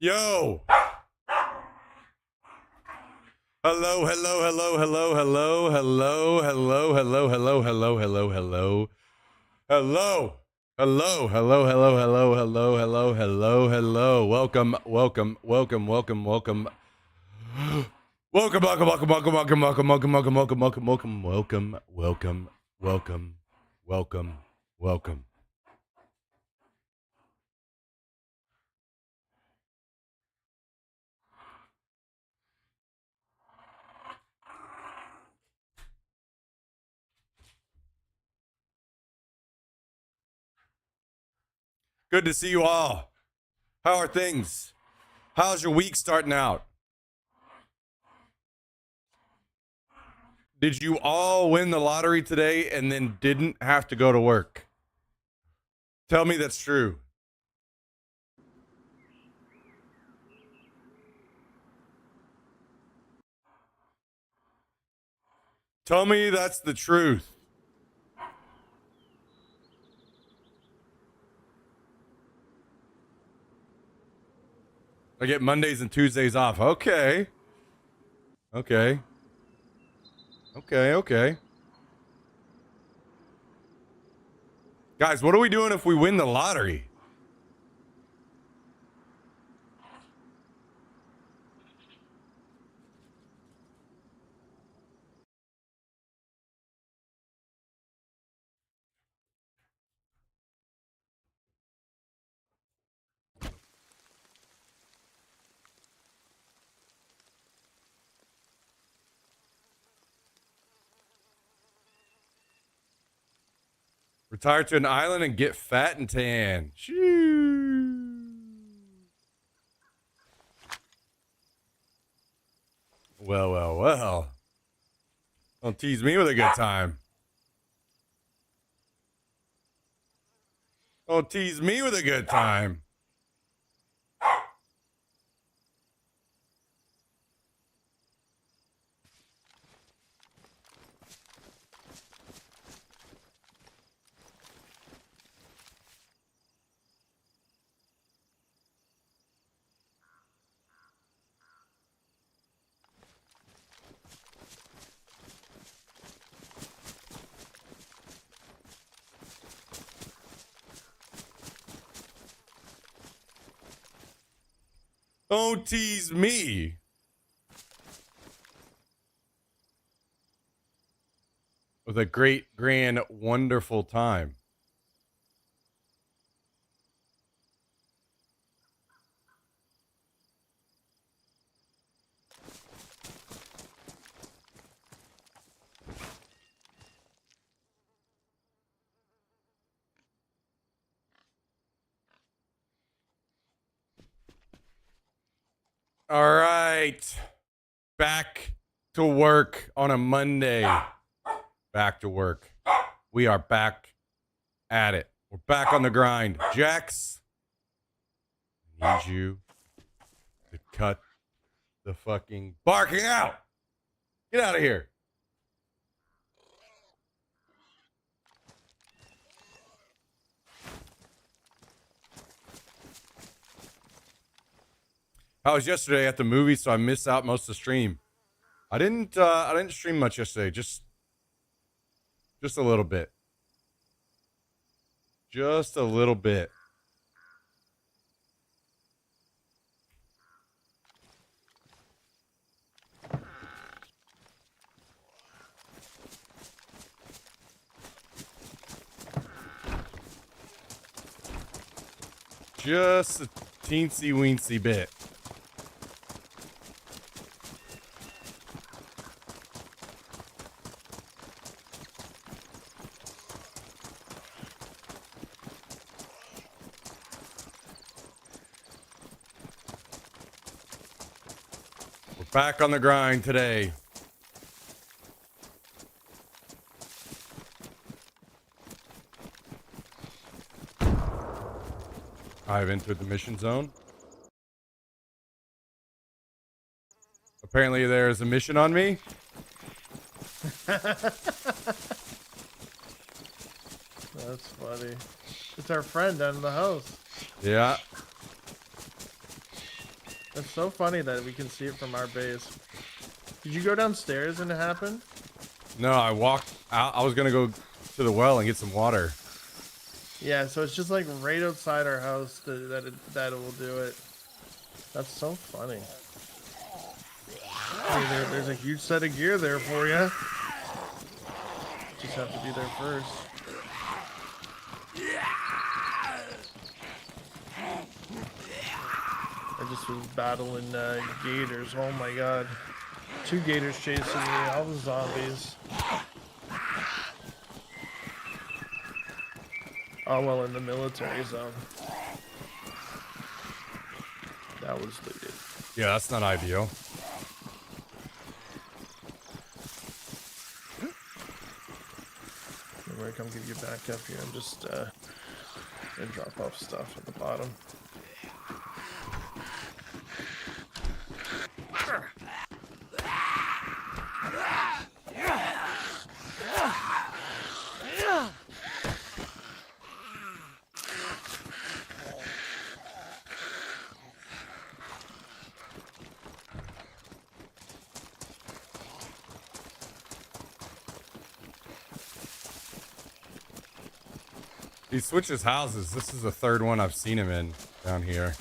Yo. Hello, hello, hello, hello, hello, hello, hello, hello, hello, hello, hello, hello. Hello. Hello, hello, hello, hello, hello, hello, hello, hello. Welcome, welcome, welcome, welcome, welcome. Welcome, welcome, welcome, welcome, welcome, welcome, welcome, welcome, welcome, welcome, welcome, welcome, welcome, welcome, welcome, welcome. Good to see you all. How are things? How's your week starting out? Did you all win the lottery today and then didn't have to go to work? Tell me that's true. Tell me that's the truth. I get Mondays and Tuesdays off. Okay. Okay. Okay. Okay. Guys, what are we doing if we win the lottery? Retire to an island and get fat and tan. Shoo. Well, well, well. Don't tease me with a good time. Don't tease me with a good time. Don't tease me. With a great, grand, wonderful time. All right. Back to work on a Monday. Back to work. We are back at it. We're back on the grind. Jax, I need you to cut the fucking barking out. Get out of here. I was yesterday at the movie, so I missed out most of the stream. I didn't stream much yesterday, just a little bit. Just a little bit. Just a teensy weensy bit. We're back on the grind today. I've entered the mission zone. Apparently there is a mission on me. That's funny. It's our friend down in the house. Yeah. It's so funny that we can see it from our base. Did you go downstairs and it happened? No, I walked out. I was gonna go to the well and get some water. Yeah, so it's just like right outside our house that it will do it. That's so funny. Hey, there's a huge set of gear there for you. Just have to be there first. I just was battling gators. Oh my god. 2 gators chasing me, all the zombies. Oh well, in the military zone. That was looted. Yeah, that's not ideal. I'm gonna come give you back up here. I'm just gonna drop off stuff at the bottom. He switches houses. This is the third one I've seen him in down here.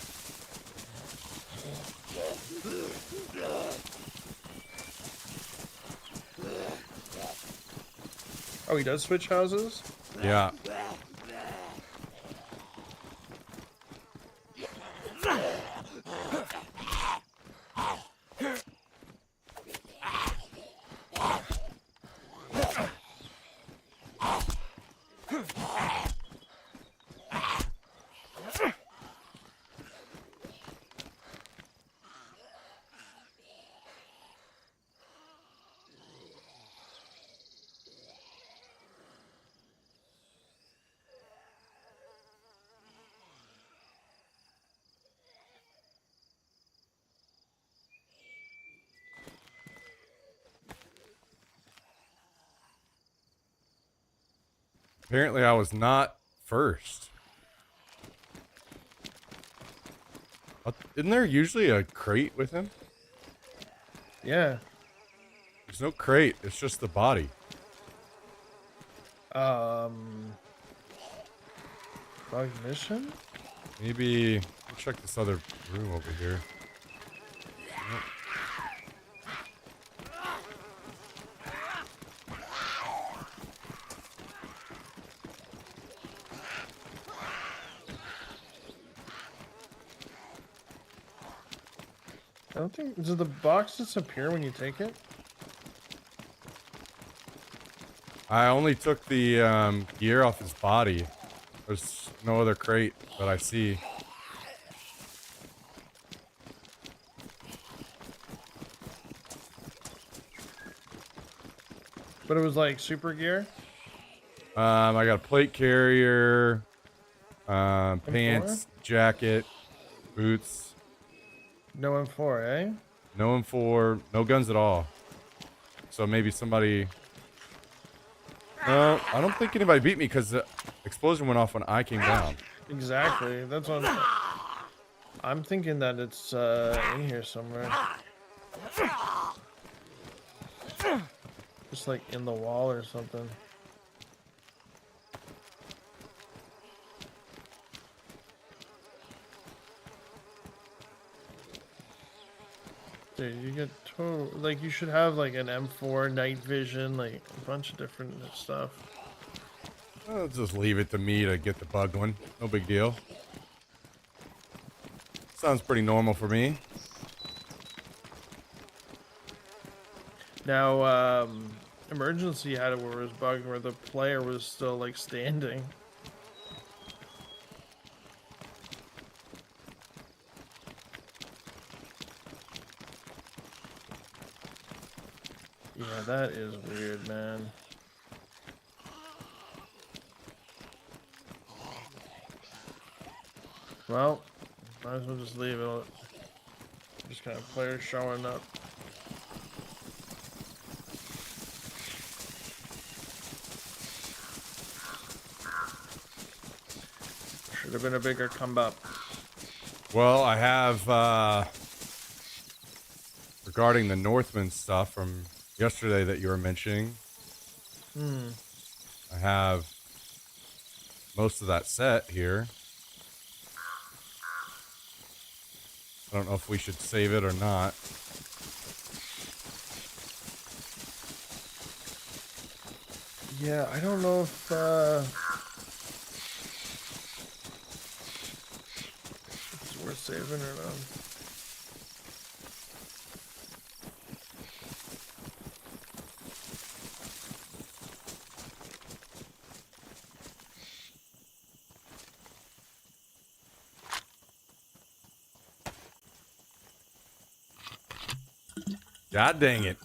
Oh, he does switch houses? Yeah. Apparently I was not first. Isn't there usually a crate with him? Yeah. There's no crate. It's just the body. Bug mission? Maybe I'll check this other room over here. Nope. I don't think. Does the box disappear when you take it? I only took the gear off his body. There's no other crate that I see. But it was like super gear? I got a plate carrier, pants, jacket, boots. No M4, eh? No M4, no guns at all. So maybe somebody... No, I don't think anybody beat me because the explosion went off when I came down. Exactly. That's what I'm thinking that it's in here somewhere. Just like in the wall or something. Dude, you get total, like, you should have like an M4, night vision, like a bunch of different stuff. I'll just leave it to me to get the bug one. No big deal. Sounds pretty normal for me. Now, emergency had it where it was bugged, where the player was still like standing. Yeah, that is weird, man. Well, might as well just leave it. Just kind of players showing up. Should have been a bigger come up. Well, I have regarding the Northman stuff from yesterday that you were mentioning, I have most of that set here. I don't know if we should save it or not. Yeah, I don't know if it's worth saving or not. God dang it.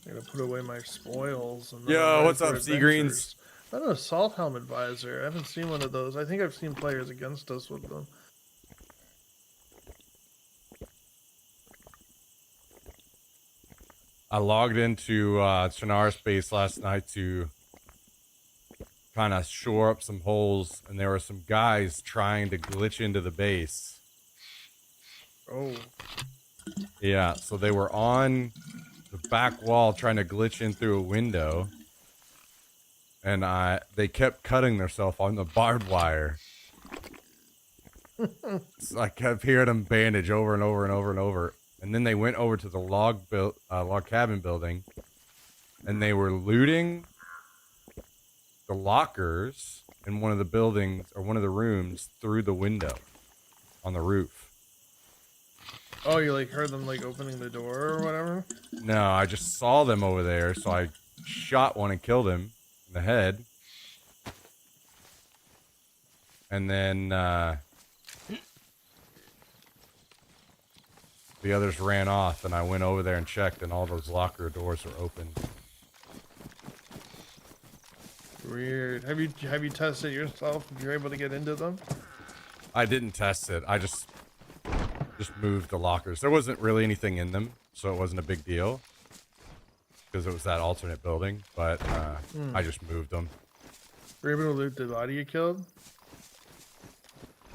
I'm gonna put away my spoils. And Yo, ready what's for up, Seagreens? I don't know, Assault Helm Advisor. I haven't seen one of those. I think I've seen players against us with them. I logged into Shannara Space last night to kind of shore up some holes, and there were some guys trying to glitch into the base. Oh. Yeah, so they were on the back wall trying to glitch in through a window, and they kept cutting themselves on the barbed wire. So I kept hearing them bandage over and over and over and over. And then they went over to the log cabin building, and they were looting the lockers in one of the buildings or one of the rooms through the window on the roof. Oh, you like heard them like opening the door or whatever? No, I just saw them over there, so I shot one and killed him in the head. And then the others ran off, and I went over there and checked, and all those locker doors were open. Weird. Have you tested it yourself? If you're able to get into them? I didn't test it. I just moved the lockers. There wasn't really anything in them, so it wasn't a big deal because it was that alternate building. But I just moved them. Were you able to loot the body you killed?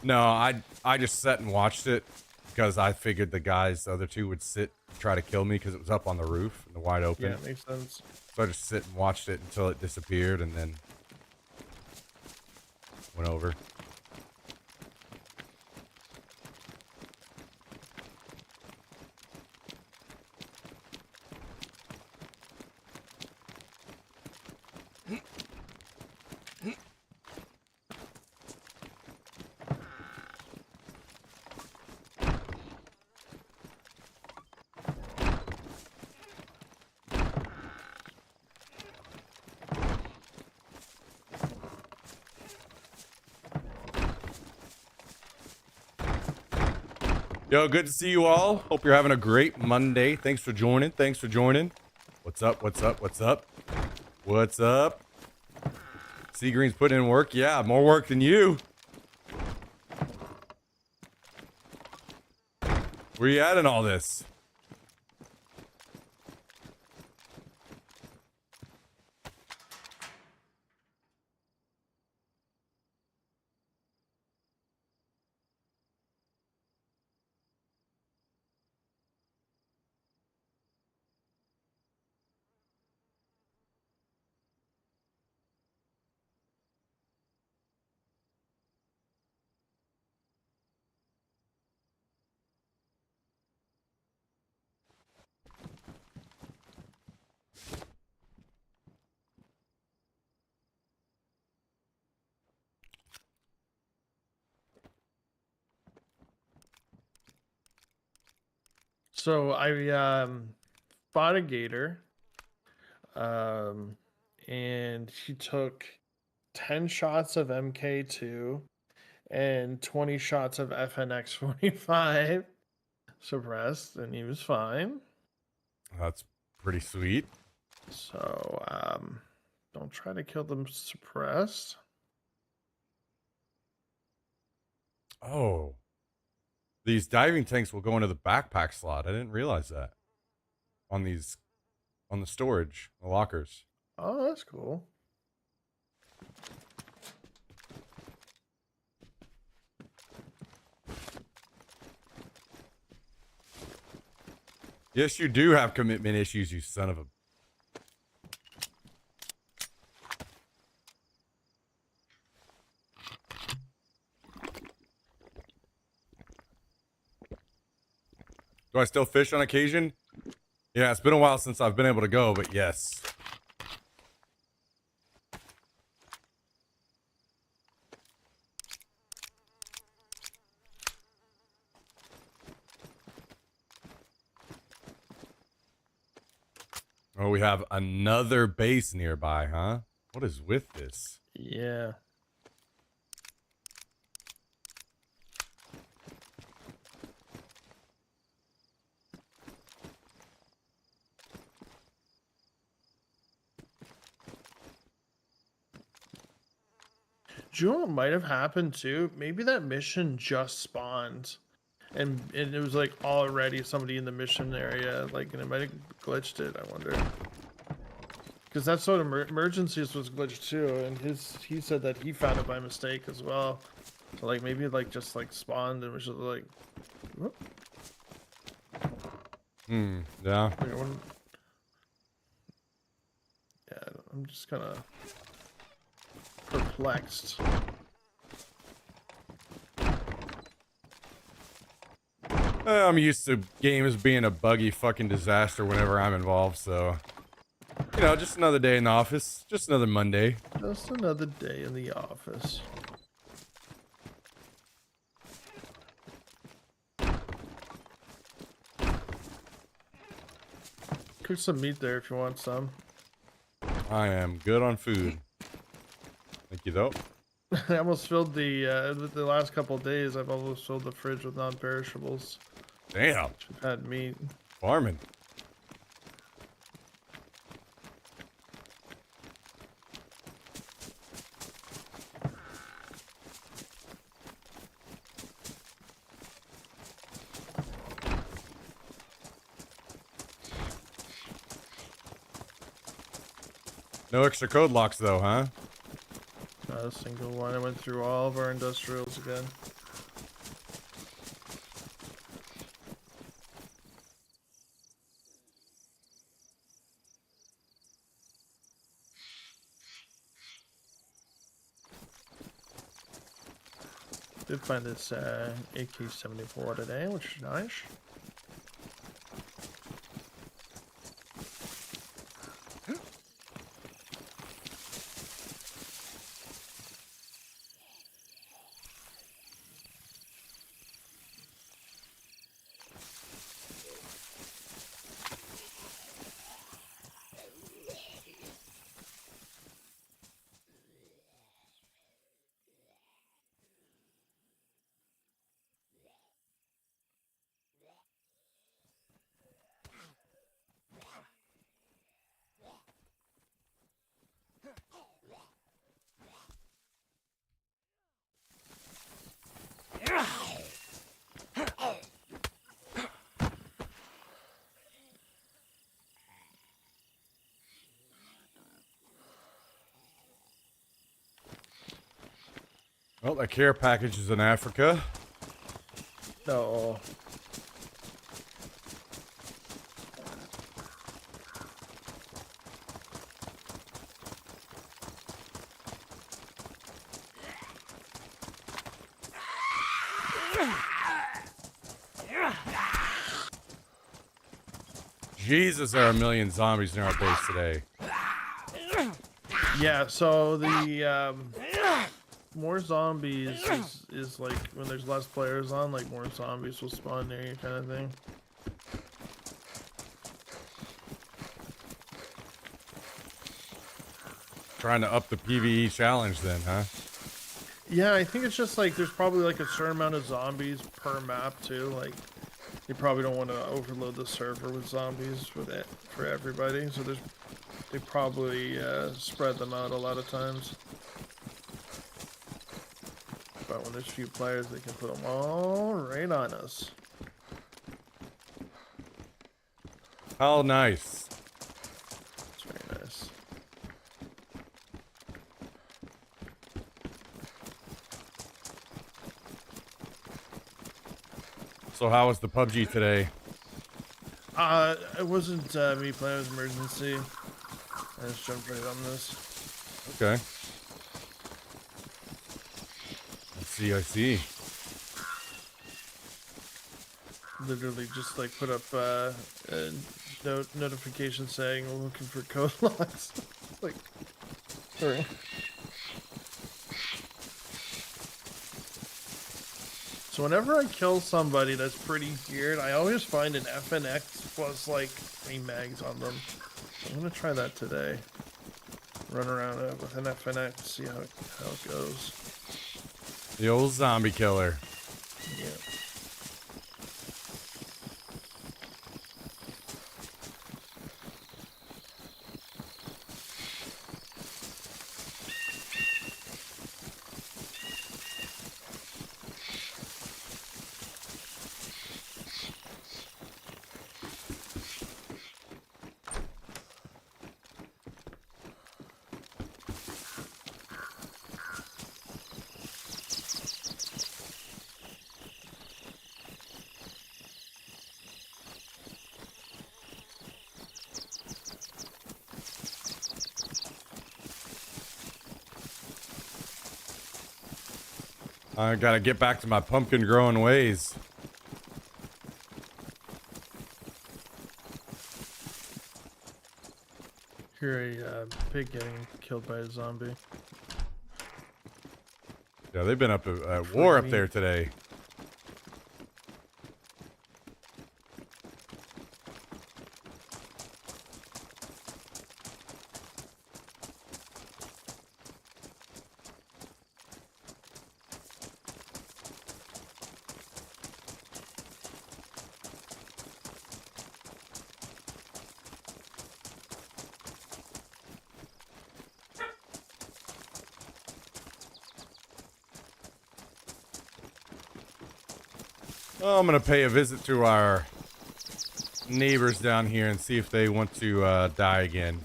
No, I just sat and watched it because I figured the other two would sit and try to kill me because it was up on the roof in the wide open. Yeah, it makes sense. So I just sit and watched it until it disappeared, and then went over. Yo, good to see you all. Hope you're having a great Monday. Thanks for joining. What's up? What's up? What's up? What's up? Seagreen's putting in work. Yeah, more work than you. Where you at in all this? So I fought a gator. And he took 10 shots of MK2 and 20 shots of FNX45 suppressed, and he was fine. That's pretty sweet. So, don't try to kill them suppressed. Oh. These diving tanks will go into the backpack slot. I didn't realize that. On the storage, the lockers. Oh, that's cool. Yes, you do have commitment issues, you son of a... Do I still fish on occasion? Yeah, it's been a while since I've been able to go, but yes. Oh, we have another base nearby, huh? What is with this? Yeah. Do you know what might have happened too? Maybe that mission just spawned, and it was like already somebody in the mission area, like, and it might have glitched it. I wonder, because that's what emergencies was glitched too, and he said that he found it by mistake as well. So like maybe it like just like spawned and was just like, whoop. Yeah. Like, yeah, I'm just kind of perplexed. I'm used to games being a buggy fucking disaster whenever I'm involved, so... You know, just another day in the office. Just another Monday. Just another day in the office. Cook some meat there if you want some. I am good on food. Thank you, though. I almost filled the last couple of days. I've almost filled the fridge with non-perishables. Damn. I've had meat. Farming. No extra code locks, though, huh? Not a single one. I went through all of our industrials again. Did find this AK-74 today, which is nice. Well, that care package is in Africa. No. Jesus, there are a million zombies near our base today. Yeah, so the more zombies is like when there's less players on, like more zombies will spawn near you kind of thing. Trying to up the PvE challenge then, huh? Yeah, I think it's just like there's probably like a certain amount of zombies per map too. Like you probably don't want to overload the server with zombies for everybody. So they probably spread them out a lot of times. But when there's few players, they can put them all right on us. How nice. It's very nice. So how was the PUBG today? It wasn't me playing with emergency. I just jumped right on this. Okay. I see. Literally just like put up a notification saying I'm looking for code locks. Like, sorry. So whenever I kill somebody that's pretty geared, I always find an FNX plus like 3 mags on them. So I'm gonna try that today. Run around it with an FNX, see how it goes. The old zombie killer. Yeah. I gotta get back to my pumpkin growing ways. Hear a pig getting killed by a zombie. Yeah, they've been up at war up there today. Oh, I'm gonna pay a visit to our neighbors down here and see if they want to die again.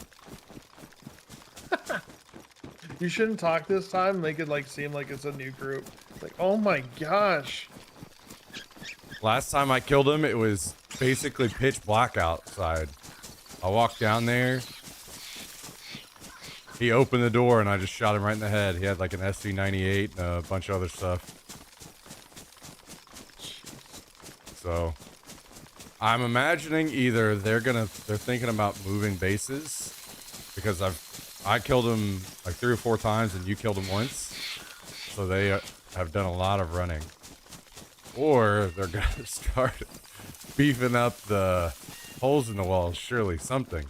You shouldn't talk this time. Make it like seem like it's a new group. Like, oh my gosh. Last time I killed him, it was basically pitch black outside. I walked down there. He opened the door and I just shot him right in the head. He had like an SV98 and a bunch of other stuff. So I'm imagining either they're thinking about moving bases because I killed him like 3 or 4 times and you killed him once. So they have done a lot of running. Or they're going to start beefing up the holes in the walls. Surely something.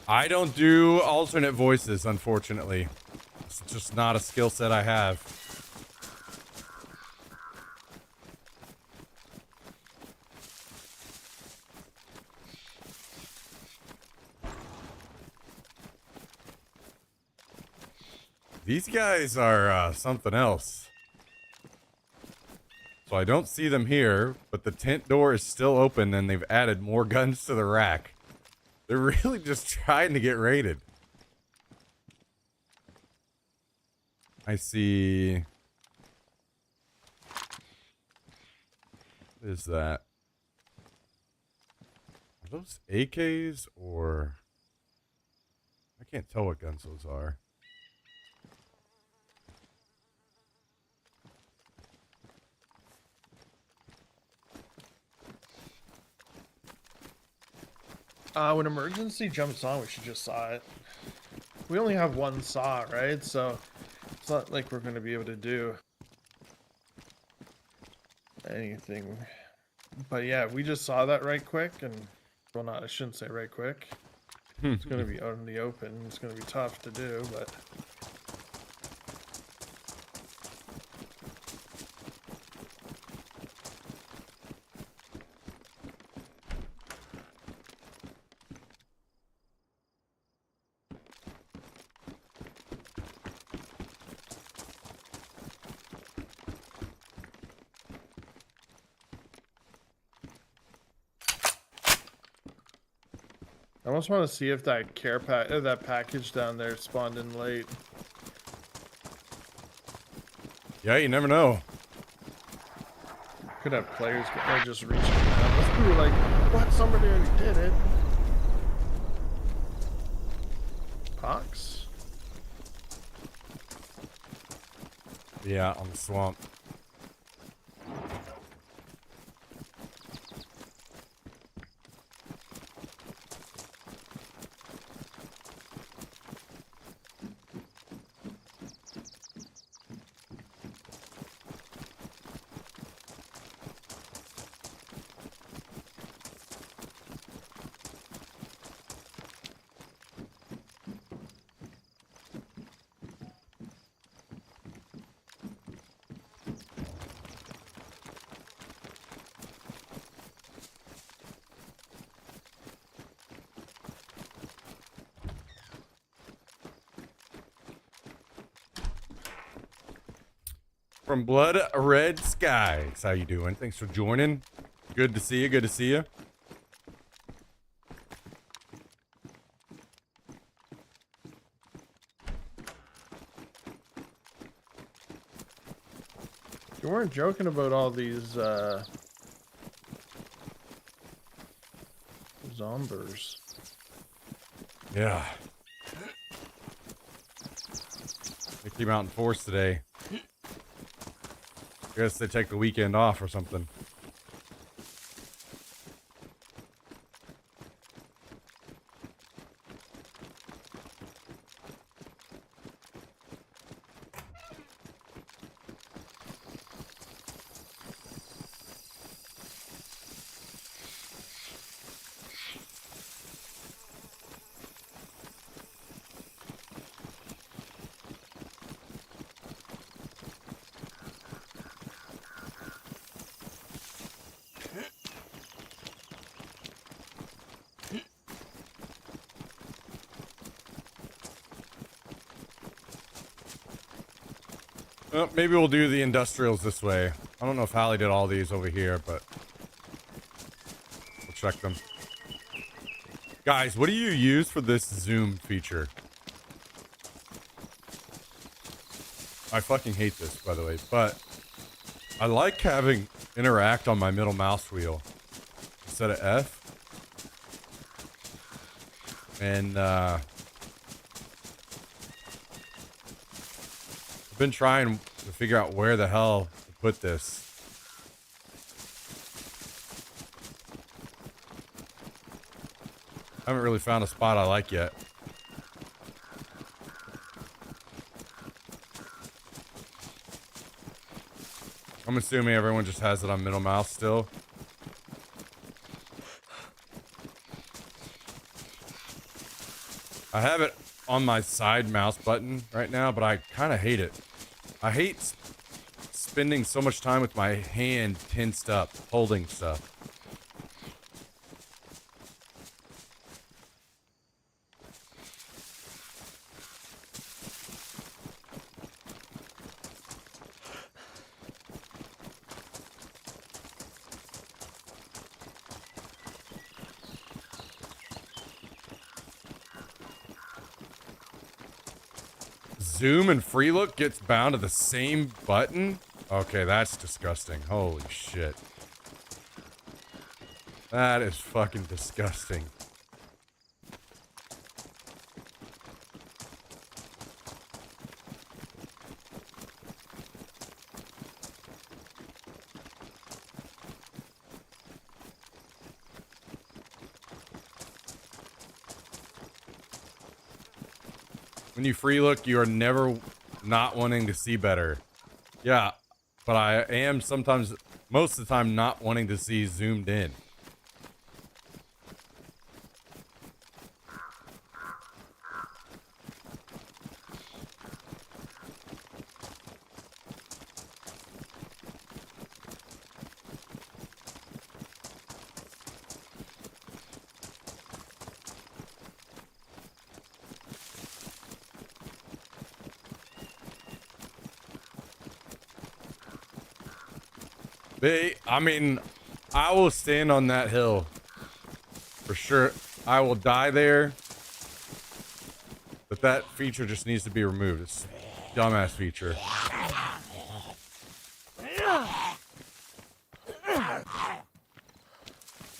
I don't do alternate voices, unfortunately. It's just not a skill set I have. These guys are something else. So I don't see them here, but the tent door is still open and they've added more guns to the rack. They're really just trying to get raided. I see. What is that? Are those AKs or... I can't tell what guns those are. When emergency jumps on, we should just saw it. We only have one saw, right? So it's not like we're going to be able to do anything. But yeah, we just saw that right quick, and well, not I shouldn't say right quick. It's going to be out in the open. It's going to be tough to do, but I almost want to see if that that package down there spawned in late. Yeah, you never know. Could have players just reaching out. We were like, what? Somebody already did it. Pox? Yeah, on the swamp. From Blood Red Skies. How you doing? Thanks for joining. Good to see you. Good to see you. You weren't joking about all these zombers. Yeah. They came out in force today. I guess they take the weekend off or something. Well, maybe we'll do the industrials this way. I don't know if Hallie did all these over here, but we'll check them. Guys, what do you use for this zoom feature? I fucking hate this, by the way, but I like having interact on my middle mouse wheel instead of F. And I've been trying to figure out where the hell to put this. I haven't really found a spot I like yet. I'm assuming everyone just has it on middle mouse still. I have it on my side mouse button right now, but I kind of hate it. I hate spending so much time with my hand tensed up, holding stuff. Zoom and free look gets bound to the same button? Okay, that's disgusting. Holy shit. That is fucking disgusting. When you free look, you are never not wanting to see better. Yeah, but I am sometimes, most of the time, not wanting to see zoomed in. I mean, I will stand on that hill for sure. I will die there. But that feature just needs to be removed. It's a dumbass feature.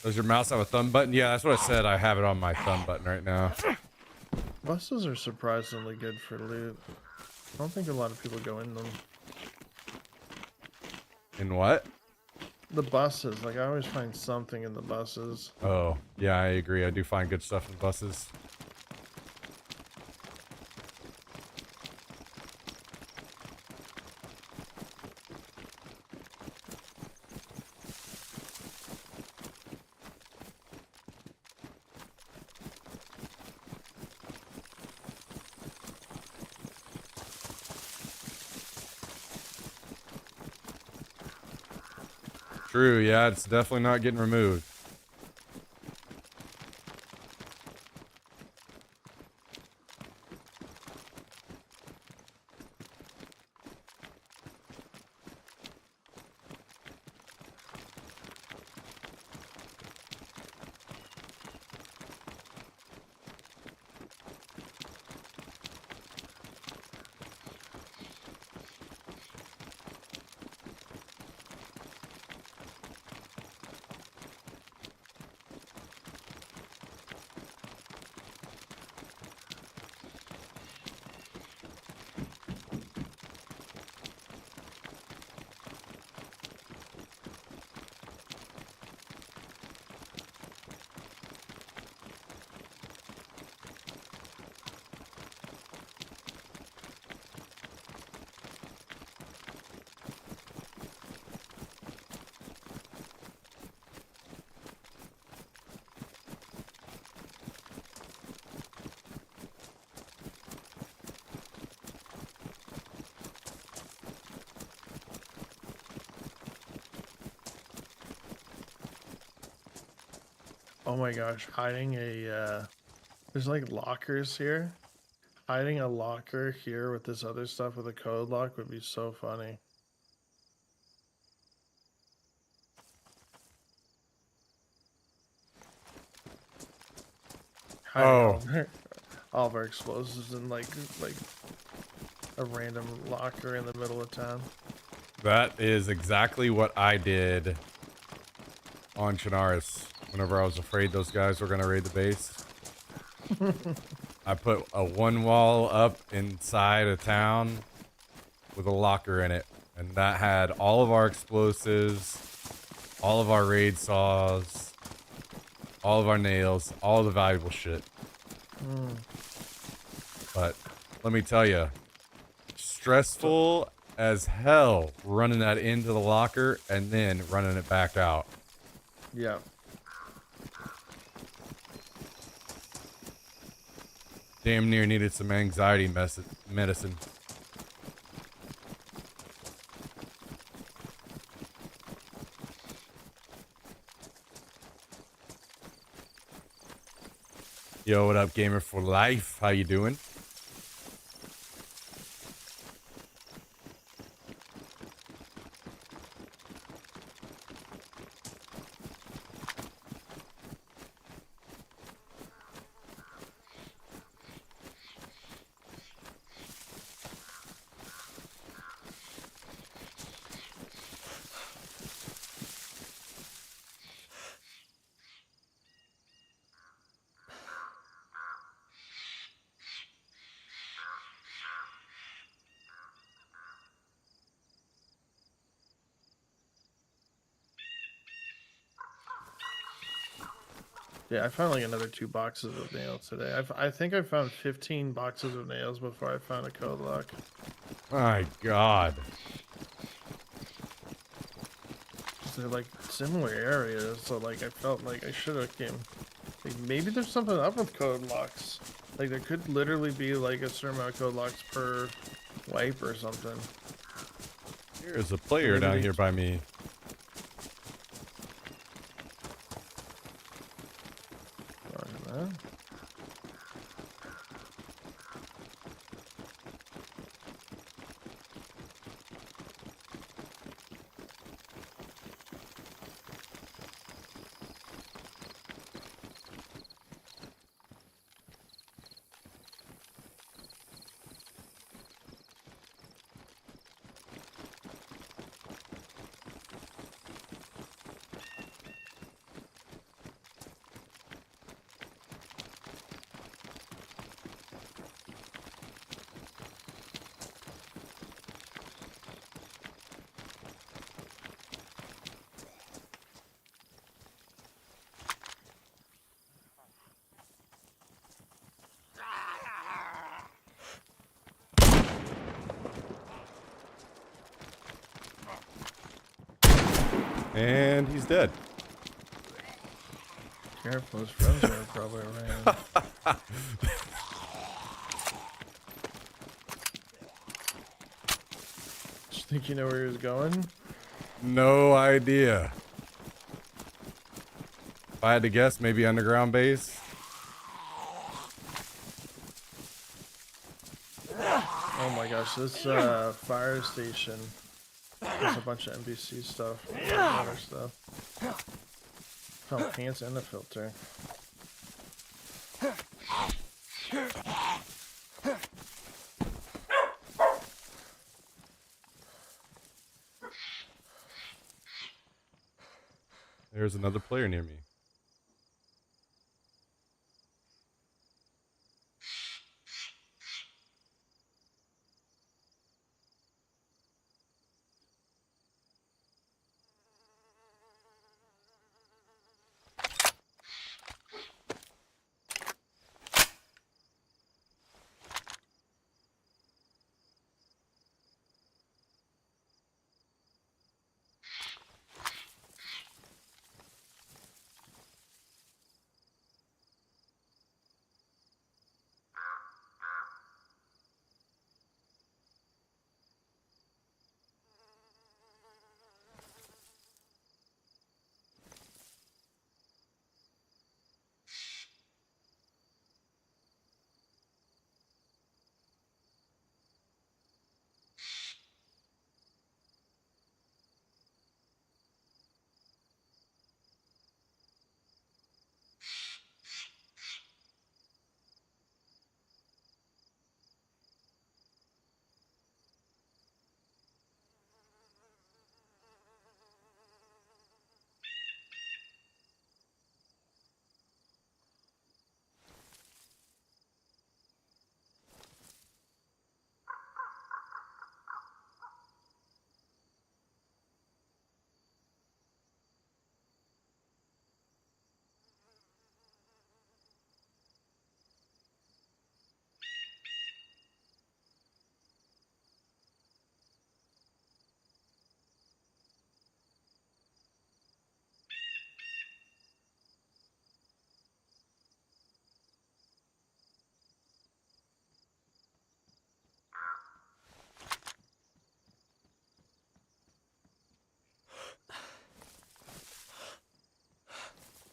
Does your mouse have a thumb button? Yeah, that's what I said. I have it on my thumb button right now. Buses are surprisingly good for loot. I don't think a lot of people go in them. In what? The buses, like I always find something in the buses. Oh, yeah, I agree. I do find good stuff in buses. True, yeah, it's definitely not getting removed. Oh my gosh, hiding there's like lockers here. Hiding a locker here with this other stuff with a code lock would be so funny. Hiding Oh. all of our explosives in like a random locker in the middle of town. That is exactly what I did on Chernarus whenever I was afraid those guys were going to raid the base. I put a one wall up inside a town with a locker in it, and that had all of our explosives, all of our raid saws, all of our nails, all the valuable shit. But let me tell you, stressful as hell running that into the locker and then running it back out. Yeah. Damn near needed some anxiety medicine. Yo, what up, gamer for life? How you doing? Yeah, I found like another 2 boxes of nails today. I think I found 15 boxes of nails before I found a code lock. My God. They're like similar areas, so like I felt like I should have came. Like maybe there's something up with code locks. Like there could literally be like a certain amount of code locks per wipe or something. There's a player down here by me. And he's dead. Careful, his friends are probably around. Just think you know where he was going? No idea. If I had to guess, maybe underground base. Oh my gosh, this fire station has a bunch of NBC stuff, water stuff. Found pants and a filter. There's another player near me.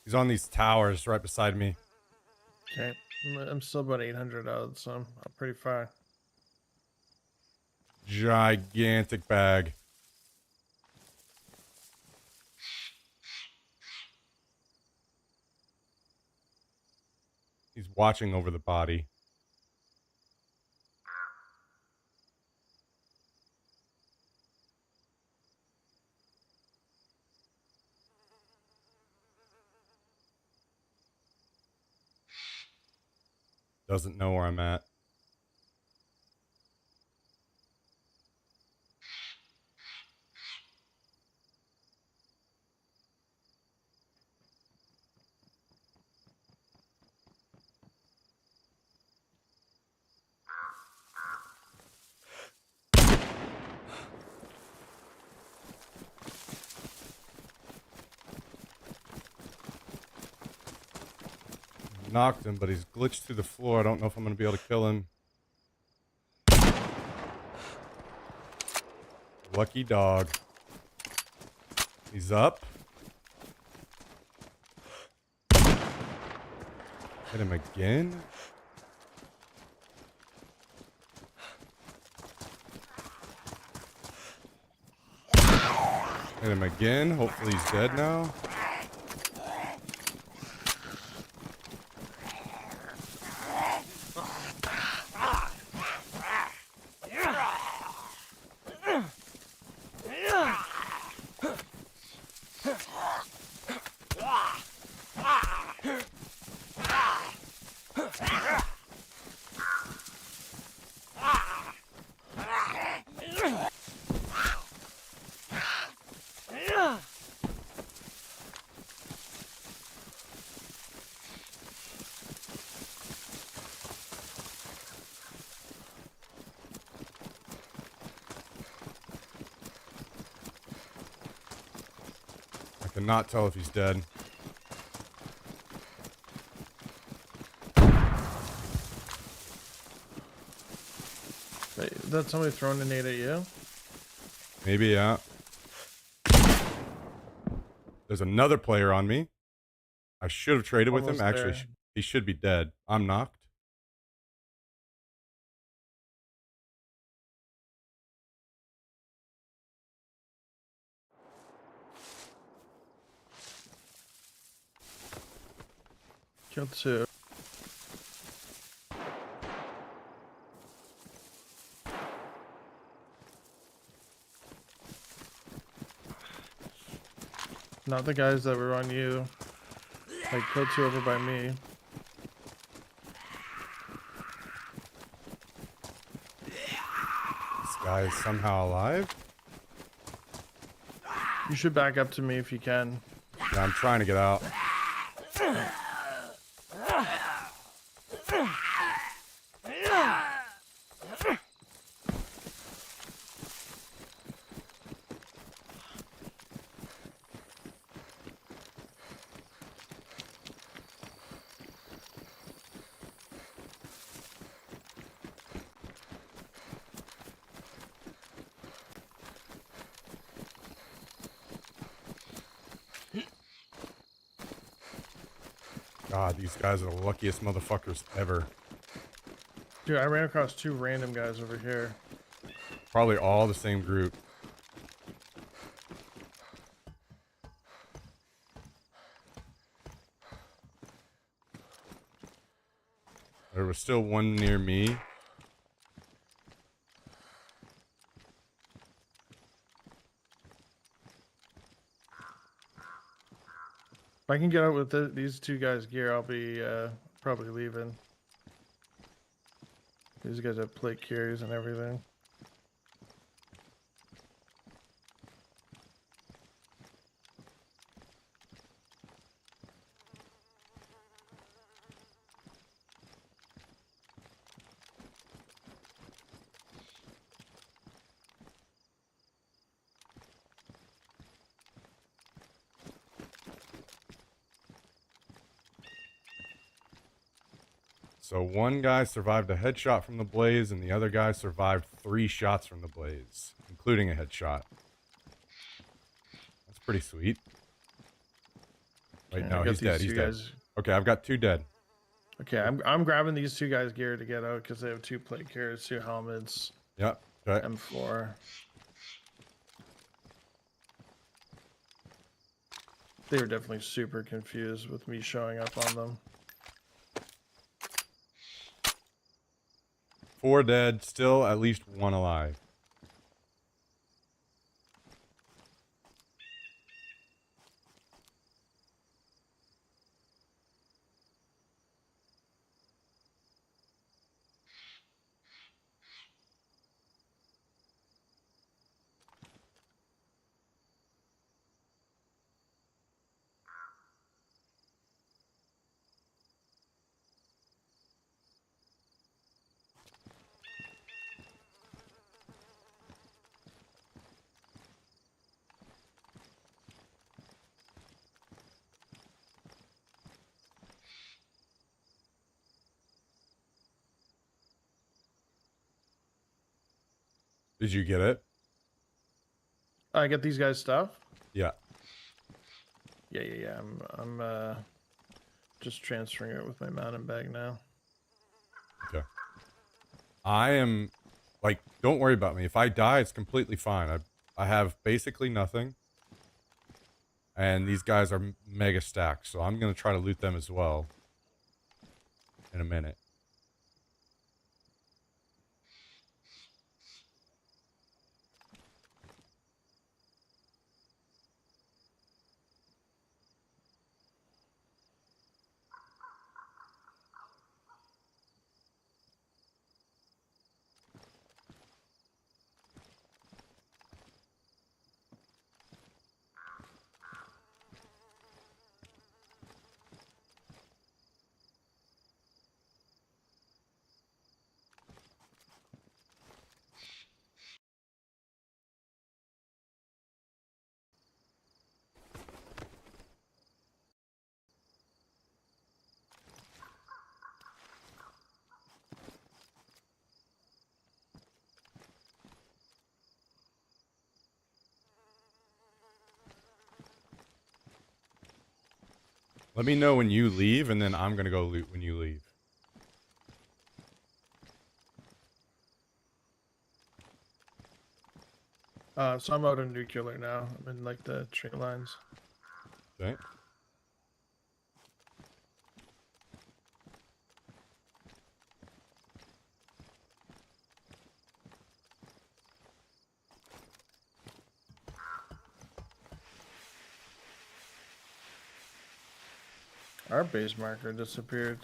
He's on these towers right beside me. Okay, I'm still about 800 out, so I'm pretty far. Gigantic bag. He's watching over the body. Doesn't know where I'm at. Knocked him, but he's glitched through the floor. I don't know if I'm going to be able to kill him. Lucky dog. He's up. Hit him again. Hit him again. Hopefully he's dead now. cannot tell if he's dead. Wait, is that somebody throwing a nade at you? Maybe, yeah. There's another player on me. I should have traded with him. Almost Actually, there. he should be dead. I'm knocked. Kill 2. Not the guys that were on you. Like, kill 2 over by me. This guy is somehow alive. You should back up to me if you can. Yeah, I'm trying to get out. God, these guys are the luckiest motherfuckers ever. Dude, I ran across 2 random guys over here. Probably all the same group. There was still one near me. If I can get out with these 2 guys' gear, I'll be probably leaving. These guys have plate carries and everything. So one guy survived a headshot from the blaze, and the other guy survived 3 shots from the blaze, including a headshot. That's pretty sweet. Wait, Okay, no, he's dead. He's dead. Okay, I've got 2 dead. Okay, I'm grabbing these 2 guys' gear to get out because they have 2 plate carriers, 2 helmets, Yep. Okay. M4. They were definitely super confused with me showing up on them. 4 dead, still at least 1 alive. Did you get it? I get these guys' stuff. Yeah. Yeah. I'm just transferring it with my mountain bag now. Okay. I am, like, don't worry about me. If I die, it's completely fine. I have basically nothing. And these guys are mega stacked, so I'm going to try to loot them as well in a minute. Let me know when you leave, and then I'm gonna go loot when you leave. So I'm out of nuclear now. I'm in like the tree lines. Okay. Our base marker disappeared.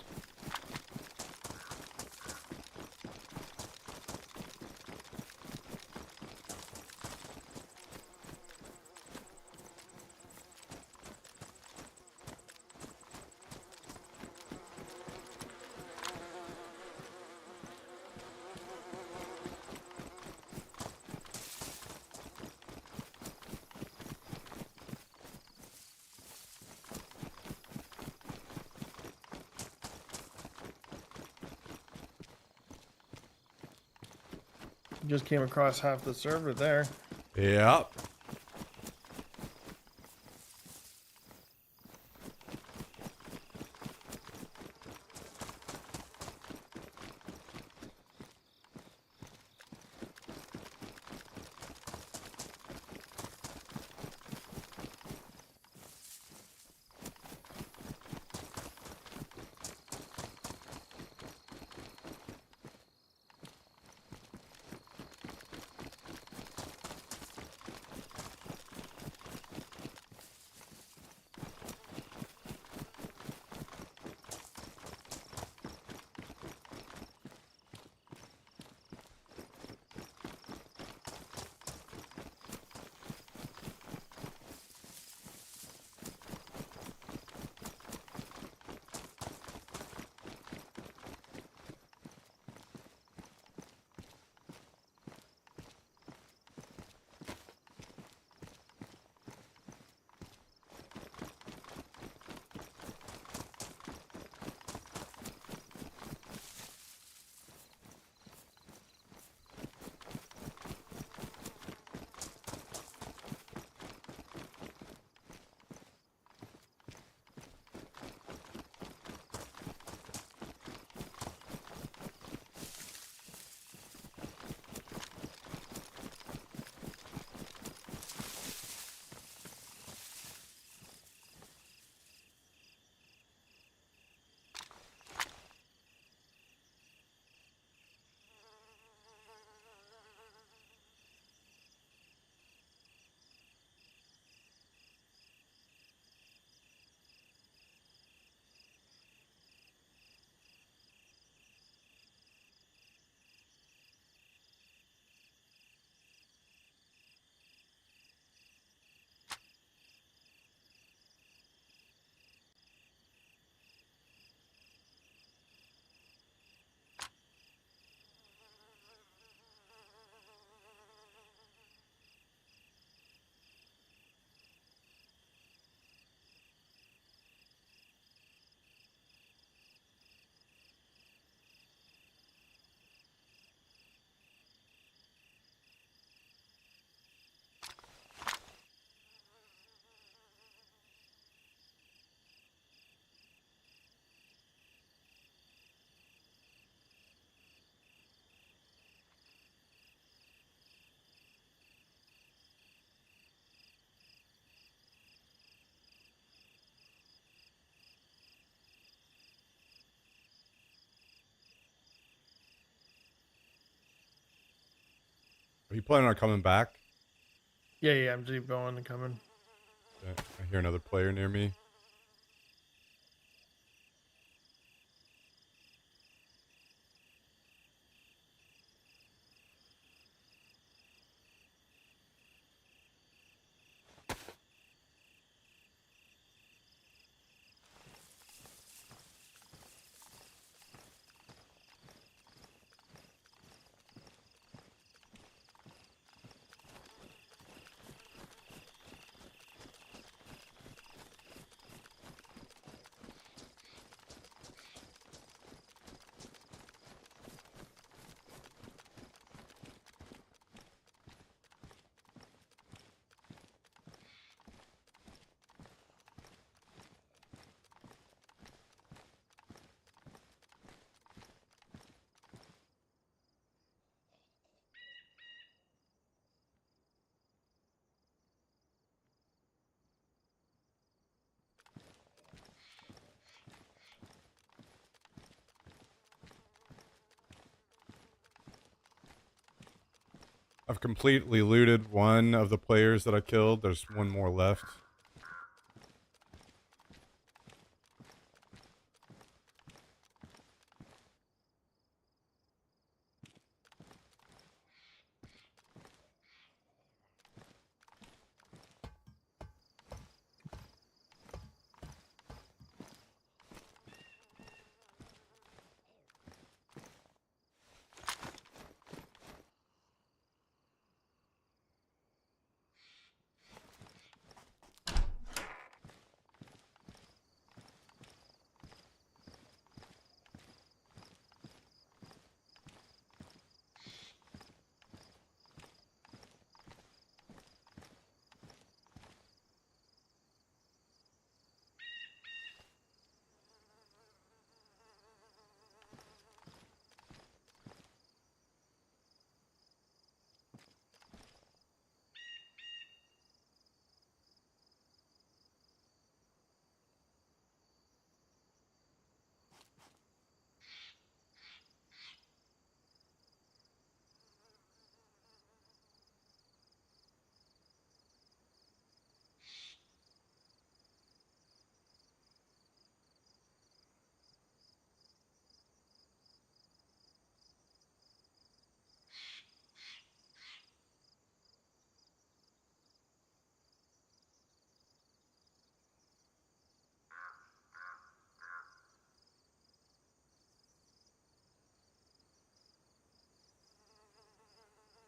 Just came across half the server there. Yep. Are you planning on coming back? Yeah, I'm deep going and coming. Okay. I hear another player near me. I've completely looted one of the players that I killed. There's one more left.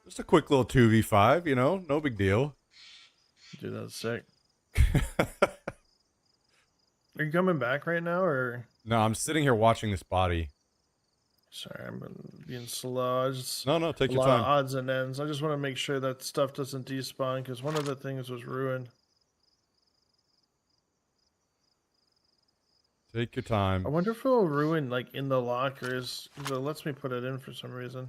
Just a quick little 2v5, you know, no big deal. Dude, that's sick. Are you coming back right now, or? No, I'm sitting here watching this body. Sorry, I'm being slow. I just No, take a your lot of time. odds and ends. I just want to make sure that stuff doesn't despawn because one of the things was ruined. Take your I time. wonder if it'll ruin like in the lockers because it lets me put it in for some reason.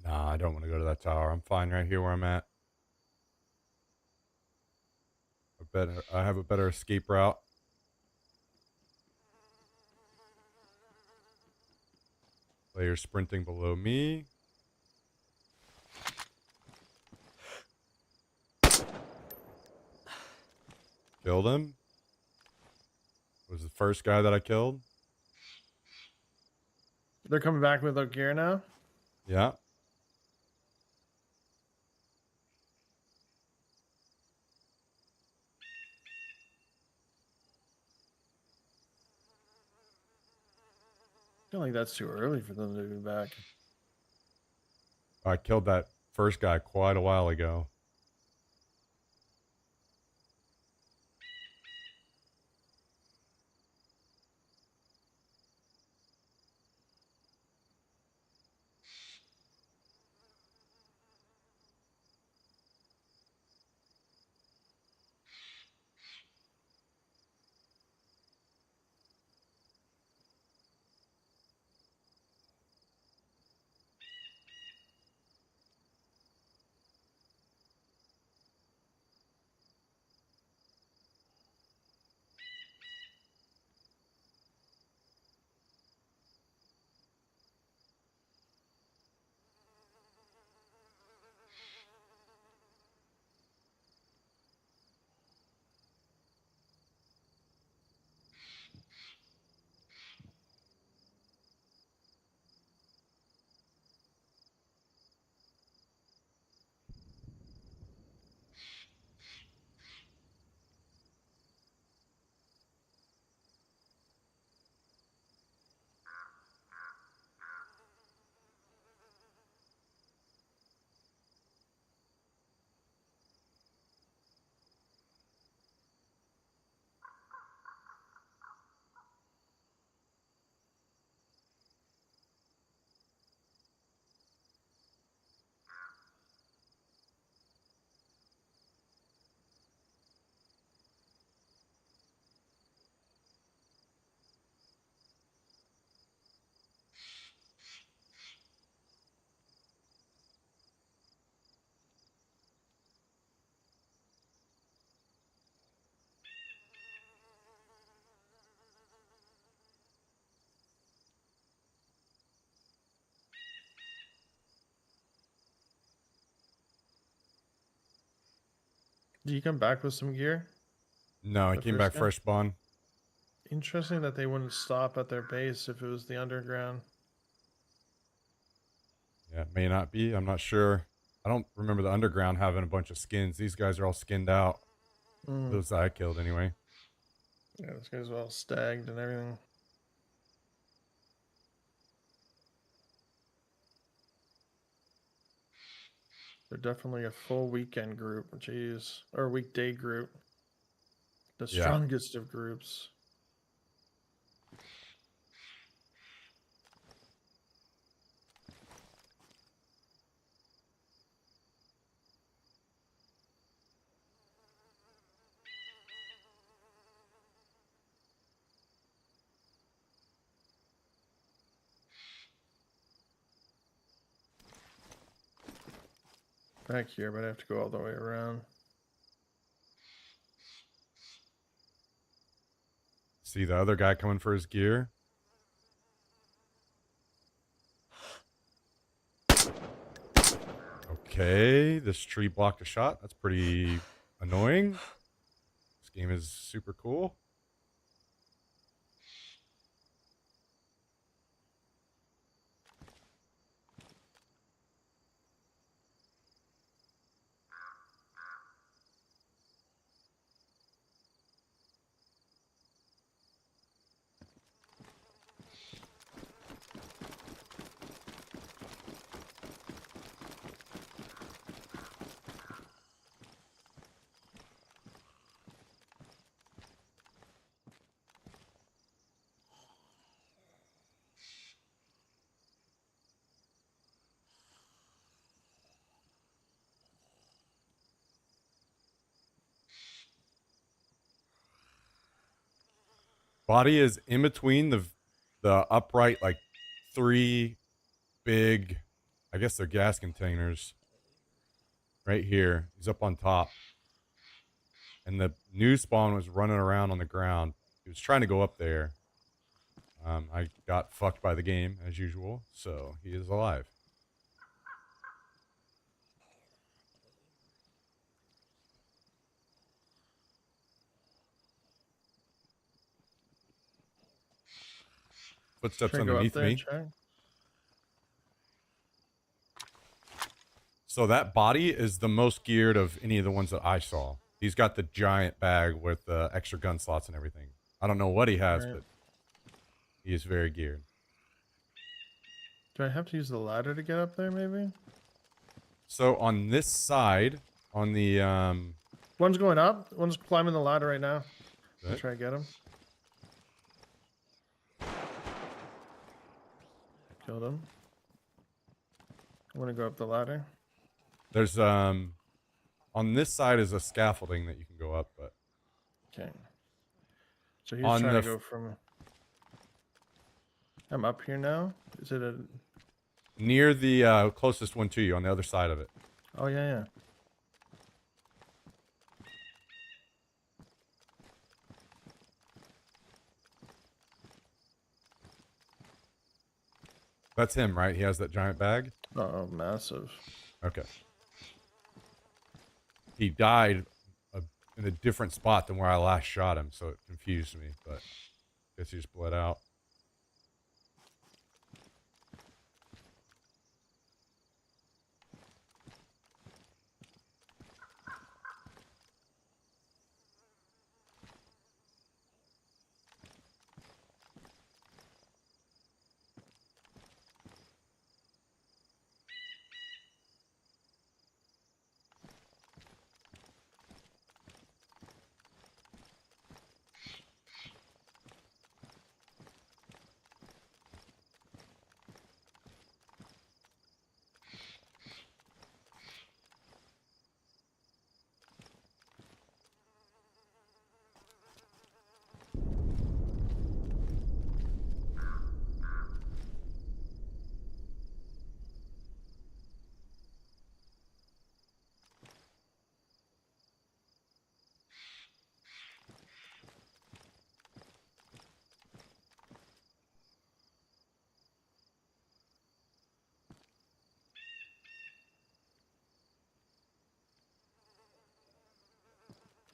Nah, I don't want to go to that tower. I'm fine right here where I'm at. I have a better escape route. Player sprinting below me. Killed him. Was the first guy that I killed. They're coming back with their gear now. Yeah. I feel like that's too early for them to be back. I killed that first guy quite a while ago. Did you come back with some gear? No, he The came first back guy? fresh spawn. Interesting that they wouldn't stop at their base if it was the underground. Yeah, it may not be. I'm not sure. I don't remember the underground having a bunch of skins. These guys are all skinned out. Mm. Those that I killed anyway. Yeah, this guy's all stagged and everything. They're definitely a full weekend group. Jeez. Or weekday group. The Yeah. strongest of groups. Back here, but I have to go all the way around. See the other guy coming for his gear. Okay, this tree blocked a shot. That's pretty annoying. This game is super cool. Body is in between the upright, like 3 big, I guess they're gas containers. Right here. He's up on top. And the new spawn was running around on the ground. He was trying to go up there. I got fucked by the game, as usual. So he is alive. Footsteps Should I go up underneath there and me. check? So that body is the most geared of any of the ones that I saw. He's got the giant bag with the extra gun slots and everything. I don't know what he has, Right. but he is very geared. Do I have to use the ladder to get up there, maybe? So on this side, on the One's going up. One's climbing the ladder right now. I'll right? try to get him. Killed him. I'm gonna go up the ladder. There's on this side is a scaffolding that you can go up, but Okay. So he's On trying the to go from. I'm up here now. Is it a? near the closest one to you on the other side of it. Oh yeah, yeah. That's him, right? He has that giant bag. Oh, massive. Okay. He died in a different spot than where I last shot him, so it confused me. But I guess he just bled out.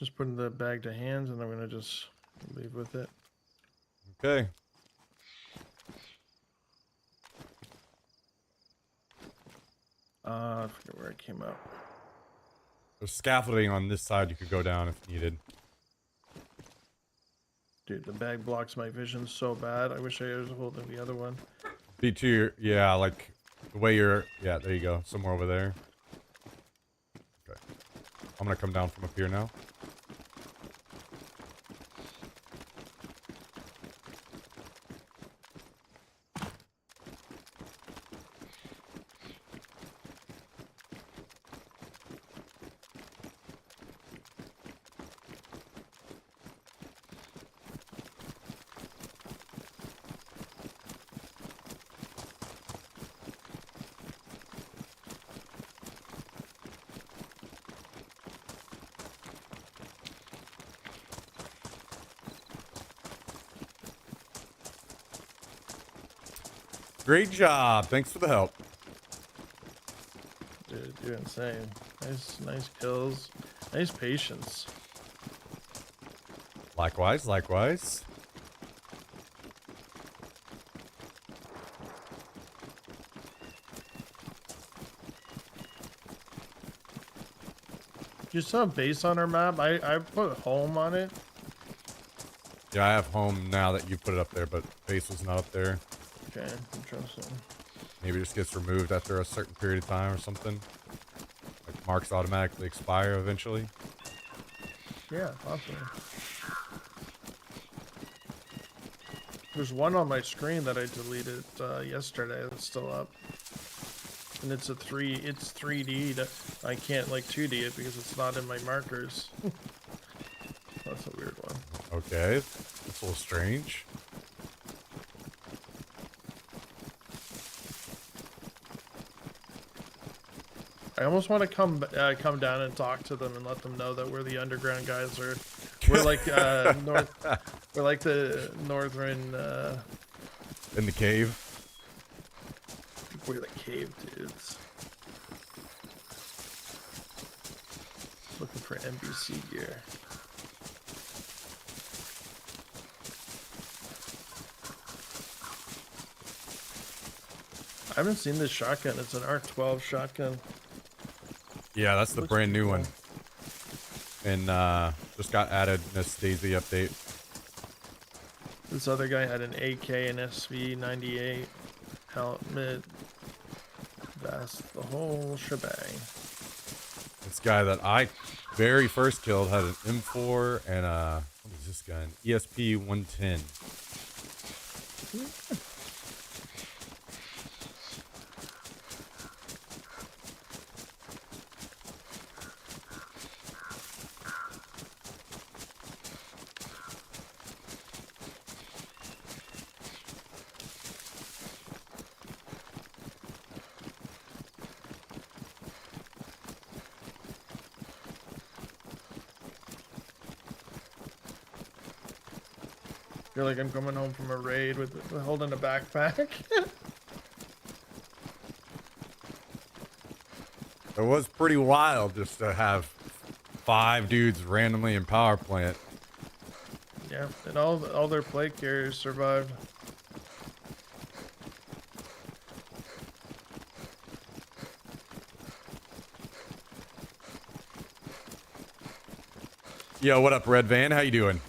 Just putting the bag to hands, and I'm gonna just leave with it. Okay. I forget where it came up. There's scaffolding on this side you could go down if needed. Dude, the bag blocks my vision so bad. I wish I was holding the other one. Be to your, yeah, like the way you're, yeah, there you go. Somewhere over there. Okay. I'm gonna come down from up here now. Great job. Thanks for the help. Dude, you're insane. Nice kills. Nice patience. Likewise, likewise. You saw base on our map? I put home on it. Yeah, I have home now that you put it up there, but base was not up there. Okay, interesting. Maybe it just gets removed after a certain period of time or something. Like marks automatically expire eventually. Yeah, possibly. There's one on my screen that I deleted yesterday that's still up. And it's it's 3D. I can't like 2D it because it's not in my markers. That's a weird one. Okay, that's a little strange. I almost want to come down and talk to them and let them know that we're the underground guys. Or we're like we're like the northern. In the cave. We're the cave dudes. Looking for NBC gear. I haven't seen this shotgun. It's an R12 shotgun. Yeah, that's the Looks brand new cool. one. And just got added in this Daisy update. This other guy had an AK and SV98 helmet. That's the whole shebang. This guy that I very first killed had an M4 and what is this gun? ESP 110. You're like, I'm coming home from a raid with holding a backpack. It was pretty wild just to have 5 dudes randomly in power plant. Yeah, and all their plate carriers survived. Yo, what up, Red Van? How you doing?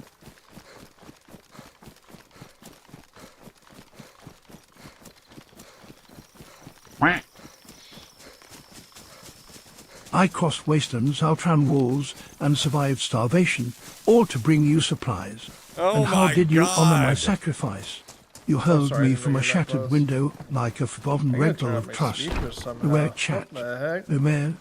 I crossed wastelands, outran walls, and survived starvation, all to bring you supplies. Oh And how my did you honor my God. sacrifice? You hurled sorry me to from make a it that shattered close. window like a forgotten I gotta regal turn on of my trust. speakers somehow. Where chat, What the heck? Umer, I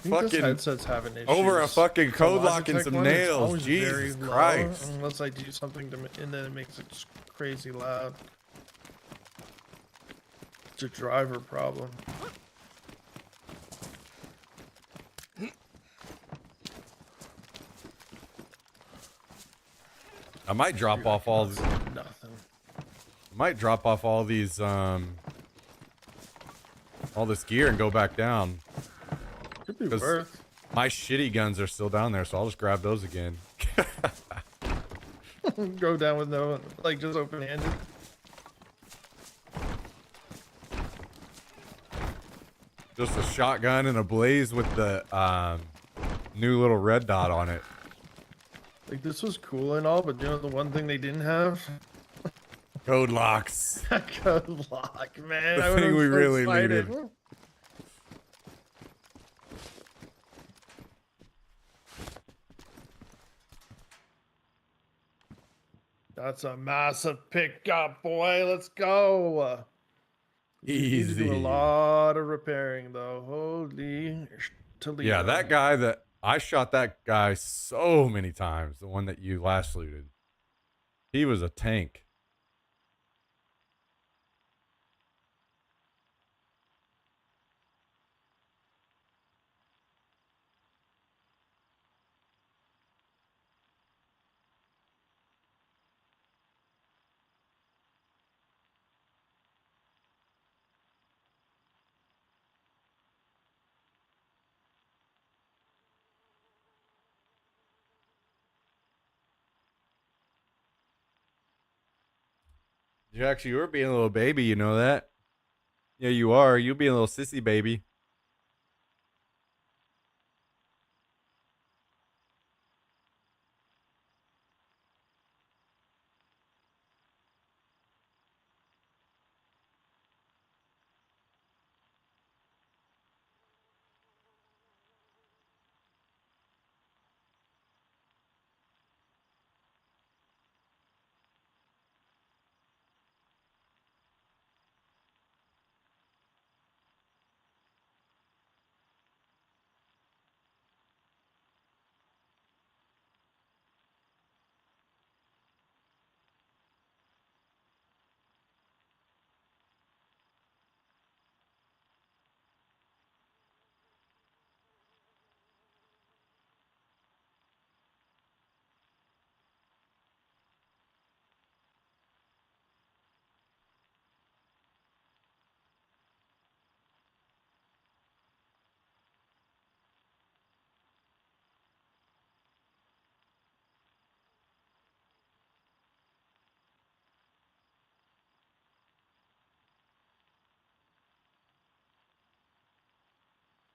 think this Fucking headset's having issues. over a fucking The code lock and Logitech some one is nails. always very Jesus low, Christ. unless I do something to, and then it makes it crazy loud. It's a driver problem. I might drop off all Nothing. these all this gear and go back down. Could be 'Cause- worth. My shitty guns are still down there, so I'll just grab those again. Go down with no, like, just open-handed. Just a shotgun and a blaze with the new little red dot on it. Like, this was cool and all, but you know the one thing they didn't have? Code locks. Code lock, man. The I would've thing been we so really excited. needed. That's a massive pickup, boy. Let's go. You need to do a Easy. lot of repairing, though. Holy Toledo. Yeah, that guy that I shot that guy so many times, the one that you last looted. He was a tank. You were being a little baby, you know that? Yeah, you are. You being a little sissy baby.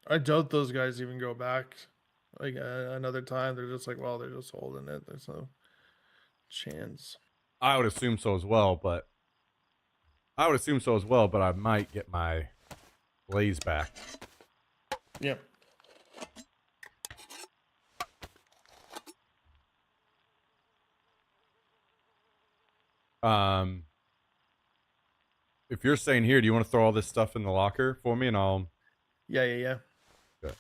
I doubt those guys even go back. Like, another time. They're just like, well, they're just holding it. There's no chance. I would assume so as well, but I might get my blaze back. Yep. If you're staying here, do you want to throw all this stuff in the locker for me, and I'll? Yeah. Good.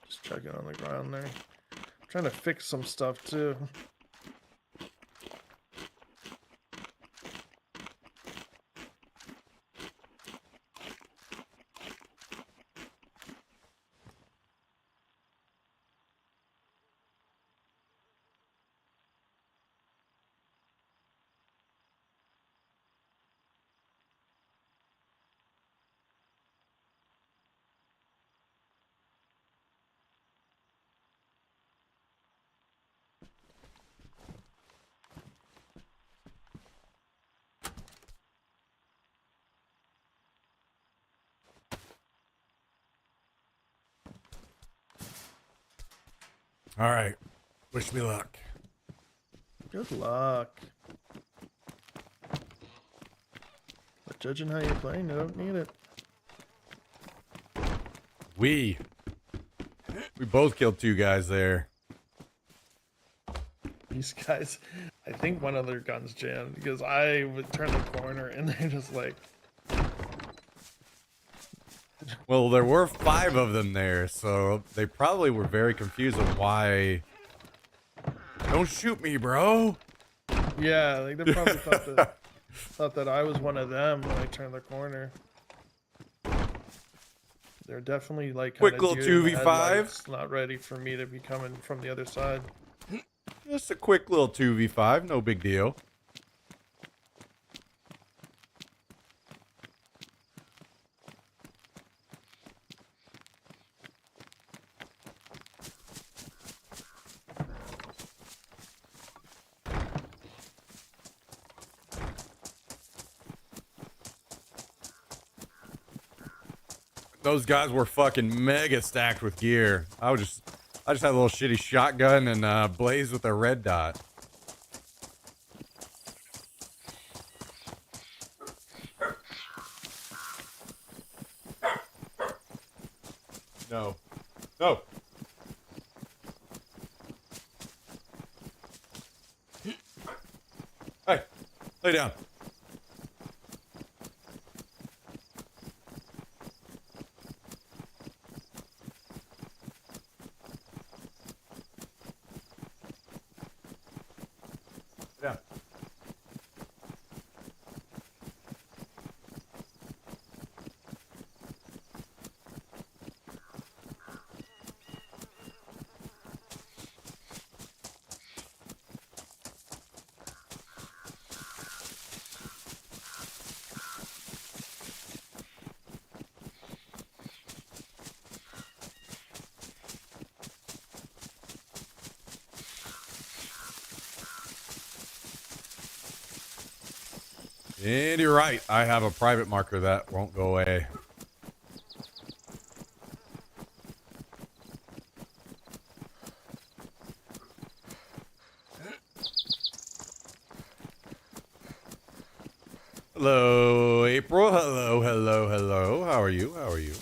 Just chuck it on the ground there. I'm trying to fix some stuff too. All right. Wish me luck. Good luck. But judging how you're playing, you don't need it. We both killed 2 guys there. These guys, I think one of their guns jammed because I would turn the corner and they're just like, Well, there were 5 of them there, so they probably were very confused on why. Don't shoot me, bro. yeah, like they probably thought that I was one of them when I turned the corner. They're definitely like Quick kinda little deer in the 2v5. headlights, not ready for me to be coming from the other side. Just a quick little 2v5, no big deal. those guys were fucking mega stacked with gear. I just had a little shitty shotgun and Blaze with a red dot. No. No. Hey, lay down. Yeah. And you're right. I have a private marker that won't go away. Hello, April. Hello, hello, hello. How are you? How are you?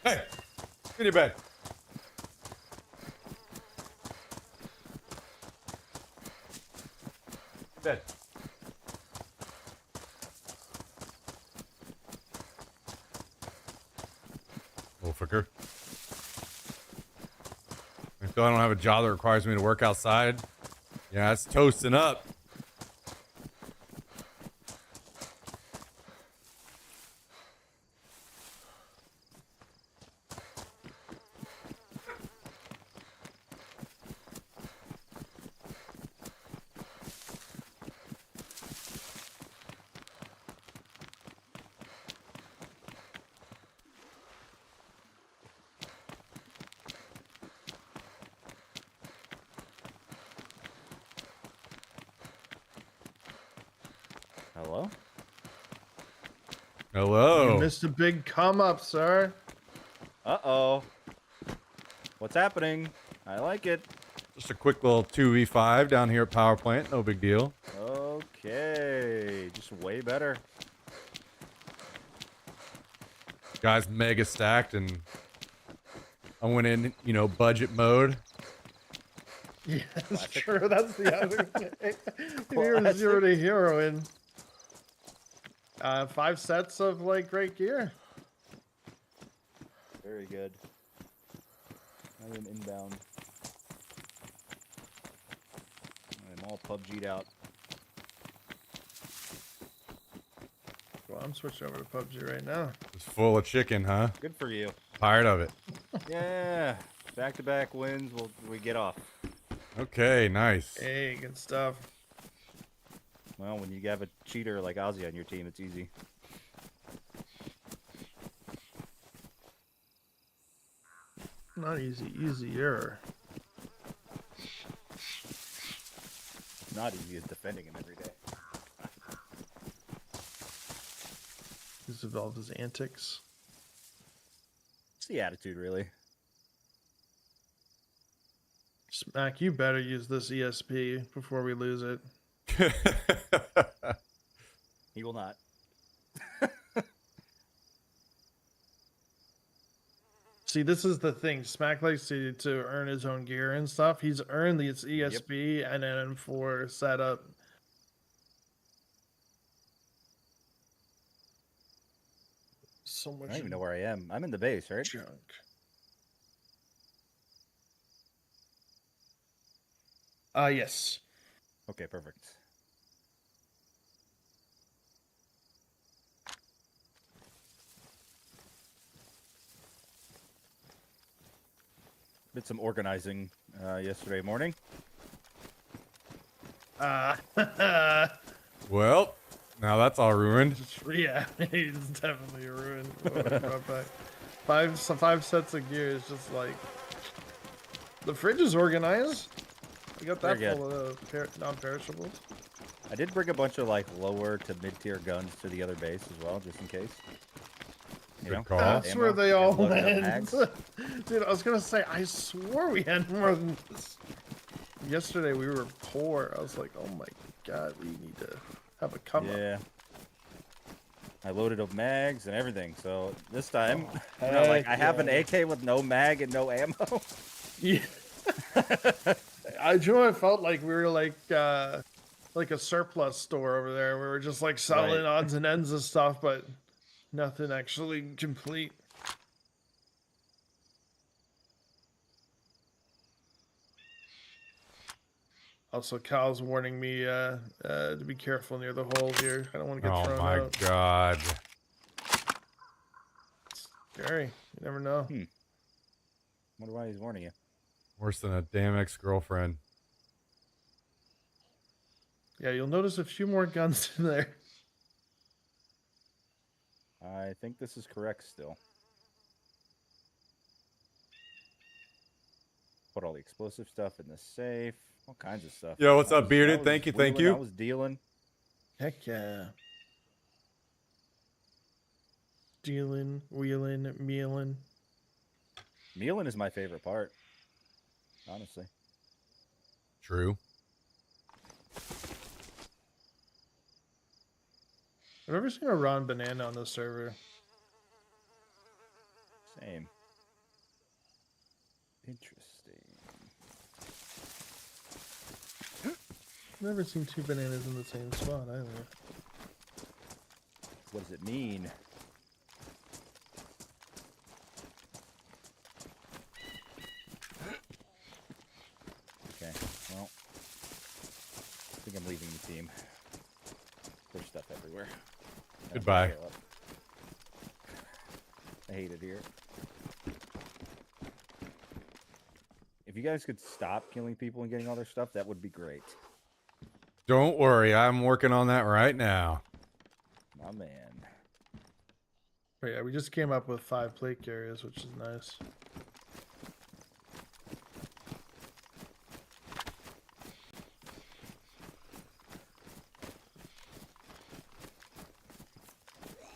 Hey, get in your bed. Bed. Little fucker. I feel I don't have a job that requires me to work outside. Yeah, it's toasting up. Hello? Hello. You missed a big come up, sir. Uh-oh. What's happening? I like it. Just a quick little 2v5 down here at Power Plant. No big deal. Okay. Just way better. Guys mega stacked and I went in, you know, budget mode. Yeah, that's true. That's the other thing. You're Classic. 0 to hero in 5 sets of like great gear. Very good. I am inbound. I'm all PUBG'd out. Well, I'm switching over to PUBG right now. It's full of chicken, huh? Good for you. Tired of it. Yeah. Back-to-back wins. We get off. Okay, nice. Hey, good stuff. Well, when you have a cheater like Ozzy on your team, it's easy. Not easy, easier. Not easy as defending him every day. He's evolved his antics. It's the attitude, really. Smack, you better use this ESP before we lose it. He will not. See, this is the thing. Smack likes to earn his own gear and stuff. He's earned the ESP and then for setup. So much I don't even know where I am. I'm in the base, right? junk. Yes. Okay, perfect. Did some organizing yesterday morning. Well, now that's all ruined. Yeah, he's definitely ruined. Brought back. Five sets of gear is just like the fridge is organized. We got that Very full of non-perishables. I did bring a bunch of like lower to mid-tier guns to the other base as well, just in case. You Good know, call. That's ammo where they and all loaded up went. mags. Dude, I was gonna say I swore we had more than this. Yesterday we were poor. I was like, oh my god, we need to have a come up. Yeah. I loaded up mags and everything, so this time, Oh, you know, like I heck have an yeah. AK with no mag and no ammo. Yeah. You know, I felt like we were like a surplus store over there. We were just like selling Right. odds and ends of stuff, but nothing actually complete. Also, Cal's warning me to be careful near the hole here. I don't want to get Oh thrown my out. god. Scary. You never know. Wonder why he's warning you. Worse than a damn ex-girlfriend. Yeah, you'll notice a few more guns in there. I think this is correct still. Put all the explosive stuff in the safe. All kinds of stuff. Yo, what's I up, was- Bearded? I Thank was you, thank wheeling, you. I was dealing. Heck yeah. Dealing, wheeling, mealing. Mealing is my favorite part. Honestly. True. I've never seen a Ron Banana on this server. Same. Interesting. Never seen two bananas in the same spot either. What does it mean? Okay, well, I think I'm leaving the team. There's stuff everywhere. Now Goodbye. scale up. I hate it here. If you guys could stop killing people and getting all their stuff, that would be great. Don't worry, I'm working on that right now. My man. But yeah, we just came up with 5 plate carriers, which is nice.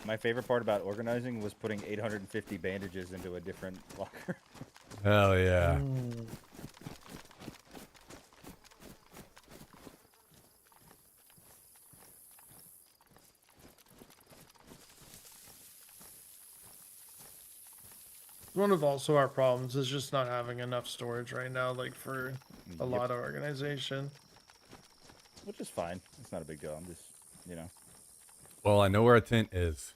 My favorite part about organizing was putting 850 bandages into a different locker. Hell yeah. Mm. One of also our problems is just not having enough storage right now, like for a Yep. lot of organization. Which is fine. It's not a big deal. I'm just, you know. Well, I know where a tent is.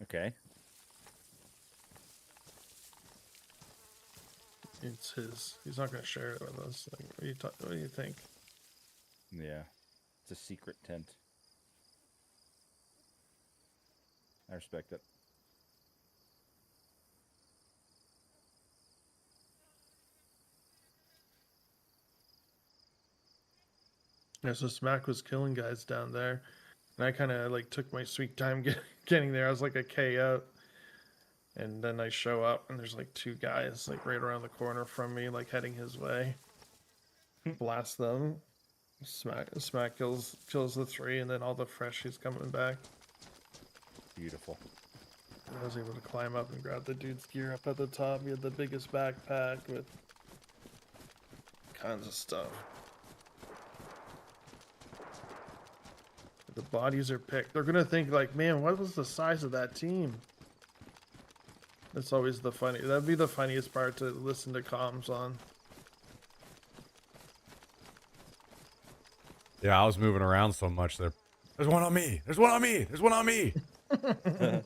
Okay. It's his. He's not going to share it with us. Like, what do you think? Yeah. It's a secret tent. I respect it. Yeah, so Smack was killing guys down there, and I kind of like took my sweet time getting there. I was like a K out, and then I show up, and there's like 2 guys like right around the corner from me, like heading his way. Blast them. Smack kills the 3, and then all the freshies coming back. Beautiful. I was able to climb up and grab the dude's gear up at the top. He had the biggest backpack with kinds of stuff. The bodies are picked. They're gonna think like, man, what was the size of that team? That's always the funny. That'd be the funniest part to listen to comms on. Yeah, I was moving around so much there. There's one on me. There's one on me. There's one on me. There's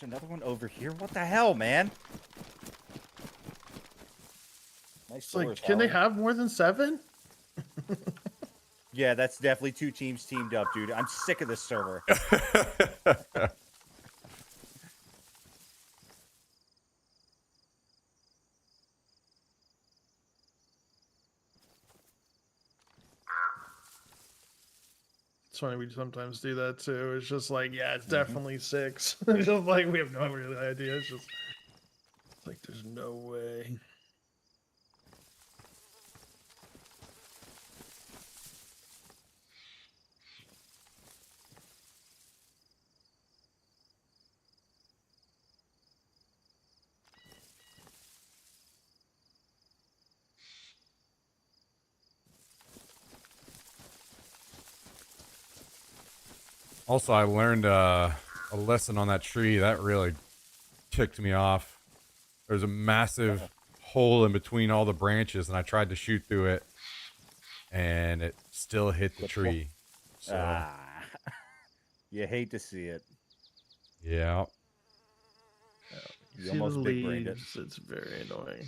another one over here. What the hell, man? Nice It's like, doors, can they Howard. have more than 7? Yeah, that's definitely 2 teams teamed up, dude. I'm sick of this server. It's funny we sometimes do that too. It's just like, yeah, it's Mhm. definitely 6. It's just like we have no really idea. It's just like there's no way. Also, I learned a lesson on that tree that really ticked me off. There's a massive hole in between all the branches, and I tried to shoot through it, and it still hit the Flip flop. tree. So, Ah, you hate to see it. yeah. You See almost the big-brained it. leaves, it's very annoying.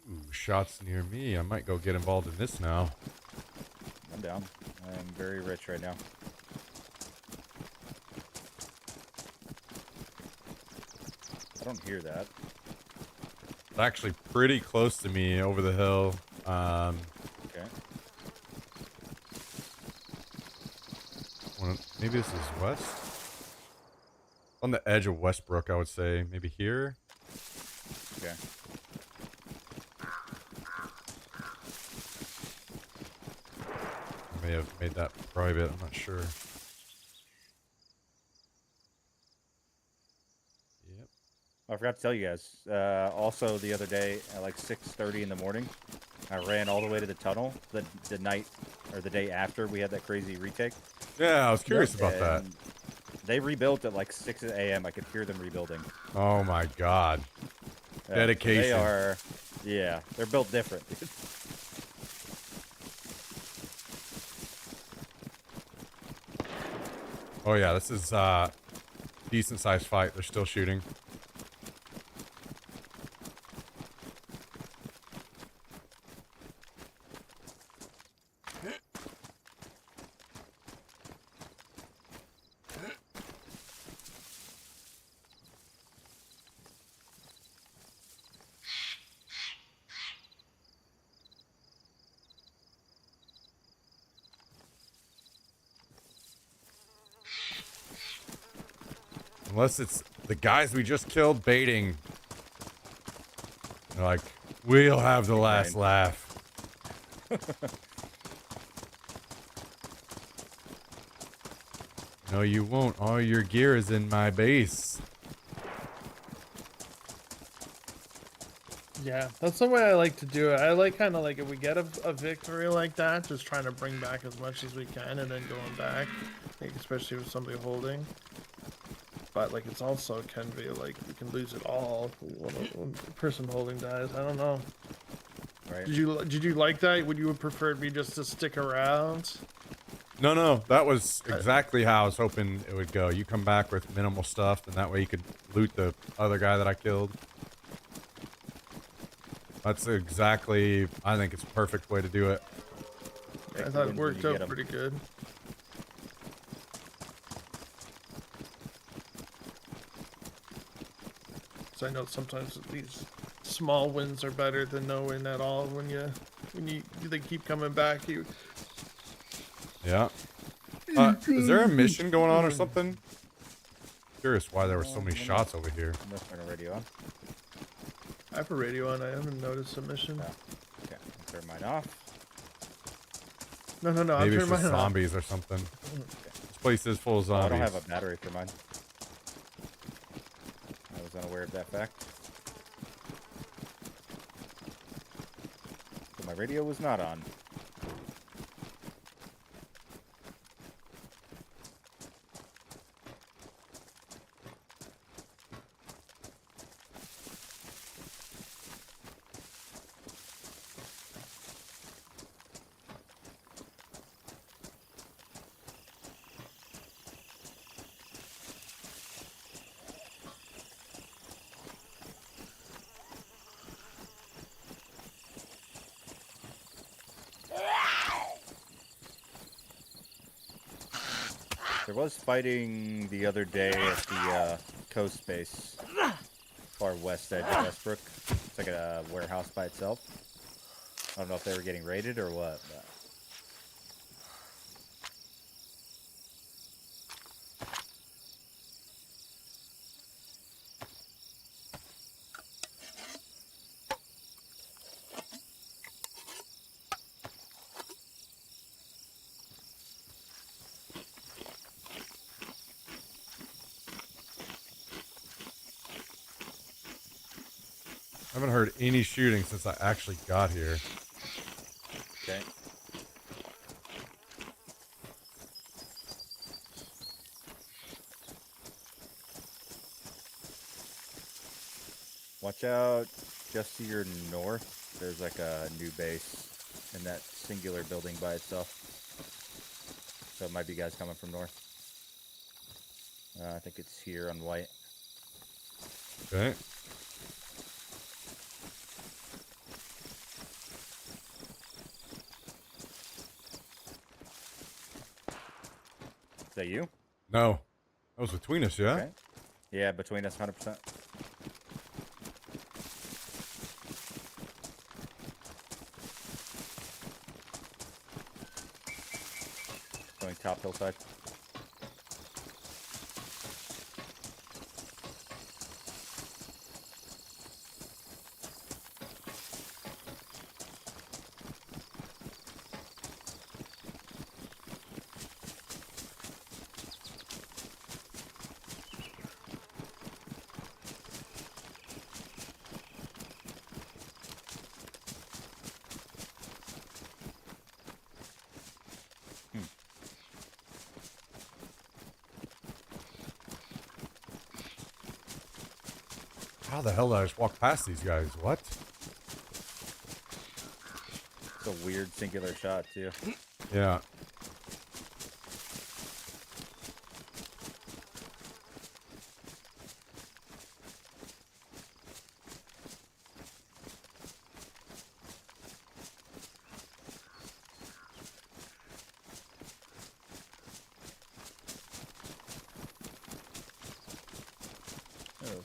Ooh, shots near me. I might go get involved in this now. I'm down. I am very rich right now. I don't hear that. It's actually pretty close to me over the hill. Okay. Maybe this is west? On the edge of Westbrook, I would say. Maybe here? Okay. I may have made that private. I'm not sure. Yep. I forgot to tell you guys. Also, the other day at like 6:30 in the morning, I ran all the way to the tunnel the night or the day after we had that crazy retake. Yeah, I was curious about that. And they rebuilt at like 6 a.m. I could hear them rebuilding. Oh my god. Yeah, Dedication. They are, yeah, they're built different. Oh yeah, this is decent sized fight. They're still shooting. Unless it's the guys we just killed baiting. They're like, we'll have the last laugh. No, you won't. All your gear is in my base. Yeah, that's the way I like to do it. I like kind of like if we get a victory like that, just trying to bring back as much as we can and then going back, like especially with somebody holding. But like it's also can be like you can lose it all when the person holding dies. I don't know. Right. Did you like that? Would you have preferred me just to stick around? No, that was exactly how I was hoping it would go. You come back with minimal stuff, and that way you could loot the other guy that I killed. That's exactly, I think it's a perfect way to do it. I thought it worked out pretty good. So I know sometimes these small wins are better than no win at all. When they keep coming back, you. Yeah. Is there a mission going on or something? Curious why there were so many shots over here. I'm gonna turn the radio on. I have a radio on. I haven't noticed a mission. Oh, okay, I'll turn mine off. No. Maybe I'll it's turn just mine off. zombies or something. This place is full of Oh, I zombies. don't have a battery for mine. I was unaware of that fact. So my radio was not on. There was fighting the other day at the coast base. far west edge of Westbrook. It's like a warehouse by itself. I don't know if they were getting raided or what. But... I haven't heard any shooting since I actually got here. Okay. Watch out just to your north. There's like a new base in that singular building by itself. So it might be guys coming from north. I think it's here on white. Okay. Is that you? No. That was between us, yeah? Okay. Yeah, between us, 100%. Going top hillside. How the hell did I just walk past these guys? What? It's a weird singular shot, too. Yeah.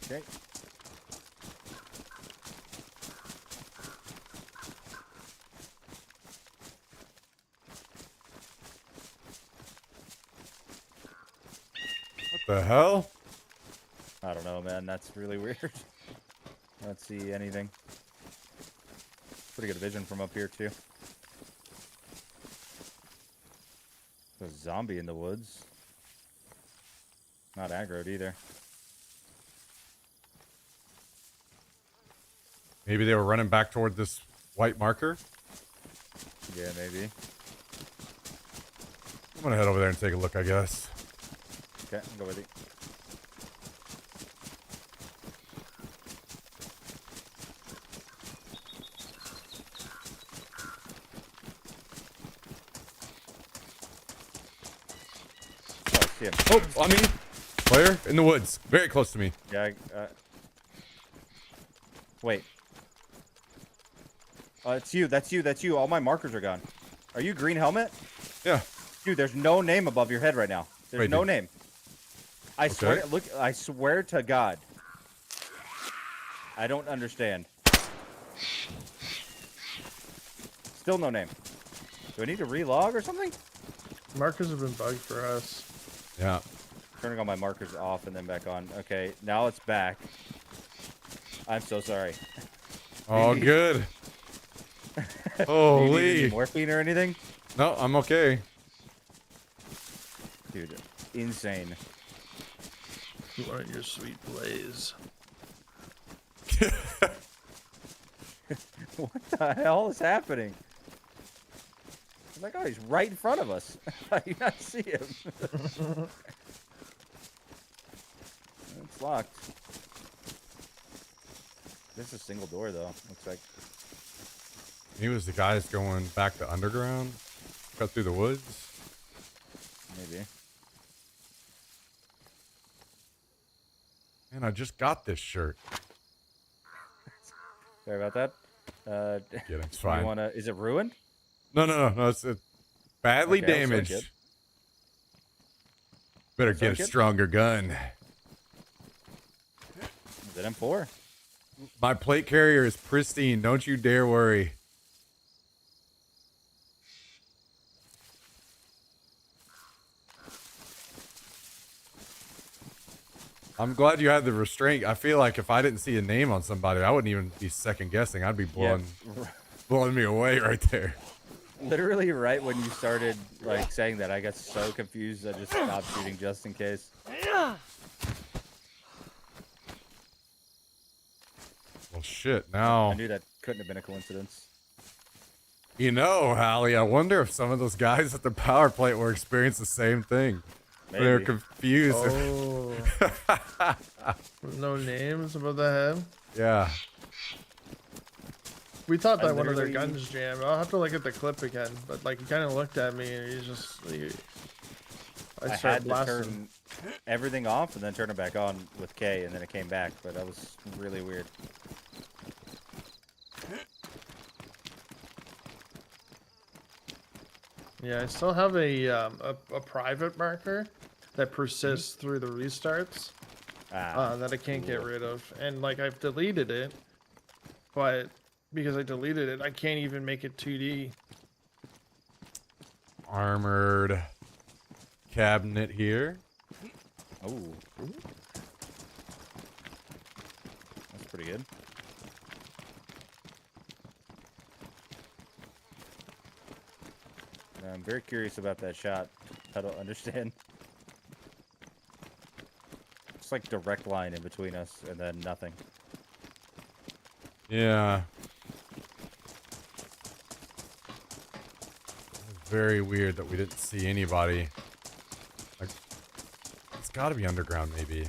Okay. What the hell? I don't know, man. That's really weird. I don't see anything. Pretty good vision from up here, too. There's a zombie in the woods. Not aggroed either. Maybe they were running back toward this white marker. Yeah, maybe. I'm gonna head over there and take a look, I guess. Okay, I'll go with you. Oh, I see him. Oh, on me. Player in the woods. Very close to me. Yeah, wait. It's you. That's you. That's you. All my markers are gone. Are you green helmet? Yeah. Dude, there's no name above your head right now. There's Wait, no dude. name. I swear. Okay. Look, I swear to God. I don't understand. Still no name. Do I need to relog or something? Markers have been bugged for us. Yeah. Turning all my markers off and then back on. Okay, now it's back. I'm so sorry. All need- good. Do you need Holy. any morphine or anything? No, I'm okay. Dude, insane. You want your sweet blaze. What the hell is happening? Oh my God, he's right in front of us. How do you not see him? It's locked. There's a single door though. Looks like. He was the guys going back to underground, cut through the woods. Maybe. Man, I just got this shirt. Sorry about that. Kidding, it's You fine. wanna? Is it ruined? No, it's badly Okay, I'll damaged. suck it. Better Suck get a it. stronger gun. Is it M4? My plate carrier is pristine. Don't you dare worry. I'm glad you had the restraint. I feel like if I didn't see a name on somebody, I wouldn't even be second guessing. I'd be blowing me away right there. Literally right when you started like saying that, I got so confused I just stopped shooting just in case. Well, shit. Now I knew that couldn't have been a coincidence. you know, Hallie. I wonder if some of those guys at the power plant were experiencing the same thing. They're Maybe. confused. Oh. No names above the head. Yeah. We thought I that one of their literally- guns jammed. I'll have to look at the clip again. But like, he kind of looked at me and he's just. I I started had to blasting. turn everything off and then turn it back on with K, and then it came back, but that was really weird. Yeah, I still have a private marker that persists through the restarts that I can't get cool. rid of, and like I've deleted it, but because I deleted it, I can't even make it 2D. Armored cabinet here. Oh, that's pretty good. I'm very curious about that shot. I don't understand. It's like direct line in between us and then nothing. Yeah. Very weird that we didn't see anybody. Like, it's got to be underground, maybe.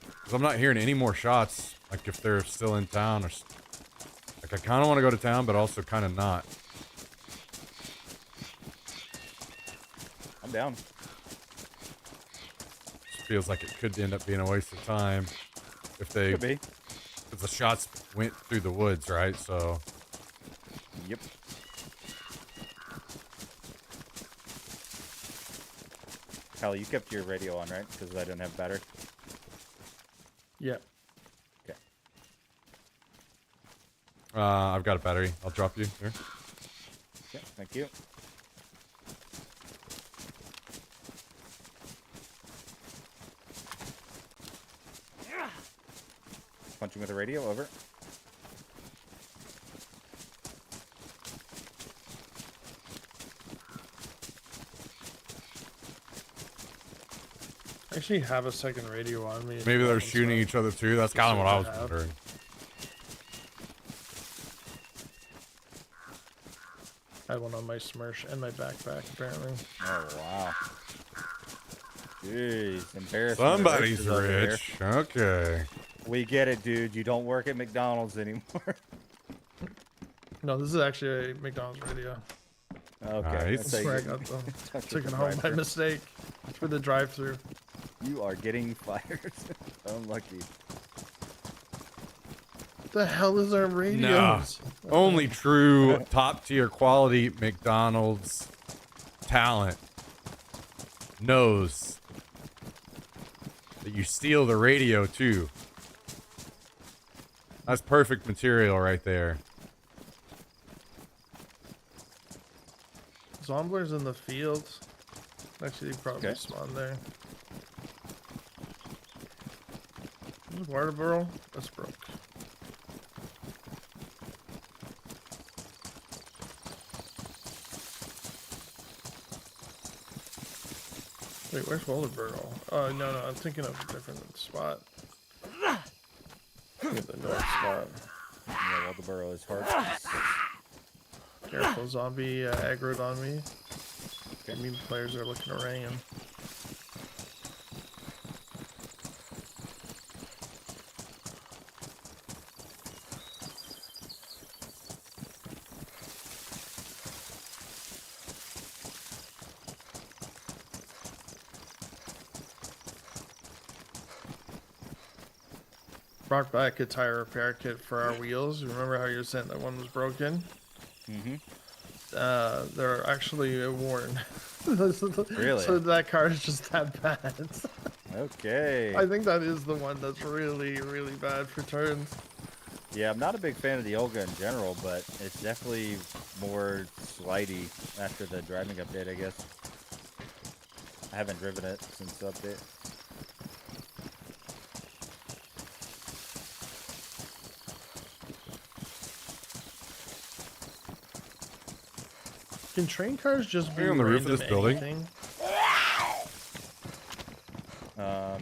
Because I'm not hearing any more shots. Like, if they're still in town, or like, I kind of want to go to town, but also kind of not. I'm down. Just feels like it could end up being a waste of time if they, Could be. if the shots went through the woods, right? So. Yep. Hal, you kept your radio on, right? Because I didn't have battery. Yeah. Okay. I've got a battery. I'll drop you here. Okay, thank you. Punching with the radio, over. I actually have a second radio on me. Maybe they're shooting each other too. That's kind of what I was wondering. I had one on my Smersh and my backpack, apparently. Oh, wow. Jeez, embarrassing. Somebody's rich. Okay. We get it, dude. You don't work at McDonald's anymore. No, this is actually a McDonald's radio. Okay. Nice. that's how you Where I get- got them. that's Took the it home by drive-thru. mistake for the drive-through. You are getting fired. Unlucky. What the hell is our radios? Only true top tier quality McDonald's talent knows that you steal the radio too. That's perfect material right there. Zomblers in the fields. Actually, they probably Okay. spawned there. Water barrel? That's broke. Wait, where's Boulderburrow? Oh, no, I'm thinking of a different spot. Thinking of the north spot. Yeah, well, the burrow is hard. Careful, zombie aggroed on me. I mean, players are looking around. Brought back a tire repair kit for our wheels. Remember how you were saying that one was broken? Mm-hmm. They're actually worn. Really? So that car is just that bad. Okay. I think that is the one that's really, really bad for turns. Yeah, I'm not a big fan of the Olga in general, but it's definitely more slidey after the driving update, I guess. I haven't driven it since the update. Can train cars just be Are you on the roof of random this building? anything?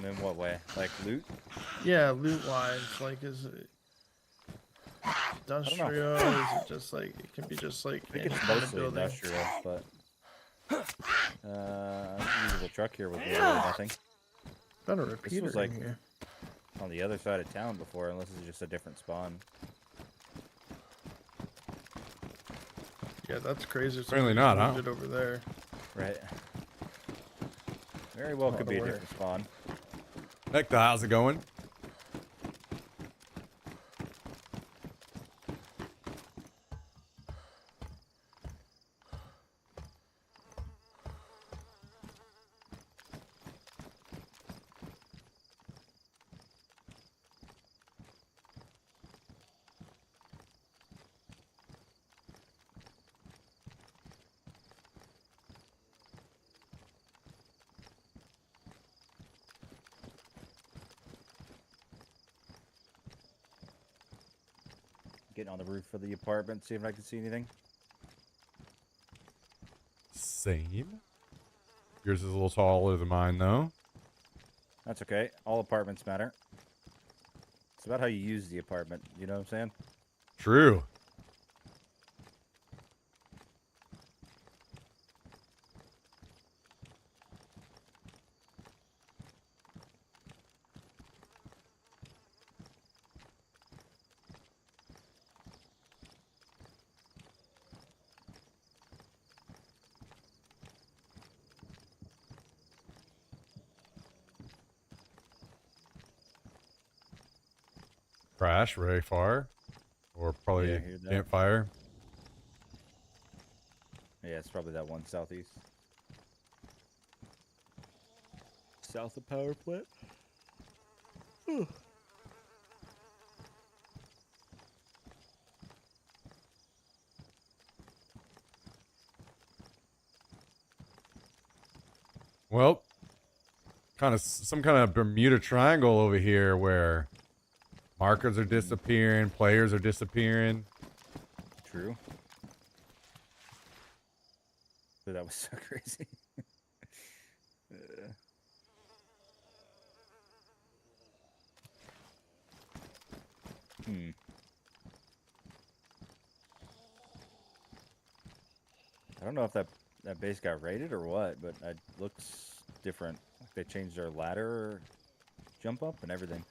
In what way? Like loot? Yeah, loot wise, like is it industrial? Is it just like it can be just like I think any it's kind of mostly building? industrial, but usable truck here will do really nothing. Got a repeater like- in here. On the other side of town before, unless it's just a different spawn. Yeah, that's crazy. Apparently Somebody not, moved huh? it over there. Right. Very well Lot could of be a work. different spawn. Hector, how's it going? Getting on the roof of the apartment, see if I can see anything. Same. Yours is a little taller than mine, though. That's okay. All apartments matter. It's about how you use the apartment. You know what I'm saying? True. Crash very far. Or probably Yeah, I hear that. campfire. Yeah, it's probably that one southeast. South of power plant. Well, some kind of Bermuda Triangle over here where markers are disappearing, players are disappearing. True. Dude, that was so crazy. Hmm. I don't know if that base got raided or what, but it looks different. Like they changed their ladder jump up and everything.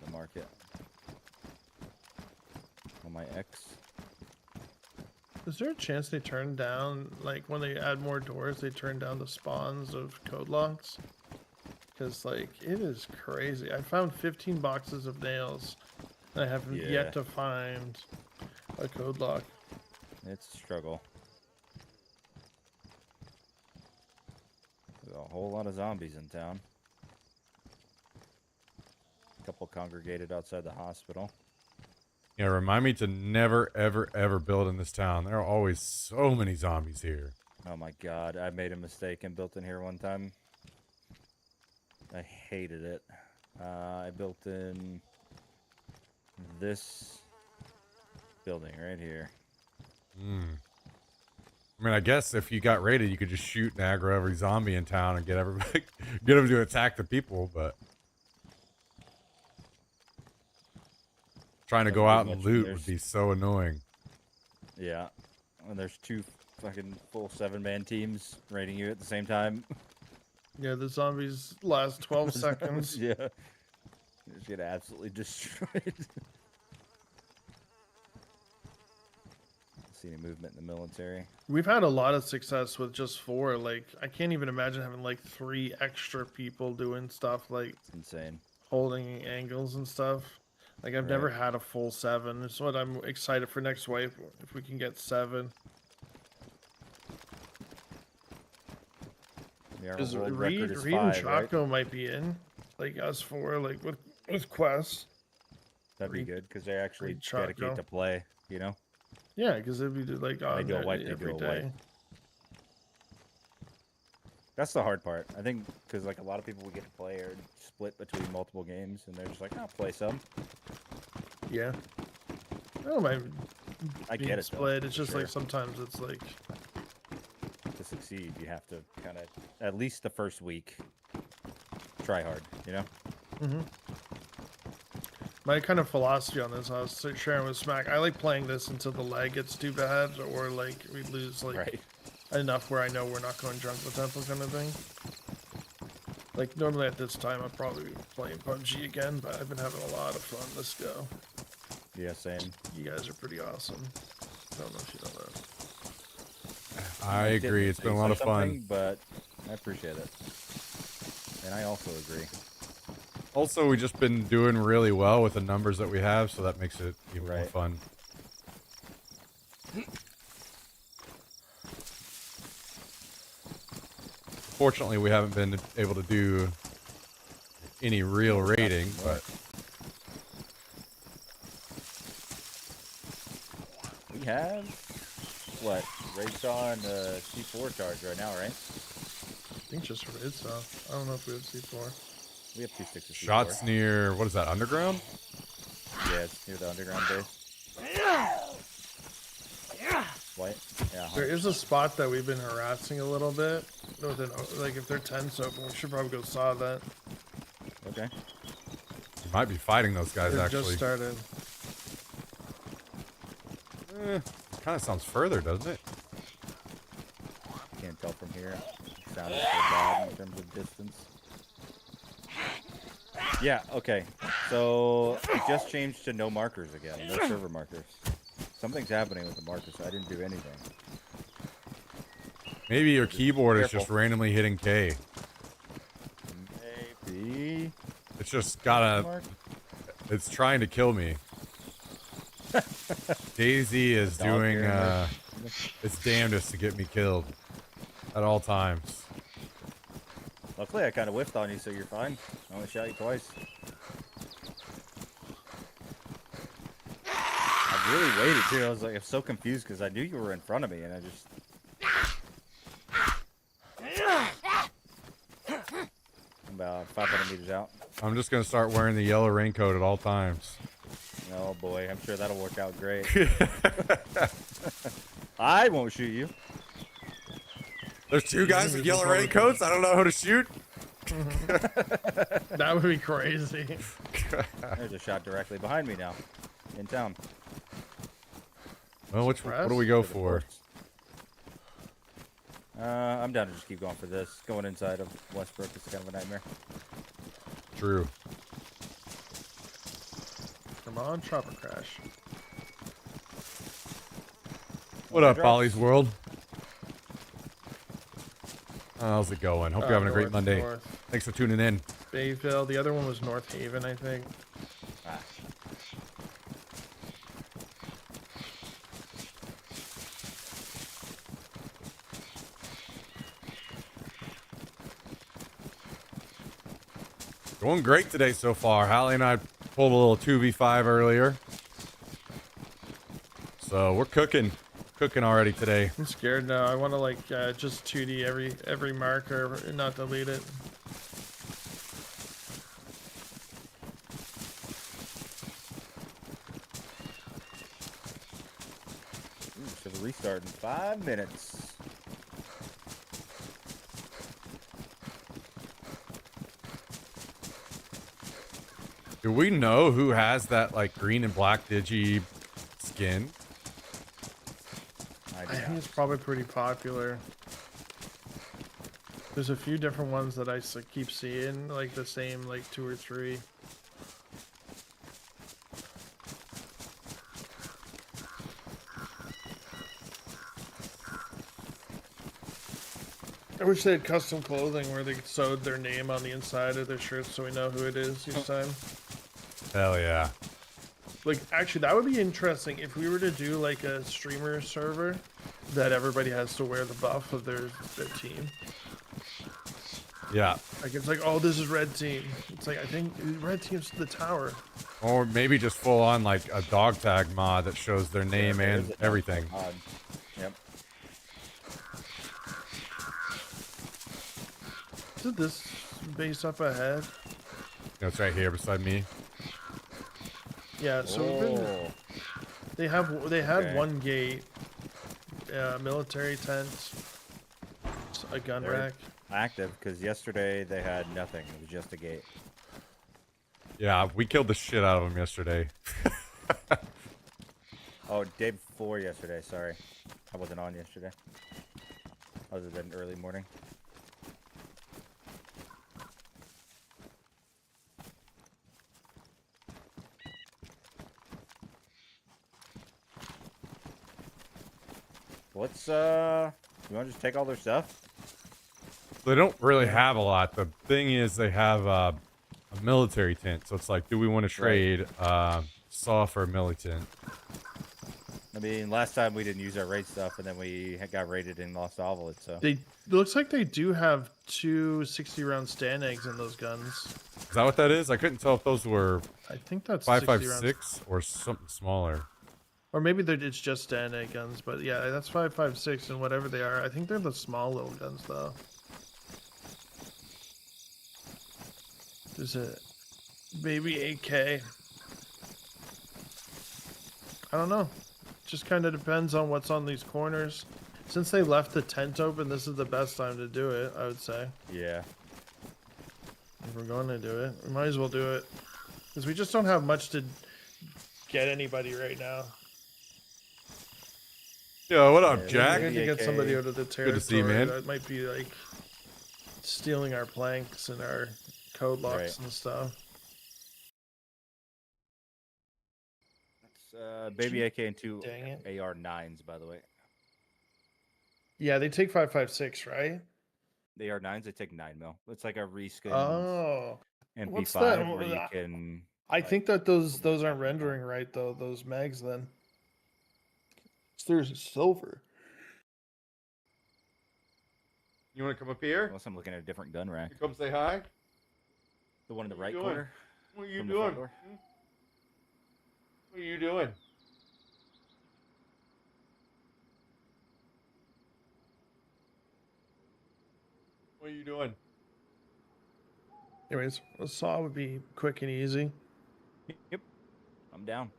The market. On my X. Is there a chance they turn down, like when they add more doors, they turn down the spawns of code locks? Because like it is crazy. I found 15 boxes of nails, and I haven't Yeah. yet to find a code lock. It's a struggle. There's a whole lot of zombies in town. A couple congregated outside the hospital. Yeah, remind me to never, ever, ever build in this town. There are always so many zombies here. Oh my god, I made a mistake and built in here one time. I hated it. I built in this building right here. I mean, I guess if you got raided, you could just shoot and aggro every zombie in town and get everybody, get them to attack the people. But trying to go out and Much, loot there's- would be so annoying. Yeah. And there's two fucking full 7-man teams raiding you at the same time. Yeah, the zombies last 12 seconds. Yeah. You just get absolutely destroyed. See any movement in the military? We've had a lot of success with just 4. Like, I can't even imagine having like 3 extra people doing stuff like It's insane. holding angles and stuff. Like, I've never had a full 7. That's what I'm excited for next wave, if we can get 7. Yeah, our Because world Reed record is and 5, right? Chaco might be in. Like, us 4, like, with Quest. That'd be Read- good because they actually read Choco. dedicate to play. You know. Yeah, because it'd be like on do a there wipe, they do every a wipe. day. That's the hard part, I think, because like a lot of people we get to play are split between multiple games, and they're just like, "I'll play some." Yeah. I don't mind I being get it. Though, split. It's for just sure. like sometimes it's like To succeed, you have to kind of at least the first week try hard. You know. my kind of philosophy on this. I was sharing with Smack. I like playing this until the lag gets too bad, or like we lose like Right. enough where I know we're not going Jungle Temple kind of thing. Like normally at this time I'd probably be playing PUBG again, but I've been having a lot of fun. Let's go. Yeah. Same. You guys are pretty awesome. I don't know if you know that. I agree. It's been a lot of fun. But I appreciate it, and I also agree. Also, we've just been doing really well with the numbers that we have, so that makes it even more Right. fun. Fortunately, we haven't been able to do any real rating, but We have what? Raised on C4 charge right now, right? I think just for it, so I don't know if we have C4. We have 2 sticks of C4. shots near, what is that, underground? Yeah, it's near the underground base. White? Yeah. There is a spot that we've been harassing a little bit. Within, like if they're 10 open, we should probably go saw that. Okay. You might be fighting those guys, They actually. just started. Kind of sounds further, doesn't it? Can't tell from here. It sounded so bad in terms of distance. Yeah, okay. So it just changed to no markers again. No server markers. Something's happening with the markers. I didn't do anything. Maybe your keyboard is Careful. just randomly hitting K. Maybe. It's just gotta, Mark? it's trying to kill me. Daisy is Dog doing here and there. its damnedest to get me killed at all times. Luckily, I kind of whiffed on you, so you're fine. I only shot you twice. I really waited too. I was like, I'm so confused because I knew you were in front of me, and I just. I'm about 500 meters out. I'm just gonna start wearing the yellow raincoat at all times. Oh boy, I'm sure that'll work out great. I won't shoot you. There's 2 guys with yellow raincoats. I don't know how to shoot. That would be crazy. There's a shot directly behind me now, in town. Well, what do we go the for? forts. I'm down to just keep going for this. Going inside of Westbrook is kind of a nightmare. True. Come on, Chopper Crash. What up, drops. Polly's World? How's it going? Hope you're having a great North, Monday. North Thanks for tuning in. Bayville. The other one was North Haven, I think. Ah. Going great today so far. Hallie and I pulled a little 2v5 earlier. So we're cooking. Cooking already today. I'm scared now. I want to like just 2D every marker and not delete it. Should restart in 5 minutes. Do we know who has that like green and black digi skin? I think it's probably pretty popular. There's a few different ones that I keep seeing, like the same, like 2 or 3. I wish they had custom clothing where they sewed their name on the inside of their shirts so we know who it is each time. Hell yeah. Like, actually, that would be interesting if we were to do like a streamer server that everybody has to wear the buff of their team. Yeah. Like, it's like, oh, this is red team. It's like, I think red team's the tower. Or maybe just full on like a dog tag mod that shows their name there and is a dog everything. tag mod. Yep. Isn't this base up ahead? It's right here beside me. Yeah, so we've been, Oh, they had okay. one gate, military tent, a gun They're rack. active because yesterday they had nothing. It was just a gate. Yeah, we killed the shit out of them yesterday. Oh, day before yesterday. Sorry, I wasn't on yesterday. Other than early morning. What's you want to just take all their stuff? They don't really have a lot. The thing is, they have a military tent, so it's like, do we want to trade saw for a militant? I mean, last time we didn't use our raid stuff, and then we got raided and lost all of it. So They it looks like they do have two 60-round stand eggs in those guns. Is that what that is? I couldn't tell if those were I think that's 60 rounds. 5.56 or something smaller. Or maybe it's just stand egg guns, but yeah, that's 5.56 and whatever they are. I think they're the small little guns though. There's a baby AK. I don't know. Just kind of depends on what's on these corners. Since they left the tent open, this is the best time to do it, I would say. yeah, If we're going to do it, we might as well do it. Because we just don't have much to get anybody right now. Yo, what up, Yeah, Jack? We need to get somebody AK. out of the Good territory to see you, man. that might be like stealing our planks and our code locks Right. and stuff. that's baby AK and two Dang it. AR9s, by the way. Yeah, they take 5.56, right? The AR9s they take 9 mil. It's like a reskin Oh, MP5 what's that? where you can. I think that those aren't rendering right though. Those mags then. There's silver. You want to come up here? Unless I'm looking at a different gun rack. Come say hi. The one in the What right you doing? corner. What are you From the front doing? door. What are you doing? What are you doing? Anyways, a saw would be quick and easy. Yep, I'm down.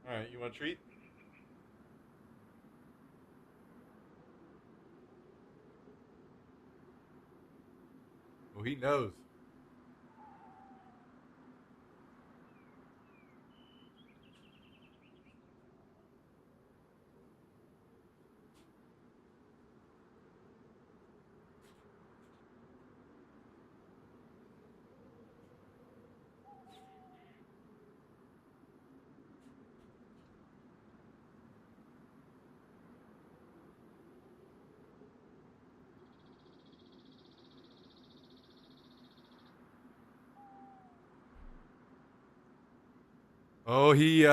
All right, you want a treat? Well, he knows. Oh, he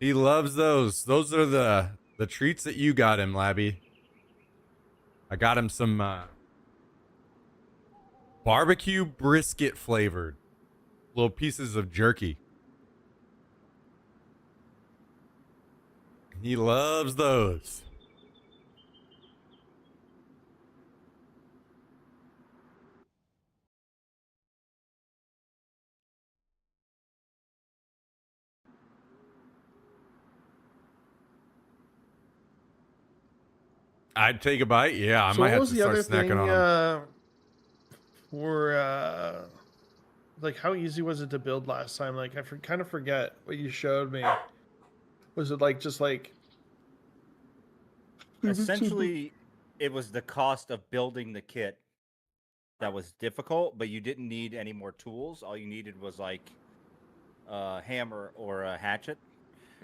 loves those. Those are the treats that you got him, Labby. I got him some barbecue brisket flavored little pieces of jerky. He loves those. I'd take a bite. Yeah, I So might what have was to the start other snacking thing? on them. For like how easy was it to build last time? Like I kind of forget what you showed me. Was it like just like Essentially, it was the cost of building the kit that was difficult, but you didn't need any more tools. All you needed was like a hammer or a hatchet.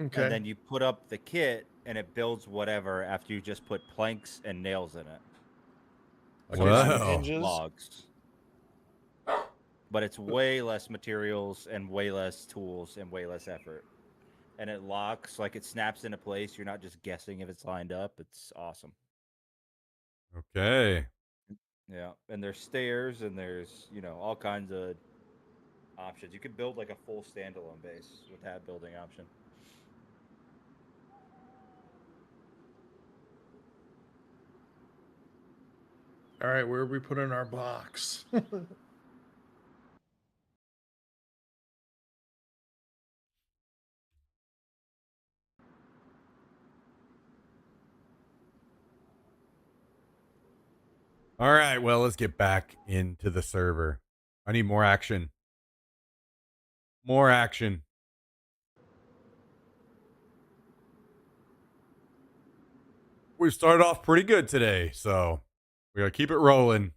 Okay. And then you put up the kit and it builds whatever after you just put planks and nails in it. Okay, Sometimes some it's Wow. hinges. logs. But it's way less materials and way less tools and way less effort. And it locks, like it snaps into place. You're not just guessing if it's lined up. It's awesome. Okay. Yeah. And there's stairs and there's, all kinds of options. You could build like a full standalone base with that building option. All right, where are we putting our blocks? All right. Well, let's get back into the server. I need more action. More action. We started off pretty good today, so we gotta keep it rolling.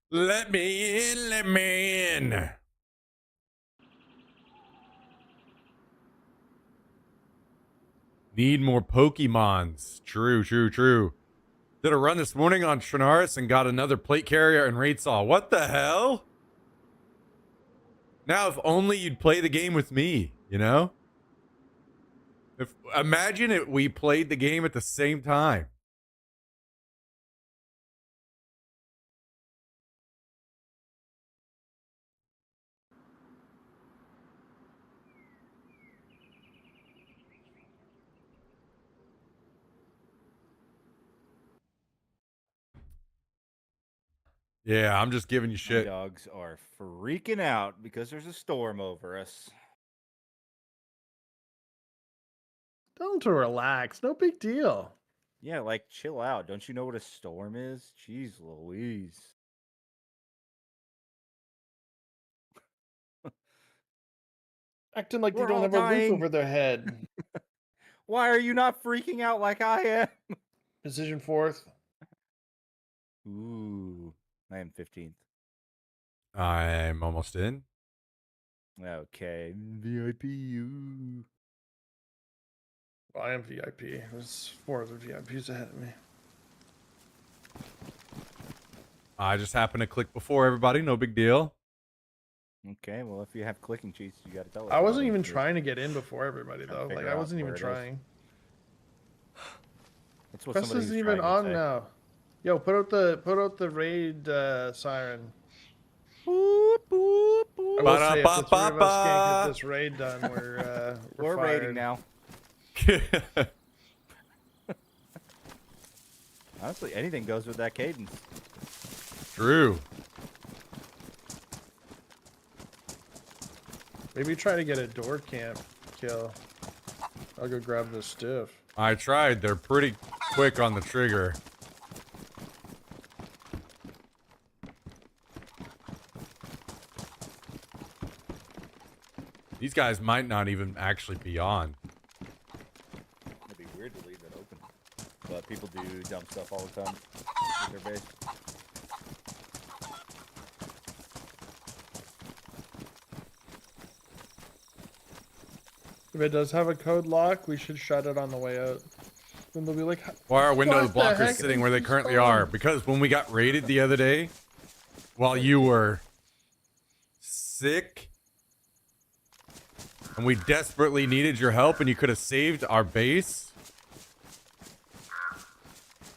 Let me in, let me in. Need more Pokemons. True, true, true. Did a run this morning on Trinaris and got another plate carrier and raid saw. What the hell? Now, if only you'd play the game with me, you know? If imagine it, we played the game at the same time. Yeah, I'm just giving you My shit. dogs are freaking out because there's a storm over us. Tell them to relax. No big deal. Yeah, like chill out. Don't you know what a storm is? Jeez Louise. Acting like they We're don't all have a roof dying. over their head. Why are you not freaking out like I am? Position 4th. Ooh, I am 15th. I'm almost in. Okay, VIP. Ooh. Well, I am VIP. There's 4 other VIPs ahead of me. I just happened to click before everybody. No big deal. Okay, well, if you have clicking cheats, you got to tell us. I wasn't about even them. trying to get in before everybody, Trying to though. Like, figure I out wasn't even where it is. trying. That's what Quest somebody isn't was even trying to on say. now. Yo, put out the raid siren. Boop, boop, boop. I will say, if the 3 of us can't Ba-da-ba-ba-ba. get this raid done, we're We're fired. raiding now. Honestly, anything goes with that cadence. True. Maybe try to get a door camp kill. I'll go grab the stiff. I tried. They're pretty quick on the trigger. These guys might not even actually be on. It'd be weird to leave it open. But people do dumb stuff all the time with their base. If it does have a code lock, we should shut it on the way out. Then they'll be like, Why are window "What the blockers heck sitting is where they this currently phone?" are? Because when we got raided the other day, while you were sick, and we desperately needed your help, and you could have saved our base,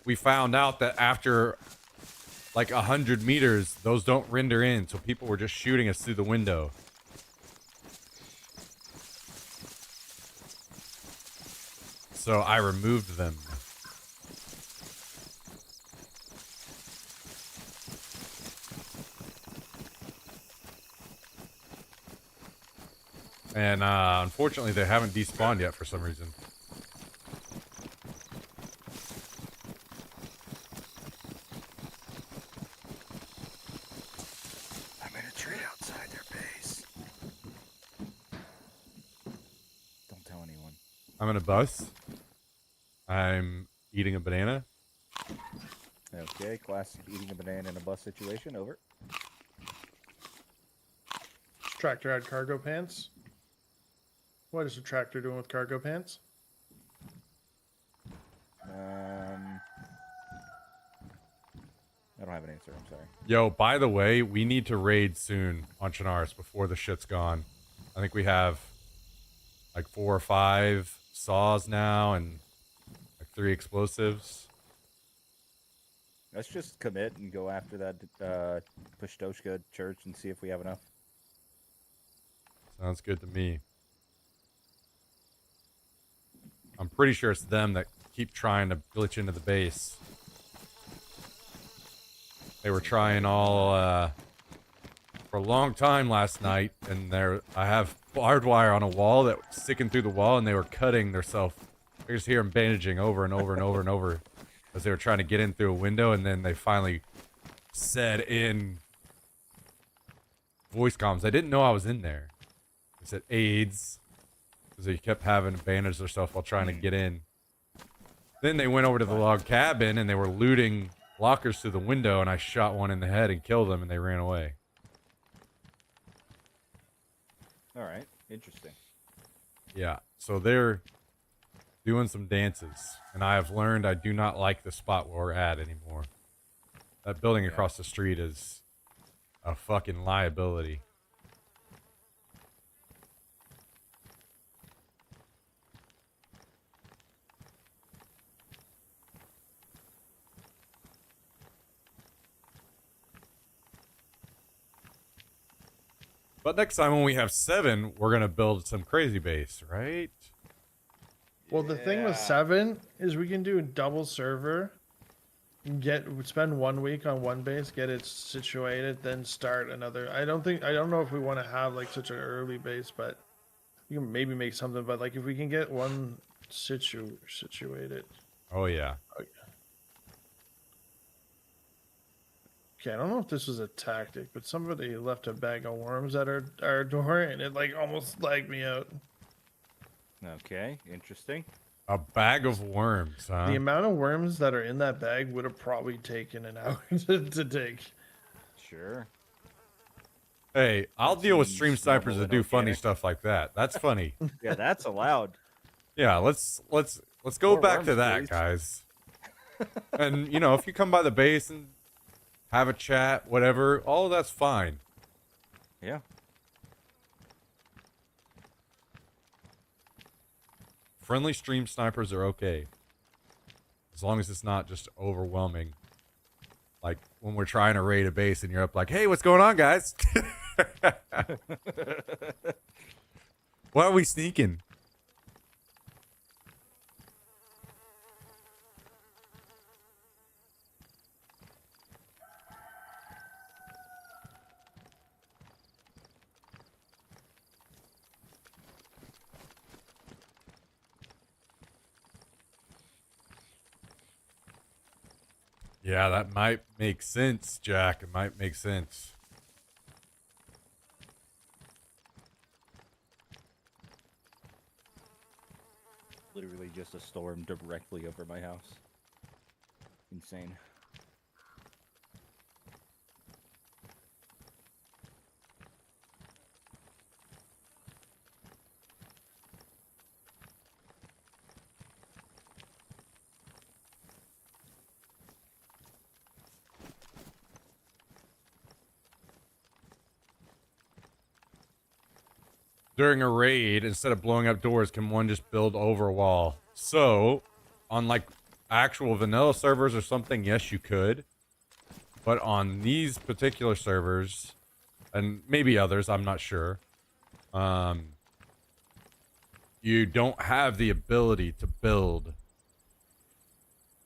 we found out that after like 100 meters, those don't render in, so people were just shooting us through the window. So I removed them. And unfortunately, they haven't despawned yet for some reason. I'm in a tree outside their base. Don't tell anyone. I'm in a bus. I'm eating a banana. Okay, classic eating a banana in a bus situation. Over. Tractor had cargo pants. What is a tractor doing with cargo pants? I don't have an answer. I'm sorry. Yo, by the way, we need to raid soon on Chernarus before the shit's gone. I think we have like 4 or 5 saws now and like 3 explosives. Let's just commit and go after that Pushtoshka church and see if we have enough. Sounds good to me. I'm pretty sure it's them that keep trying to glitch into the base. They were trying all for a long time last night, and I have barbed wire on a wall that was sticking through the wall, and they were cutting themselves. I just hear them bandaging over and over and over and over as they were trying to get in through a window, and then they finally said in voice comms, I didn't know I was in there. They said AIDS, because they kept having to bandage themselves while trying to get in. Then they went over to the log cabin, and they were looting lockers through the window, and I shot one in the head and killed them, and they ran away. All right, interesting. Yeah, so they're doing some dances, and I have learned I do not like the spot where we're at anymore. That building across the street is a fucking liability. But next time when we have 7, we're gonna build some crazy base, right? Well, the thing with 7 is we can do a double server. Spend 1 week on one base, get it situated, then start another. I don't know if we want to have like such an early base, but you can maybe make something. But like if we can get one situated. Oh yeah. Okay, I don't know if this was a tactic, but somebody left a bag of worms at our door, and it like almost lagged me out. Okay, interesting. A bag of worms, huh? The amount of worms that are in that bag would have probably taken an hour to take. Sure. Hey, I'll deal with seems stream snipers normal that and do funny organic. stuff like that. That's funny. Yeah, that's allowed. Yeah, let's go More back to worms, that, please. guys. And you know, if you come by the base and have a chat, whatever, all of that's fine. Yeah. Friendly stream snipers are okay. As long as it's not just overwhelming. Like when we're trying to raid a base and you're up like, hey, what's going on, guys? Why are we sneaking? Yeah, that might make sense, Jack. It might make sense. Literally just a storm directly over my house. Insane. during a raid, instead of blowing up doors, can one just build over a wall? So, on like actual vanilla servers or something, yes, you could. But on these particular servers, and maybe others, I'm not sure. You don't have the ability to build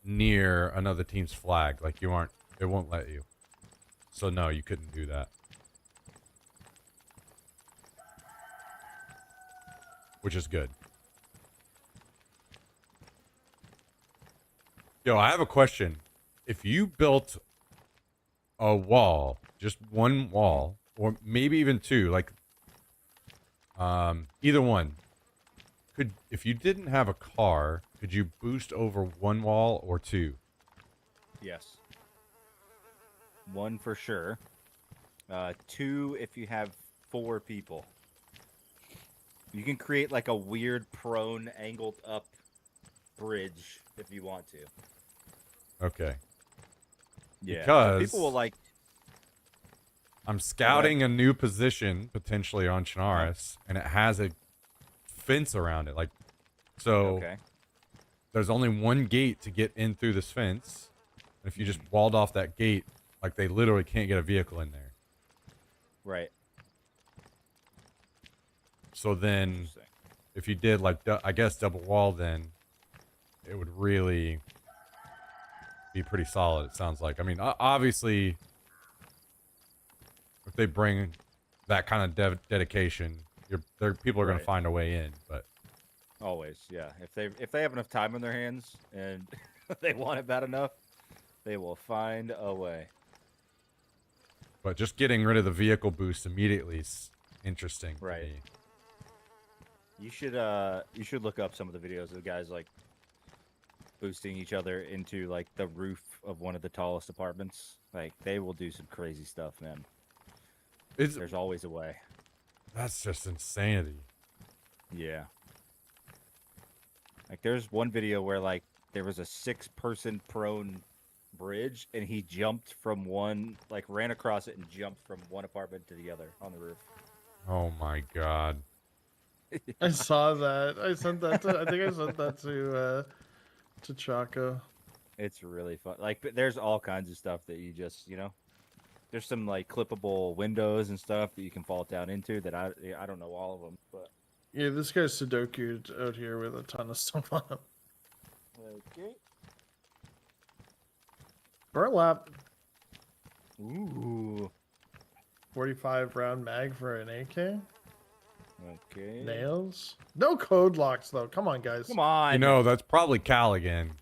near another team's flag. Like you aren't, it won't let you. So no, you couldn't do that. Which is good. Yo, I have a question. If you built a wall, just one wall, or maybe even two, like either one, if you didn't have a car, could you boost over one wall or two? Yes. One for sure. Two if you have 4 people. You can create like a weird prone angled up bridge if you want to. Okay. Yeah. Because so people will like. I'm scouting a new position potentially on Chernarus, and it has a fence around it. Like, so Okay. there's only one gate to get in through this fence. And if you just walled off that gate, like they literally can't get a vehicle in there. Right. So then, Interesting. if you did like, I guess double wall, then it would really be pretty solid. It sounds like. I mean, obviously, if they bring that kind of dedication, people are going to Right. find a way in. But Always, yeah. If they have enough time on their hands and they want it bad enough, they will find a way. But just getting rid of the vehicle boost immediately is interesting. to Right. me. You should look up some of the videos of guys like boosting each other into like the roof of one of the tallest apartments. Like they will do some crazy stuff, man. There's always a way. That's just insanity. Yeah. Like there's one video where like there was a 6-person prone bridge and he jumped from one, like ran across it and jumped from one apartment to the other on the roof. Oh my god. I saw that. I sent that to. I think I sent that to Chaco. It's really fun. Like but there's all kinds of stuff that you just, there's some like clippable windows and stuff that you can fall down into that I don't know all of them, but Yeah, this guy's Sudoku out here with a ton of stuff on him. okay. Burlap, Ooh. 45 round mag for an AK. Okay. Nails. No code locks though. Come on, guys. Come on. You know, that's probably Cal again.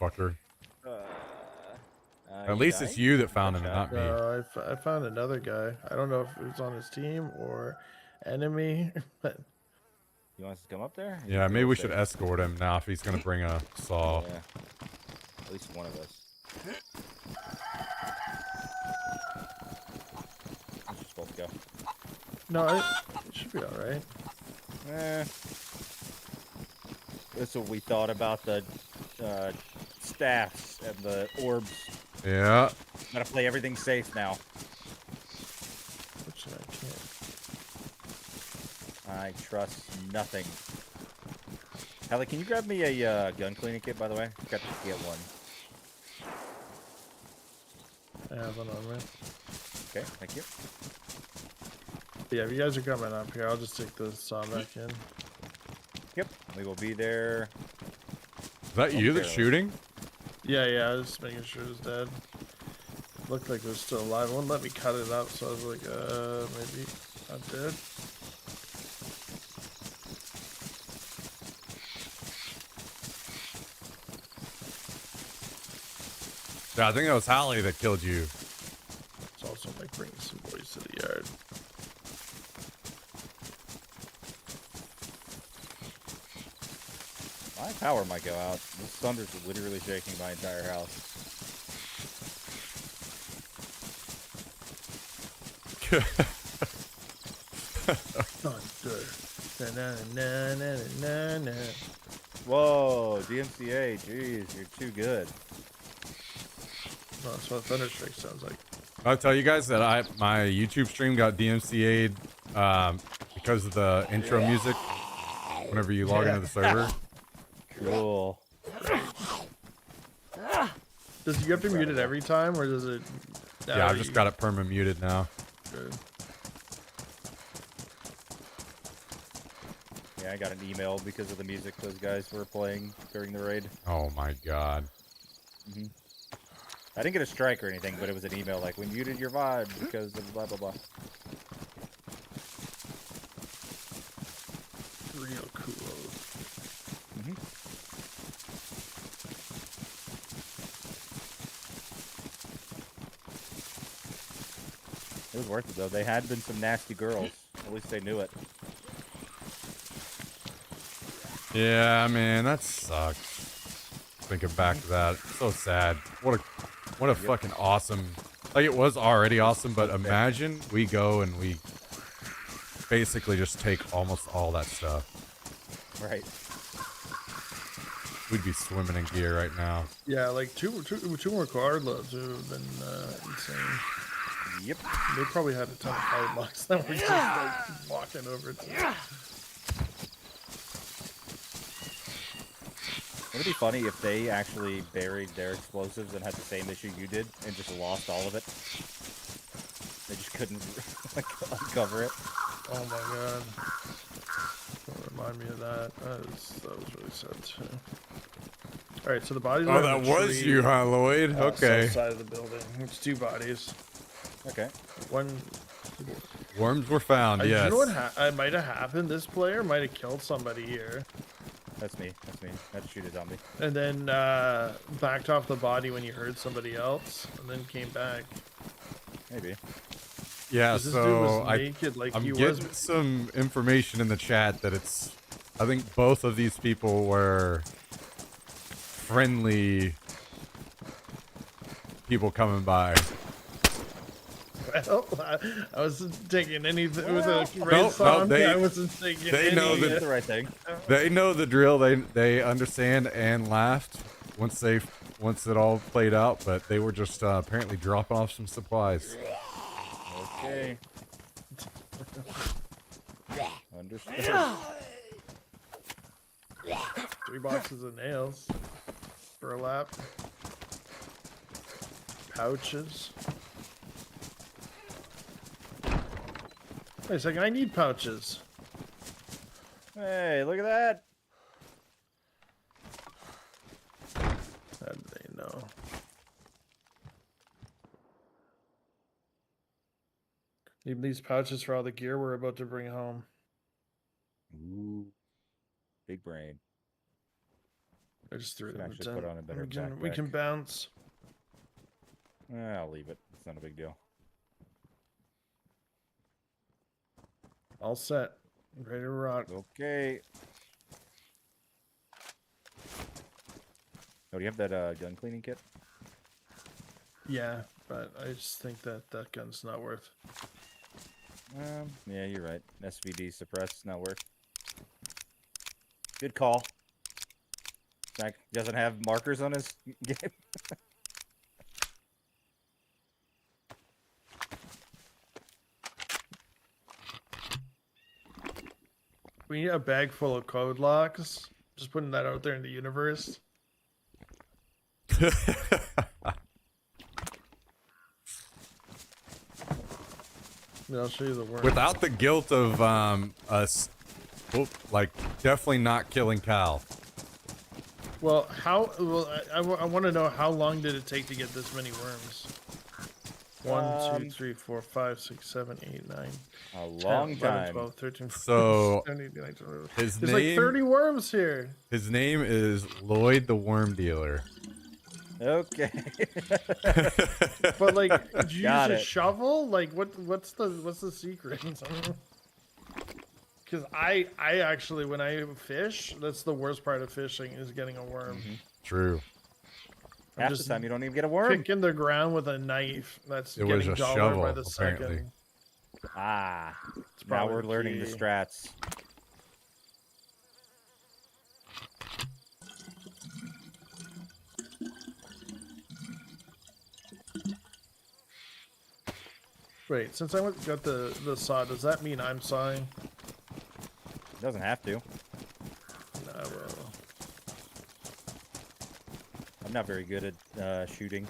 Fucker. At least it's you that found him, not me. No, I found another guy. I don't know if it was on his team or enemy. But You want us to come up there? Yeah, maybe we should escort him now if he's gonna bring a saw. Yeah. At least one of us. We're just supposed to go. no, it should be all right. That's what we thought about the staffs and the orbs. Yeah. Gotta play everything safe now. Which I can't. I trust nothing. Hallie, can you grab me a gun cleaning kit, by the way? Got to get one. I have one on me. Okay, thank you. Yeah, if you guys are coming up here, I'll just take the saw back in. Yep, we will be there. Is that you that's shooting? Yeah, I was just making sure it was dead. Looked like it was still alive. It wouldn't let me cut it up, so I was like, maybe I'm dead. Yeah, I think that was Hallie that killed you. It's also like bringing some boys to the yard. My power might go out. This thunder's literally shaking my entire house. Thunder. Na-na-na-na-na-na. Whoa, DMCA, jeez, you're too good. No, that's what Thunderstrike sounds like. I'll tell you guys that my YouTube stream got DMCA'd because of the intro music whenever you log into the server. Cool. Does you have to mute it every time, or does it? Yeah, I've just got it perma muted now. Good. Yeah, I got an email because of the music those guys were playing during the raid. Oh my god. I didn't get a strike or anything, but it was an email like, we muted your VOD because of blah, blah, blah. Real cool. It was worth it, though. They had been some nasty girls. At least they knew it. Yeah, man, that sucks. Thinking back to that, so sad. What a fucking awesome. Like, it was already awesome, but imagine we go and we basically just take almost all that stuff. Right. We'd be swimming in gear right now. Yeah, like two more card loads would have been insane. Yep. They probably had a ton of card locks that were just like walking over to. Wouldn't it be funny if they actually buried their explosives and had the same issue you did and just lost all of it? They just couldn't like, uncover it. Oh my god. Don't remind me of that. That was really sad too. Alright, so the bodies are Oh, in that the was tree, you, huh, Lloyd? Okay. south side of the building. It's two bodies. Okay. One. Worms were found, You yes. know what might have happened? This player might have killed somebody here. That's me. That's me. I had to shoot a zombie. And then backed off the body when you heard somebody else, and then came back. Maybe. Yeah, 'Cause this dude was so naked like I'm he getting was. some information in the chat that I think both of these people were friendly people coming by. Well, I wasn't taking anything. It was a No, great song. they- I wasn't taking they know any. that- Did the right thing. They know the drill. They understand and laughed once it all played out. But they were just apparently dropping off some supplies. Okay. Understood. 3 boxes of nails. Burlap. Pouches. Wait a second, I need pouches. Hey, look at that. How do they know? Need these pouches for all the gear we're about to bring home. Ooh. Big brain. I just threw it Should in the actually put tent. on a better We can backpack. bounce. I'll leave it. It's not a big deal. All set. Ready to rock. Okay. Oh, do you have that gun cleaning kit? Yeah, but I just think that gun's not worth. Yeah, you're right. SVD suppressed, not worth. Good call. Zach doesn't have markers on his game. We need a bag full of code locks. Just putting that out there in the universe. Yeah, I'll show you the worm. Without the guilt of us, like, definitely not killing Cal. Well, how? Well, I want to know how long did it take to get this many worms? 1, 2, 3, 4, 5, 6, 7, 8, 9, A 10, long 11, time. 12, 13, 14, So, 15, 16, 17, 18, 19, 20. His There's like name, 30 worms here. his name is Lloyd the Worm Dealer. Okay. But like, did you Got use a it. shovel? Like, what's the secret? Because I actually, when I fish, that's the worst part of fishing is getting a worm. True. I'm Half the just time you don't even get a worm. picking the ground with a knife. That's It was getting a dollar shovel, by the apparently. second. Ah. It's Now probably we're learning the key. strats. Wait, since got the saw, does that mean I'm sawing? It doesn't have to. No, well, I'm not very good at shooting.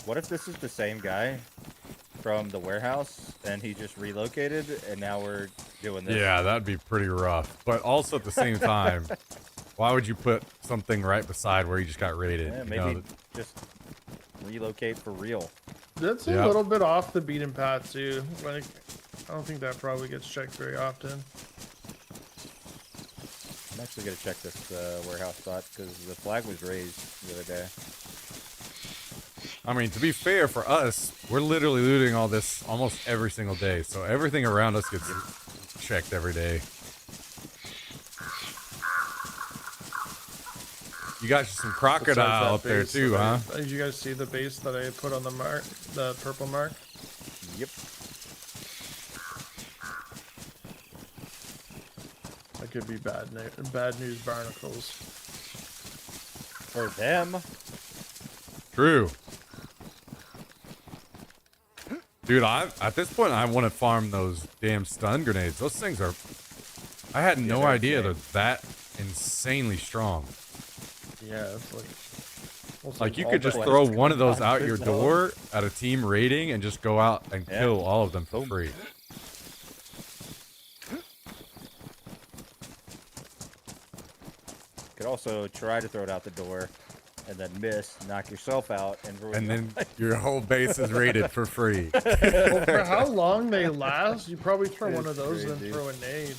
What if this is the same guy from the warehouse and he just relocated and now we're doing this? Yeah, that'd be pretty rough. But also at the same time, why would you put something right beside where you just got raided? Yeah, you maybe know? just relocate for real. that's a Yep. little bit off the beaten path too. Like, I don't think that probably gets checked very often. I'm actually gonna check this warehouse spot because the flag was raised the other day. I mean, to be fair for us, we're literally looting all this almost every single day. So everything around us gets checked every day. You got some Besides crocodile that up there base too, that huh? Did you guys see the base that I put on the mark, the purple mark? Yep. That could be bad news barnacles. For them. True. Dude, at this point, I want to farm those damn stun grenades. Those things are... I had no they're idea insane. they're that insanely strong. Yeah, it's like... almost Like, you all could just the- throw one of those out your Good door at a team raiding and just go out and Yeah. kill all of them for Boom. free. Could also try to throw it out the door and then miss, knock yourself out, and ruin And your then life. your whole base is raided for free. Well, for how long they last, you probably throw one of It's those and crazy. throw a nade,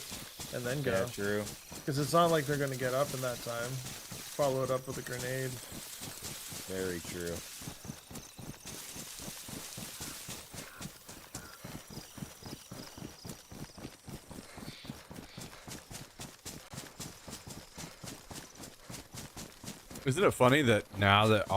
and then Yeah, go. true. Because it's not like they're going to get up in that time. Follow it up with a grenade. Very true. Isn't it funny that now that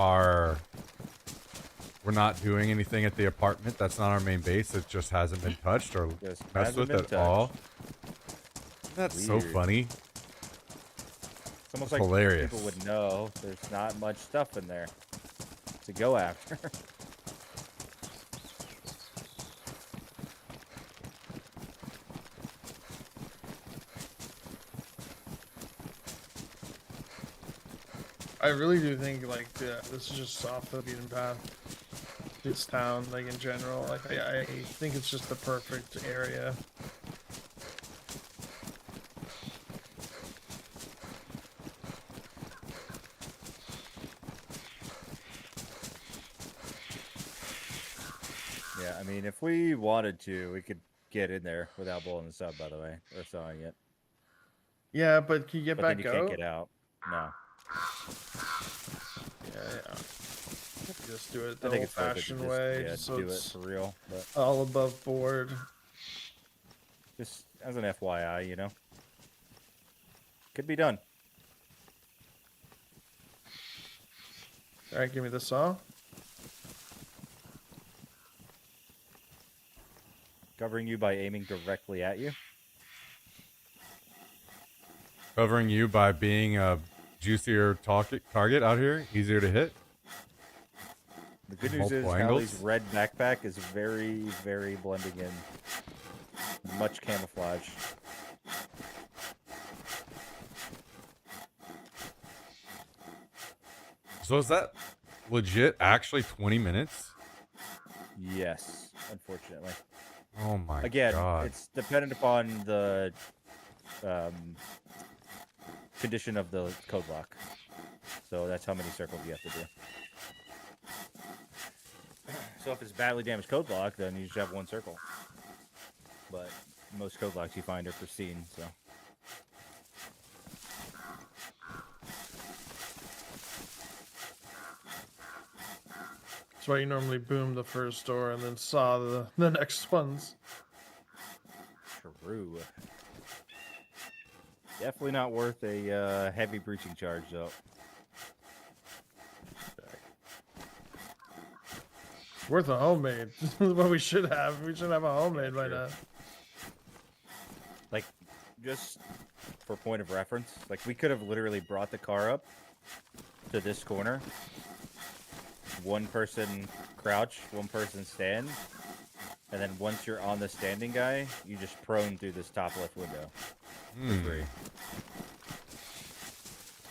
we're not doing anything at the apartment, that's not our main base, it just hasn't been touched or Just messed hasn't with been at all? touched. That's so Weird. funny. It's almost That's like hilarious. people would know there's not much stuff in there to go after. I really do think, like, this is just off the beaten path. This town, like, in general. Like, I think it's just the perfect area. Yeah, I mean, if we wanted to, we could get in there without blowing the sub, by the way, or sawing it. Yeah, but can you get But then back you out? can't get out. No. Yeah. Just do it I the think it's worth it to old-fashioned just, way, yeah, just so do it it's for real. But all above board. just as an FYI, you know. Could be done. All right, give me the saw. Covering you by aiming directly at you. Covering you by being a juicier target out here, easier to hit. The good news is Multiple Hallie's angles. red backpack is very, very blending in. Much camouflage. So is that legit actually 20 minutes? Yes, unfortunately. Oh my Again, god. it's dependent upon the condition of the code lock. So that's how many circles you have to do. So if it's badly damaged code lock, then you just have one circle. But most code locks you find are pristine, so. That's why you normally boom the first door and then saw the next ones. True. Definitely not worth a heavy breaching charge, though. It's worth a homemade. This is what we should have. We should have a homemade by true. now. Like, just for point of reference, like we could have literally brought the car up to this corner. One person crouch, one person stand, and then once you're on the standing guy, you just prone through this top left window for free.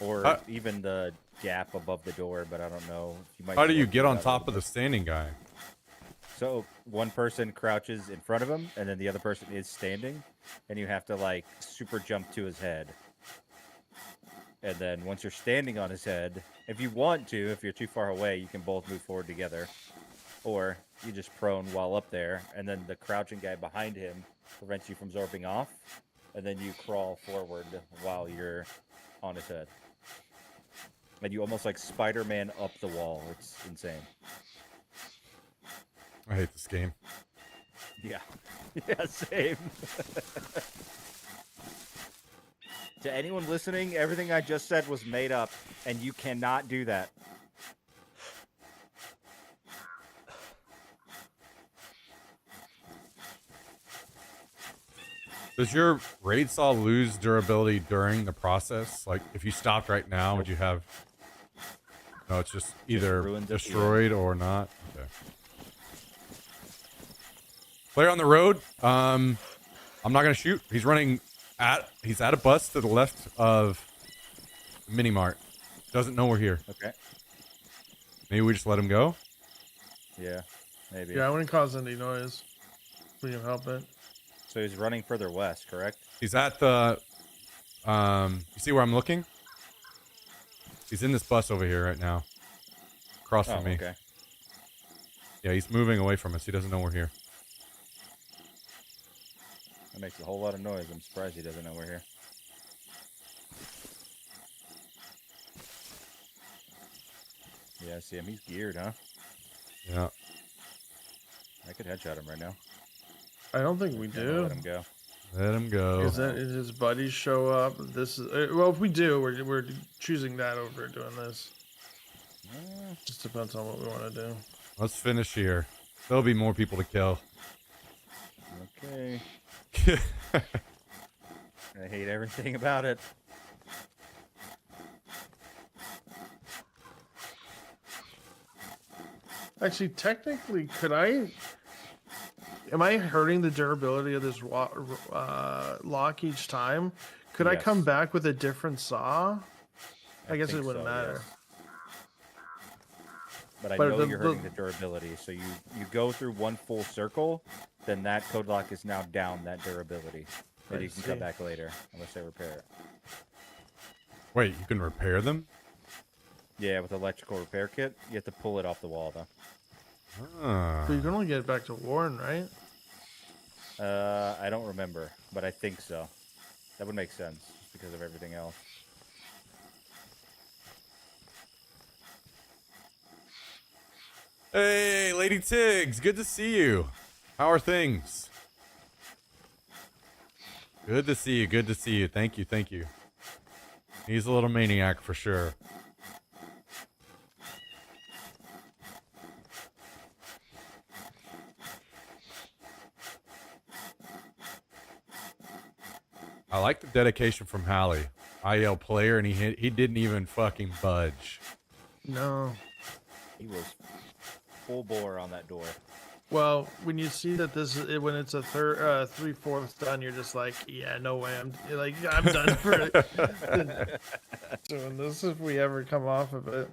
Or even the gap above the door, but I don't know. You might How be do you able to get do on that a top little of the bit. standing guy? So one person crouches in front of him, and then the other person is standing, and you have to like super jump to his head. And then once you're standing on his head, if you want to, if you're too far away, you can both move forward together. Or you just prone while up there, and then the crouching guy behind him prevents you from zorping off, and then you crawl forward while you're on his head. And you almost like Spider-Man up the wall. It's insane. I hate this game. Yeah. Yeah, same. To anyone listening, everything I just said was made up, and you cannot do that. Does your raid saw lose durability during the process? Like, if you stopped right now, would you have? No, it's just either ruins at the end. destroyed or not. Okay. Player on the road. I'm not gonna shoot. He's running at. He's at a bus to the left of Mini Mart. Doesn't know we're here. Okay. Maybe we just let him go. Yeah, maybe. Yeah, I wouldn't cause any noise. We can help it. So he's running further west, correct? He's at the. You see where I'm looking? He's in this bus over here right now. Across Oh, from me. okay. Yeah, he's moving away from us. He doesn't know we're here. That makes a whole lot of noise. I'm surprised he doesn't know we're here. Yeah, I see him. He's geared, huh? Yeah. I could headshot him right now. I don't think we Kinda do. Let him go. Let him go. Is that is his buddies show up? This is well, if we do, we're choosing that over doing this. Just depends on what we want to do. Let's finish here. There'll be more people to kill. Okay. I hate everything about it. Actually, technically, could I? Am I hurting the durability of this lock each time? Could I come Yes. back with a different saw? I guess it think wouldn't so, matter. yes. But I But know the- you're hurting the durability. So you go through one full circle, then that code lock is now down that durability. And I you can see. come back later unless they repair it. Wait, you can repair them? Yeah, with electrical repair kit, you have to pull it off the wall though. Ah. But you can only get it back to Warren, right? I don't remember, but I think so. That would make sense because of everything else. Hey, Lady Tiggs, good to see you. How are things? Good to see you, good to see you. Thank you, thank you. He's a little maniac for sure. I like the dedication from Hallie. IL player, and he didn't even fucking budge. No. He was full bore on that door. Well, when you see that this is when it's a 3/4 done, you're just like, yeah, no way. I'm done for doing this if we ever come off of it.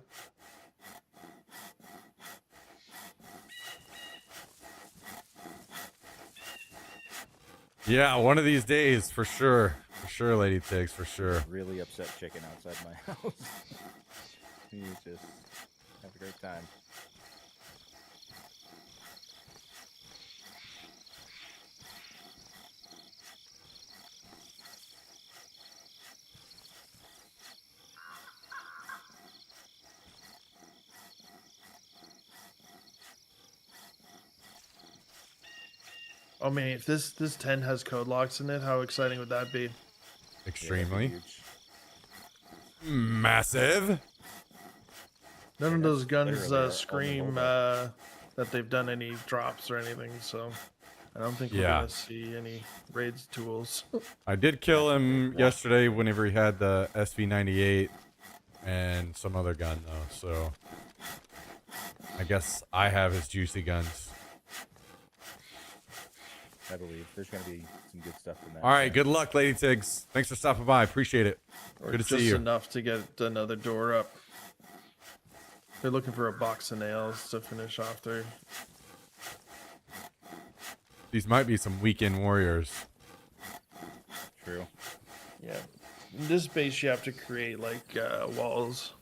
Yeah, one of these days, for sure. For sure, Lady Tiggs, for sure. Really upset chicken outside my house. He's just having a great time. Oh man, if this 10 has code locks in it, how exciting would that be? Yeah, Extremely. huge. Massive. None of those guns literally our only scream holdup. that they've done any drops or anything, so I don't think we're Yeah. gonna see any raids tools. I did kill him Yeah. yesterday whenever he had the SV98 and some other gun though, so I guess I have his juicy guns. I believe there's gonna be some good stuff in that. All right, good luck, Lady Tiggs. Thanks for stopping by. Appreciate it. Or Good to just see you. enough to get another door up. They're looking for a box of nails to finish off their. These might be some weekend warriors. True. Yeah. In this base, you have to create like walls.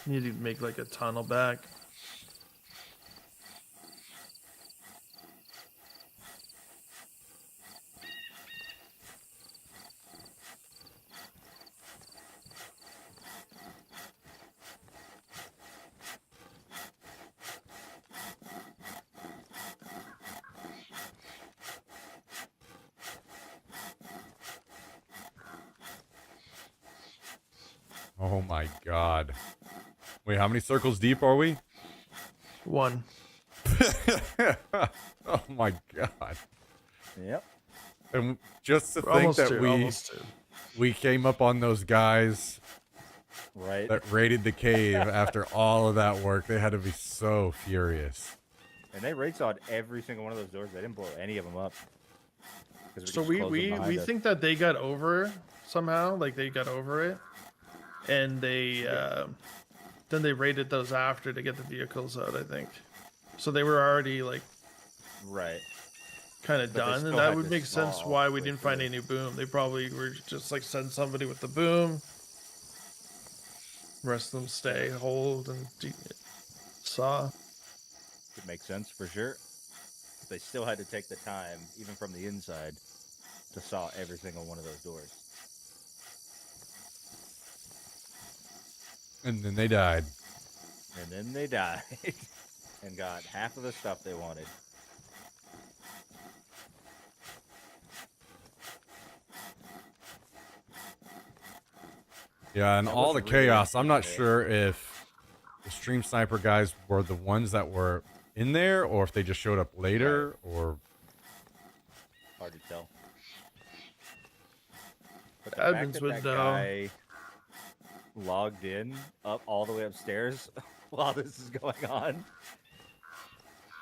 You need to make like a tunnel back. Oh my god. Wait, how many circles deep are we? One. Oh my god. Yep. And just to We're think almost that two. we Almost two. we came up on those guys Right. that raided the cave after all of that work. They had to be so furious. And they raid sawed every single one of those doors. They didn't blow any of them up. 'Cause So just we closed them we behind we us. think that they got over it somehow, like they got over it, and they then they raided those after to get the vehicles out. I think. So they were already like Right. kind of But they done, still and that had would to make sense saw why we way didn't find through. any boom. They probably were just like send somebody with the boom. Rest of them stay, hold, and saw. It makes sense for sure. But they still had to take the time, even from the inside, to saw every single one of those doors. And then they died. And then they died and got half of the stuff they wanted. Yeah, and That all was the really chaos. I'm not interesting. sure if the stream sniper guys were the ones that were in there or if they just showed up later or Hard to tell. But the Admins fact that would that know. guy logged in up all the way upstairs while this is going on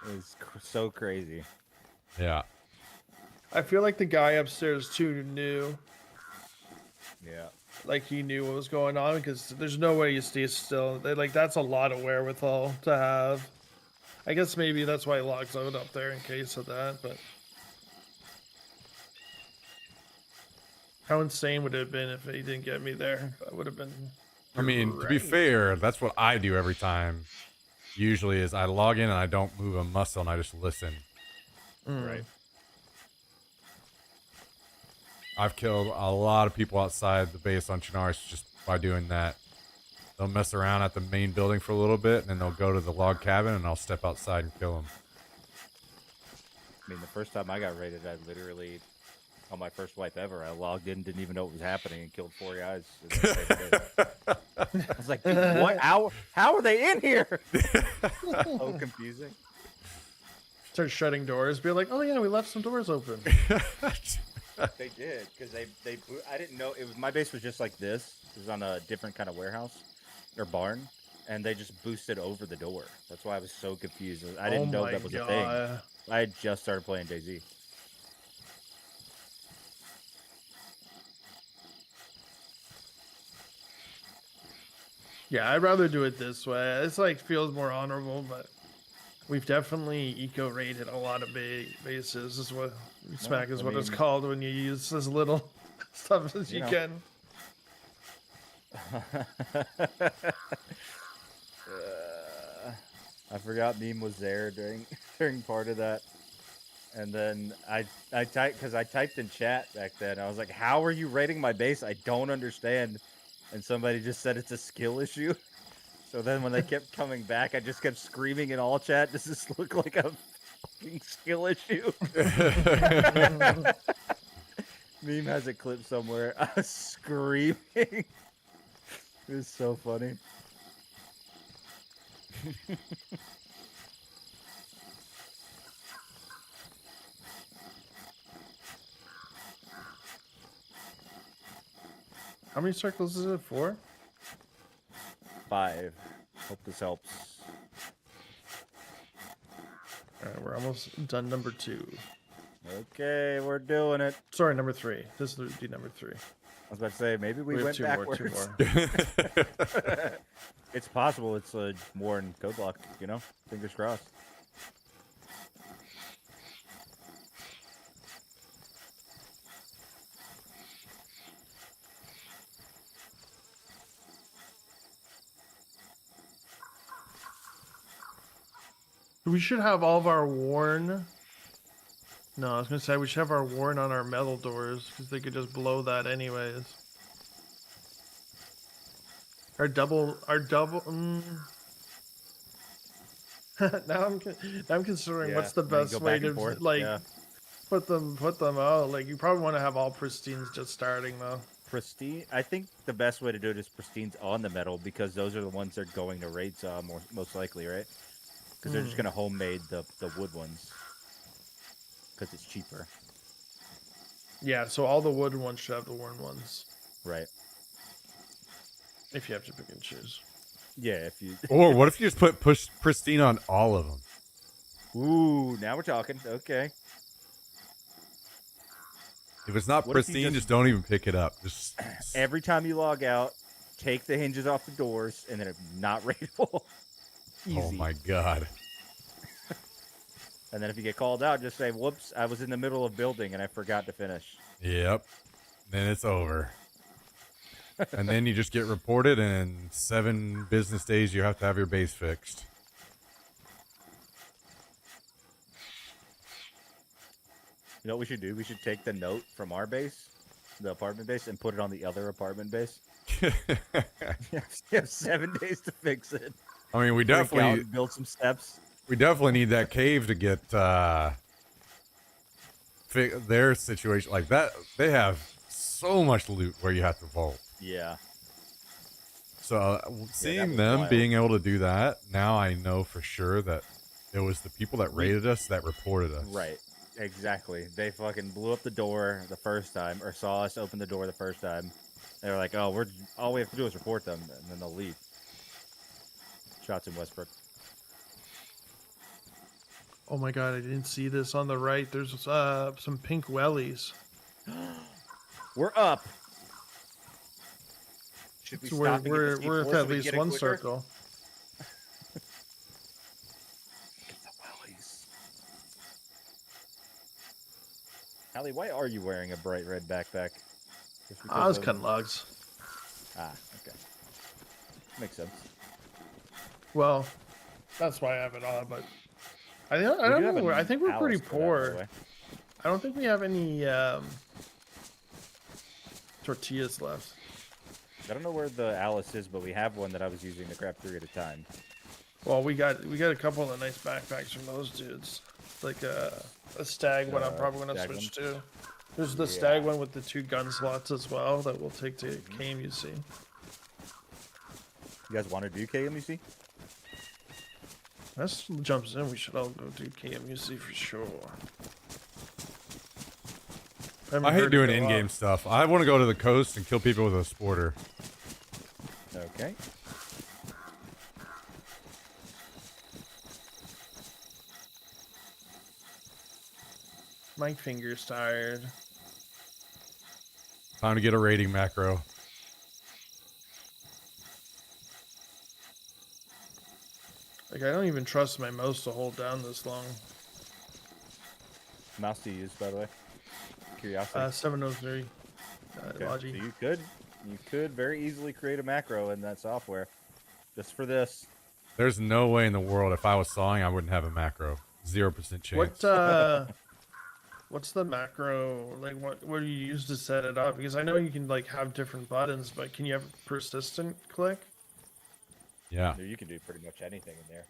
is so crazy. yeah. I feel like the guy upstairs too knew, Yeah. like he knew what was going on, because there's no way you stay still. Like that's a lot of wherewithal to have. I guess maybe that's why he logs out up there in case of that. But how insane would it have been if he didn't get me there? That would have been. I mean, to be great. fair, that's what I do every time. Usually is I log in and I don't move a muscle and I just listen. Right. I've killed a lot of people outside the base on Chernarus just by doing that. They'll mess around at the main building for a little bit, and then they'll go to the log cabin, and I'll step outside and kill them. I mean, the first time I got raided, I literally, on my first wipe ever, I logged in, didn't even know what was happening, and killed 4 guys. in the same day. I was like, dude, what? How are they in here? So confusing. Start shutting doors. Be like, oh yeah, we left some doors open. They did, because I didn't know, it was, my base was just like this. It was on a different kind of warehouse, or barn, and they just boosted over the door. That's why I was so confused. I didn't know that was a thing. I had just started playing DayZ. Yeah, I'd rather do it this way. It's like feels more honorable, but we've definitely eco rated a lot of big bases. This is what smack is I what it's mean- called when you use as little stuff as You you know. can. I forgot Meme was there during part of that, and then I typed in chat back then. I was like, "How are you rating my base? I don't understand." And somebody just said it's a skill issue. So then when they kept coming back, I just kept screaming in all chat, "Does this look like a fucking skill issue?" Meme has a clip somewhere. I was screaming. It was so funny. How many circles is it? 4? 5. Hope this helps. All right, we're almost done. Number 2. Okay, we're doing it. Sorry, number 3. This would be number 3. I was about to say, maybe we have went 2 backwards. more. 2 more. It's possible it's more in code block, you know? Fingers crossed. We should have all of our worn. No, I was gonna say we should have our worn on our metal doors because they could just blow that anyways. Our double. now I'm considering Yeah, what's the and then best go way back to and forth, like yeah. put them out. Like you probably want to have all pristines just starting though. Pristine. I think the best way to do it is pristine's on the metal because those are the ones that are going to raids most likely, right? Because they're just gonna homemade the wood ones because it's cheaper, Yeah, so all the wooden ones should have the worn ones right? if you have to pick and choose. Yeah, if you. Or what if you just put pristine on all of them? Ooh, now we're talking. Okay. If it's not What if you pristine, just- just don't even pick it up. Just Every time you log out, take the hinges off the doors, and then it's not raidable. Easy. oh my god. And then if you get called out, just say, "Whoops, I was in the middle of building and I forgot to finish." Yep. Then it's over. And then you just get reported, and in 7 business days, you have to have your base fixed. You know what we should do? We should take the note from our base, the apartment base, and put it on the other apartment base. You have 7 days to fix it. I mean, we Break out definitely and build some steps. need that cave to get their situation like that. They have so much loot where you have to vault. Yeah. So seeing was them wild. being able to do that, now I know for sure that it was the people that raided us that reported us. Right. Exactly. They fucking blew up the door the first time, or saw us open the door the first time. They were like, "Oh, all we have to do is report them, and then they'll leave." Shots in Westbrook. Oh my god, I didn't see this on the right. There's some pink wellies. We're up. Should we So stop and get we're the we're C4 at so we can least get it one quicker? circle. Get the wellies. Allie, why are you wearing a bright red backpack? Just I was because of- cutting logs. Ah, okay. Makes sense. Well, that's why I have it on. But I We don't do have know. I an think we're pretty Alice for that, by the poor. way. I don't think we have any tortillas left. I don't know where the Alice is, but we have one that I was using to grab 3 at a time. Well, we got a couple of nice backpacks from those dudes. Like a stag one. I'm probably gonna stag switch to. There's the stag one with the 2 gun slots as well that we'll take to KMUC. You guys want to do KMUC? That jumps in. We should all go do KMUC for sure. haven't I hate heard it doing go in-game off. stuff. I want to go to the coast and kill people with a sporter. Okay. My finger's tired. Time to get a rating macro. Like I don't even trust my mouse to hold down this long. Mouse to use, by the way. Curiosity. 703. Okay, Logi. so you could very easily create a macro in that software, just for this. There's no way in the world if I was sawing, I wouldn't have a macro. 0% chance. What's the macro like? What do you use to set it up? Because I know you can like have different buttons, but can you have persistent click? Yeah. You can do pretty much anything in there.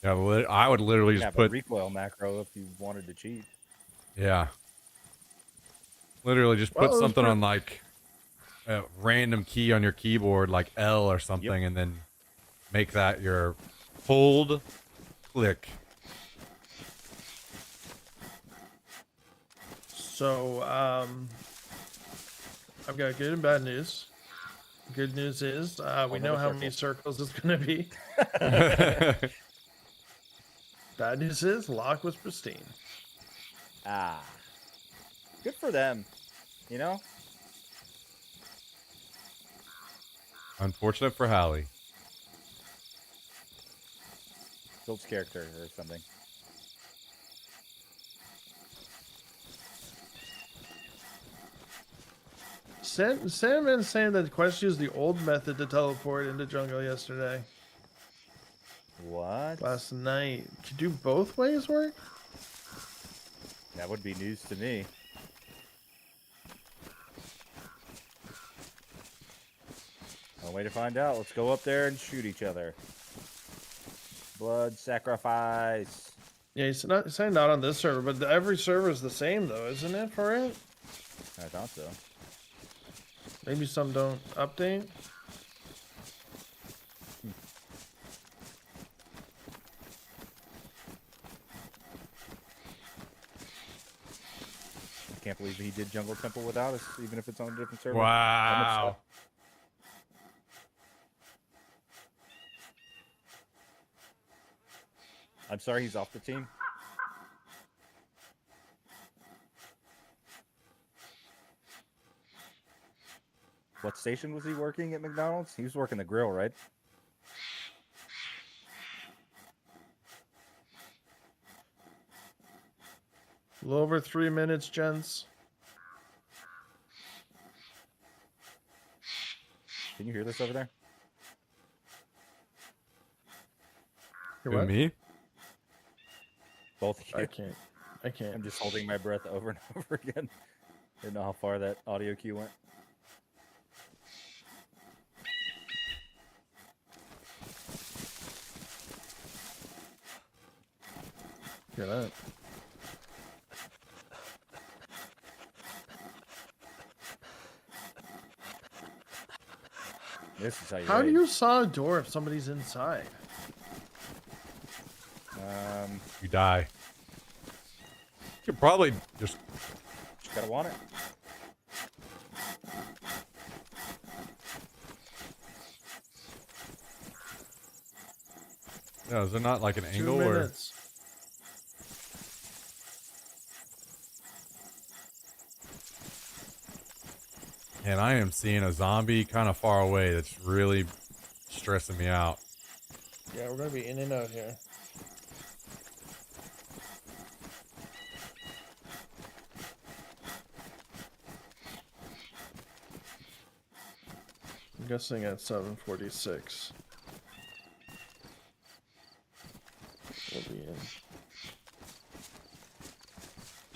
Yeah, I would literally You can just have a put, recoil macro if you wanted to cheat. yeah. Literally just Well, put it was something pretty- on like a random key on your keyboard, like L or something, and then make that your hold click. So, I've got good and bad news. Good news is we know how many circles it's going to be. Bad news is lock was pristine. Ah. Good for them. You know? Unfortunate for Hallie. Builds character or something. Sandman saying that Quest used the old method to teleport into jungle yesterday. What? Last night. Could do both ways work? That would be news to me. One way to find out. Let's go up there and shoot each other. Blood sacrifice. Yeah, he's not saying not on this server, but every server is the same though, isn't it? For it? I thought so. Maybe some don't update. I can't believe he did Jungle Temple without us, even if it's on a different server. Wow. I'm sorry he's off the team. What station was he working at McDonald's? He was working the grill, right? A little over 3 minutes, gents. Can you hear this over there? Hear Who, what? me? Both of you. I can't. I can't. I'm just holding my breath over and over again. Didn't know how far that audio cue went. Hear that? This is how you. How do raid. you saw a door if somebody's inside? You die. You could probably just Just gotta want it. yeah, is there not like an 2 angle or minutes. and I am seeing a zombie kind of far away that's really stressing me out. Yeah, we're gonna be in and out here. I'm guessing at 7:46. We'll be in.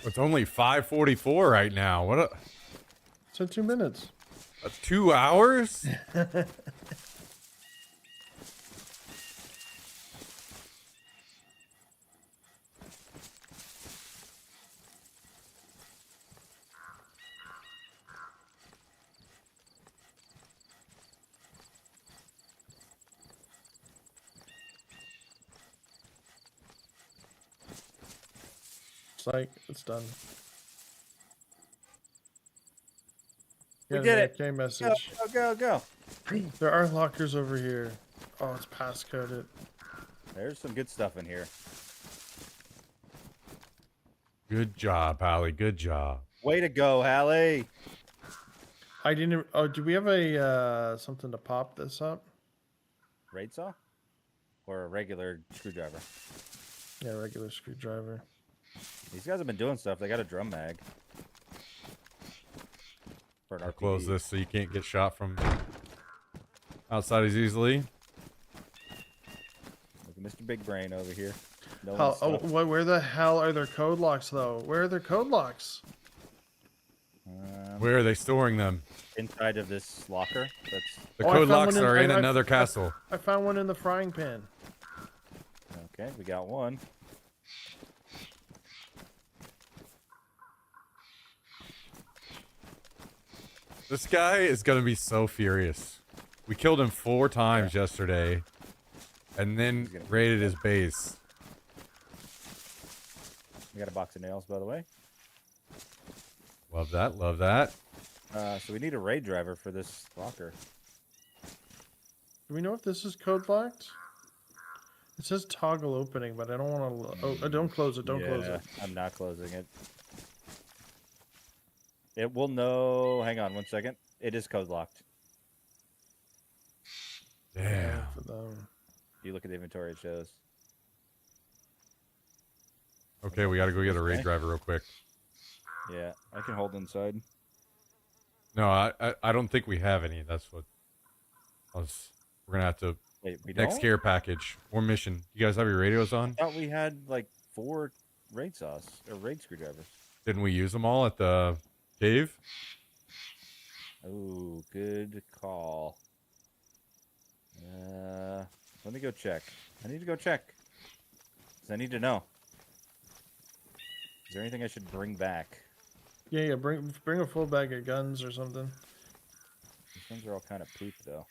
It's only 5:44 right now. What a So 2 minutes. 2 hours? It's like it's done. We Yeah, did the it. AFK Go, message. go, go, go. There are lockers over here. Oh, it's passcoded. There's some good stuff in here. Good job, Hallie. Good job. Way to go, Hallie. I didn't. Oh, do we have a something to pop this up? Raid saw? Or a regular screwdriver? Yeah, regular screwdriver. These guys have been doing stuff. They got a drum mag. For an I'll close RPG. this so you can't get shot from outside as easily. Look at Mr. Big Brain over here. No How, oh, where the hell are their code locks, though? Where are their code locks? Where are they storing them? Inside of this locker. That's The Oh, I code found locks one in- are in I- another castle. I found one in the frying pan. okay. We got one. This guy is gonna be so furious. We killed him 4 times yesterday, and then He's gonna- raided his base. We got a box of nails, by the way. Love that. Love that. So we need a raid driver for this locker. Do we know if this is code locked? It says toggle opening, but I don't want to. Oh, don't close it. Don't close it. I'm not closing it. It will know. Hang on 1 second. It is code locked. Damn. For them. If you look at the inventory, it shows. Okay, we got to go get a raid Okay. driver real quick. Yeah, I can hold inside. No, I don't think we have any. That's what we're gonna have to Wait, we next don't? care package or mission. You guys have your radios on? I thought we had like 4 raid saws or raid screwdrivers. Didn't we use them all at the cave? Oh, good call. Let me go check. I need to go check. 'Cause I need to know. Is there anything I should bring back? Yeah. Bring a full bag of guns or something. These guns are all kind of poop, though.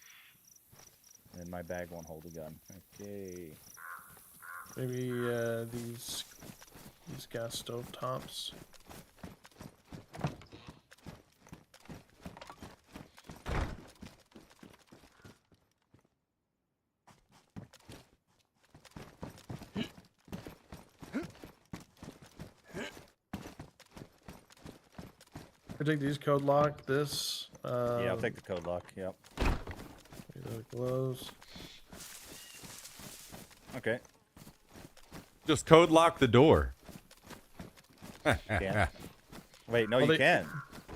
And my bag won't hold a gun. Okay. Maybe these gas stove tops. I take these code lock. This. Yeah, I'll take the code lock. Yep. The gloves. Okay. Just code lock the door. Can. Wait, no, Well, you they- can.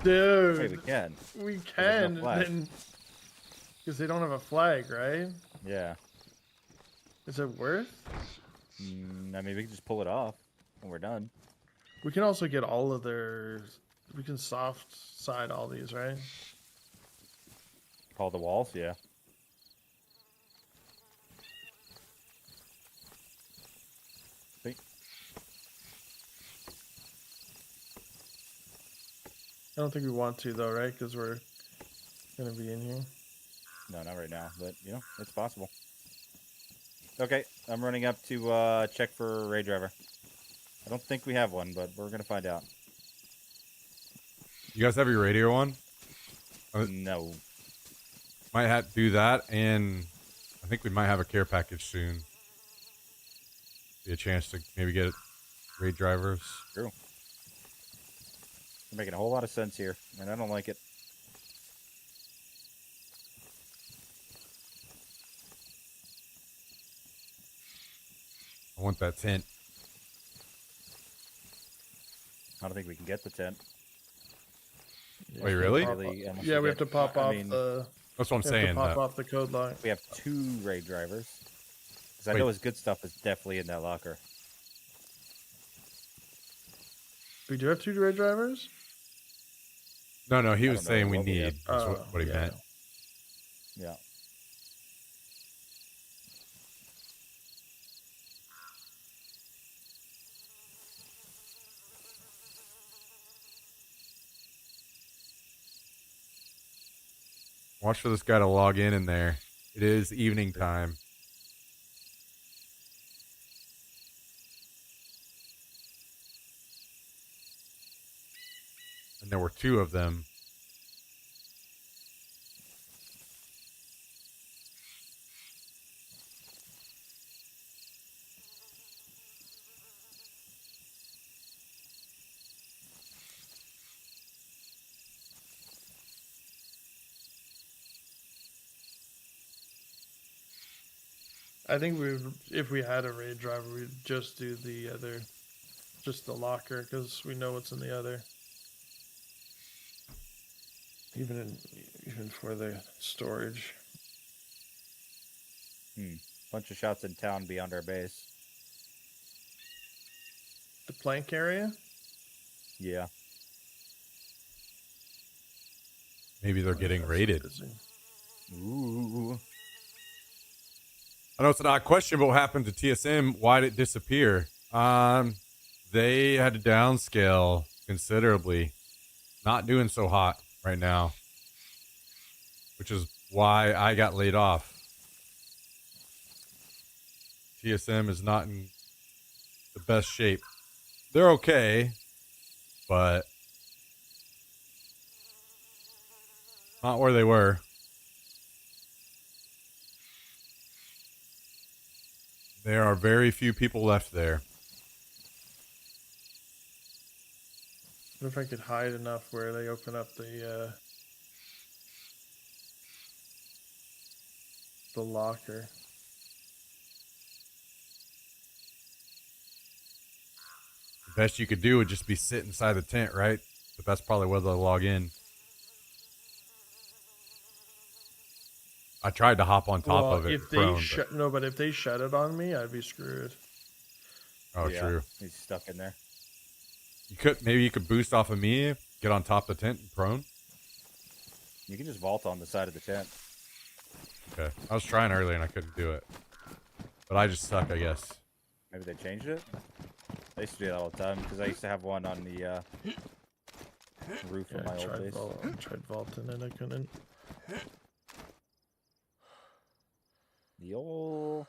Dude, Wait, we can. we there's can. no flag. Because they don't have a flag, right? Yeah. Is it worth? I mean, we can just pull it off when we're done. We can also get all of their. We can soft side all these, right? Call the walls, yeah. See? I don't think we want to though, right? Because we're gonna be in here. No, not right now, but you know, it's possible. Okay, I'm running up to check for a raid driver. I don't think we have one, but we're gonna find out. You guys have your radio on? No. Might have to do that, and I think we might have a care package soon. Be a chance to maybe get raid drivers. True. You're making a whole lot of sense here, and I don't like it. I want that tent. I don't think we can get the tent. Yeah, Wait, we have to really? pop Really, off- unless Yeah, we we have get- to pop I off mean, the. That's what I'm We have to saying. pop that- off the code lock. We have 2 raid drivers. Because I Wait. know his good stuff is definitely in that locker. We do have 2 raid drivers. No, he I was don't know saying we what we need. have. That's what he yeah. meant. Yeah. Watch for this guy to log in there. It is evening time. And there were 2 of them. I think if we had a raid driver, we'd just do the other, just the locker, because we know what's in the other. Even for the storage. Bunch of shots in town beyond our base. The plank area. Yeah. Maybe they're getting That's raided. busy. Ooh. I know it's an odd question, but what happened to TSM? Why did it disappear? They had to downscale considerably. Not doing so hot right now, which is why I got laid off. TSM is not in the best shape. They're okay, but not where they were. There are very few people left there. What if I could hide enough where they open up the locker? The best you could do would just be sit inside the tent, right? But that's probably where they'll log in. I tried to hop on top of it. If they prone, no, but if they shut it on me, I'd be screwed. oh, Yeah, true. He's stuck in there. Maybe you could boost off of me, get on top of the tent and prone. You can just vault on the side of the tent. Okay. I was trying earlier and I couldn't do it. But I just suck, I guess. Maybe they changed it? I used to do that all the time because I used to have one on the roof Yeah, of my I old tried, base. I tried vaulting and I couldn't. The old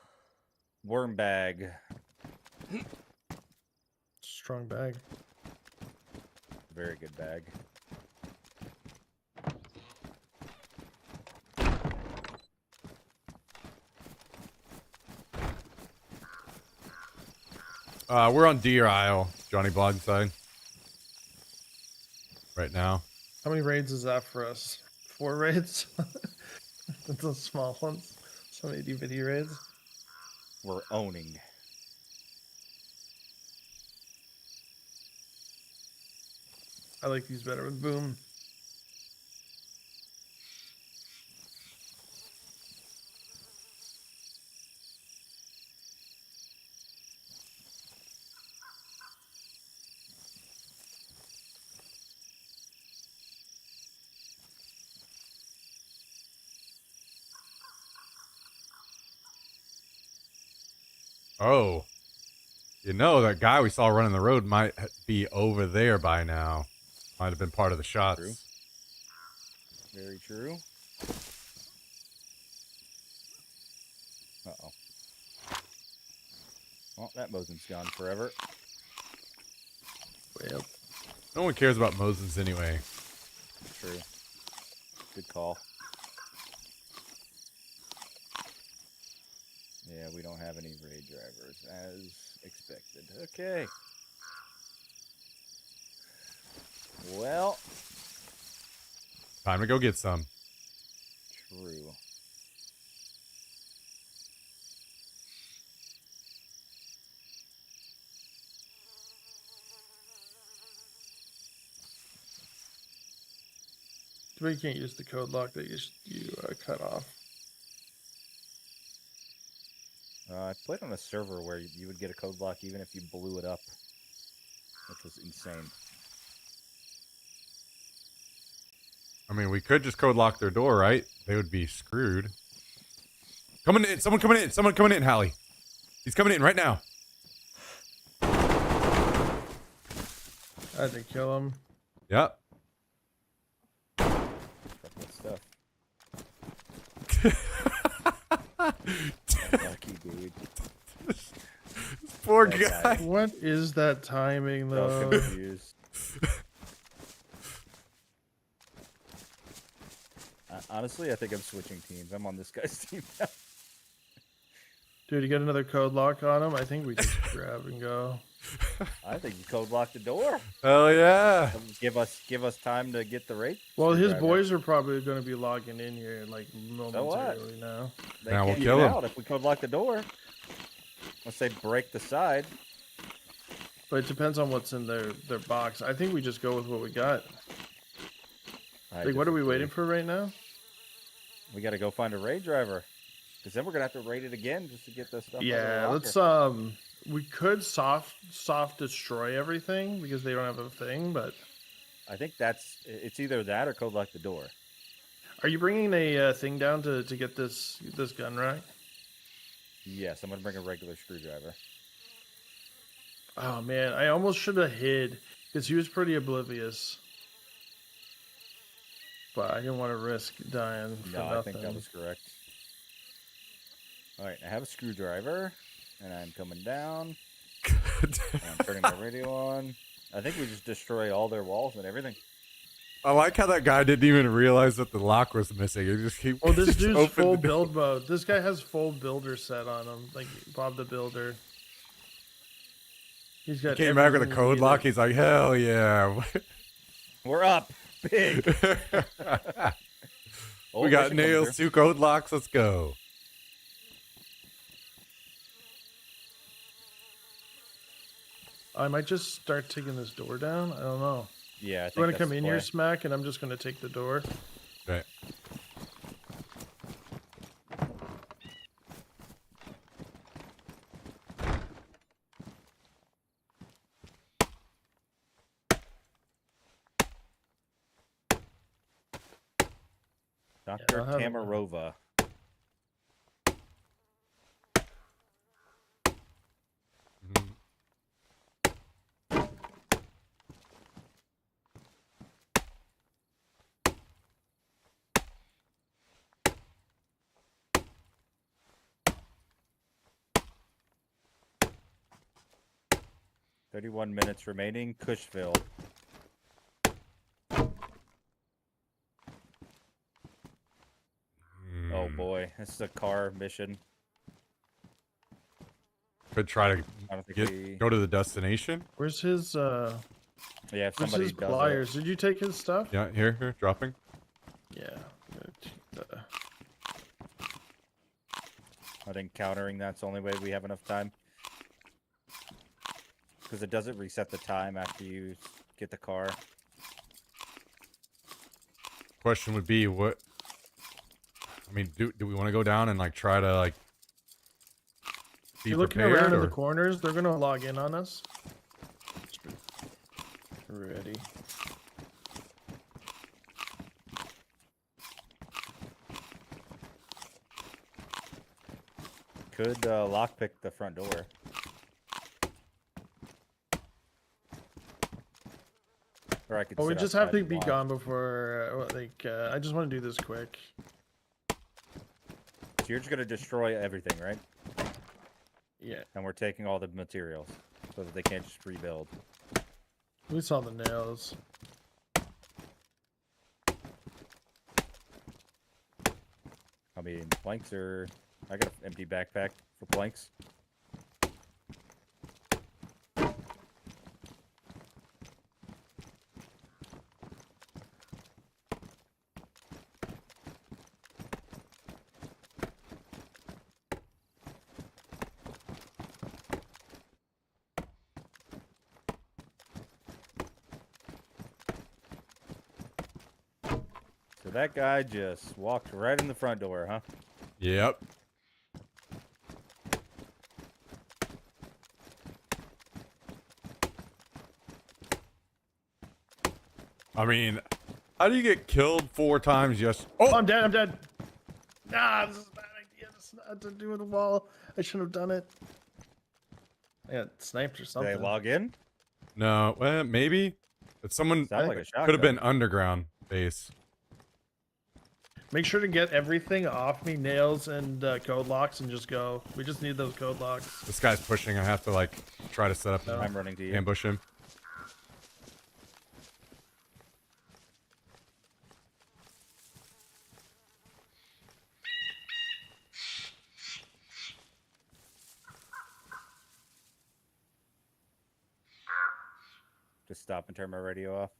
worm bag. Strong bag. Very good bag. We're on Deer Isle, Johnny Blogside. Right now. How many raids is that for us? 4 raids? The small ones. Some itty bitty raids. We're owning. I like these better with boom. Oh. You know, that guy we saw running the road might be over there by now. Might have been part of the shots. True. Very true. Uh-oh. Well, that Mosin's gone forever. Way up. No one cares about Mosins anyway. True. Good call. Yeah, we don't have any raid drivers, as expected. Okay. Well, Time to go get some. true. Too bad you can't use the code lock that you cut off. I played on a server where you would get a code block even if you blew it up, which was insane. I mean, we could just code lock their door, right? They would be screwed. Coming in. Someone coming in. Someone coming in, Hallie. He's coming in right now. I had to kill him. Yep. Fucking stuff. Unlucky, dude. Poor That guy. guy. What is that timing So though? confused. Honestly, I think I'm switching teams. I'm on this guy's team now. Dude, you got another code lock on him? I think we just grab and go. I think you code lock the door. Hell yeah. Give us time to get the rate. Well, his screwdriver. boys are probably going to be logging in here like momentarily now. They Now we'll can't kill get him. out if we code lock the door. Unless they break the side. But it depends on what's in their box. I think we just go with what we got. I Like, what are we disagree. waiting for right now? We got to go find a raid driver. Because then we're gonna have to raid it again just to get this stuff. out of the Yeah, locker. let's we could soft destroy everything because they don't have a thing. But I think it's either that or code lock the door. are you bringing a thing down to get this gun rack? Yes, I'm gonna bring a regular screwdriver. Oh man, I almost should have hid because he was pretty oblivious. But I didn't want to risk dying for No, I nothing. think that was correct. All right, I have a screwdriver. And I'm coming down. And I'm turning my radio on. I think we just destroy all their walls and everything. I like how that guy didn't even realize that the lock was missing. He just he Oh, this just dude's opened full the door. build mode. This guy has full builder set on him, like Bob the Builder. He's got. Came back with a everything code needed. lock. He's like, hell yeah. We're up. Big. Oh, We got mission coming nails, through. 2 code locks. Let's go. I might just start taking this door down. I don't know. Yeah, I think You want to that's come the in here, play. Smack, and I'm just going to take the door. Right. Dr. I'll have it. Tamarova. Mhm. 31 minutes remaining. Cushville. Oh Hmm. boy, this is a car mission. Could try to I don't think we. go to the destination. Where's his Yeah, if where's somebody his does pliers? Did you take his stuff? Yeah, here, dropping. Yeah. I'm gonna take the- it, I think countering that's the only way we have enough time. Because it doesn't reset the time after you get the car. Question would be what? I mean, do we want to go down and like try to like be You're looking prepared, around in or the corners. They're gonna log in on us. Ready. Could lockpick the front door. Or I could. Well, we sit just have outside to and be watch. gone before. I just want to do this quick. So you're just gonna destroy everything, right? Yeah. And we're taking all the materials so that they can't just rebuild. We saw the nails. I mean, planks are. I got an empty backpack for planks. So that guy just walked right in the front door, huh? Yep. I mean, how do you get killed 4 times? Just Oh, oh, I'm dead. I'm dead. Ah, this is a bad idea. This is not to do with the wall. I should have done it. I got sniped or Did something. they log in? no. Well, maybe. But someone Sounded like a shotgun. could have been underground base. Make sure to get everything off me, nails and code locks, and just go. We just need those code locks. This guy's pushing. I have to like try to set up and I'm running to you. ambush him. Just stop and turn my radio off.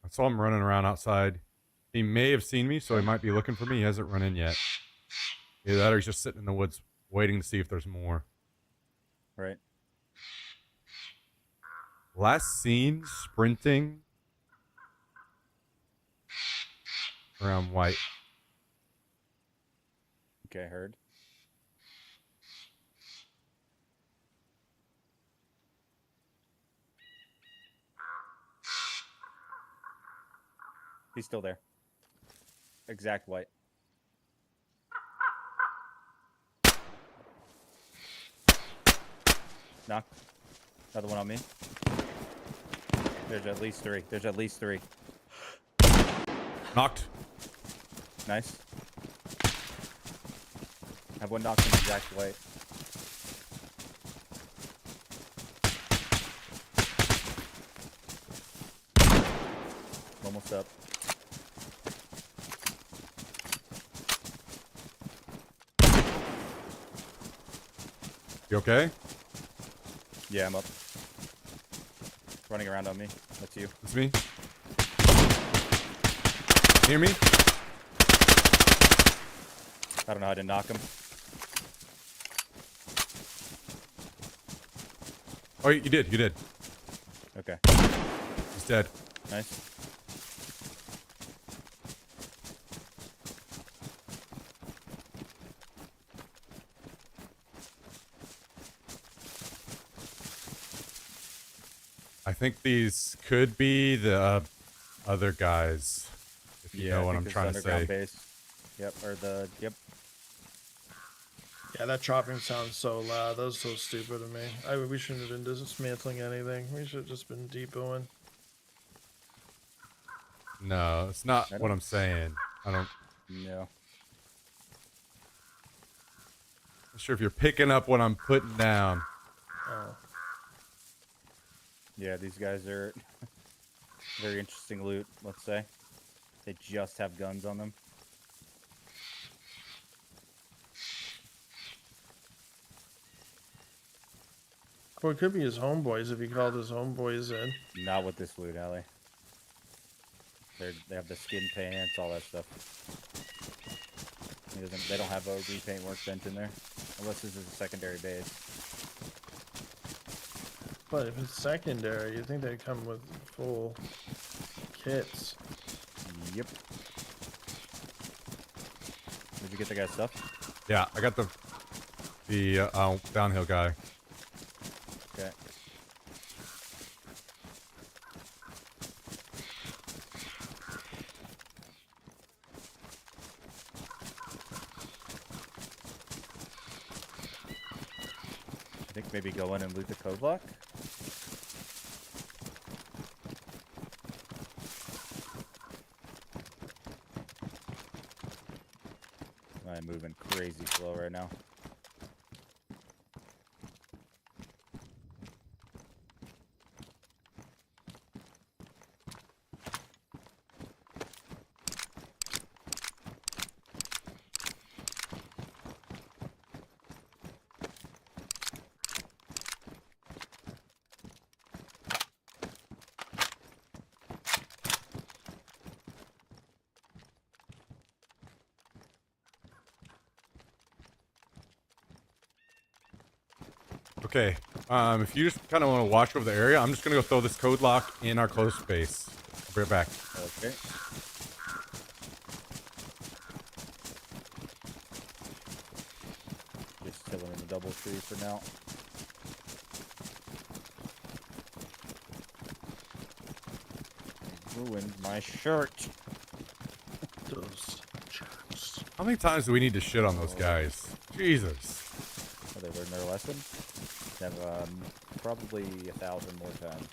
I saw him running around outside. He may have seen me, so he might be looking for me. He hasn't run in yet. Either that or he's just sitting in the woods waiting to see if there's more. Right. Last seen sprinting around white. Okay, heard. He's still there. Exact white. Knock. Another one on me. There's at least 3. There's at least 3. Knocked. Nice. Have one knocked in exact white. Almost up. You okay? Yeah, I'm up. Running around on me. That's you. It's me. Hear me? I don't know how to knock him. Oh, you did. You did. Okay. He's dead. Nice. I think these could be the other guys. If you Yeah, know I what think I'm this is trying to say. underground base. Yep, or the yep. Yeah, that chopping sounds so loud. That was so stupid of me. We shouldn't have been dismantling anything. We should have just been depoting. No, it's not I what don't- I'm saying. I don't. No. Not sure if you're picking up what I'm putting down. Oh. Yeah, these guys are very interesting loot, let's say. They just have guns on them. Well, it could be his homeboys if he called his homeboys in. Not with this loot, Allie. They have the skin pants, all that stuff. They don't have OG paint workbench in there. Unless this is a secondary base. But if it's secondary, you think they'd come with full kits. Yep. Did you get the guy's stuff? Yeah, I got the downhill guy. Okay. I think maybe go in and loot the code lock. I'm moving crazy slow right now. Okay. If you just kind of want to watch over the area, I'm just gonna go throw this code lock in our close space. I'll be right back. Okay. Just chilling in the double tree for now. Ruined my shirt. Those jerks. How many times do we need to shit on those guys? Jesus. Have they learned their lesson? They have probably 1,000 more times.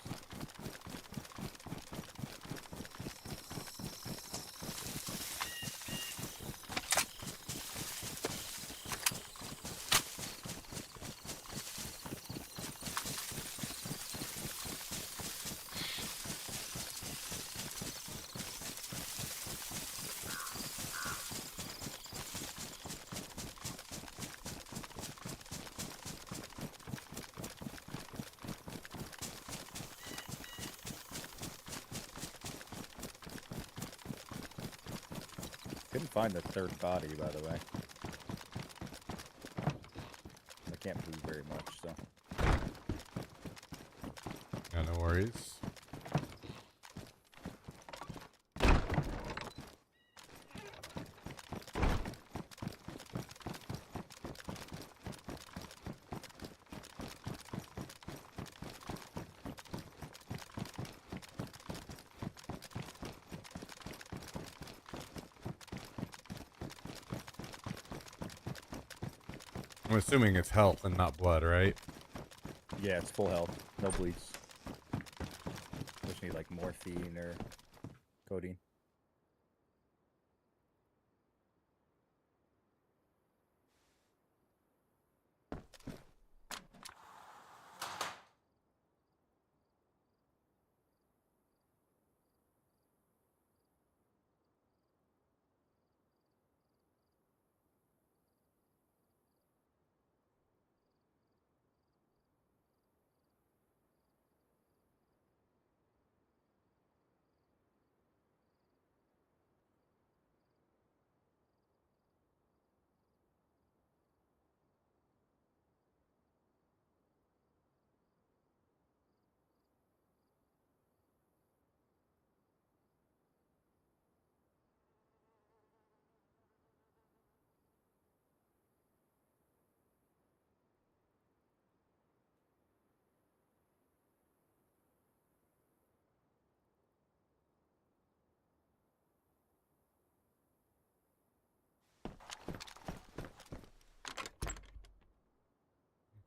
Couldn't find the third body, by the way. I can't move very much, so. Yeah, no worries. I'm assuming it's health and not blood, right? Yeah, it's full health. No bleeds. Just need like morphine or codeine.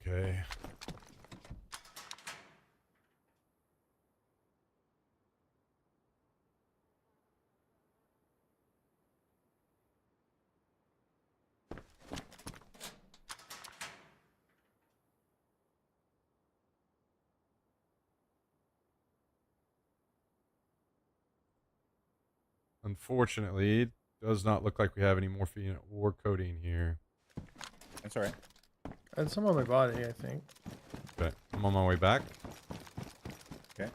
Okay. Unfortunately, it does not look like we have any morphine or codeine here. That's alright. And some on my body, I think. Okay, I'm on my way back. Okay.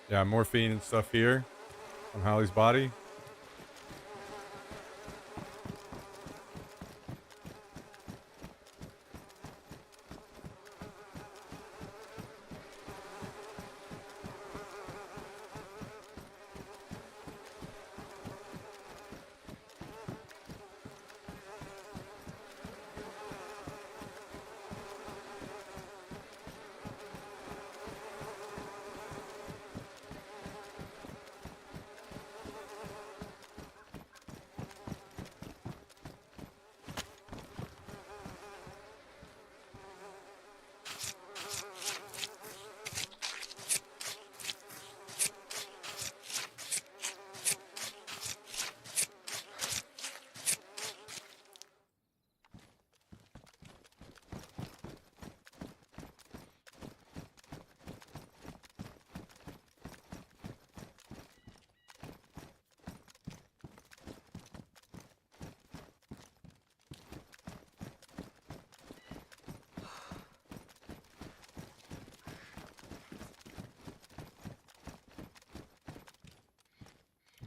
Yeah, morphine and stuff here on Hallie's body.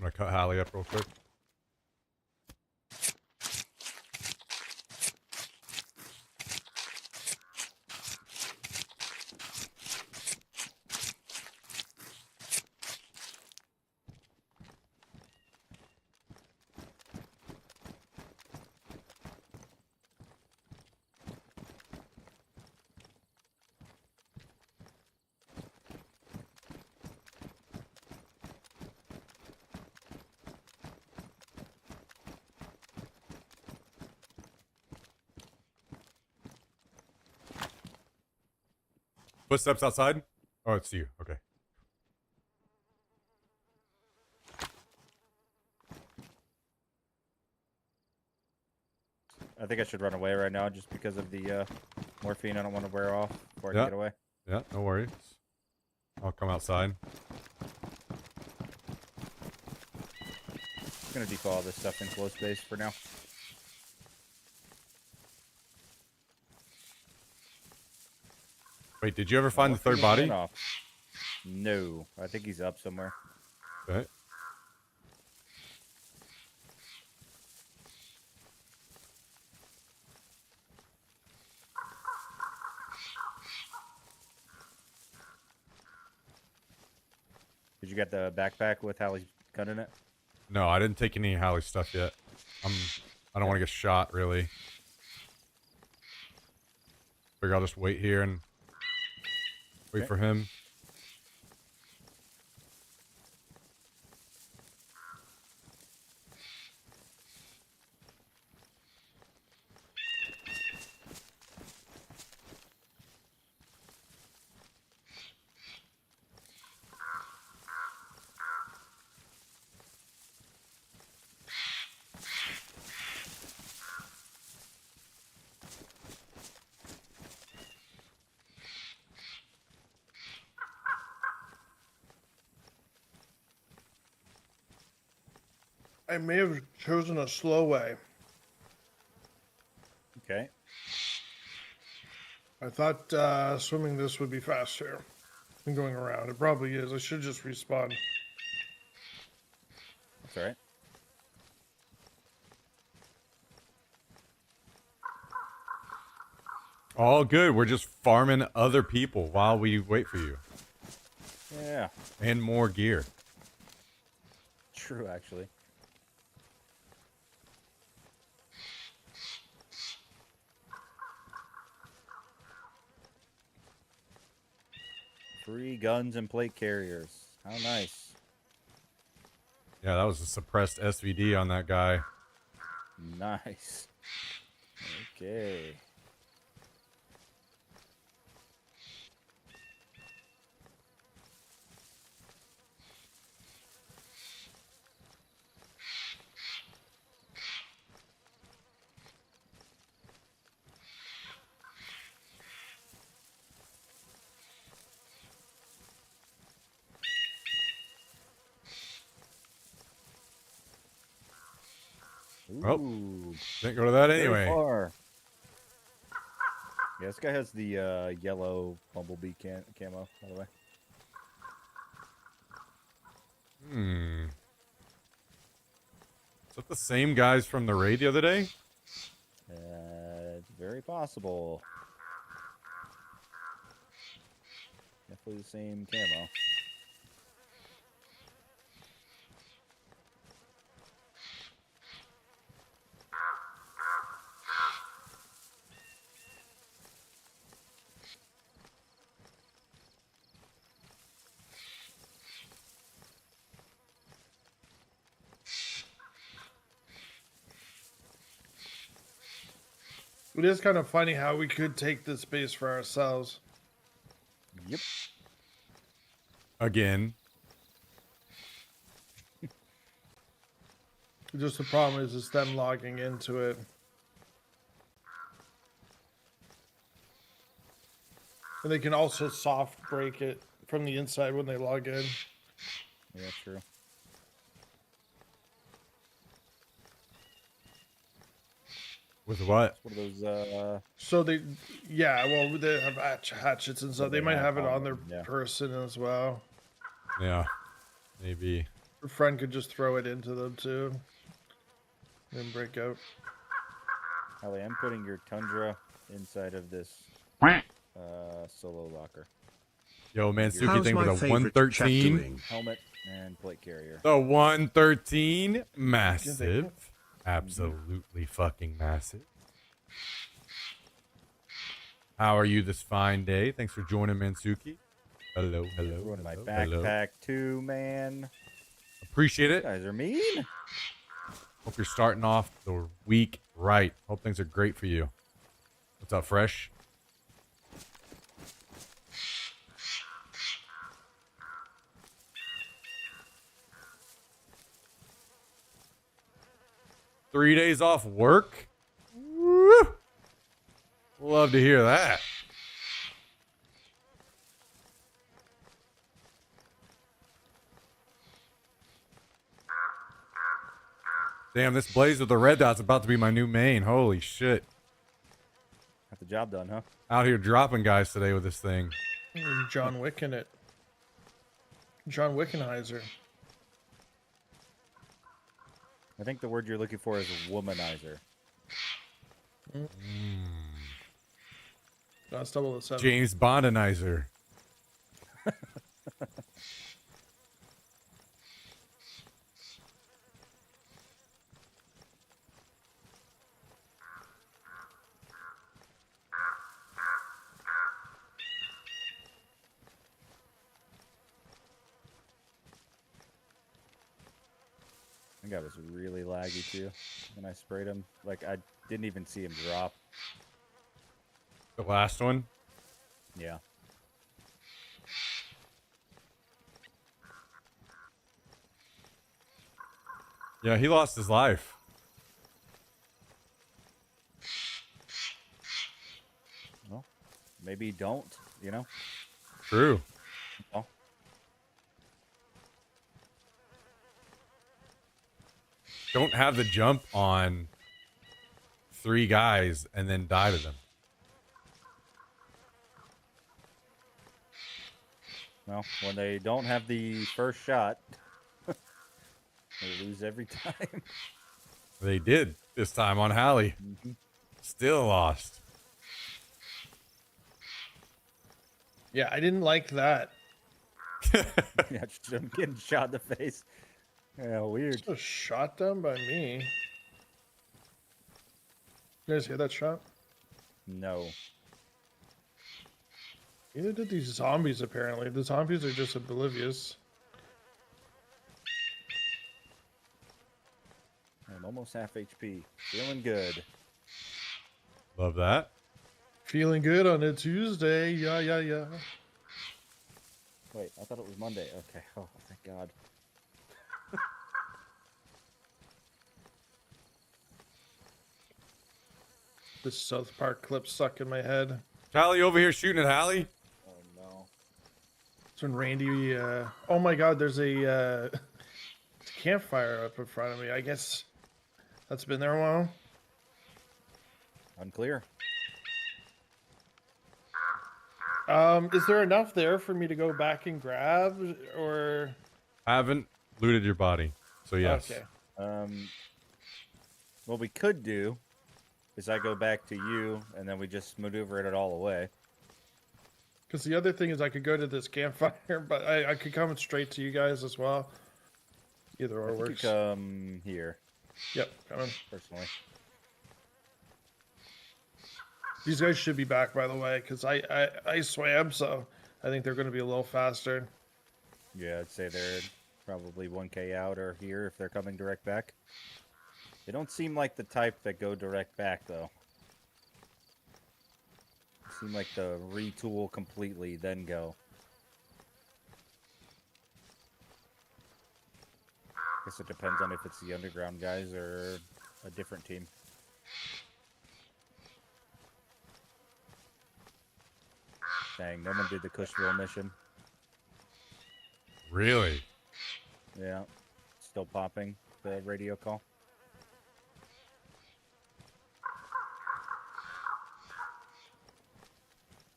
I'm gonna cut Hallie up real quick. Footsteps outside? Oh, it's you. Okay. I think I should run away right now just because of the morphine. I don't want to wear off before I Yeah. can get away. Yeah, no worries. I'll come outside. I'm gonna default all this stuff in close space for now. Wait, did you ever find the third Morphine body? off. No, I think he's up somewhere. Okay. Did you get the backpack with Hallie's gun in it? No, I didn't take any Hallie stuff yet. I don't want to get shot, really. Figure I'll just wait here and wait Okay. for him. I may have chosen a slow way. Okay. I thought swimming this would be faster than going around. It probably is. I should just respawn. That's all right. All good. We're just farming other people while we wait for you. Yeah, And more gear. true actually. Free guns and plate carriers. How nice. Yeah, that was a suppressed SVD on that guy. Nice. Okay. Oh, Ooh, didn't go to that very anyway. far. Yeah, this guy has the yellow bumblebee camo, by the way. Hmm. Is that the same guys from the raid the other day? It's very possible. Definitely the same camo. It is kind of funny how we could take this base for ourselves. Yep. Again. Just the problem is them logging into it. And they can also soft break it from the inside when they log in. Yeah, true. With what? One of those, So they, yeah, well, they have hatchets and stuff. They might have it on their yeah. person as well. Yeah. Maybe. Your friend could just throw it into them too. Then break out. Hallie, I'm putting your Tundra inside of this solo locker. Yo, man, How's Suki thing with a favorite 113. doing? Helmet and plate carrier. The 113. Massive. Absolutely fucking massive. How are you this fine day? Thanks for joining, Mansuki. Hello, hello. Ruined my hello. backpack too, man. Appreciate You it. guys are mean. Hope you're starting off the week right. Hope things are great for you. What's up, Fresh? 3 days off work? Woo! Love to hear that. Damn, this Blaze with the red dot's about to be my new main. Holy shit. Got the job done, huh? Out here dropping guys today with this thing. John Wick in it. John Wickenheiser. I think the word you're looking for is womanizer. That's 007. James Bondanizer. I think I was really laggy too when I sprayed him. Like I didn't even see him drop. The last one? Yeah. Yeah, he lost his life. Well, maybe don't, you know? True. Oh. Don't have the jump on 3 guys and then die to them. Well, when they don't have the first shot, they lose every time. They did this time on Hallie. Still lost. Yeah, I didn't like that. Yeah, just him getting shot in the face. Yeah, weird. Just shot down by me. You guys hear that shot? No. Neither did these zombies, apparently. The zombies are just oblivious. I'm almost half HP. Feeling good. Love that. Feeling good on a Tuesday. Yeah, yeah, yeah. Wait, I thought it was Monday. Okay. Oh, thank God. This South Park clip stuck in my head. Hallie over here shooting at Hallie. Oh, no. It's when Randy, oh my God, there's a campfire up in front of me. I guess that's been there a while. Unclear. Is there enough there for me to go back and grab, or? Haven't looted your body. So yes. Okay. What we could do is I go back to you, and then we just maneuver it all away. Because the other thing is I could go to this campfire, but I could come straight to you guys as well. Either or I think you works. come here, Yep, coming. personally. These guys should be back, by the way, because I swam, so I think they're going to be a little faster. Yeah, I'd say they're probably 1K out or here if they're coming direct back. They don't seem like the type that go direct back, though. They seem like the retool completely, then go. Guess it depends on if it's the underground guys or a different team. Dang, no one did the Cushville mission. Really? Yeah, still popping the radio call.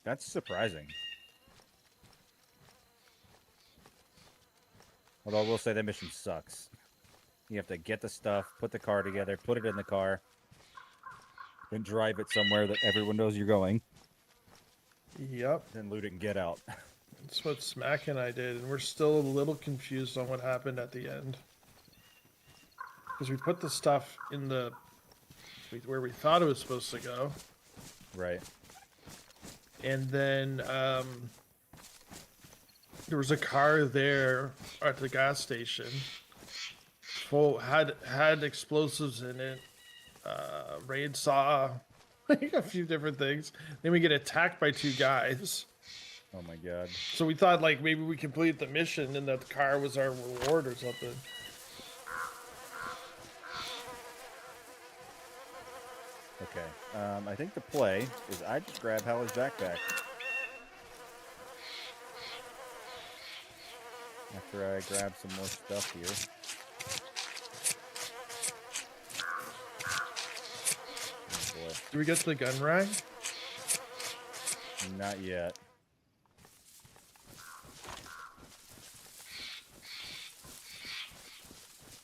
That's surprising. Although I will say that mission sucks. You have to get the stuff, put the car together, put it in the car, then drive it somewhere that everyone knows you're going, Yep, then loot it and get out. that's what Smack and I did, and we're still a little confused on what happened at the end. Because we put the stuff in the where we thought it was supposed to go, Right. and then there was a car there at the gas station. Full had explosives in it. Raid saw a few different things. Then we get attacked by 2 guys. Oh my god. So we thought like maybe we completed the mission and that the car was our reward or something. I think the play is I just grab Howler's backpack. After I grab some more stuff here. Oh boy. Do we get to the gun rack? Not yet.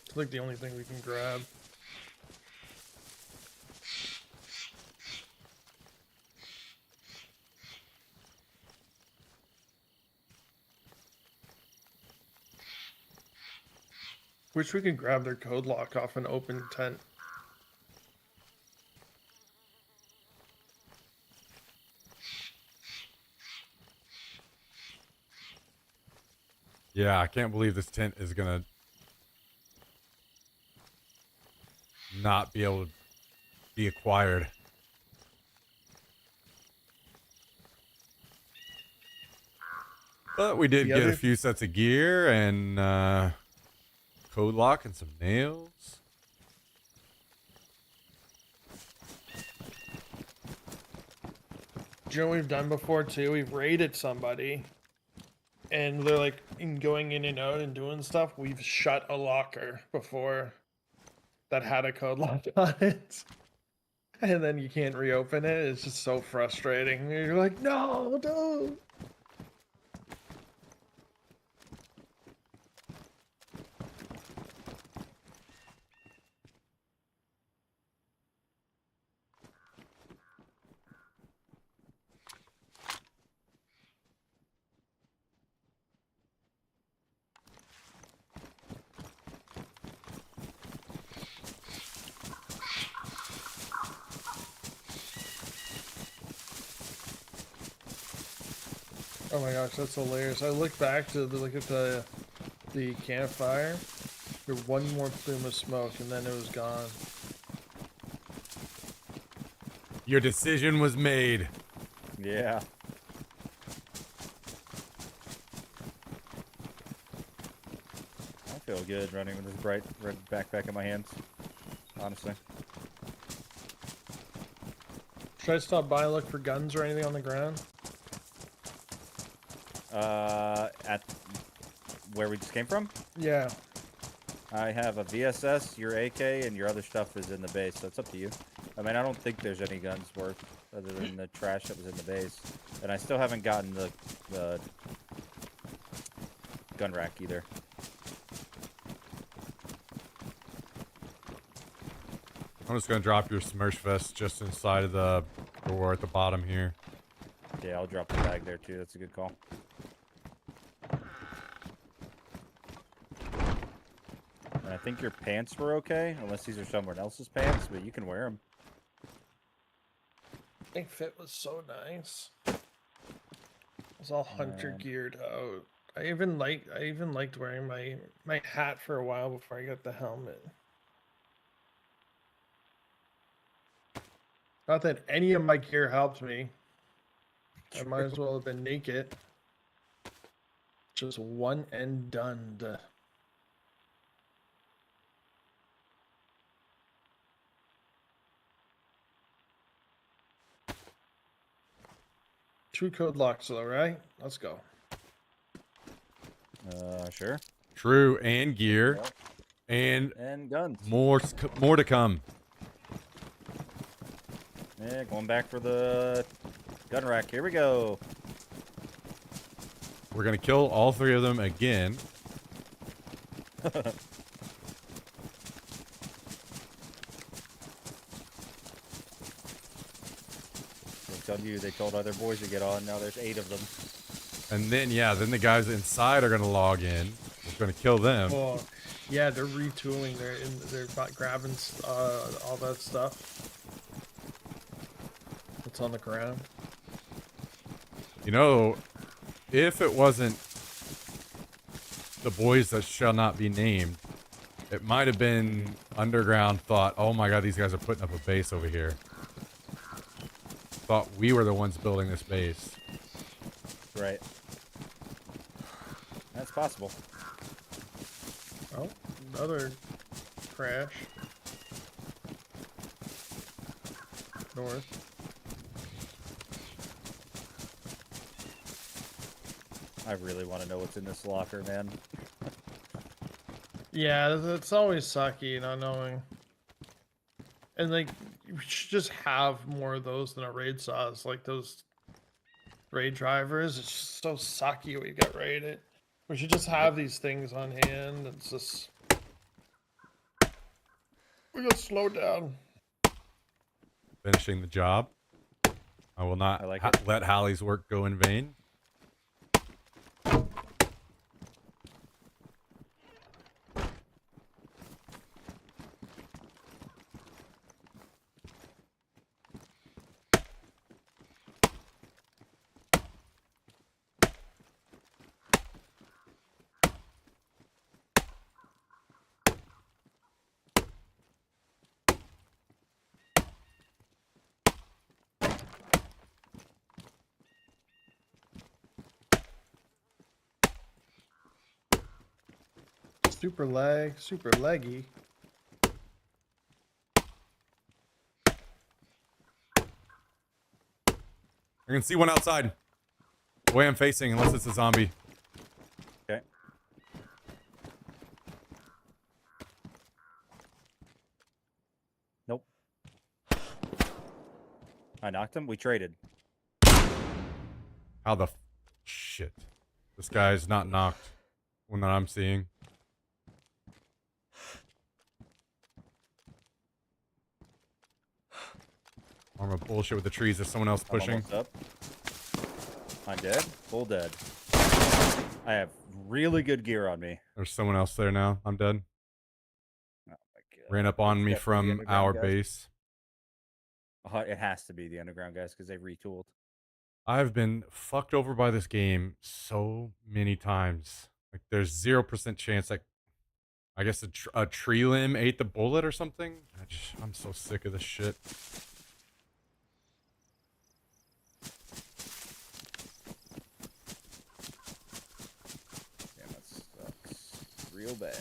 It's like the only thing we can grab. Wish we could grab their code lock off an open tent. Yeah, I can't believe this tent is gonna not be able to be acquired. But we did The get a other- few sets of gear and code lock and some nails. Do you know what we've done before too? We've raided somebody, and they're like going in and out and doing stuff. We've shut a locker before that had a code lock on it, and then you can't reopen it. It's just so frustrating. You're like, no, don't. Oh my gosh, that's hilarious. I look back to look at the campfire. There was one more plume of smoke, and then it was gone. Your decision was made. Yeah. I feel good running with this bright red backpack in my hands. Honestly. Should I stop by and look for guns or anything on the ground? At where we just came from? Yeah. I have a VSS, your AK, and your other stuff is in the base, so it's up to you. I mean, I don't think there's any guns worth other than the trash that was in the base. And I still haven't gotten the gun rack either. I'm just gonna drop your Smurf vest just inside of the door at the bottom here. Yeah, I'll drop the bag there too. That's a good call. And I think your pants were okay, unless these are someone else's pants, but you can wear them. I think fit was so nice. It was all hunter geared out. I even liked wearing my hat for a while before I got the helmet. Not that any of my gear helped me. I might as well have been naked. Just one and done. Two code locks though, right? Let's go. Sure. True, and gear, Yep. and And guns. more to come. Yeah, going back for the gun rack. Here we go. We're gonna kill all three of them again. It's on you. They told other boys to get on. Now there's 8 of them. And then, yeah, then the guys inside are gonna log in. We're gonna kill them. Well, yeah, they're retooling. They're grabbing all that stuff. It's on the ground. You know, if it wasn't the boys that shall not be named, it might have been underground thought, oh my god, these guys are putting up a base over here. Thought we were the ones building this base. Right. That's possible. Oh, another crash. north. I really want to know what's in this locker, man. Yeah, it's always sucky not knowing. And like, you should just have more of those than a raid sauce. Like those raid drivers, it's just so sucky when you get raided. We should just have these things on hand. It's just we gotta slow down. Finishing the job. I will not I like let Hallie's work go in vain. Super leggy. I can see one outside. The way I'm facing, unless it's a zombie. Okay. Nope. I knocked him. We traded. How the shit? This guy's not knocked. One that I'm seeing. Arm of bullshit with the trees. There's someone else I'm pushing. almost up. I'm dead. Full dead. I have really good gear on me. There's someone else there now. I'm dead. Oh my god. Ran up on It's me definitely the from underground our guys. base. It has to be the underground guys because they've retooled. I've been fucked over by this game so many times. Like, there's 0% chance that I guess a tree limb ate the bullet or something. I'm so sick of this shit. Damn, that sucks real bad.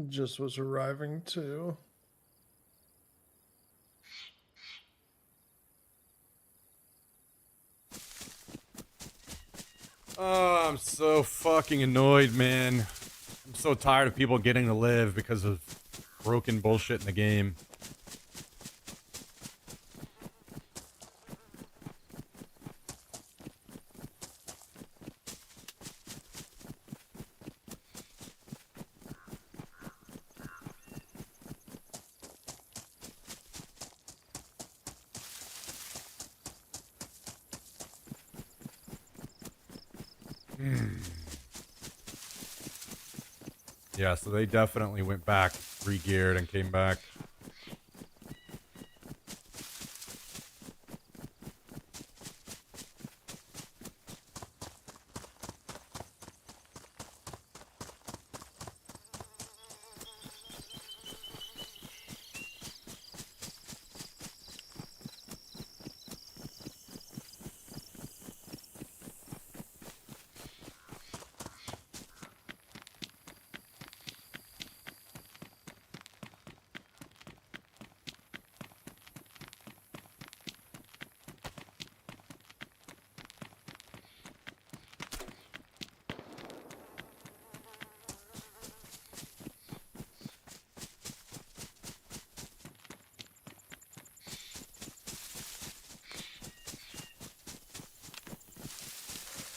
Just was arriving too. Oh, I'm so fucking annoyed, man. I'm so tired of people getting to live because of broken bullshit in the game. Yeah, so they definitely went back, re-geared, and came back.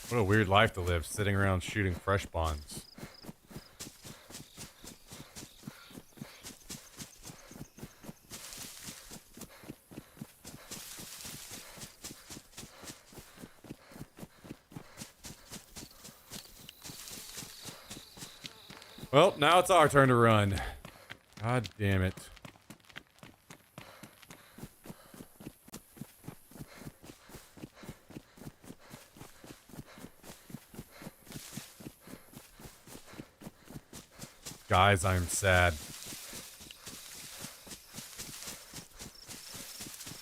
What a weird life to live, sitting around shooting fresh bonds. Well, now it's our turn to run. God damn it. Guys, I'm sad.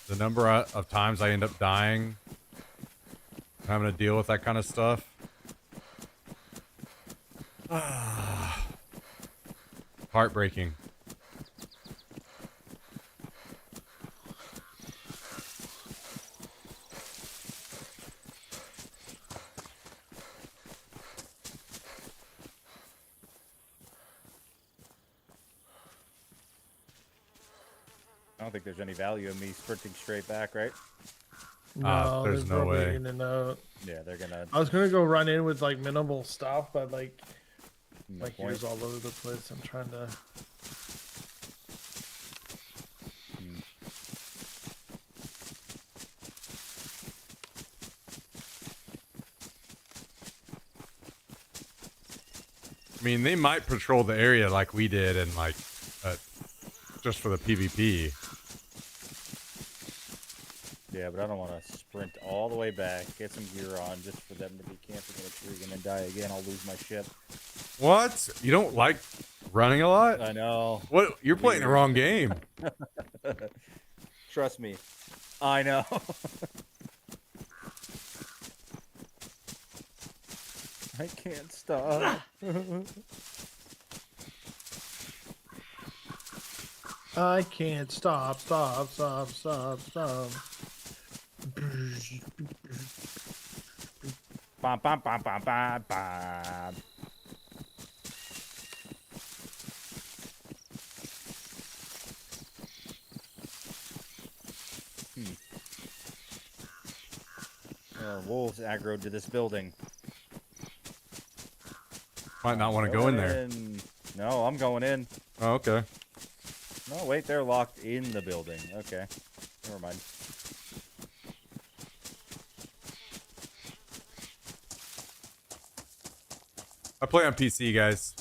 The number of times I end up dying, having to deal with that kind of stuff. Heartbreaking. I don't think there's any value in me sprinting straight back, right? No, there's there's no probably way. in and out. Yeah, they're gonna. I was gonna go run in with like minimal stuff, but like No he point. was all over the place. I'm trying to. Hmm. I mean, they might patrol the area like we did, and like, just for the PvP. Yeah, but I don't want to sprint all the way back, get some gear on, just for them to be camping in a tree and then die again. I'll lose my ship. What? You don't like running a lot? I know. What? You're playing the Weird. wrong game. Trust me. I know. I can't stop. I can't stop. Bam, bam, bam, bam, bam, bam. Wolves aggroed to this building. Might not want to go in there. In. No, I'm going in. Oh, okay. No, wait, they're locked in the building. Okay. Never mind. I play on PC, guys.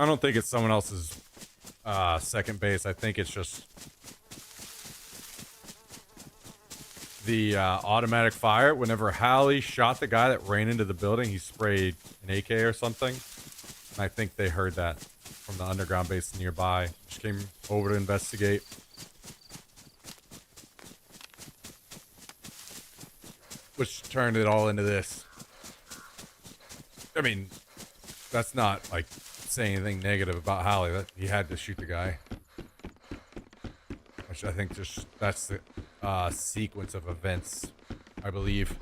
I don't think it's someone else's second base. I think it's just the automatic fire. Whenever Hallie shot the guy that ran into the building, he sprayed an AK or something. And I think they heard that from the underground base nearby. Just came over to investigate. Which turned it all into this. I mean, that's not like saying anything negative about Hallie. That he had to shoot the guy. Which I think just that's the sequence of events, I believe.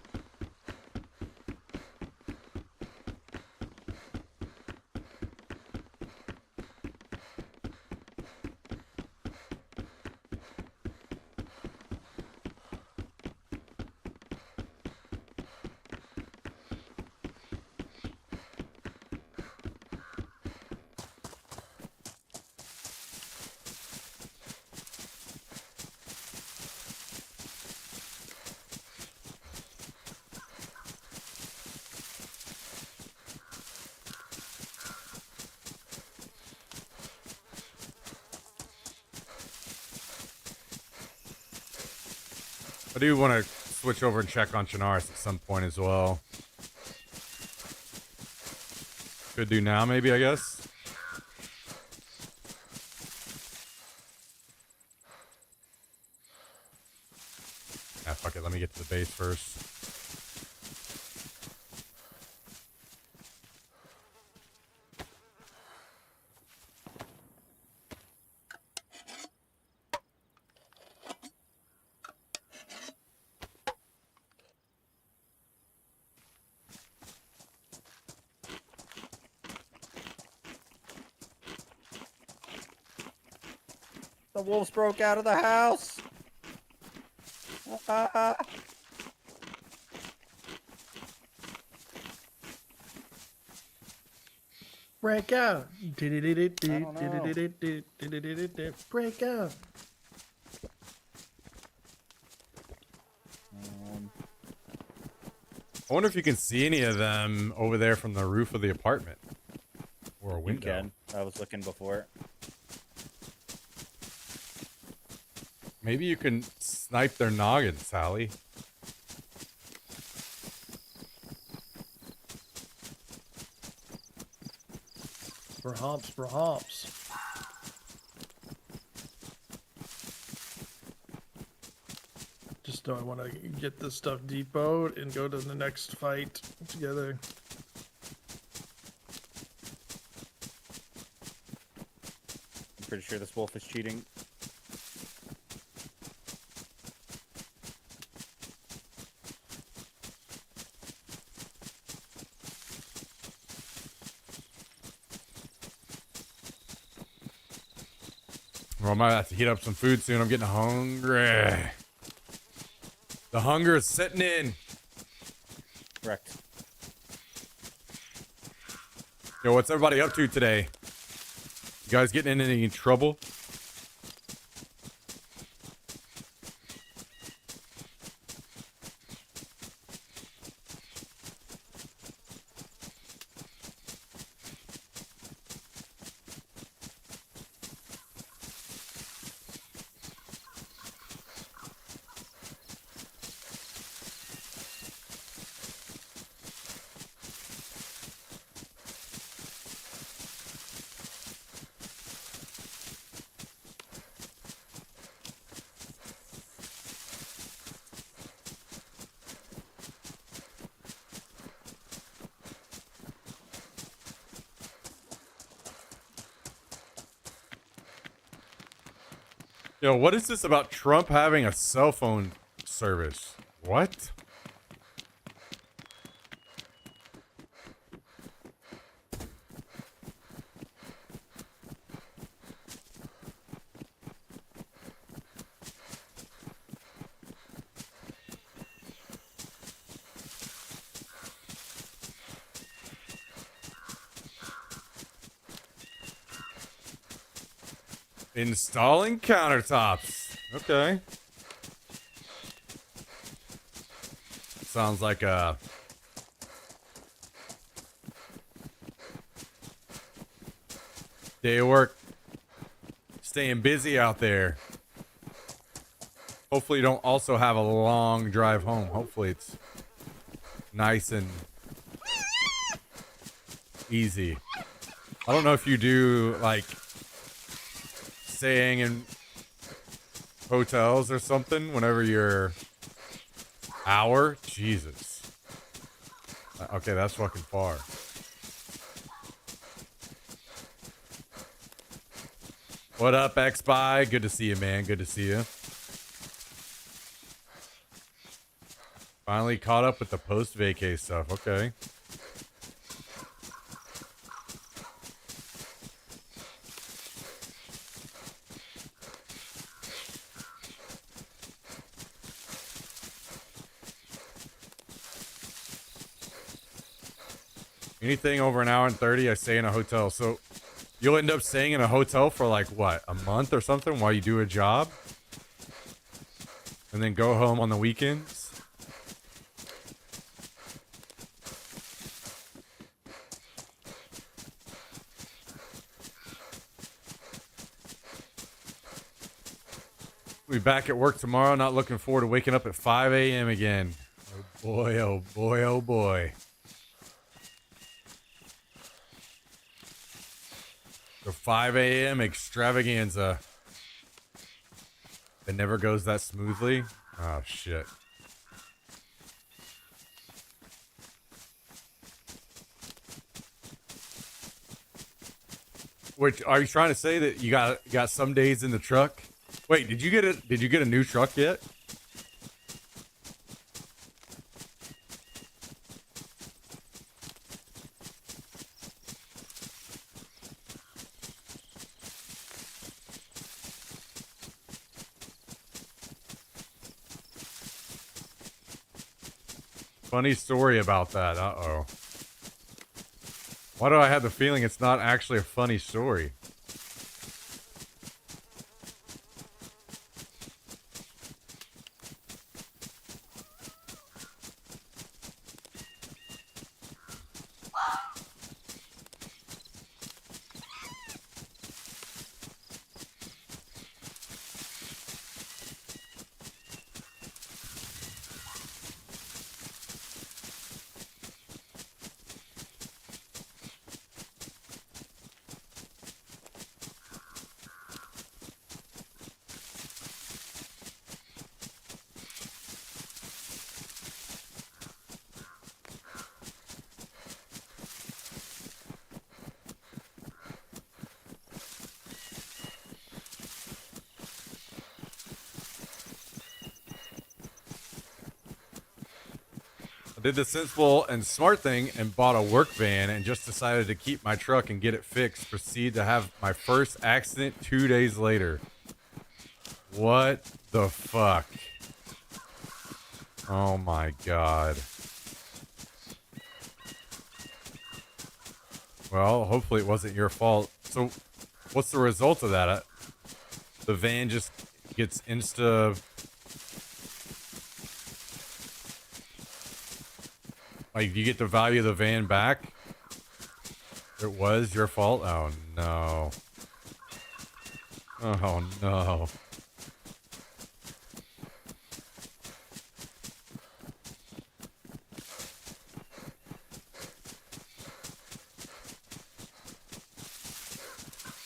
I do want to switch over and check on Chernarus at some point as well. Could do now, maybe, I guess. Ah, fuck it. Let me get to the base first. The wolves broke out of the house. Break out. know. Break out. I wonder if you can see any of them over there from the roof of the apartment. Or a You window. can. I was looking before. Maybe you can snipe their noggins, Sally. Perhaps, perhaps. Just know I want to get this stuff depoted and go to the next fight together. I'm pretty sure this wolf is cheating. Well, I might have to heat up some food soon. I'm getting hungry. The hunger is setting in. Correct. Yo, what's everybody up to today? You guys getting in any trouble? Yo, what is this about Trump having a cell phone service? What? Installing countertops. Okay. Sounds like a day of work. Staying busy out there. Hopefully you don't also have a long drive home. Hopefully it's nice and easy. I don't know if you do like staying in hotels or something whenever you're Jesus. Okay, that's fucking far. What up, X-Spy? Good to see you, man. Good to see you. Finally caught up with the post-vacay stuff. Okay. Anything over an hour and 30, I stay in a hotel. So you'll end up staying in a hotel for like, what, a month or something while you do a job? And then go home on the weekends? We'll be back at work tomorrow. Not looking forward to waking up at 5 a.m. again. Oh boy, oh boy, oh boy. The 5 a.m. extravaganza. It never goes that smoothly. Oh, shit. Which, are you trying to say that you got some days in the truck? Wait, did you get a new truck yet? Funny story about that. Uh-oh. Why do I have the feeling it's not actually a funny story? Did the sensible and smart thing and bought a work van and just decided to keep my truck and get it fixed. Proceed to have my first accident 2 days later. What the fuck? Oh my god. Well, hopefully it wasn't your fault. So, what's the result of that? The van just gets insta... Like, you get the value of the van back? It was your fault? Oh, no. Oh, no.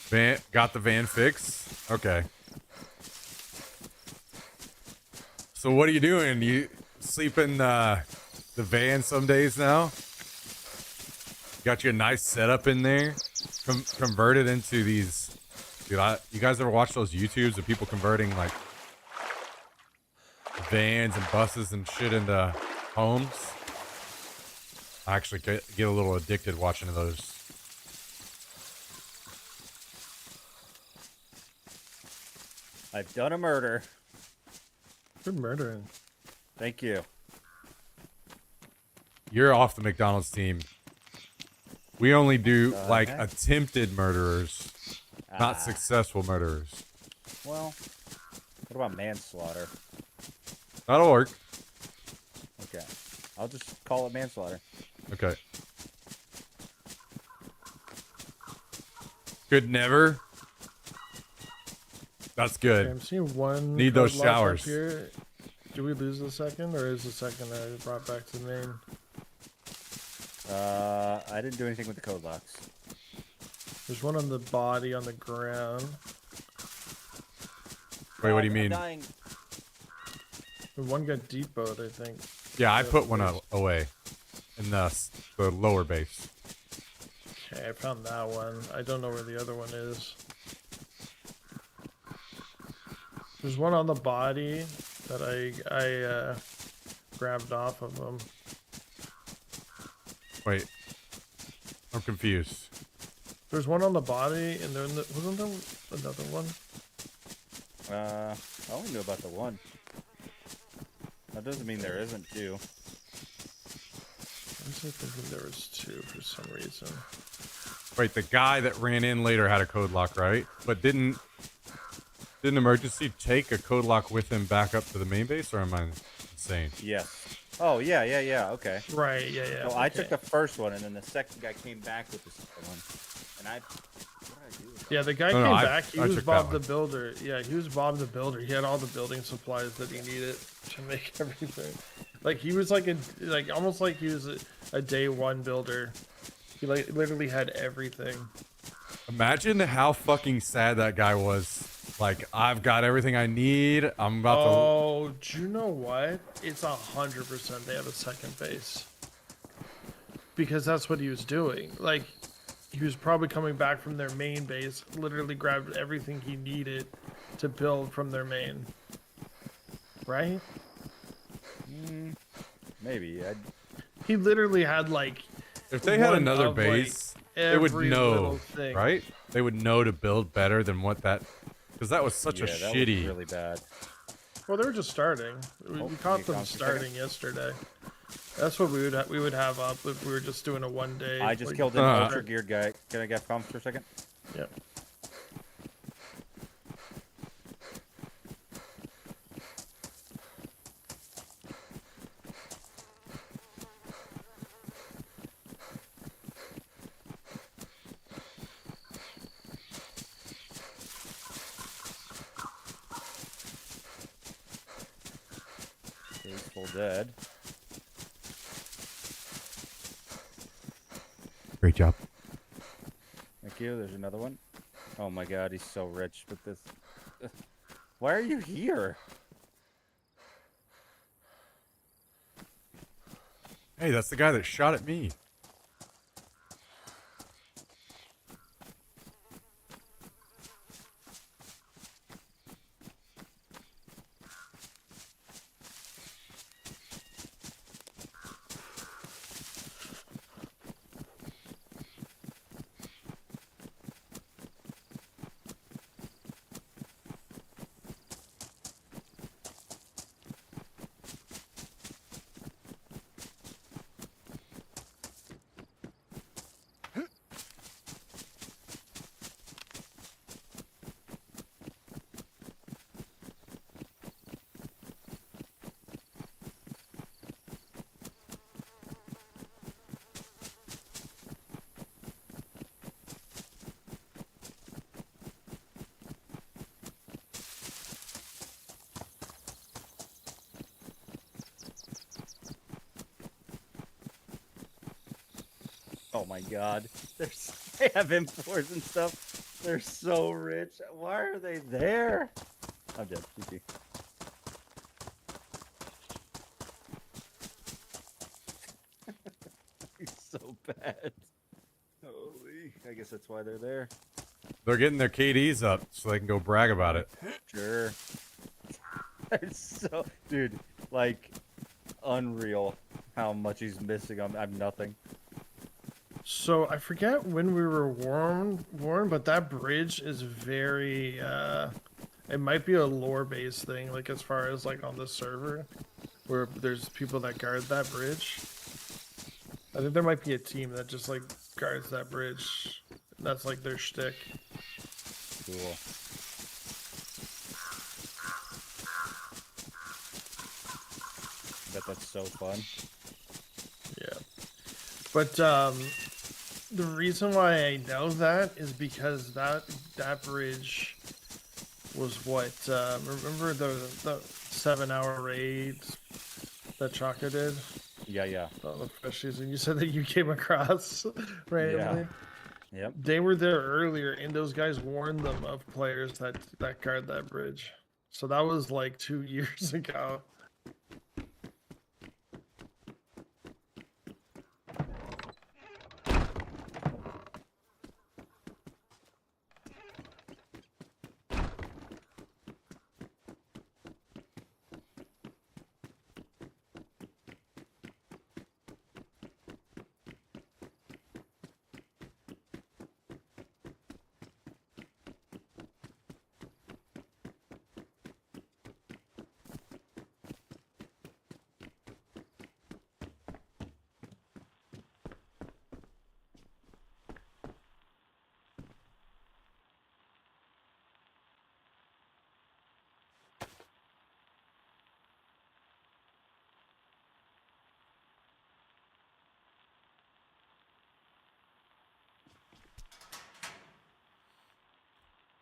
Van, got the van fixed? Okay. So what are you doing? You sleep in the van some days now? Got you a nice setup in there? Converted into these... Dude, you guys ever watch those YouTubes of people converting, like, vans and buses and shit into homes? I actually get a little addicted watching those. I've done a murder. Good murdering. Thank you. You're off the McDonald's team. We only do, like, Okay. attempted murderers, not successful murderers. Well, what about manslaughter? That'll work. Okay. I'll just call it manslaughter. Okay. Good never. That's Okay, good. I'm seeing one. Need those code lock up showers. Here. Did we lose the second, or is the second brought back to the main? I didn't do anything with the code locks. There's one on the body on the ground. Wait, what do you I'm mean? dying. And one got depot, I think. Yeah, I put one away in the lower base. Okay, I found that one. I don't know where the other one is. There's one on the body that I grabbed off of him. Wait. I'm confused. There's one on the body, and there wasn't there another one? I only knew about the one. That doesn't mean there isn't two. I was thinking there was two for some reason. Wait, the guy that ran in later had a code lock, right? But didn't emergency take a code lock with him back up to the main base, or am I insane? Yes. Oh, yeah, okay. Right, yeah. So I took the first one, and then the second guy came back with the second one. And what did I do? Yeah, the guy No, came I- back. He I was took Bob that the one. Builder. Yeah, he was Bob the Builder. He had all the building supplies that he needed to make everything. Like he was like almost like he was a day one builder. He like literally had everything. Imagine how fucking sad that guy was. Like, I've got everything I need. I'm about Oh, do you know what? It's 100% they have a second base. Because that's what he was doing. Like, he was probably coming back from their main base, literally grabbed everything he needed to build from their main. Right? Maybe. He literally had like to. If they had one another of, like, base, they would every know, little thing. right? They would know to build better than what that. Because that was such Yeah, a that was shitty. really bad. Well, they were just starting. We Oh, caught you them count for a starting yesterday. That's what we would have up if we were just doing a 1 day. I just like, killed an Uh. ultra geared guy. Can I get comms for a second? Yep. He's full dead. Great job. Thank you. There's another one. Oh my god, he's so rich with this. Why are you here? Hey, that's the guy that shot at me. Oh my god. They have M4s and stuff. They're so rich. Why are they there? I'm dead. GG. He's so bad. Holy. I guess that's why they're there. They're getting their KDs up so they can go brag about it. Sure. It's so, dude, like, unreal how much he's missing. I'm nothing. So I forget when we were warned, but that bridge is very. It might be a lore-based thing, like as far as like on the server, where there's people that guard that bridge. I think there might be a team that just like guards that bridge. That's like their shtick. Cool. Bet that's so fun. Yeah. But the reason why I know that is because that bridge was what remember the 7-hour raid that Chaka did Yeah. on the fresh season. You said that you came across randomly. Yep. They were there earlier, and those guys warned them of players that guard that bridge. So that was like 2 years ago.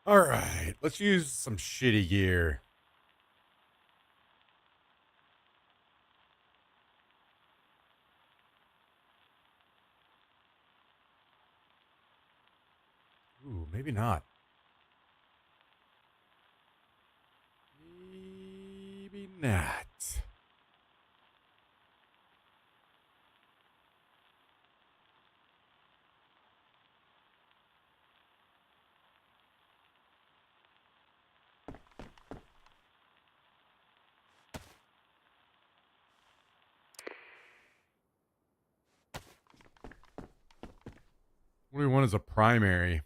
All right, let's use some shitty gear. Ooh, maybe not. Maybe not. What do we want as a primary?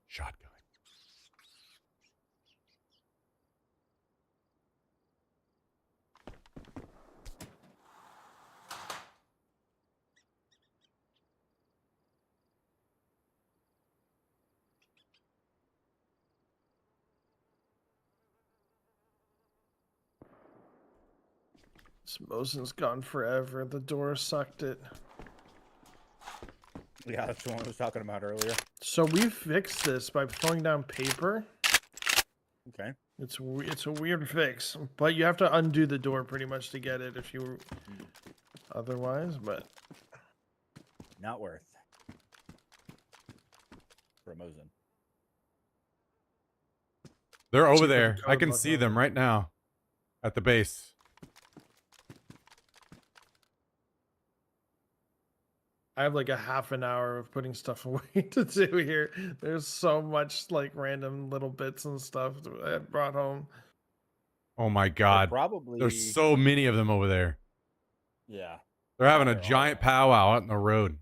Shotgun. Mosin's gone forever. The door sucked it. Yeah, that's the one I was talking about earlier. So we fixed this by throwing down paper. Okay. It's a weird fix, but you have to undo the door pretty much to get it if you otherwise. But Not worth. For a Mosin. They're over See if there. the I code can looked see on them it. right now at the base. I have like a half an hour of putting stuff away to do here. There's so much like random little bits and stuff that I brought home. Oh my They're god. probably. There's so many of them over there. Yeah. They're having a They're all giant there. powwow out in the road.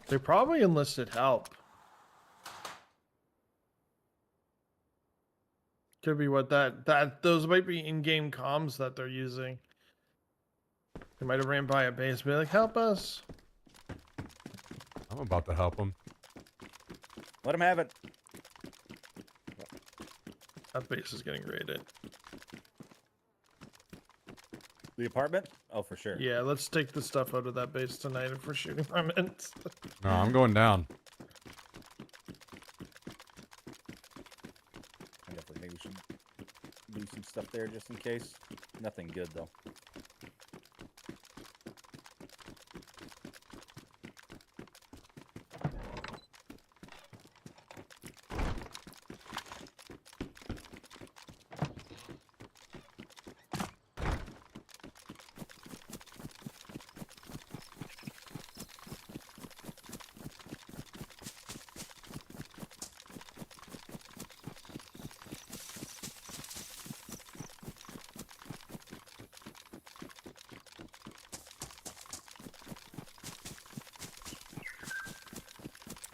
They probably enlisted help. Could be what that those might be in-game comms that they're using. They might have ran by a base, be like, "Help us!" I'm about to help them. Let him have it. That base is getting raided. The apartment? Oh, for sure. Yeah, let's take the stuff out of that base tonight if we're shooting from it. No, I'm going down. I definitely think we should leave some stuff there just in case. Nothing good though.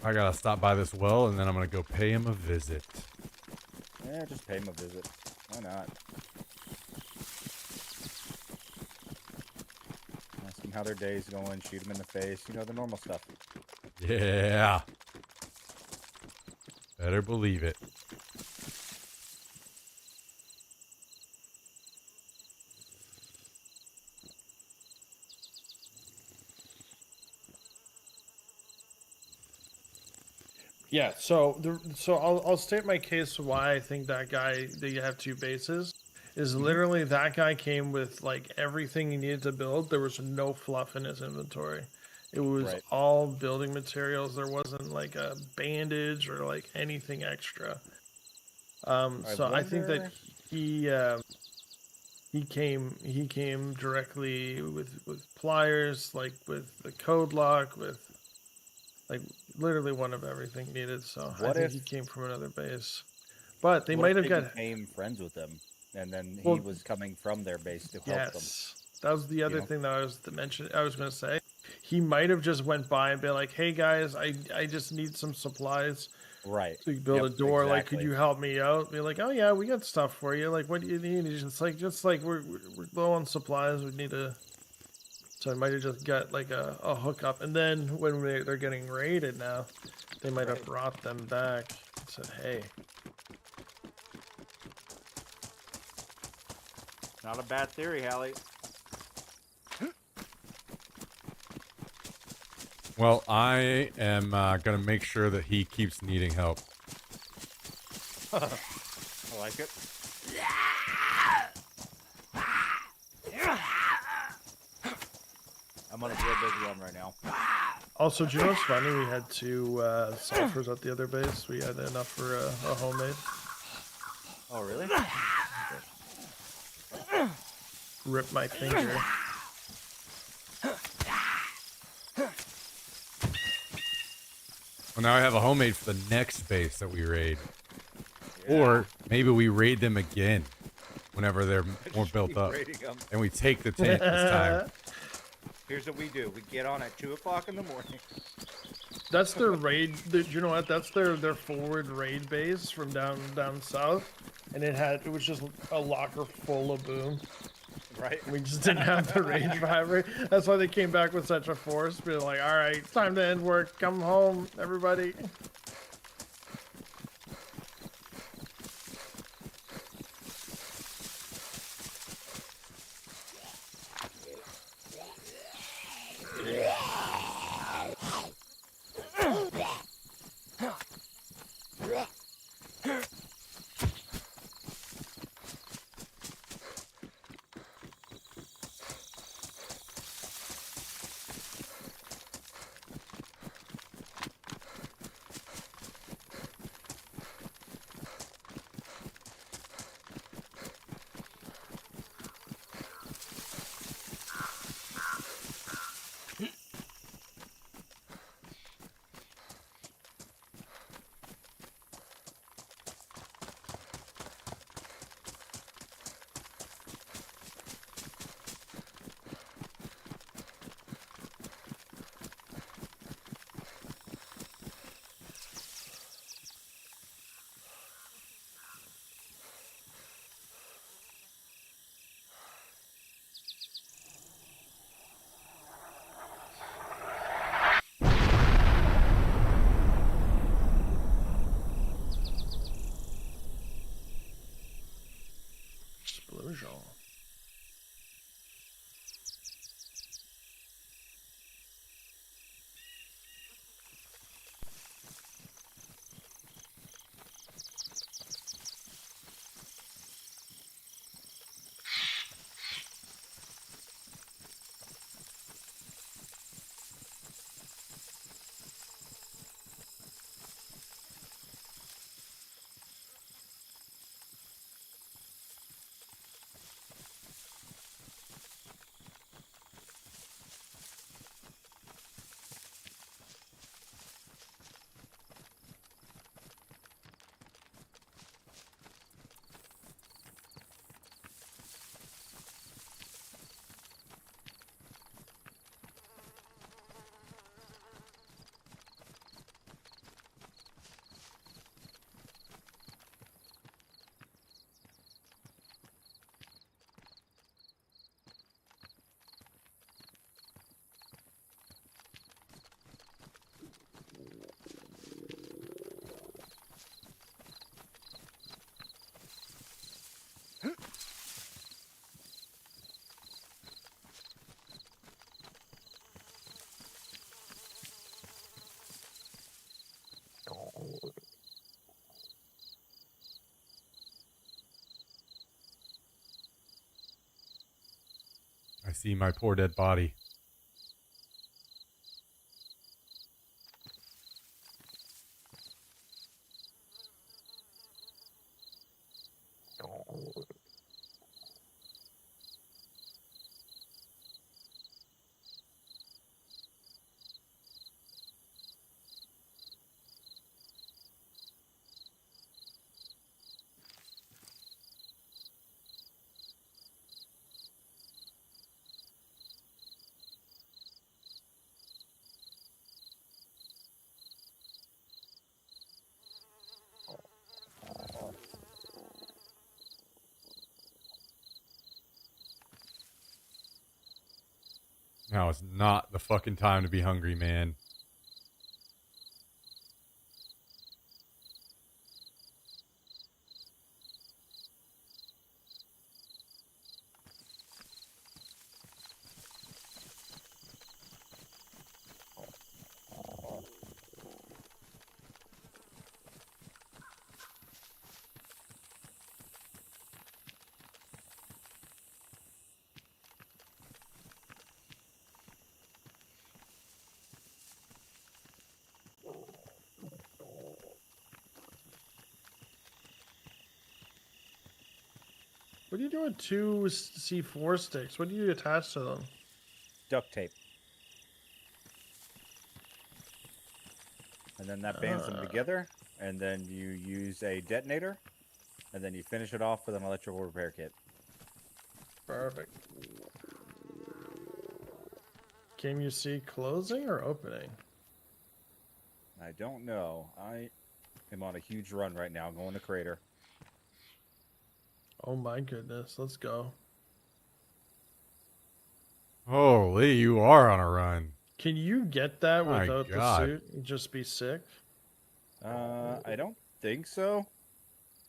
I gotta stop by this well, and then I'm gonna go pay him a visit. Yeah, just pay him a visit. Why not? Ask them how their day's going, shoot them in the face, you know, the normal stuff. Yeah. Better believe it. Yeah, so I'll state my case why I think that guy that you have two bases is literally that guy came with like everything he needed to build. There was no fluff in his inventory. It was Right. all building materials. There wasn't like a bandage or like anything extra. So I think that wonder- he came directly with pliers, like with the code lock, with like literally one of everything needed. So I What think if- he came from another base, but they What might if have they got became friends with them, and then he Well, was coming from their base to help them. yes. That was the other know? thing that I was to mention. I was going to say he might have just went by and been like, "Hey guys, I just need some supplies Right. to build Yep, a door. Like, could exactly. you help me out?" Be like, "Oh yeah, we got stuff for you. Like, what do you need?" He's just like we're low on supplies. We need to. So I might have just got like a hookup, and then when they're getting raided now, they might have brought them back and said, "Hey, Not a bad theory, Hallie. Well, I am gonna make sure that he keeps needing help. I like it. I'm on a real big run right now. Also, do you know what's funny? We had two sulfurs at the other base. We had enough for a homemade. Oh, really? Rip my finger. Well, now I have a homemade for the next base that we raid. Or maybe we raid them again whenever they're more built up. And we take the tank this time. Here's what we do. We get on at 2 o'clock in the morning. That's their raid. You know what? That's their forward raid base from down south, and it was just a locker full of boom. Right? We just didn't have the raid driver. That's why they came back with such a force. Be like, all right, it's time to end work. Come home, everybody. I see my poor dead body. Now is not the fucking time to be hungry, man. What do you do with two C4 sticks? What do you attach to them? Duct tape. And then that bands them together, and then you use a detonator, and then you finish it off with an electrical repair kit. Perfect. Game you see closing or opening? I don't know. I am on a huge run right now, going to Crater. Oh my goodness, let's go. Holy, you are on a run. Can you get that My without the God. suit and just be sick? I don't think so.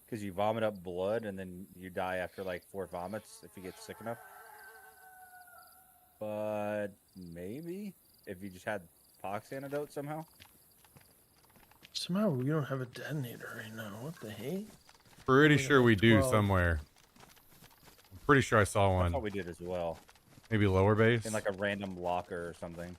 Because you vomit up blood and then you die after like 4 vomits if you get sick enough. But maybe if you just had pox antidote somehow. Somehow we don't have a detonator right now. What the heck? Pretty Only sure we do 12. somewhere. I'm pretty sure I saw I one. thought we did as well. Maybe lower base. In like a random locker or something.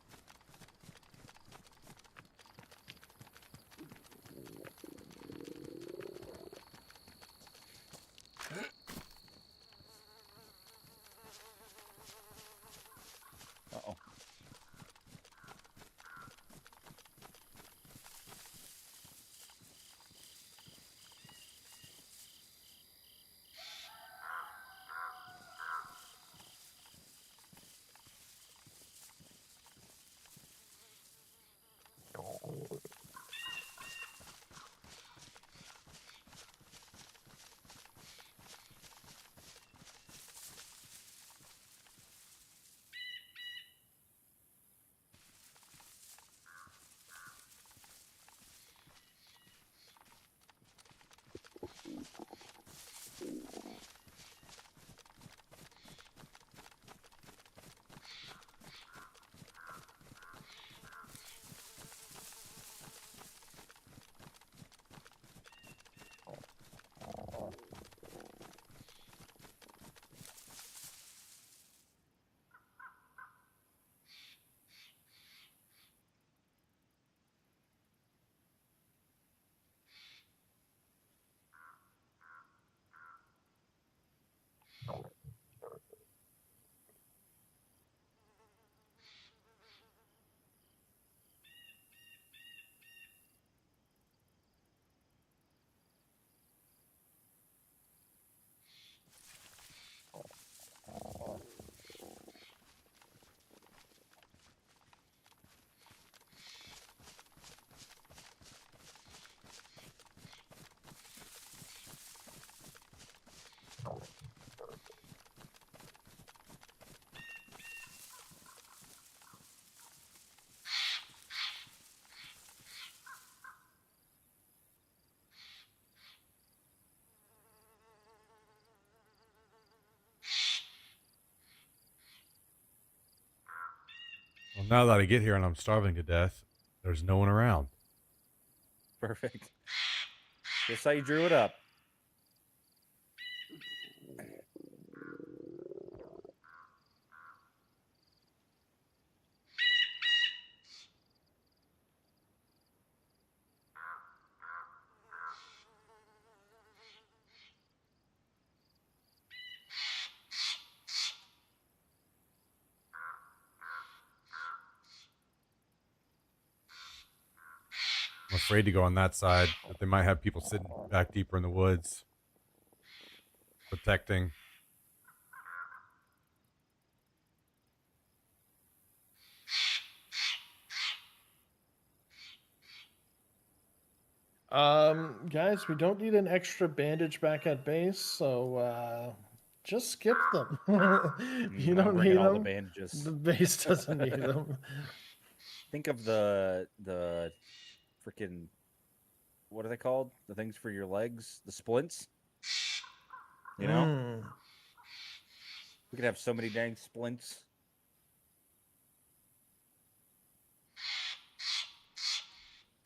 Uh-oh. Well, now that I get here and I'm starving to death, there's no one around. Perfect. Just how you drew it up. I'm afraid to go on that side, but they might have people sitting back deeper in the woods, protecting. Guys, we don't need an extra bandage back at base, so just skip them. You I'm don't bringing need all the them. bandages. The base doesn't need them. Think of the freaking, what are they called? The things for your legs, the splints. You know, Mm. we could have so many dang splints.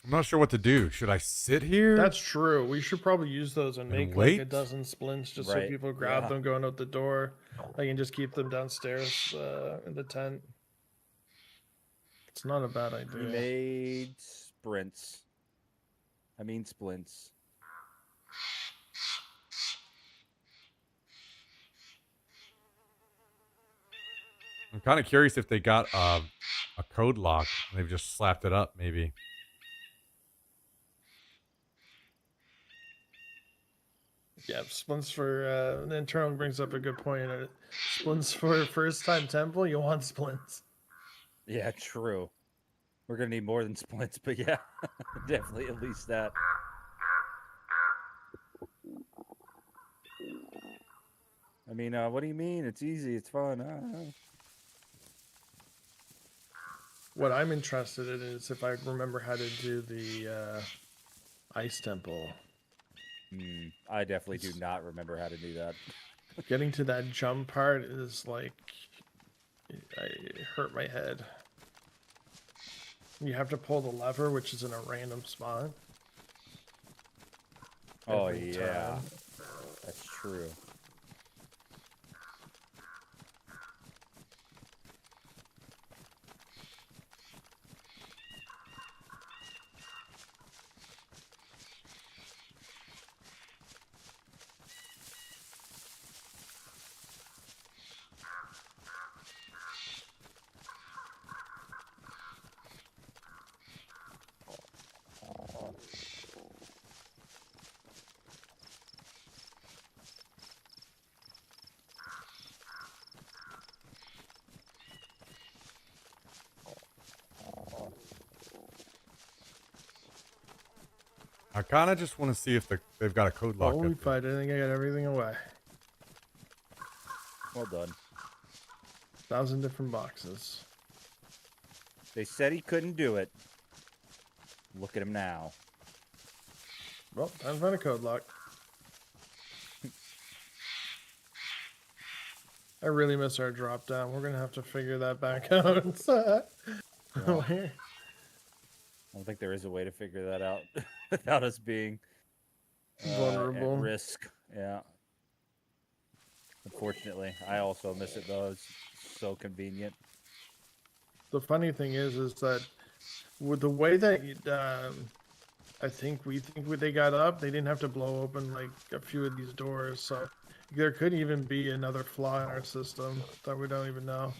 I'm not sure what to do. Should I sit here? That's true. We should probably use those and make like a wait? dozen splints just so Right, people grab yeah. them going out the door. I can just keep them downstairs in the tent. It's not a bad We idea. made sprints. I mean splints. I'm kind of curious if they got a code lock and they've just slapped it up, maybe. Yeah, splints for the internal brings up a good point. Splints for first time temple, you want splints. Yeah, true. We're gonna need more than splints, but yeah, definitely at least that. I mean, what do you mean? It's easy. It's fun. What I'm interested in is if I remember how to do the ice temple. I definitely do not remember how to do that. Getting to that jump part is like, I hurt my head. You have to pull the lever, which is in a random spot. Oh every yeah, time. that's true. I kind of just want to see if they've got a code lock. Holy up there. fight, I think I got everything away. Well done. 1,000 different boxes. They said he couldn't do it. Look at him now. Well, time to find a code lock. I really miss our drop down. We're gonna have to figure that back out. Where? I don't think there is a way to figure that out without us being Vulnerable. at risk. Yeah. Unfortunately, I also miss it though. It's so convenient. The funny thing is that with the way that I think they got up, they didn't have to blow open like a few of these doors, so there could even be another flaw in our system that we don't even know.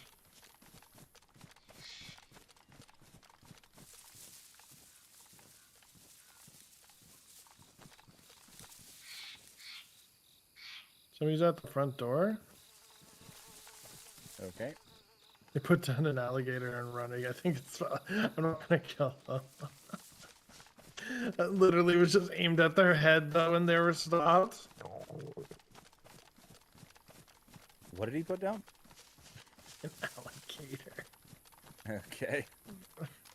Somebody's at the front door. Okay. They put down an alligator and running. I think it's. I'm not gonna kill them. That literally was just aimed at their head though, when they were stopped. What did he put down? An alligator. Okay.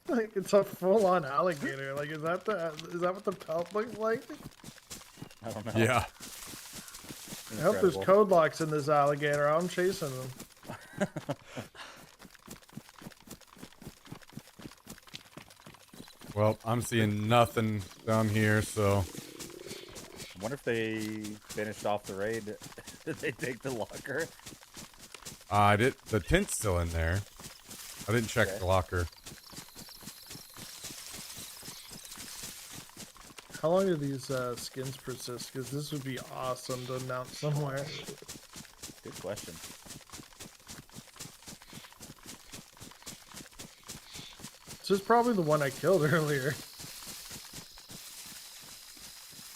Like it's a full-on alligator. Like is that what the pelt looks like? I don't know. Yeah. I hope there's Incredible. code locks in this alligator. I'm chasing them. Well, I'm seeing nothing down here, so I wonder if they finished off the raid. Did they take the locker? I did. The tent's still in there. I didn't check Okay. the locker. How long do these skins persist? Because this would be awesome to mount somewhere. Good question. This is probably the one I killed earlier.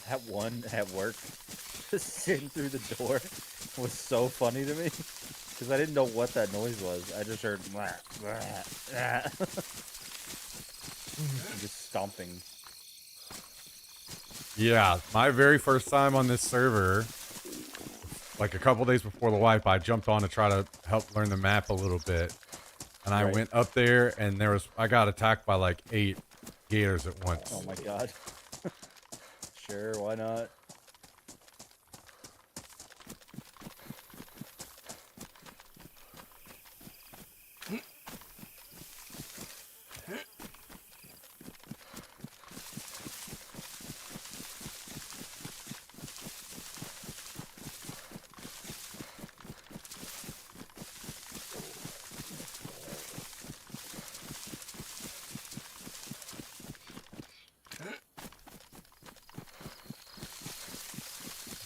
That one at work, just sitting through the door, was so funny to me because I didn't know what that noise was. I just heard "Mwah, mwah, mwah." Just stomping. Yeah, my very first time on this server, like a couple days before the wipe, I jumped on to try to help learn the map a little bit. And I Right. went up there and I got attacked by like 8 gators at once. Oh my god. Sure, why not?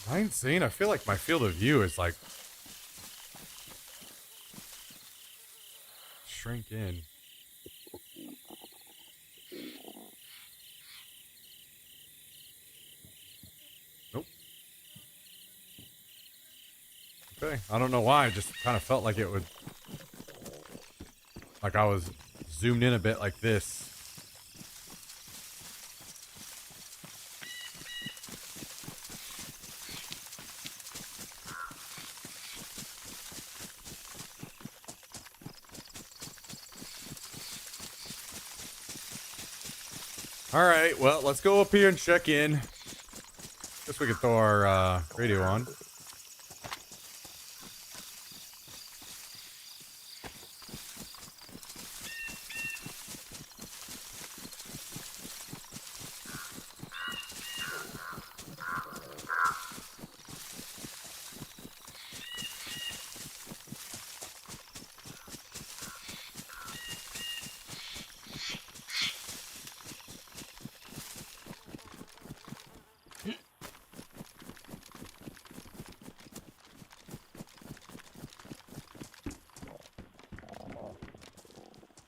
Am I insane? I feel like my field of view is like shrink in. Nope. Okay, I don't know why. I just kind of felt like it would, like I was zoomed in a bit like this. All right, well, let's go up here and check in. Guess we could throw our radio on.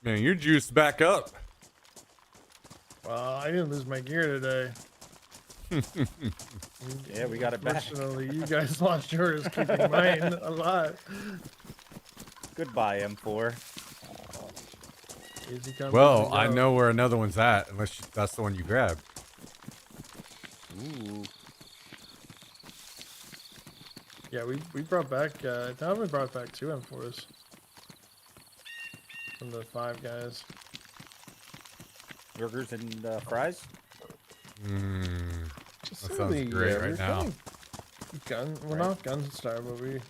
Man, you're juiced back up. Well, I didn't lose my gear today. Yeah, we got it back. Fortunately, you guys lost yours, keeping mine alive. Goodbye, M4. Easy come, Well, easy I go. know where another one's at, unless that's the one you grabbed. Ooh. Yeah, we brought back. I thought we brought back 2 M4s from the 5 guys. Burgers and fries? Mm, Just That some of sounds great right we're now. getting we're Right. not Gunstar, but we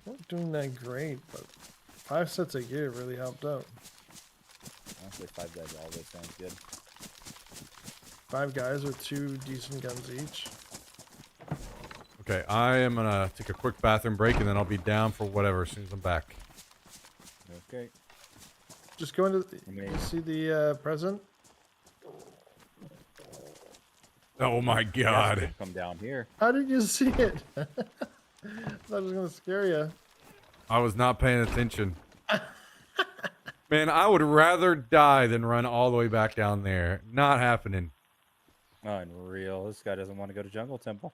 weren't doing that great. But 5 sets of gear really helped out. Honestly, 5 guys always sounds good. 5 guys with 2 decent guns each. Okay, I am gonna take a quick bathroom break and then I'll be down for whatever as soon as I'm back. Okay. Just go into. You Amazing. see the present? Oh my Guys god. could come down here. How did you see it? I thought it was gonna scare you. I was not paying attention. Man, I would rather die than run all the way back down there. Not happening. Unreal. This guy doesn't want to go to Jungle Temple.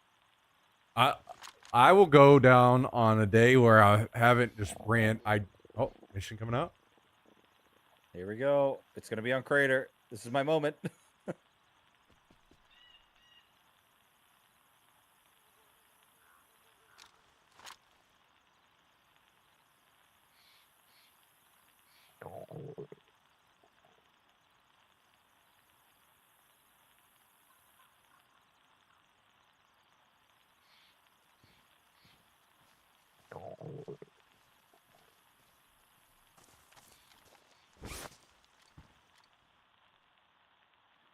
I will go down on a day where I haven't just ran. Oh, mission coming up. Here we go. It's going to be on Crater. This is my moment.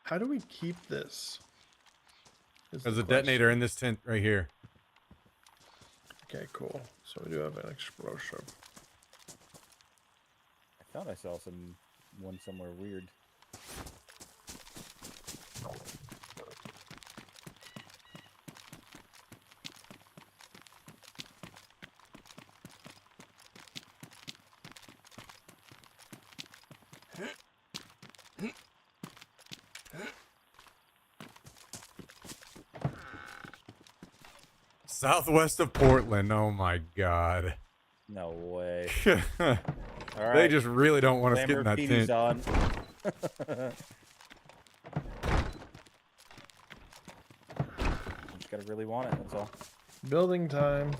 How do we keep this? Is There's the a detonator question. in this tent right here. Okay, cool. So we do have an explosive. I thought I saw one somewhere weird. Southwest of Portland. Oh my god. No way. They All right. just really don't want us getting that Lamborghini's tent. on. Just gotta really want it. That's all. Building time.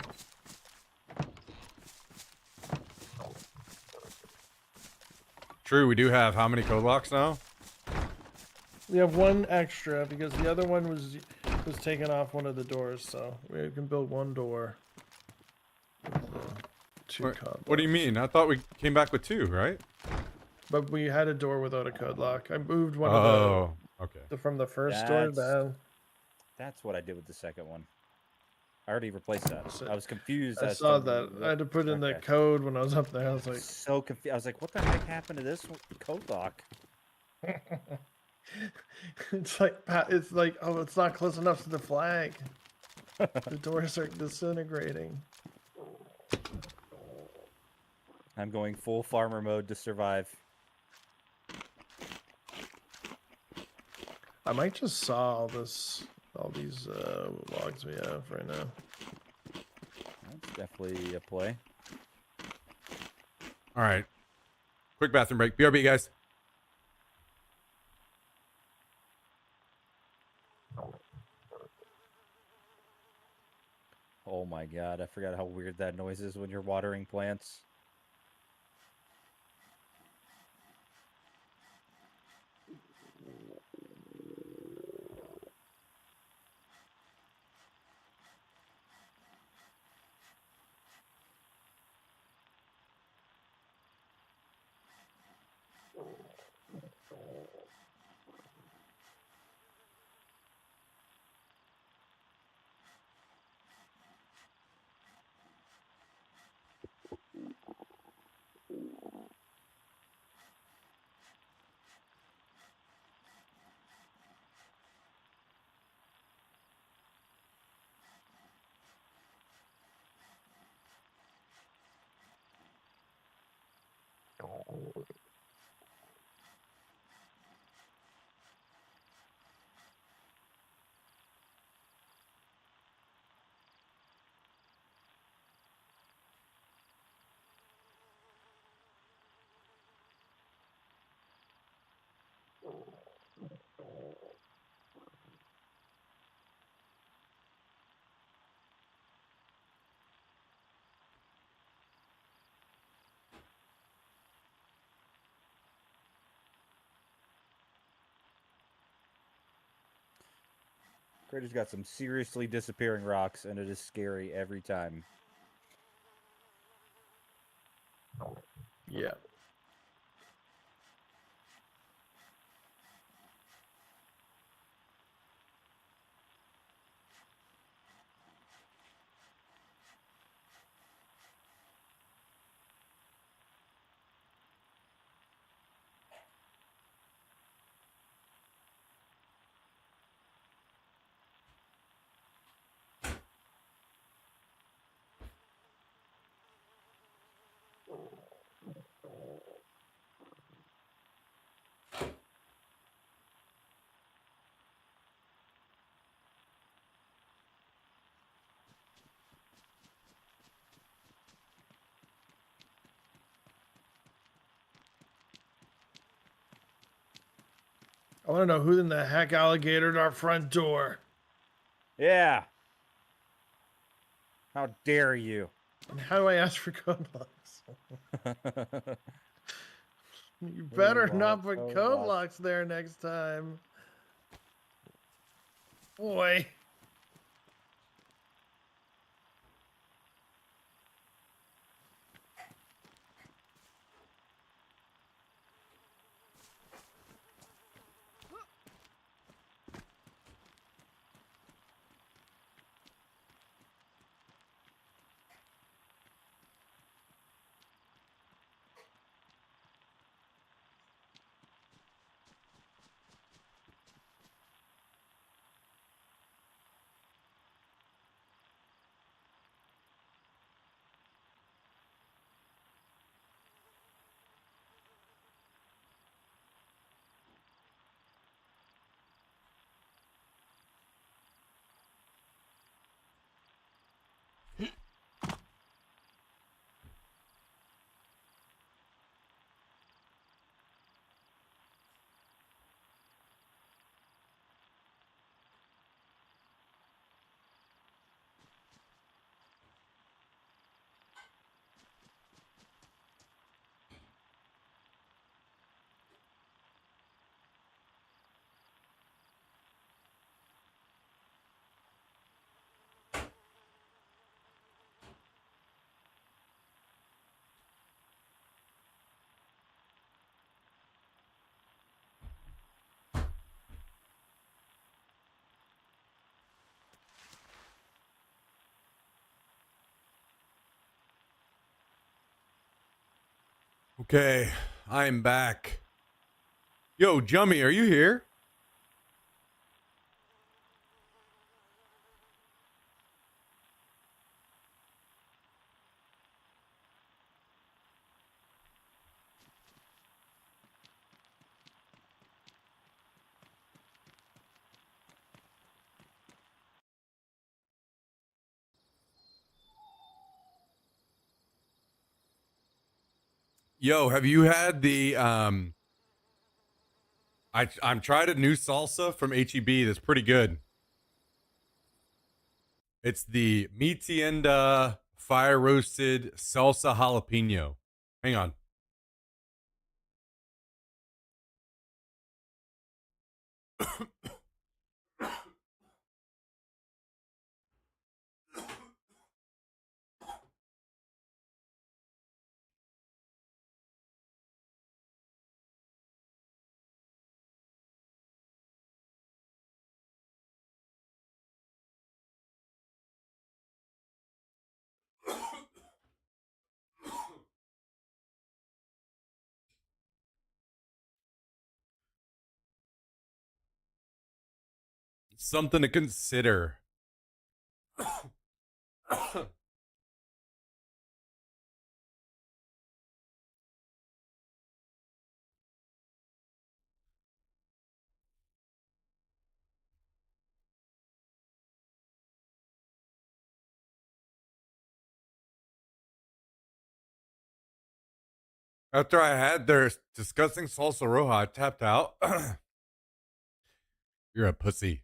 True, we do have how many code locks now? We have one extra because the other one was taken off one of the doors, so we can build one door. With, two code What do you locks. mean? I thought we came back with 2, right? But we had a door without a code lock. I moved one Oh, okay. from the first door That's- down. That's what I did with the second one. I already replaced that. So- I was confused. I as saw to that. I had to put in the okay. code when I was up there. I was like, So confused. I was like, what the heck happened to this code lock? it's like, oh, it's not close enough to the flag. The doors are disintegrating. I'm going full farmer mode to survive. I might just saw all these logs we have right now. That's definitely a play. All right. Quick bathroom break. BRB, guys. Oh my god, I forgot how weird that noise is when you're watering plants. Crater's got some seriously disappearing rocks, and it is scary every time. Yeah. I want to know who in the heck alligatored our front door. Yeah! How dare you? And how do I ask for code locks? You We better want not put code code locks. locks there next time. Boy. Okay, I'm back. Yo, Jummy, are you here? Yo, have you had the I'm tried a new salsa from HEB that's pretty good. It's the Mi Tienda fire roasted salsa jalapeno. Hang on. Something to consider. After I had their disgusting salsa roja, I tapped out. You're a pussy.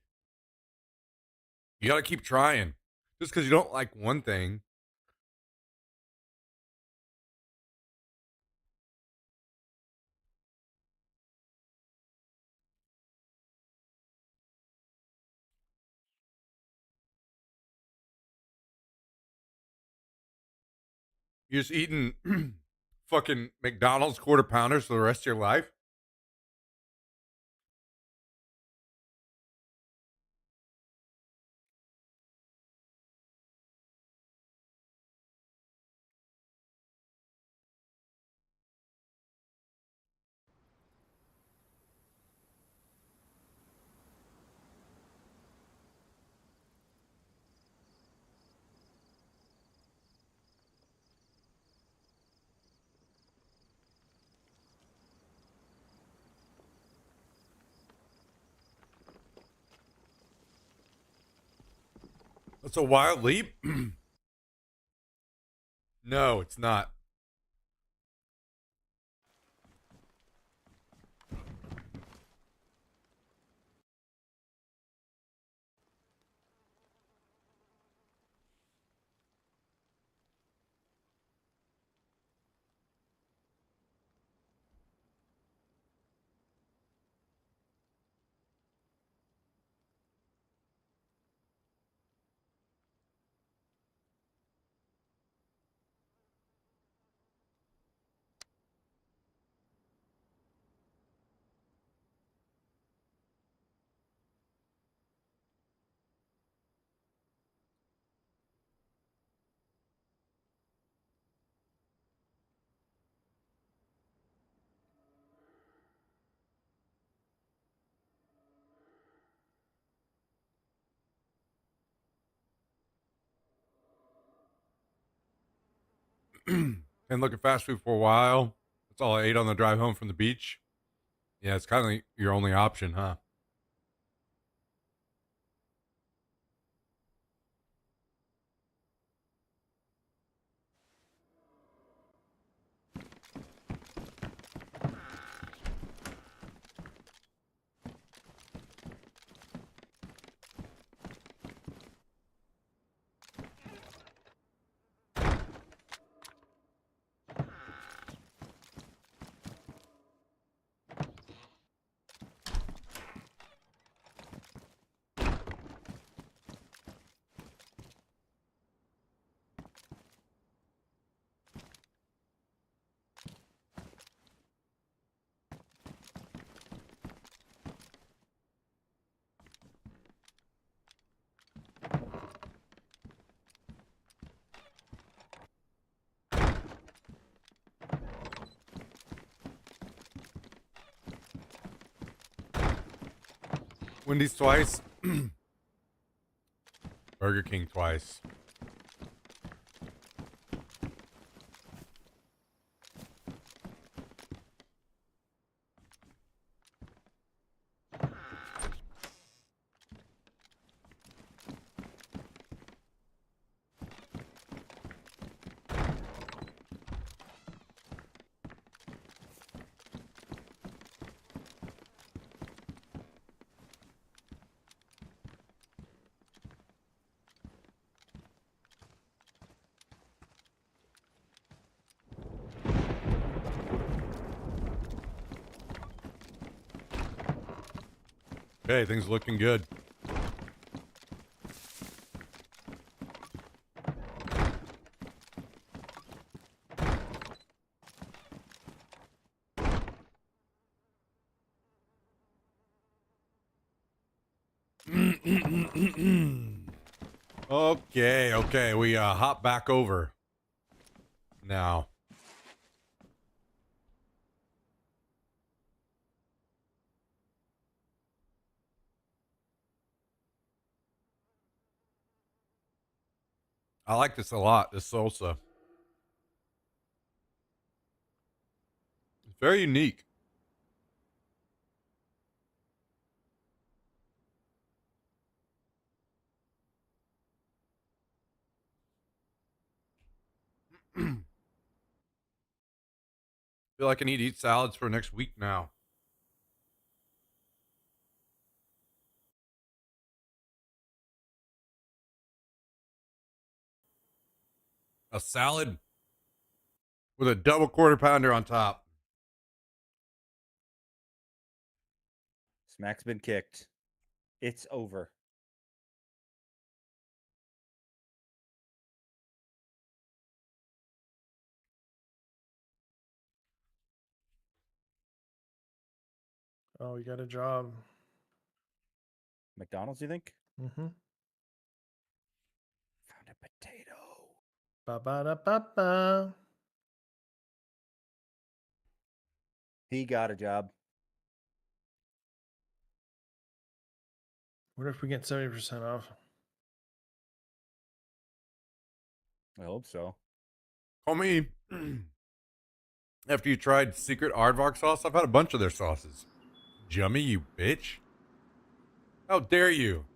You gotta keep trying. Just because you don't like one thing. You're just eating fucking McDonald's quarter pounders for the rest of your life. That's a wild leap. No, it's not. Been looking fast food for a while. That's all I ate on the drive home from the beach. Yeah, it's kind of your only option, huh? Wendy's twice. Burger King twice. Okay, things looking good. Okay, we hop back over now. I like this a lot, this salsa. It's very unique. Feel like I need to eat salads for next week now. A salad with a double quarter pounder on top. Smack's been kicked. It's over. Oh, you got a job. McDonald's, you think? Mm-hmm. Found a potato. Ba-ba-da-ba-ba. He got a job. What if we get 70% off? I hope so. Call me after you tried secret aardvark sauce. I've had a bunch of their sauces. Jummy, you bitch. How dare you?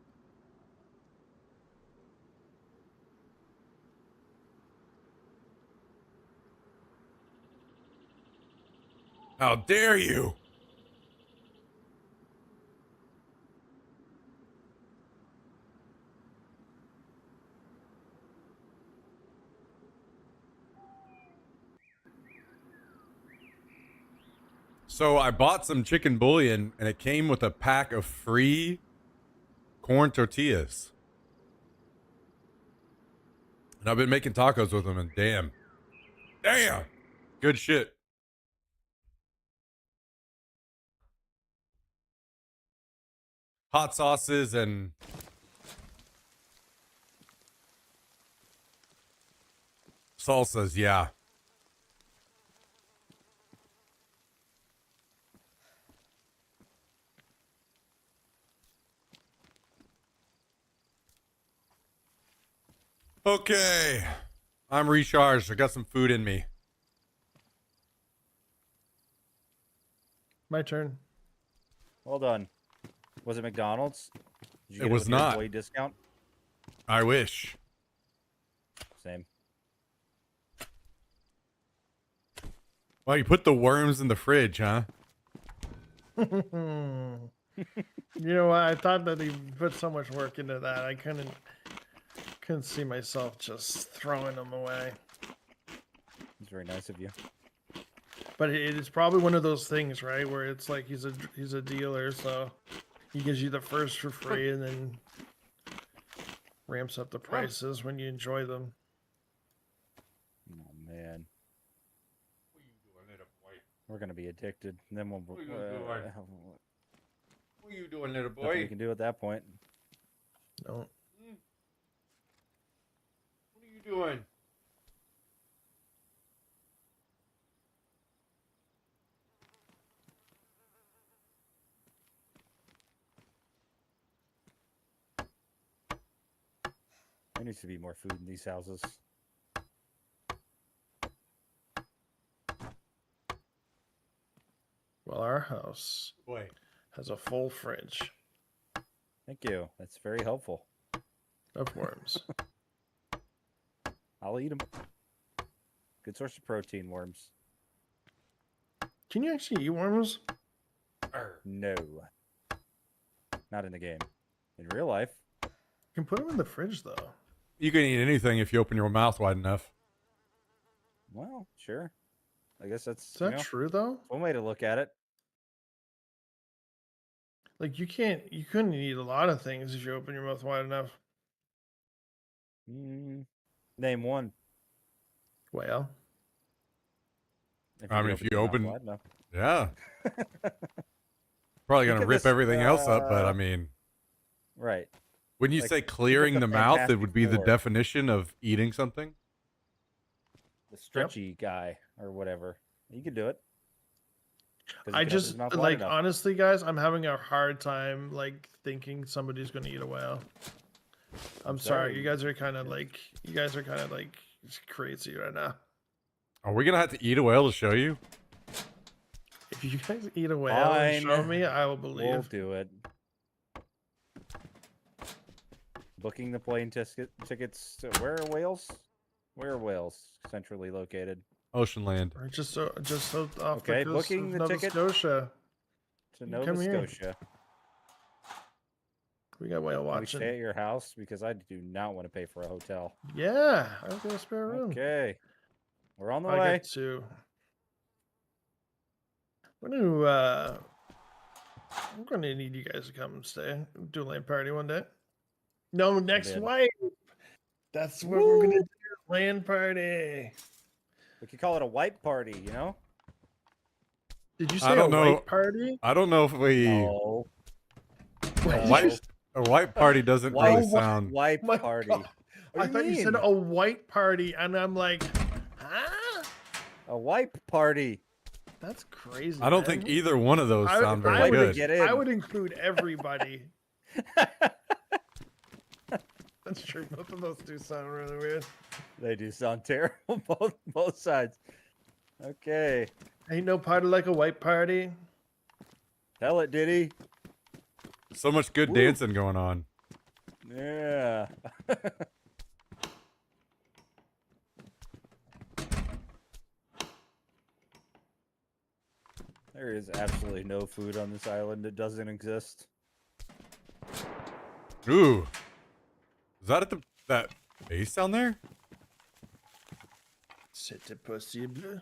How dare you? So I bought some chicken bouillon and it came with a pack of free corn tortillas. And I've been making tacos with them and damn, good shit. Hot sauces and salsas, yeah. Okay. I'm recharged. I got some food in me. My turn. Well done. Was it McDonald's? Did you It get was with your not. employee discount? I wish. Same. Well, you put the worms in the fridge, huh? You know what? I thought that he put so much work into that. I couldn't see myself just throwing them away. It's very nice of you. But it is probably one of those things, right, where it's like he's a dealer, so he gives you the first for free and then ramps up the prices when you enjoy them. Oh man. We're gonna be addicted. And then we'll. What are you doing? What are you doing, little Nothing we boy? can do at that point. No. What are you doing? There needs to be more food in these houses. Well, our house Boy. has a full fridge Thank you. That's very helpful. of worms. I'll eat them. Good source of protein, worms. Can you actually eat worms? No. Not in the game. In real life, You can put them in the fridge though. You can eat anything if you open your mouth wide enough. well, sure. I guess that's Is that true though? one way to look at it. Like you couldn't eat a lot of things if you open your mouth wide enough. Name one. Well, I mean, if you your mouth open- wide enough. Yeah. Probably Think gonna of rip this, everything else up, but I uh, mean, Right. when you like, say think of clearing the the mouth, it Fantastic would be the Four. definition of eating something. The stretchy guy or whatever. You could do it. 'Cause he I can open his just mouth wide like enough. honestly, guys, I'm having a hard time like thinking somebody's gonna eat a whale. I'm sorry, you sorry. guys are kind of like crazy right now. Are we gonna have to eat a whale to show you? If you guys eat a whale and show Fine. me, I will We'll believe. do it. Booking the plane tickets. Where are Wales? Where are Wales centrally located? Ocean land. Or just off Okay, the coast booking of the Nova ticket. Scotia. To You Nova come here. Scotia. We got whale Can we watching. stay at your house? Because I do not want to pay for a hotel. Yeah, I've got a spare room. Okay. We're on the I way. get to. I'm gonna need you guys to come and stay. Do a land party one day. No, next in. wipe. That's what we're gonna do. Land party. We could call it a white party, you know? Did you I say don't a know. white party? I don't know if we No. What a did you white say? a white party doesn't White- really Oh, sound. White My party. God. What I do thought you said mean? a white party, and I'm like, huh? A wipe party. That's crazy. I don't man. think either one of those I- sound I very would good. get in. I would include everybody. That's true. Both of those do sound really weird. They do sound terrible, both sides. Okay. Ain't no party like a white party. Tell it, Diddy. So much good Woo. dancing going on. Yeah. There is absolutely no food on this island. It doesn't exist. Ooh, is that at that base down there? C'était possible.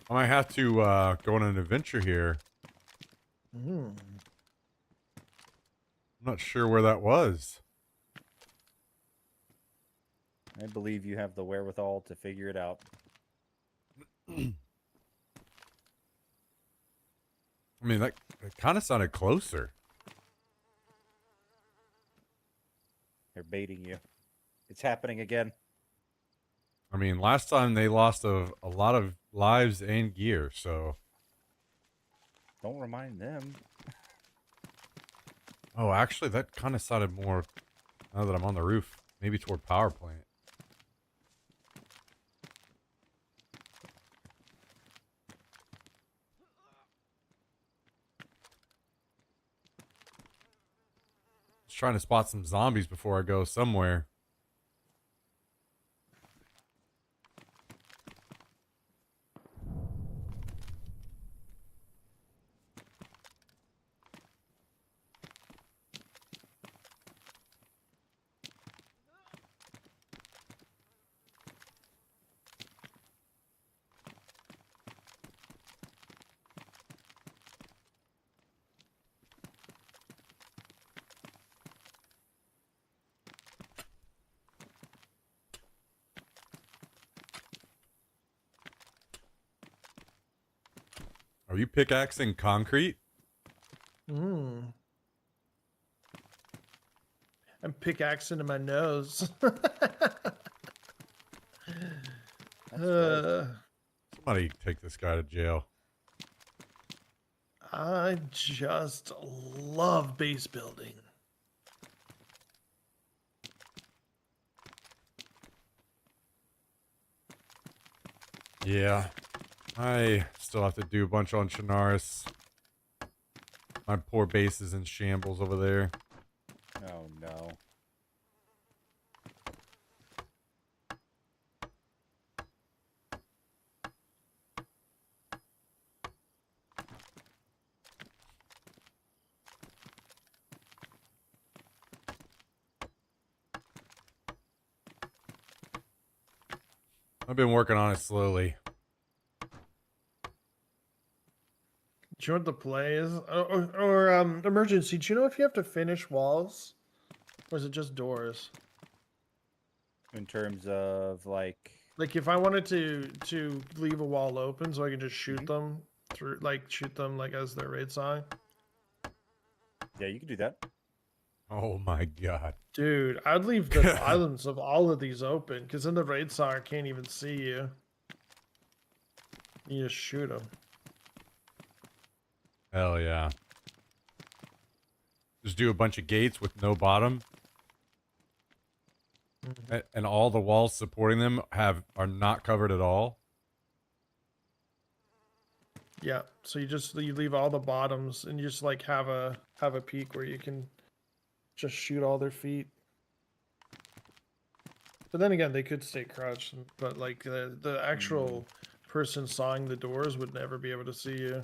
I might have to go on an adventure here. Mm. I'm not sure where that was. I believe you have the wherewithal to figure it out. I mean, that kind of sounded closer. They're baiting you. It's happening again. I mean, last time they lost a lot of lives and gear, so. Don't remind them. Oh, actually, that kind of sounded more, now that I'm on the roof, maybe toward power plant. Just trying to spot some zombies before I go somewhere. Are you pickaxing concrete? I'm pickaxing in my nose. That's gross. Somebody take this guy to jail. I just love base building. Yeah. I still have to do a bunch on Chernarus. My poor base is in shambles over there. Oh no. I've been working on it slowly. Do you know what the play is? Or emergency. Do you know if you have to finish walls, or is it just doors? In terms of like, Like if I wanted to leave a wall open so I can just shoot them through, like shoot them like as their raid song. yeah, you can do that. Oh my god. Dude, I'd leave the islands of all of these open because in the raid song I can't even see you. You just shoot them. Hell yeah. Just do a bunch of gates with no bottom. And all the walls supporting them are not covered at all. Yeah, so you leave all the bottoms and you just like have a peak where you can just shoot all their feet. But then again, they could stay crouched, but like the actual person sawing the doors would never be able to see you.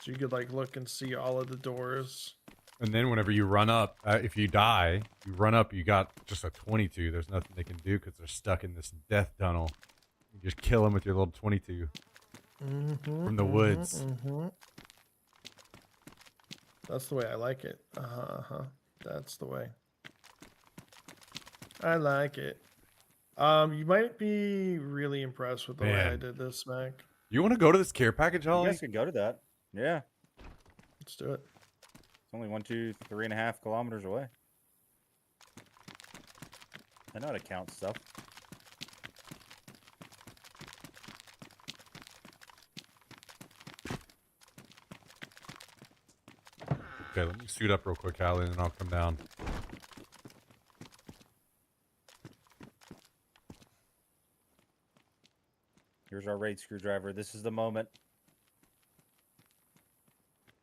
So you could like look and see all of the doors. And then whenever you run up, if you die, you run up, you got just a 22. There's nothing they can do because they're stuck in this death tunnel. You just kill them with your little 22 from the woods. That's the way I like it. That's the way. I like it. You might be really impressed with the way I Man. did this, Mac. You want to go to this care package, You Holly? guys can go to that. Yeah. Let's do it. It's only 1, 2, 3.5 kilometers away. I know how to count stuff. Okay, let me suit up real quick, Holly, and then I'll come down. Here's our raid screwdriver. This is the moment.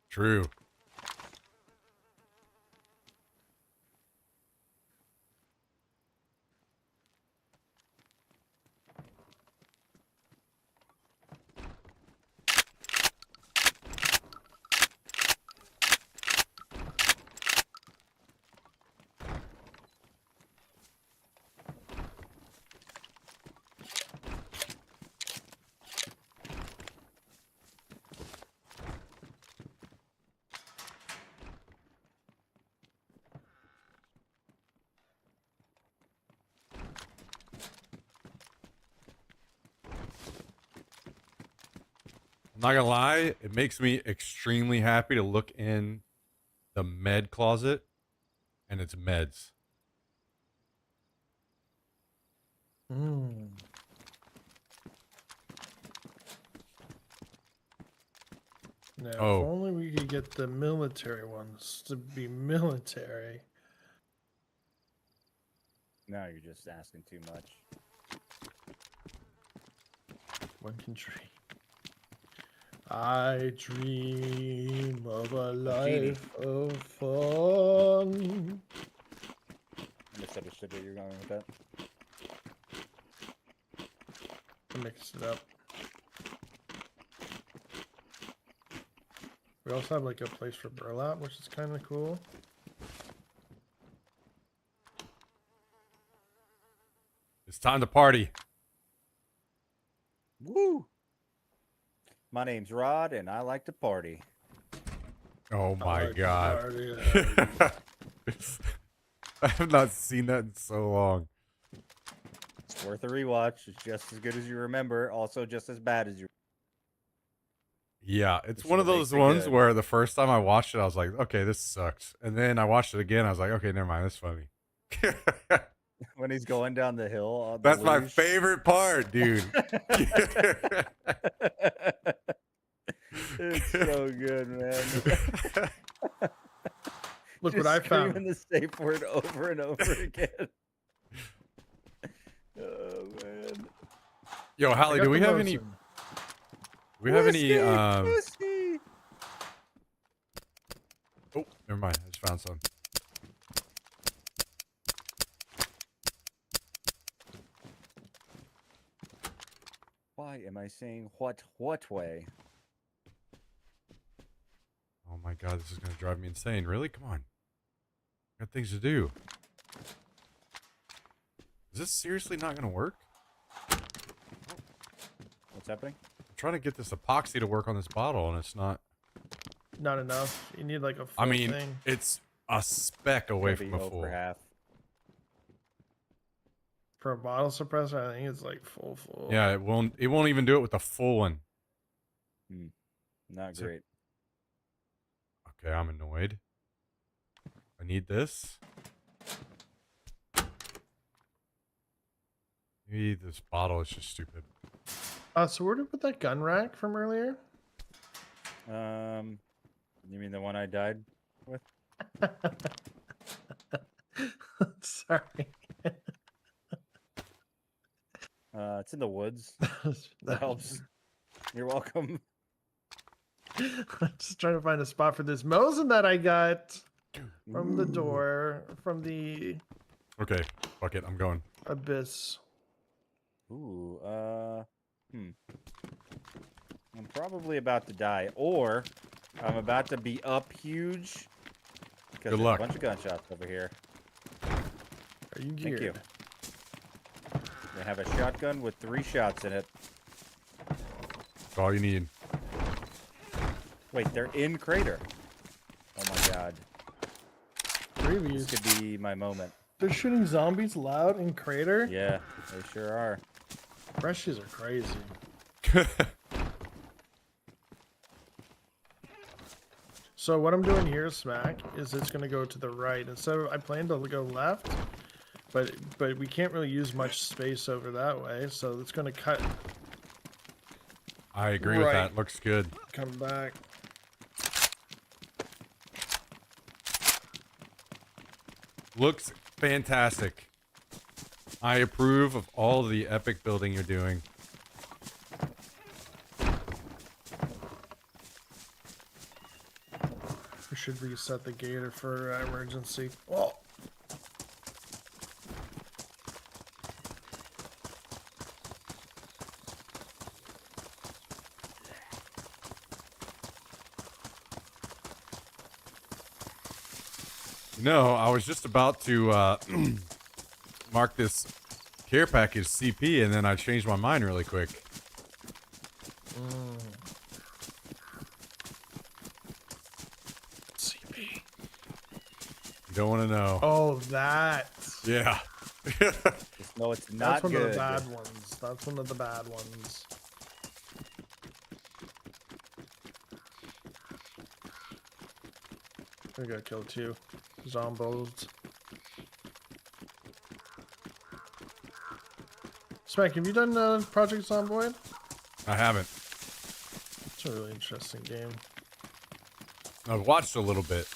True. I'm not gonna lie, it makes me extremely happy to look in the med closet and it's meds. Now, Oh. if only we could get the military ones to be military. Now you're just asking too much. One can dream. I dream of a life of fun. I misunderstood where you're going with that. Mix it up. We also have like a place for burlap, which is kind of cool. It's time to party. Woo! My name's Rod, and I like to party. Oh my like god. party. I have not seen that in so long. Worth a rewatch. It's just as good as you remember. Also, just as bad as you. Yeah, it's Which one of makes those it ones good. where the first time I watched it, I was like, okay, this sucks. And then I watched it again. I was like, okay, never mind. That's funny. When he's going down the hill on the That's my luge. favorite part, dude. It's so good, man. Look Just what I screaming found. the safe word over and over again. Oh man. Yo, I Hallie, got do we the have any? Mosin. We have any? Whiskey! Oh, never mind. I just found some. Why am I saying what way? Oh my god, this is gonna drive me insane. Really? Come on. Got things to do. Is this seriously not gonna work? What's happening? I'm trying to get this epoxy to work on this bottle, and it's not. Not enough. You need like a full I mean, thing. it's a speck away Gonna from be a over full. half. For a bottle suppressor, I think it's like full. Yeah, it won't. It won't even do it with the full one. Not So- great. Okay, I'm annoyed. I need this. Maybe this bottle is just stupid. So where did we put that gun rack from earlier? You mean the one I died with? Sorry. It's in the woods. That helps. You're welcome. I'm just trying to find a spot for this Mosin that I got from the door, from the Okay, fuck it. I'm going. abyss. Ooh, I'm probably about to die, or I'm about to be up huge. Because Good there's luck. a bunch of gunshots over here. Are you geared? Thank you. They have a shotgun with 3 shots in it. That's all you need. Wait, they're in crater. Oh my god. Previews. This could be my moment. They're shooting zombies loud in crater. Yeah, they sure are. Freshies are crazy. So what I'm doing here, Smack, is it's gonna go to the right. Instead of I plan to go left, but we can't really use much space over that way, so it's gonna cut, I agree with Right. that. Looks good. come back. Looks fantastic. I approve of all the epic building you're doing. We should reset the gator for emergency. Oh, No, I was just about to mark this care package CP, and then I changed my mind really quick. CP. You don't want to know. Oh, that. Yeah. Just know it's not That's one good. of the bad ones. That's one of the bad ones. We gotta kill 2 zombos. Smack, have you done Project Zomboid? I haven't. It's a really interesting game. I've watched a little bit.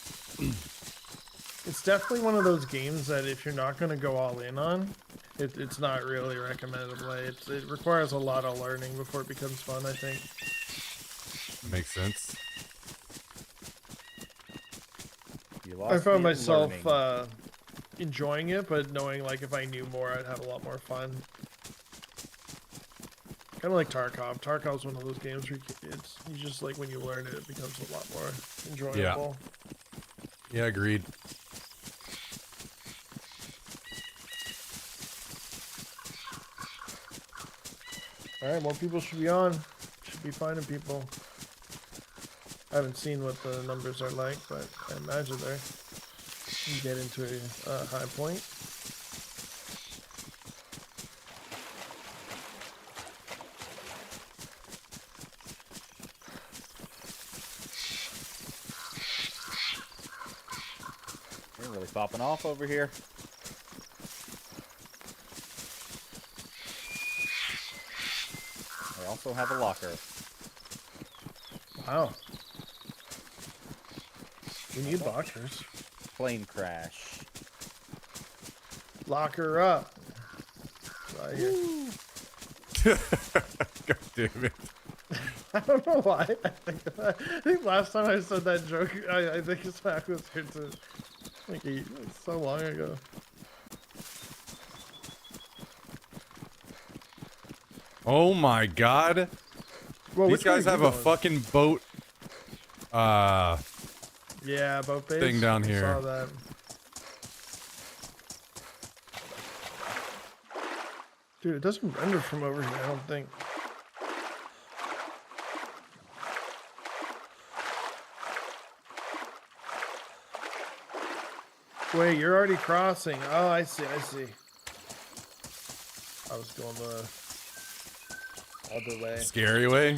It's definitely one of those games that if you're not going to go all in on, it's not really recommended to play. It requires a lot of learning before it becomes fun, I think. Makes sense. You I lost found me at myself learning. enjoying it, but knowing like if I knew more, I'd have a lot more fun. Kind of like Tarkov. Tarkov's one of those games where you just like when you learn it, it becomes a lot more enjoyable. Yeah, agreed. All right, more people should be on. Should be finding people. I haven't seen what the numbers are like, but I imagine they're you get into a high point. They're really popping off over here. I also have a locker. Wow. We need lockers. Plane crash. Locker up. Right here. God damn it. I don't know why. I think last time I said that joke, I think Smack was here too. Like so long ago. Oh my god. Well, These which way guys are have you a going? fucking boat Yeah, boat base. thing down I here. saw that. Dude, it doesn't render from over here, I don't think. Wait, you're already crossing. Oh, I see, I see. I was going the other way. scary way.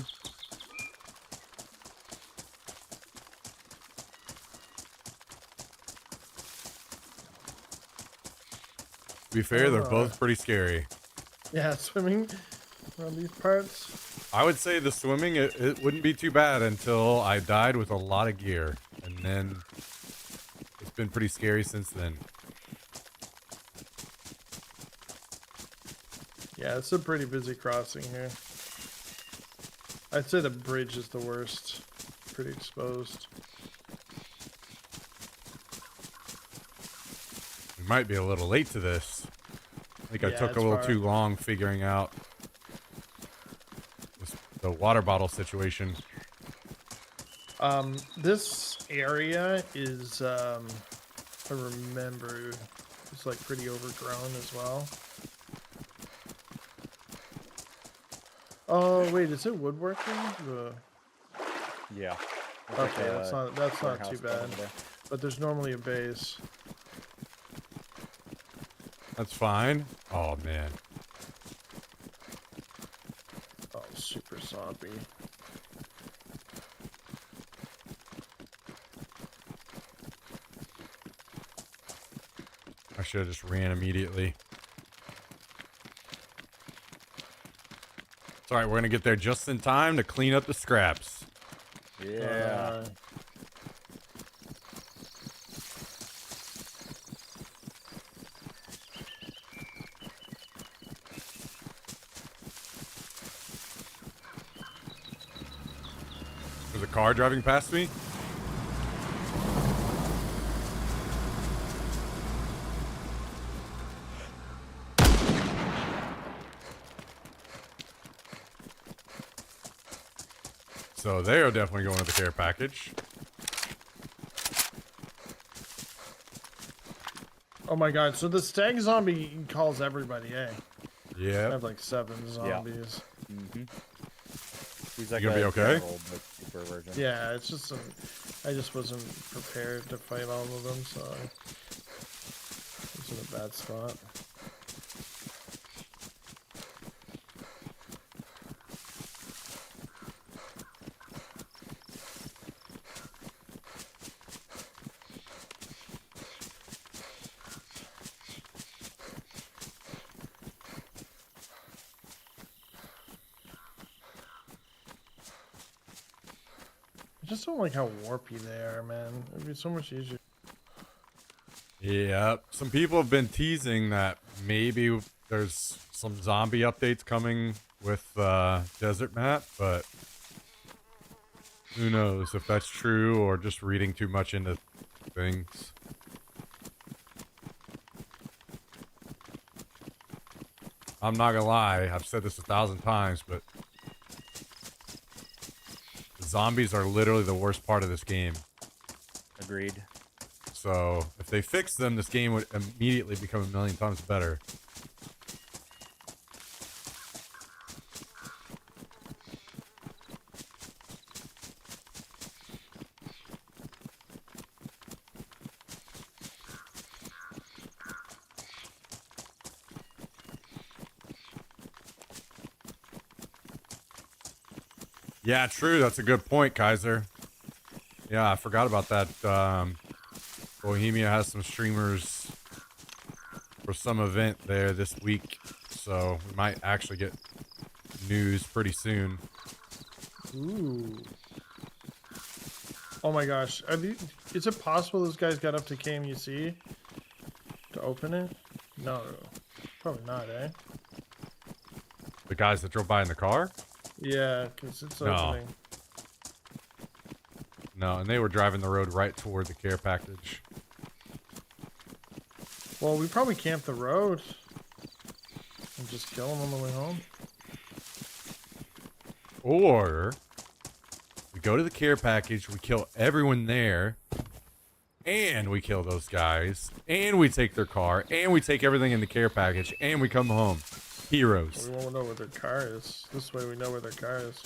To be fair, they're both pretty scary. Yeah, swimming around these parts. I would say the swimming, it wouldn't be too bad until I died with a lot of gear. And then it's been pretty scary since then. Yeah, it's a pretty busy crossing here. I'd say the bridge is the worst. Pretty exposed. We might be a little late to this. I think I Yeah, took a it's little far. too long figuring out the water bottle situation. This area is, I remember, it's like pretty overgrown as well. Oh wait, is it woodworking? Yeah. There's like Okay, a that's not warehouse too down bad. over there. But there's normally a base. That's fine. Oh, man. Oh, super zombie. I should have just ran immediately. It's alright, we're gonna get there just in time to clean up the scraps. Yeah. There's a car driving past me. So they are definitely going to the care package. Oh my god, so the stag zombie calls everybody, eh? I Yeah. have like 7 zombies. Mm-hmm. He's like You gonna be a okay? general, but super version. Yeah, it's just I just wasn't prepared to fight all of them, so I was in a bad spot. I just don't like how warpy they are, man. It'd be so much easier. Yeah. Some people have been teasing that maybe there's some zombie updates coming with Desert Map, but who knows if that's true or just reading too much into things. I'm not gonna lie, I've said this 1,000 times, but zombies are literally the worst part of this game. Agreed. So if they fix them, this game would immediately become a million times better. Yeah, true. That's a good point, Kaiser. Yeah, I forgot about that Bohemia has some streamers for some event there this week, so we might actually get news pretty soon. Ooh. Oh my gosh. Is it possible those guys got up to KMUC to open it? No. Probably not, eh? The guys that drove by in the car? Yeah, because it's No. opening. No, and they were driving the road right toward the care package. Well, we probably camp the road and just kill them on the way home. Or we go to the care package, we kill everyone there, and we kill those guys, and we take their car, and we take everything in the care package, and we come home. Heroes. We won't know where their car is. This way we know where their car is.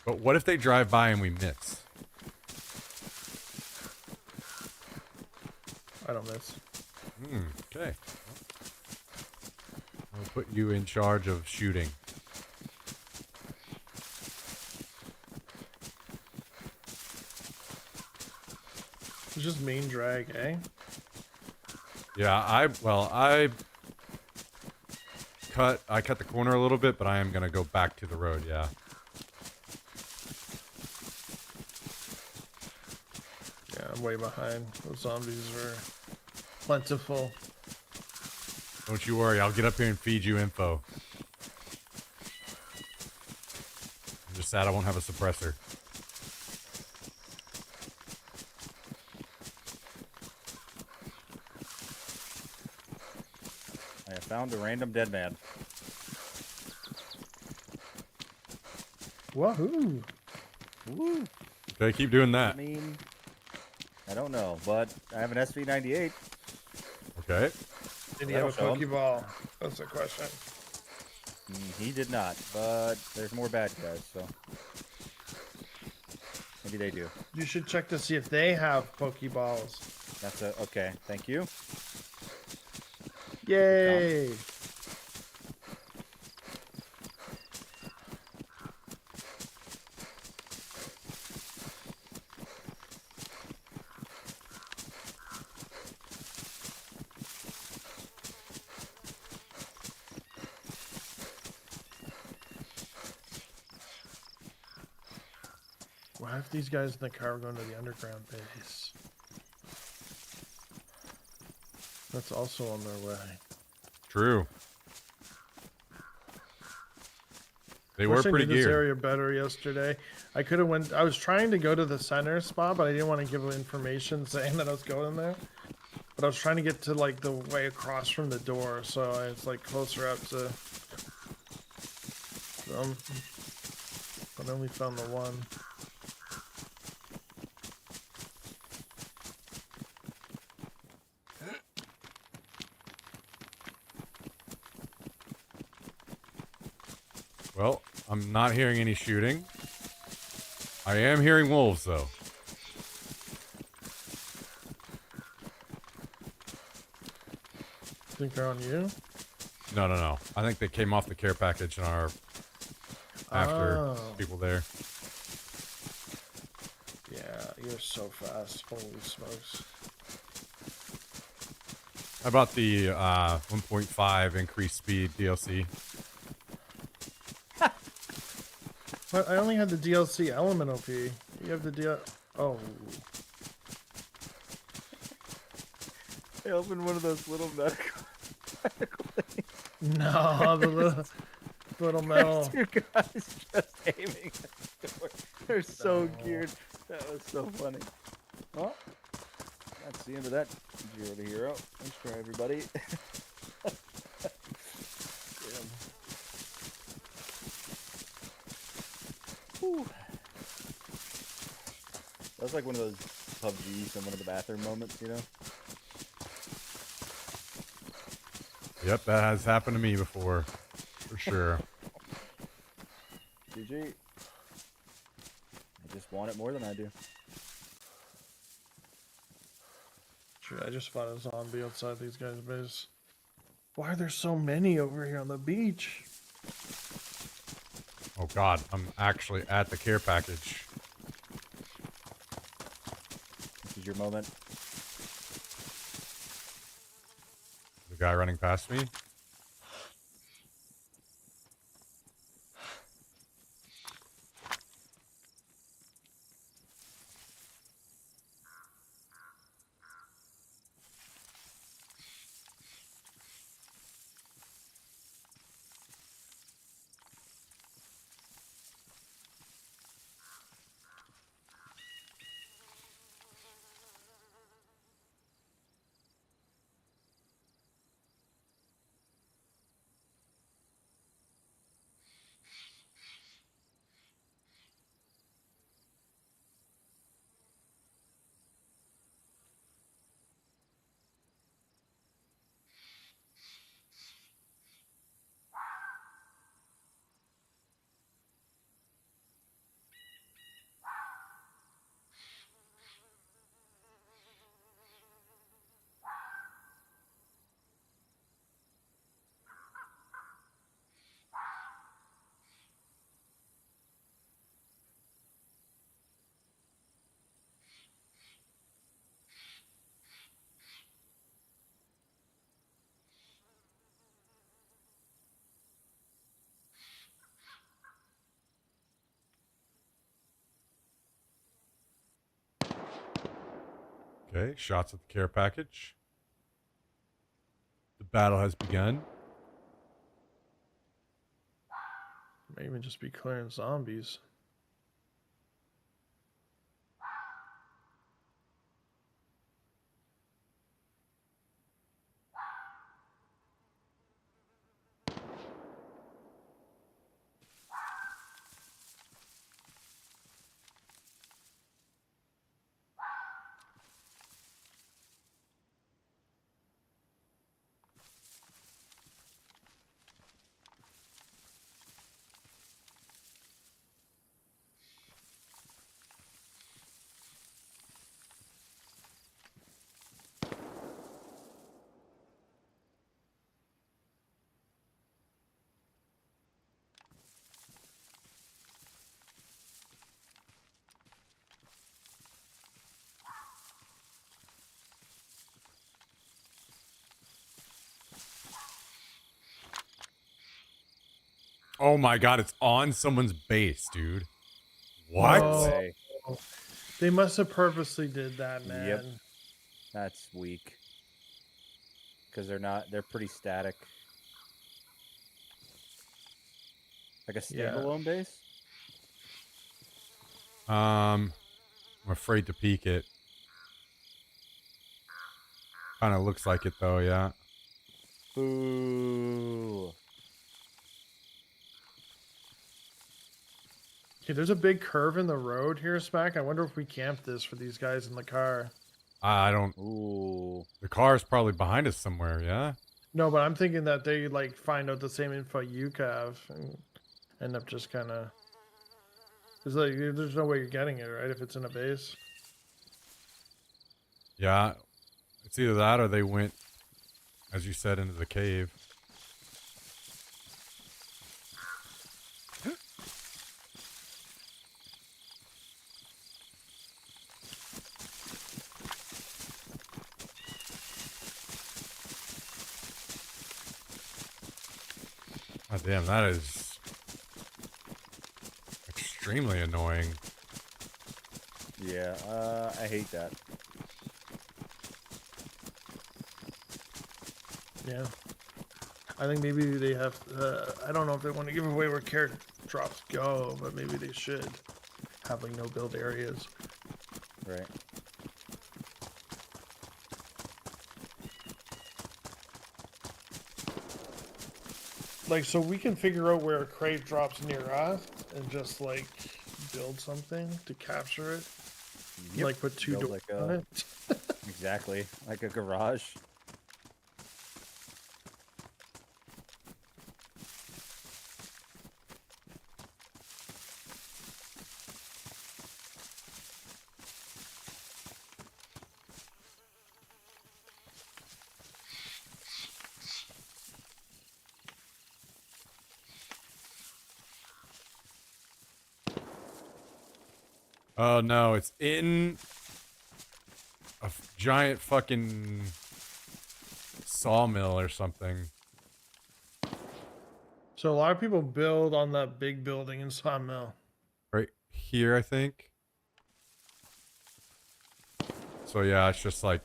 But what if they drive by and we miss? I don't miss. Okay. I'll put you in charge of shooting. It's just main drag, eh? Yeah, I cut the corner a little bit, but I am gonna go back to the road, yeah. Yeah, I'm way behind. Those zombies are plentiful. Don't you worry, I'll get up here and feed you info. I'm just sad I won't have a suppressor. I have found a random dead man. Wahoo! Woo! Okay, keep doing I that. mean, I don't know, but I have an SV98. Okay. Did he That'll have a show 'em. Pokeball? That's the question. He did not, but there's more bad guys, so maybe they do. You should check to see if they have Pokeballs. That's okay. Thank you. Yay! Why if these guys in the car are going to the underground base? That's also on their way. True. They Wish were I pretty knew this geared. area better yesterday. I could have went. I was trying to go to the center spot, but I didn't want to give information saying that I was going there. But I was trying to get to like the way across from the door, so it's like closer up to them. But I only found the one. Well, I'm not hearing any shooting. I am hearing wolves, though. Think they're on you? No. I think they came off the care package and are after Oh. people there. Yeah, you're so fast. Holy smokes. How about the 1.5 increased speed DLC? But I only had the DLC element OP. You have the DL. Oh. I opened one of those little medical No, the little metal. Two guys just aiming at the door. They're so geared. That was so funny. Well, that's the end of that Zero to Hero. Thanks for everybody. Whew. That was like one of those PUBG, someone in the bathroom moments, you know? Yep, that has happened to me before. For sure. GG. They just want it more than I do. Shoot, I just fought a zombie outside these guys' base. Why are there so many over here on the beach? Oh god, I'm actually at the care package. This is your moment. guy running past me. Okay, shots at the care package. The battle has begun. May even just be clearing zombies. Oh my god, it's on someone's base, dude. What? Oh. Way. They must have purposely did that, man. Yep. That's weak. Because they're pretty static. Like a Yeah. standalone base? I'm afraid to peek it. Kind of looks like it though, yeah. Boo. Okay, there's a big curve in the road here, Smack. I wonder if we camped this for these guys in the car. I don't. Ooh. The car is probably behind us somewhere, yeah? No, but I'm thinking that they like find out the same info you have and end up just kind of. There's no way you're getting it, right? If it's in a base. Yeah. It's either that or they went, as you said, into the cave. God damn, that is extremely annoying. Yeah, I hate that. Yeah. I think maybe they have. I don't know if they want to give away where carrot drops go, but maybe they should have like no build areas. Right. Like, so we can figure out where a crate drops near us and just like build something to capture it. Yep. Like put two Build doors like on a- it. Exactly. Like a garage. Oh no, it's in a giant fucking sawmill or something. So a lot of people build on that big building in Sawmill. Right here, I think. So yeah, it's just like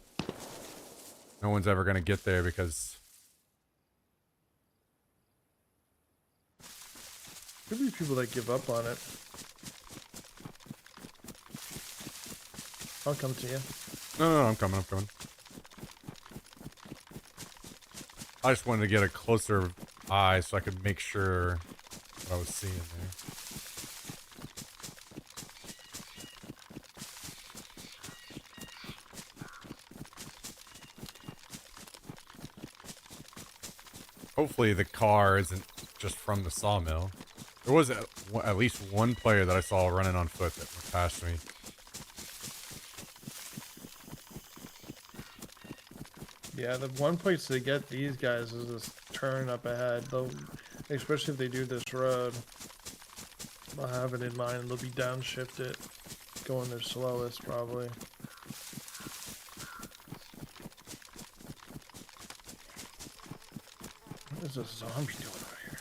no one's ever gonna get there because Could be people that give up on it. I'll come to you. no, I'm coming. I just wanted to get a closer eye so I could make sure what I was seeing there. Hopefully the car isn't just from the sawmill. There was at least one player that I saw running on foot that went past me. Yeah, the one place to get these guys is this turn up ahead. They'll, especially if they do this road, they'll have it in mind and they'll be downshifted, going their slowest probably. What is this zombie doing over here?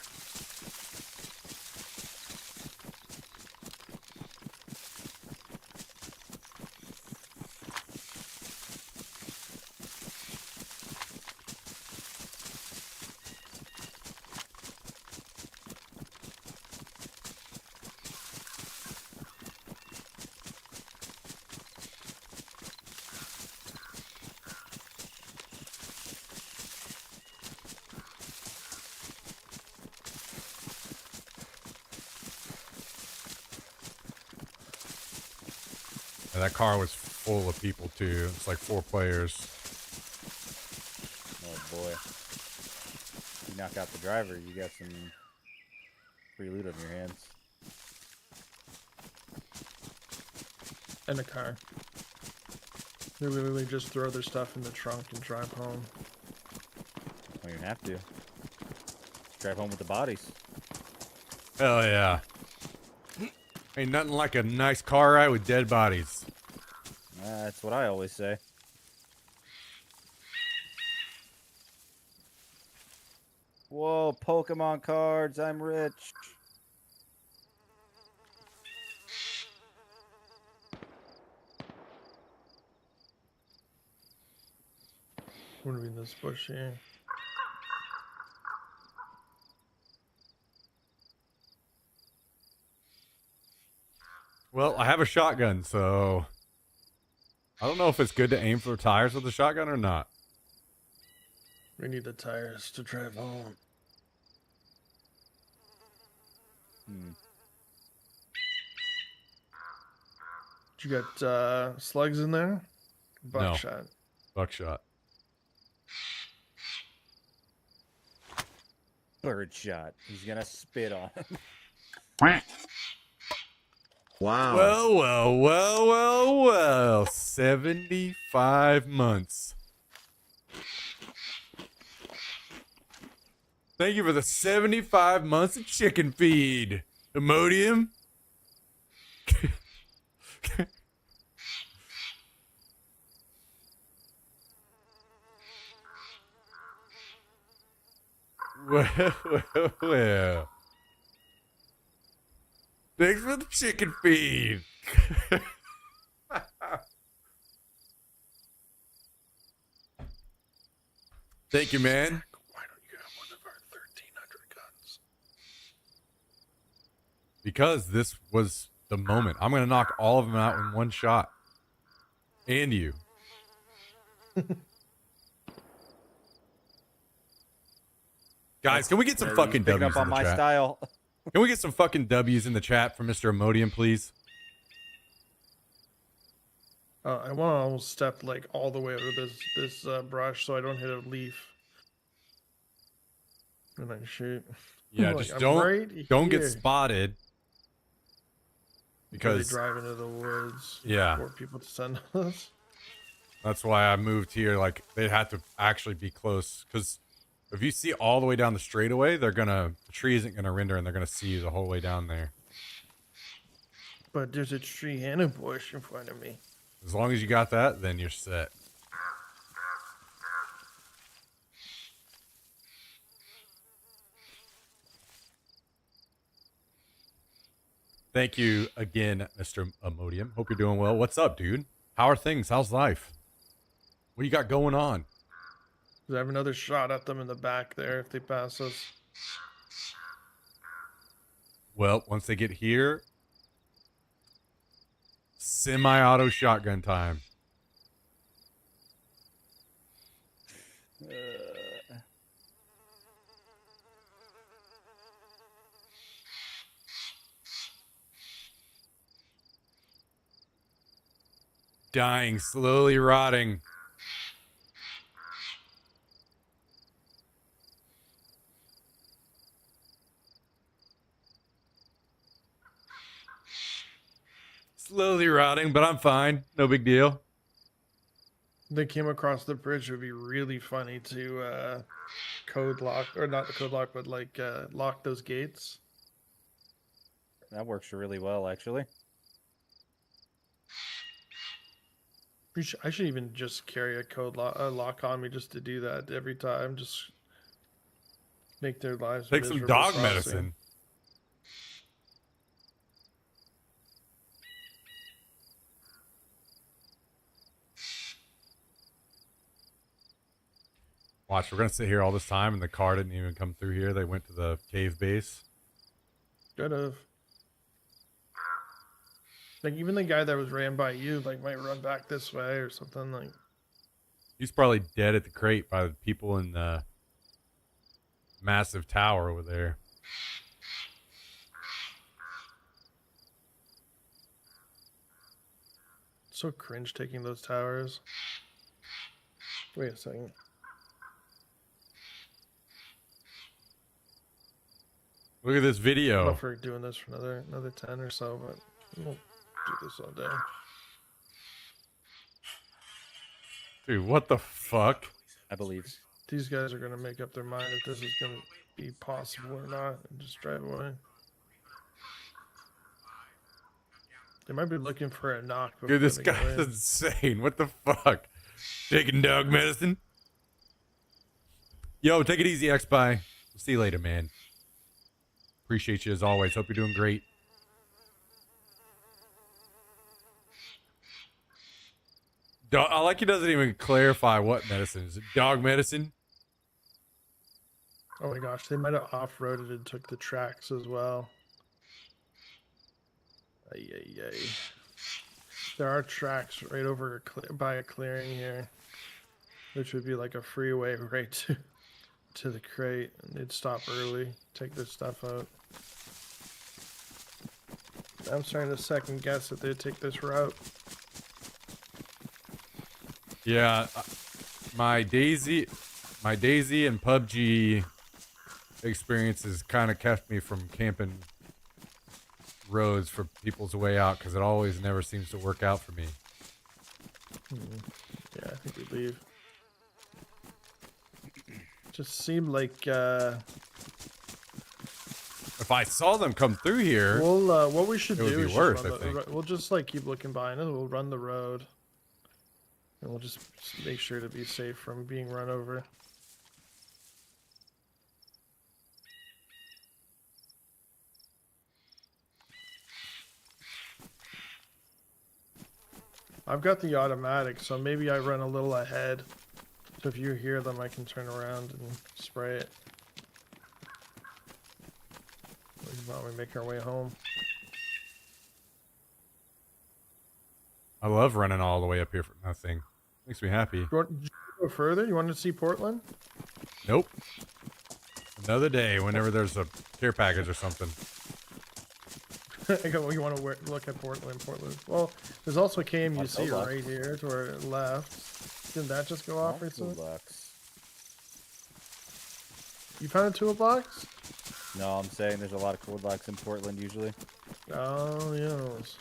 And that car was full of people too. It's like 4 players. Oh boy. You knock out the driver, you got some free loot on your hands. And a car. They literally just throw their stuff in the trunk and drive home. Don't even have to. Drive home with the bodies. Hell yeah. Ain't nothing like a nice car ride with dead bodies. That's what I always say. Whoa, Pokemon cards, I'm rich. What do we in this bush here? Well, I have a shotgun, so I don't know if it's good to aim for the tires with the shotgun or not. We need the tires to drive home. You got slugs in there? Buckshot. Buckshot. Birdshot. He's gonna spit on him. Wow. Well. 75 months. Thank you for the 75 months of chicken feed, Imodium. Well. Thanks for the chicken feed. Thank you, man. Why don't you have one of our 1,300 guns? Because this was the moment. I'm going to knock all of them out in one shot. And you. Guys, can we get some fucking Picking W's up in on the my chat? style. Can we get some fucking W's in the chat for Mr. Imodium, please? I want to almost step like all the way over this brush so I don't hit a leaf. And I shoot. Yeah, Like, just I'm don't right don't get here. spotted. Before they Because drive into the woods. Yeah. For people to send us. that's why I moved here. Like, they had to actually be close. Because if you see all the way down the straightaway, the tree isn't gonna render, and they're gonna see you the whole way down there. But there's a tree and a bush in front of me. As long as you got that, then you're set. Thank you again, Mr. Imodium. Hope you're doing well. What's up, dude? How are things? How's life? What you got going on? I have another shot at them in the back there if they pass us. Well, once they get here, semi-auto shotgun time. Dying, slowly rotting. Slowly rotting, but I'm fine. No big deal. They came across the bridge. It would be really funny to code lock, or not the code lock, but like lock those gates. That works really well, actually. I should even just carry a code lock on me just to do that every time. Just make their lives Take some miserable dog crossing. medicine. Watch, we're gonna sit here all this time, and the car didn't even come through here. They went to the cave base. Could have. Like even the guy that was ran by you, like might run back this way or something. Like He's probably dead at the crate by the people in the massive tower over there. so cringe taking those towers. Wait a second. Look at this I'm video. up for doing this for another 10 or so, but we'll do this all day. Dude, what the fuck? I believe. These guys are gonna make up their mind if this is gonna be possible or not, and just drive away. They might be looking for a knock. Dude, this before they go guy's in. insane. What the fuck? Taking dog medicine? Yo, take it easy, X-Spy. See you later, man. Appreciate you as always. Hope you're doing great. I like he doesn't even clarify what medicine. Is it dog medicine? Oh my gosh, they might have off-roaded and took the tracks as well. Ay, ay, ay. There are tracks right over by a clearing here, which would be like a freeway right to the crate, and they'd stop early, take their stuff out. I'm starting to second guess that they'd take this route. Yeah, my Daisy and PUBG experiences kind of kept me from camping roads for people's way out because it always never seems to work out for me. Yeah, I think we leave. Just seemed like If I saw them come through here, well, what we should it would do be is just worse, run I think. we'll just like keep looking behind us. We'll run the road, and we'll just make sure to be safe from being run over. I've got the automatic, so maybe I run a little ahead. So if you hear them, I can turn around and spray it. While we make our way home. I love running all the way up here for nothing. Makes me happy. You want to go further? You want to see Portland? Nope. Another day, whenever there's a care package or something. I go, you want to look at Portland? Well, there's also KMUC luck. right here to our left. Didn't that just go off recently? You found a toolbox? No, I'm saying there's a lot of code locks in Portland usually. Oh, yes.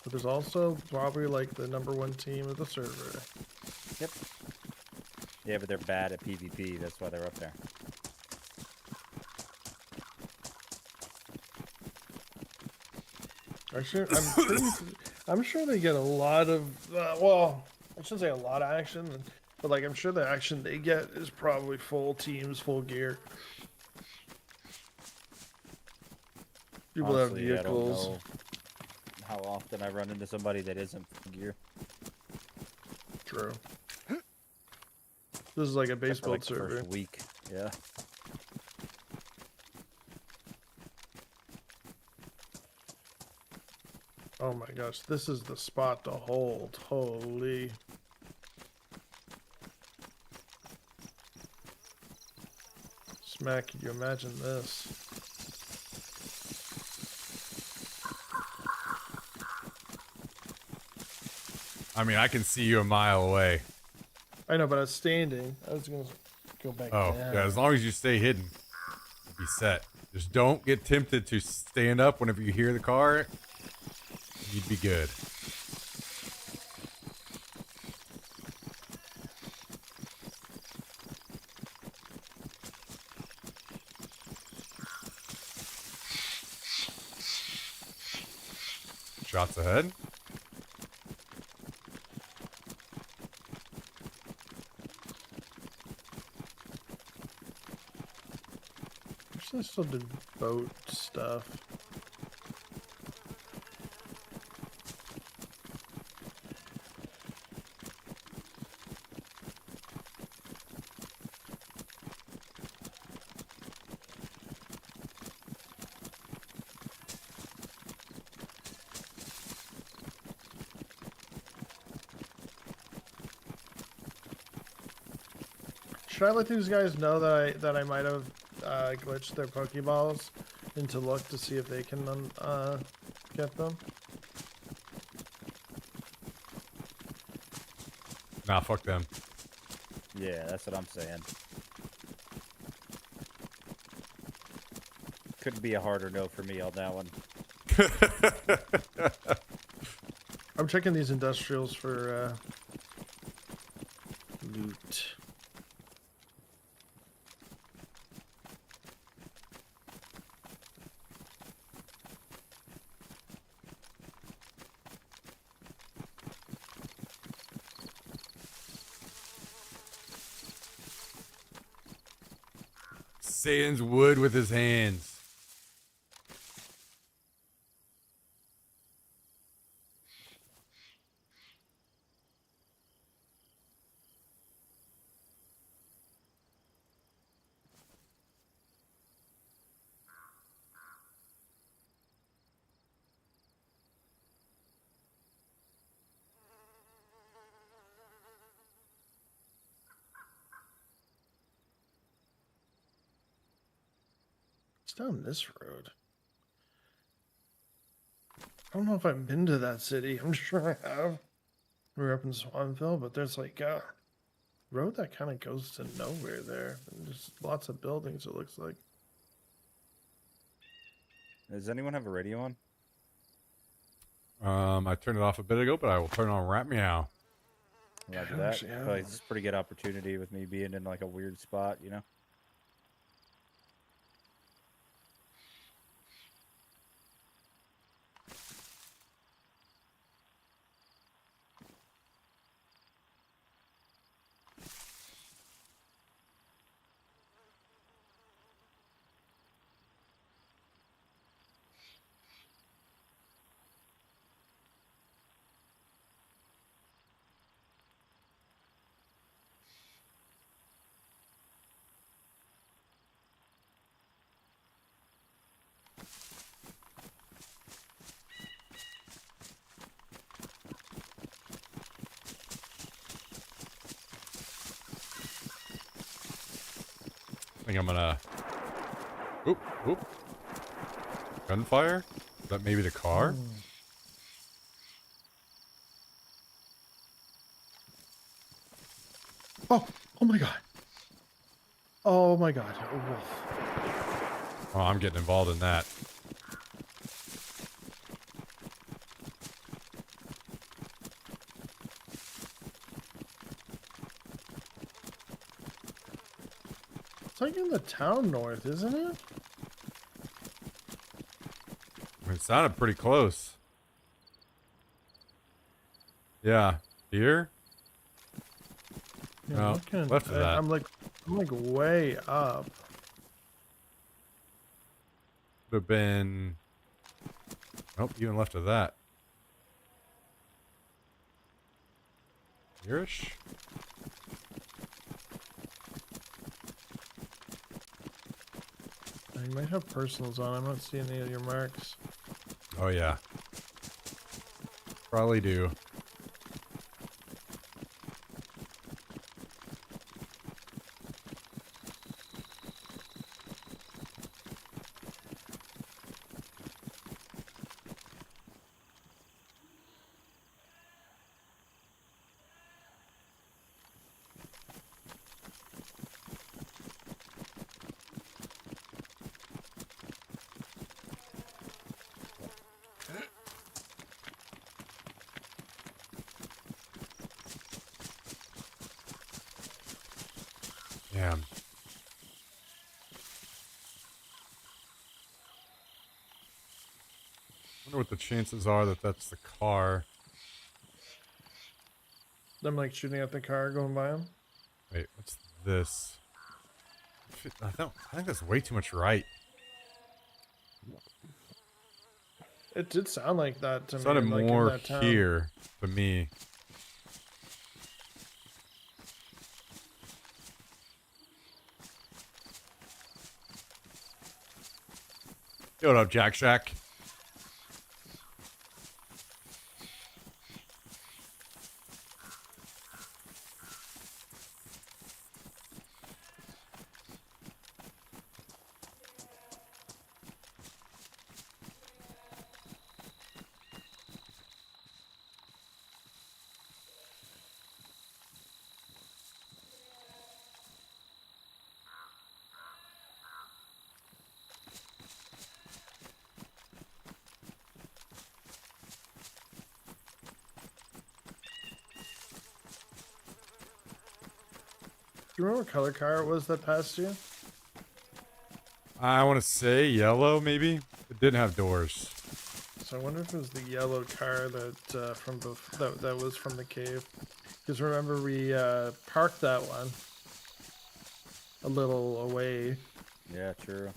But there's also probably like the #1 team of the server. Yep. Yeah, but they're bad at PvP. That's why they're up there. Actually, I'm sure they get a lot of, well, I shouldn't say a lot of action, but like I'm sure the action they get is probably full teams, full gear. People have Honestly, I don't vehicles. know how often I run into somebody that isn't full gear. True. This is like a base Except for, like, build the server. first week. Yeah. Oh my gosh, this is the spot to hold. Holy. Smack, can you imagine this? I mean, I can see you a mile away. I know, but I was standing. I was gonna go back Oh, down. yeah, as long as you stay hidden, you'll be set. Just don't get tempted to stand up whenever you hear the car. You'd be good. Shots ahead. I still did boat stuff. Should I let these guys know that I might have glitched their Pokeballs into look to see if they can get them? Nah, fuck them. Yeah, that's what I'm saying. Couldn't be a harder no for me on that one. I'm checking these industrials for loot. Sans wood with his hands. It's down this road. I don't know if I've been to that city. I'm sure I have. We're up in Swanville, but there's like a road that kind of goes to nowhere there. And there's lots of buildings, it looks like. Does anyone have a radio on? I turned it off a bit ago, but I will turn on Rat Meow. Yeah, Roger I that. actually have But one. it's a pretty good opportunity with me being in like a weird spot, you know? I think I'm gonna. Oop, oop. Gunfire? Is that maybe the car? Oh my god. Oh my god. A wolf. Oh, I'm getting involved in that. It's like in the town north, isn't it? I mean, it sounded pretty close. Yeah. Here? Yeah, No, looking- left of that. I'm like way up. Would have been Nope, even left of that. Hereish? You might have personals on. I'm not seeing any of your marks. Oh, yeah. Probably do. Damn. Wonder what the chances are that that's the car. I'm like shooting at the car going by him. Wait, what's this? I think that's way too much right. It did sound like that to It me. sounded like in more that town. here to me. Yo, what up, Jack Shack? Do you remember what color car it was that passed you? I want to say yellow, maybe. It didn't have doors. So I wonder if it was the yellow car that from the that was from the cave. Because remember we parked that one a little away. Yeah, true.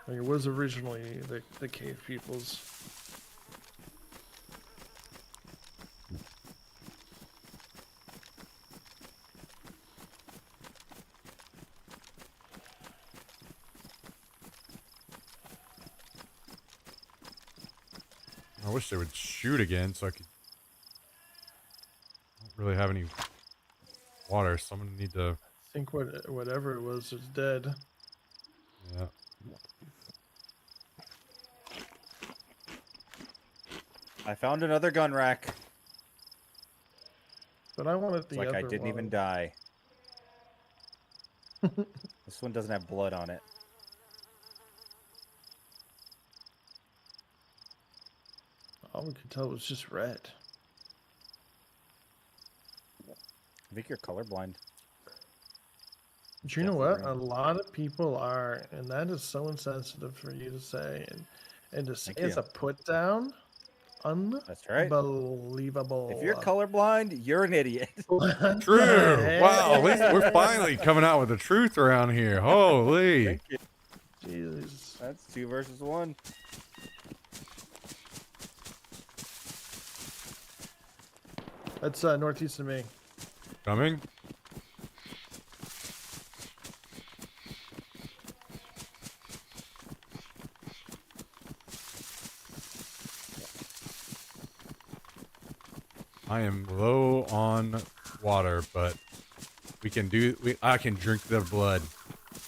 Like it was originally the cave people's. I wish they would shoot again so I could. I don't really have any water, so I'm gonna need to. I think whatever it was is dead. Yeah. I found another gun rack. But I wanted It's the like other I didn't even one. die. This one doesn't have blood on it. All we could tell was just red. I think you're colorblind. But you know Definitely what? red. A lot of people are, and that is so insensitive for you to say, and to say Thank as you. a put down, That's right. unbelievable. If you're colorblind, you're an idiot. True. Wow. At least we're finally coming out with the truth around here. Holy. Thank you. Jesus. That's 2 versus 1. That's northeast of me. Coming. I am low on water, but we can do. I can drink their blood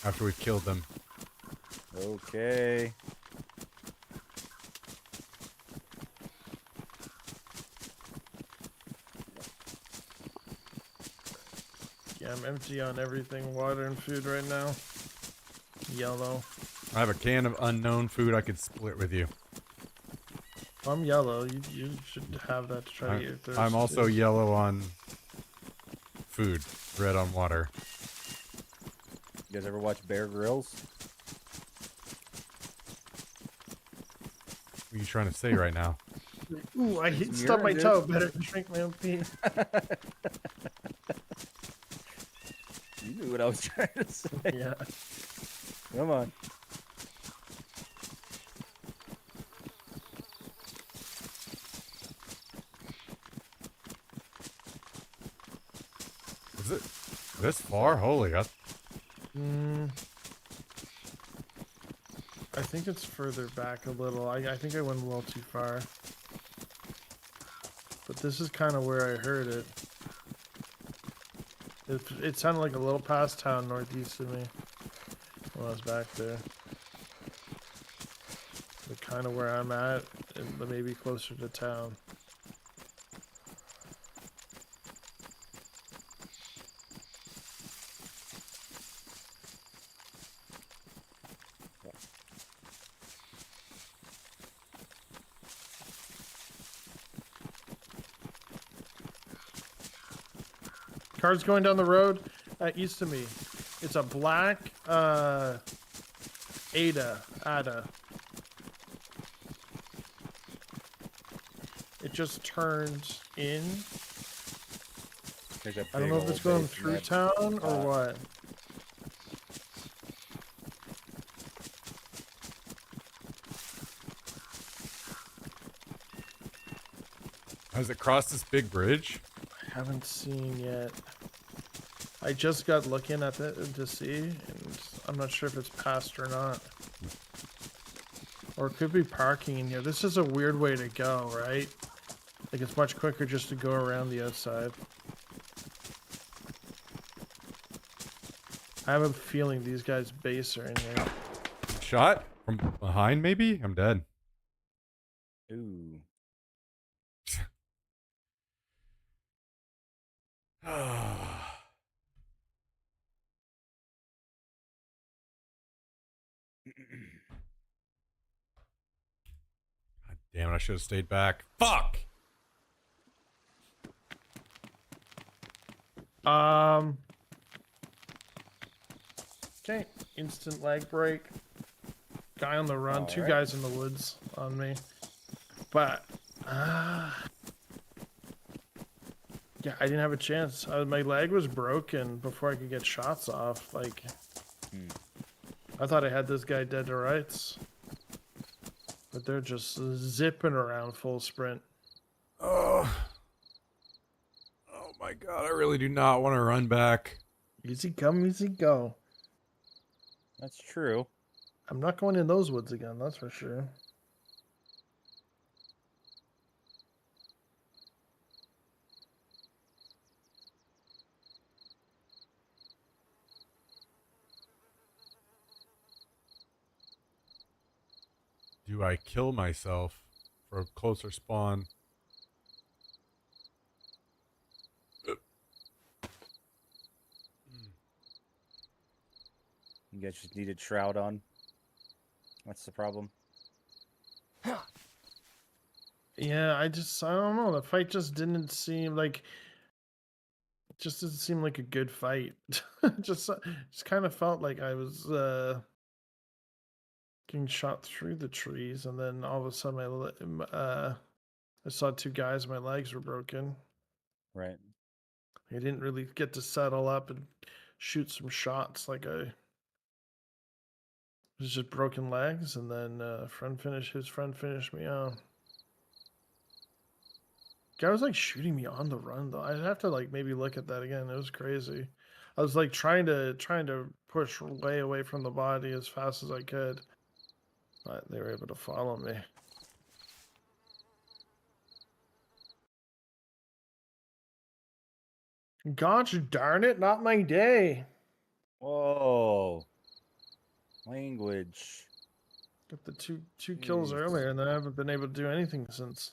after we've killed them. Okay. Yeah, I'm empty on everything, water and food right now. Yellow. I have a can of unknown food I could split with you. I'm yellow. You should have that to try to get your thirst. I'm also too. yellow on food, red on water. You guys ever watch Bear Grylls? What are you trying to say right now? Ooh, I Some stubbed my urine, toe. dude. Better drink my own pee. You knew what I was trying to say. Yeah. Come on. Is it this far? Holy, I I think it's further back a little. I think I went a little too far. But this is kind of where I heard it. It sounded like a little past town northeast of me when I was back there. But kind of where I'm at, and maybe closer to town. Car's going down the road east of me. It's a black Ada. It just turned in. There's a I don't know big if it's old going base in through that town or spot. what. has it crossed this big bridge? I haven't seen yet. I just got looking at it to see, and I'm not sure if it's passed or not. Or it could be parking in here. This is a weird way to go, right? Like, it's much quicker just to go around the outside. I have a feeling these guys' base are in here. Shot from behind, maybe? I'm dead. Ooh. God damn it, I should have stayed back. Fuck! Okay, instant leg break. Guy on the run, two Alright. guys in the woods on me. But, yeah, I didn't have a chance. My leg was broken before I could get shots off. Like, I thought I had this guy dead to rights. But they're just zipping around full sprint. Oh my god, I really do not want to run back. Easy come, easy go. That's true. I'm not going in those woods again, that's for sure. Do I kill myself for a closer spawn? You guys just needed shroud on. That's the problem. Yeah, I don't know. The fight just didn't seem like. It just didn't seem like a good fight. just kind of felt like I was getting shot through the trees, and then all of a sudden I saw two guys. My legs were broken. Right. I didn't really get to settle up and shoot some shots. Like it was just broken legs, and then his friend finished me off. Guy was like shooting me on the run though. I'd have to like maybe look at that again. It was crazy. I was like trying to push way away from the body as fast as I could, but they were able to follow me. Gosh darn it, not my day. Whoa. Language. Got the two kills Jeez. earlier, and then I haven't been able to do anything since.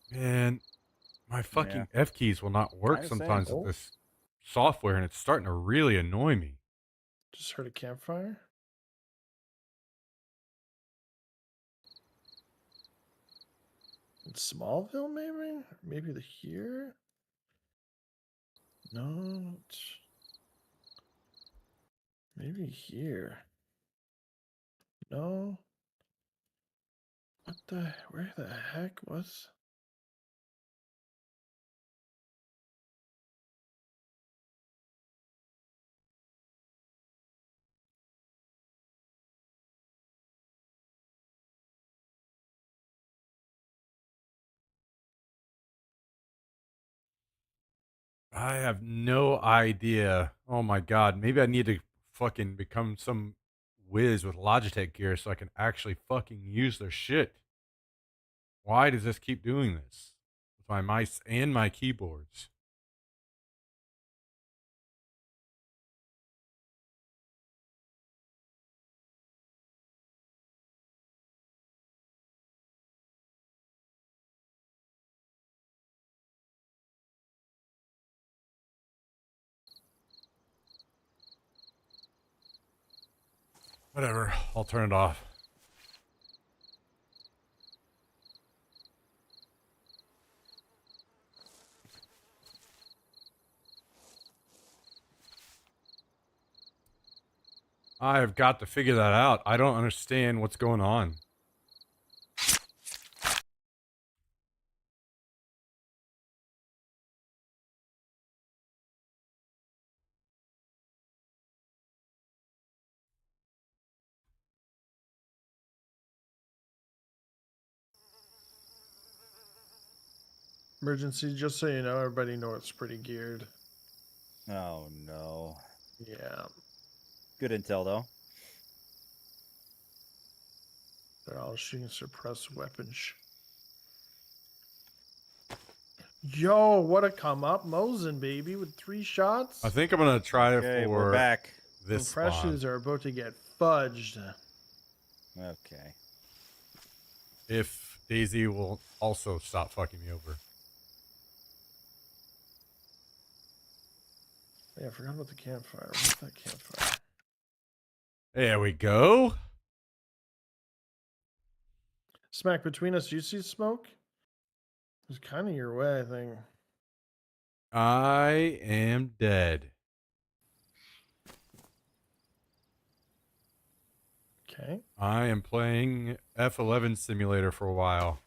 Man, my fucking F keys will not work Kinda same. sometimes Oh. with this software, and it's starting to really annoy me. Just heard a campfire. In Smallville, maybe? Or maybe here? No. Maybe here. No. Where the heck was? I have no idea. Oh my god, maybe I need to fucking become some whiz with Logitech gear so I can actually fucking use their shit. Why does this keep doing this with my mice and my keyboards? Whatever, I'll turn it off. I have got to figure that out. I don't understand what's going on. Emergency, just so you know, everybody know it's pretty geared. Oh no. Yeah, Good intel though. they're all shooting suppressed weapons. Yo, what a come up, Mosin, baby, with 3 shots. I think I'm gonna try Okay, for we're back. this Impressions spawn. are about to get fudged. Okay. If Daisy will also stop fucking me over. Yeah, I forgot about the campfire. What's that campfire? There we go. Smack, between us, you see smoke? It's kind of your way, I think. I am dead. Okay. I am playing F11 simulator for a while.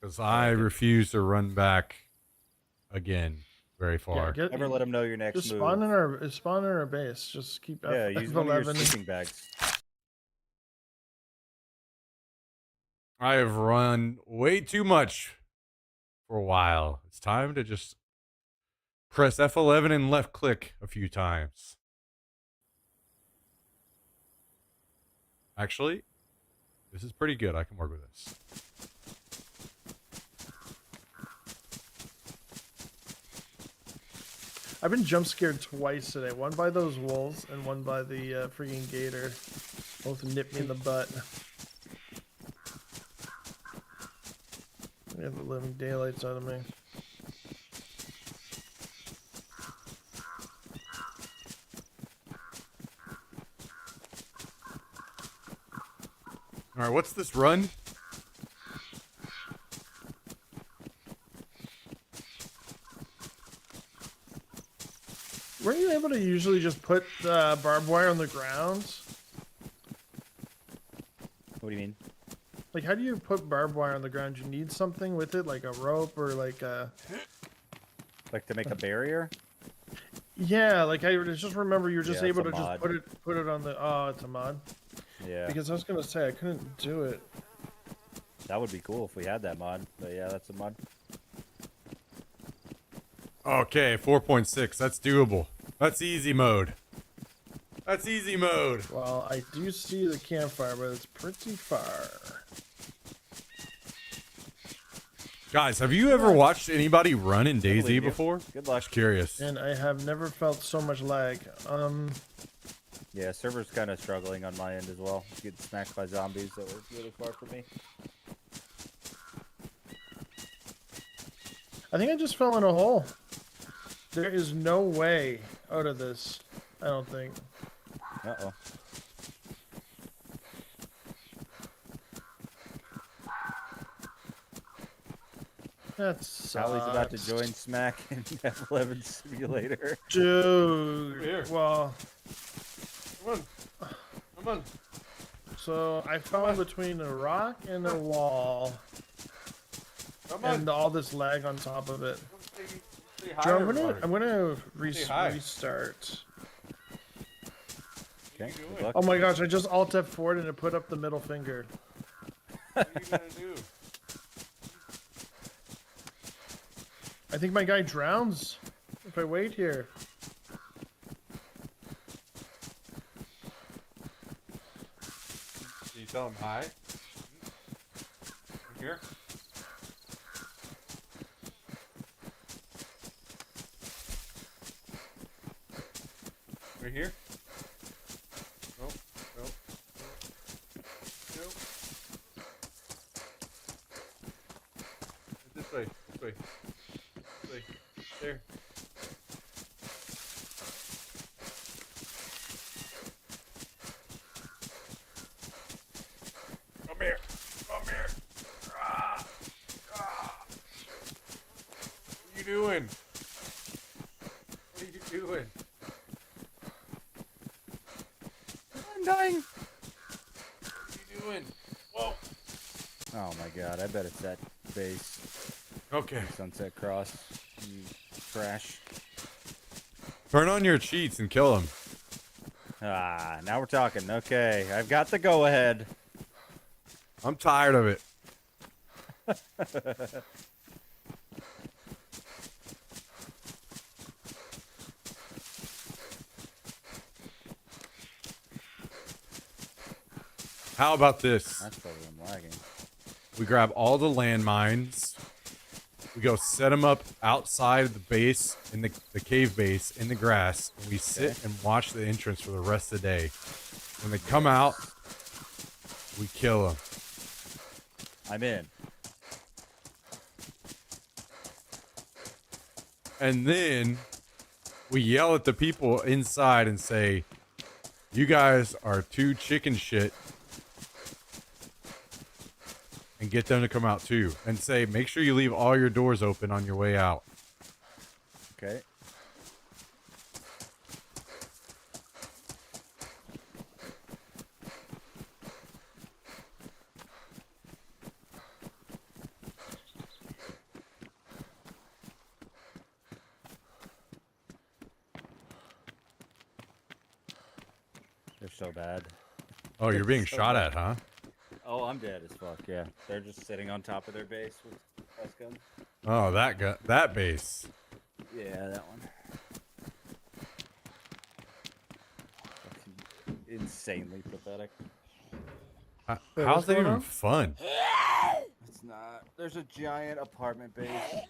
Because I refuse to run back again very far. Yeah, Never let them know your next just move. spawn in our base. Just keep Yeah, use one of your sleeping bags. I have run way too much for a while. It's time to just press F11 and left click a few times. Actually, this is pretty good. I can work with this. I've been jump scared twice today. One by those wolves and one by the freaking gator. Both nipped me in the butt. They have the living daylights out of me. All right, what's this run? Weren't you able to usually just put barbed wire on the ground? What do you mean? Like, how do you put barbed wire on the ground? You need something with it, like a rope or like a... Like to make a barrier? Yeah, like I just remember you were just Yeah, it's able a to mod. just put it on the... Oh, it's a mod. Yeah. Because I was going to say I couldn't do it. That would be cool if we had that mod. But yeah, that's a mod. Okay, 4.6. That's doable. That's easy mode. That's easy mode. Well, I do see the campfire, but it's pretty far. Guys, have you ever watched anybody run in DayZ believe you. before? Good luck. Just curious. And I have never felt so much lag. Yeah, server's kind of struggling on my end as well. Getting smacked by zombies that were really far from me. I think I just fell in a hole. There is no way out of this, I don't think. Uh-oh. That's Sally's about to join Smack in F11 Simulator. Dude. here. Well, Come on. Come on. so I fell in between a rock and a wall. Come And all this lag on top of it. Say hi, Joe, everybody. I'm gonna Say hi. restart. Okay, good luck. Oh my gosh, I just Alt F4'd and it put up the middle finger. What are you gonna do? I think my guy drowns if I wait here. Can you tell him hi? Here? Right here? Nope. Nope. Nope. This way. This way. This way. There. Come here. Come here. Ah. Ah. What are you doing? What are you doing? I'm dying. What are you doing? Whoa. Oh my god, I bet it's that base. Okay. Sunset Cross. You trash. Turn on your cheats and kill him. Ah, now we're talking. Okay, I've got the go ahead. I'm tired of it. How about this? That's probably I'm lagging. We grab all the landmines. We go set them up outside of the base, in the cave base, in the grass. And we sit and watch the entrance for the rest of the day. When they come out, we kill them. I'm in. And then we yell at the people inside and say, "You guys are too chicken shit." And get them to come out too. And say, make sure you leave all your doors open on your way out. Okay. They're so bad. Oh, you're being So shot bad. at, huh? Oh, I'm dead as fuck, yeah. They're just sitting on top of their base with S guns. Oh, that base. Yeah, that one. Fucking insanely pathetic. How- Wait, How's what's that going even on? fun? It's not. There's a giant apartment base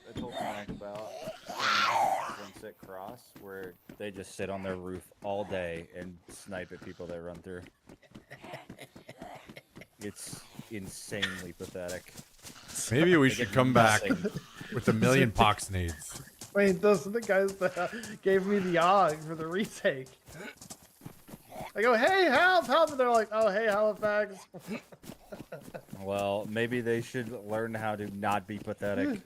I told Frank about in Sunset Cross where they just sit on their roof all day and snipe at people that run through. It's insanely pathetic. Maybe we They should get come back nothing. with a million pox nades. Wait, those are the guys that gave me the AUG for the retake. I go, hey, help, help, and they're like, oh, hey, Halifax. Well, maybe they should learn how to not be pathetic.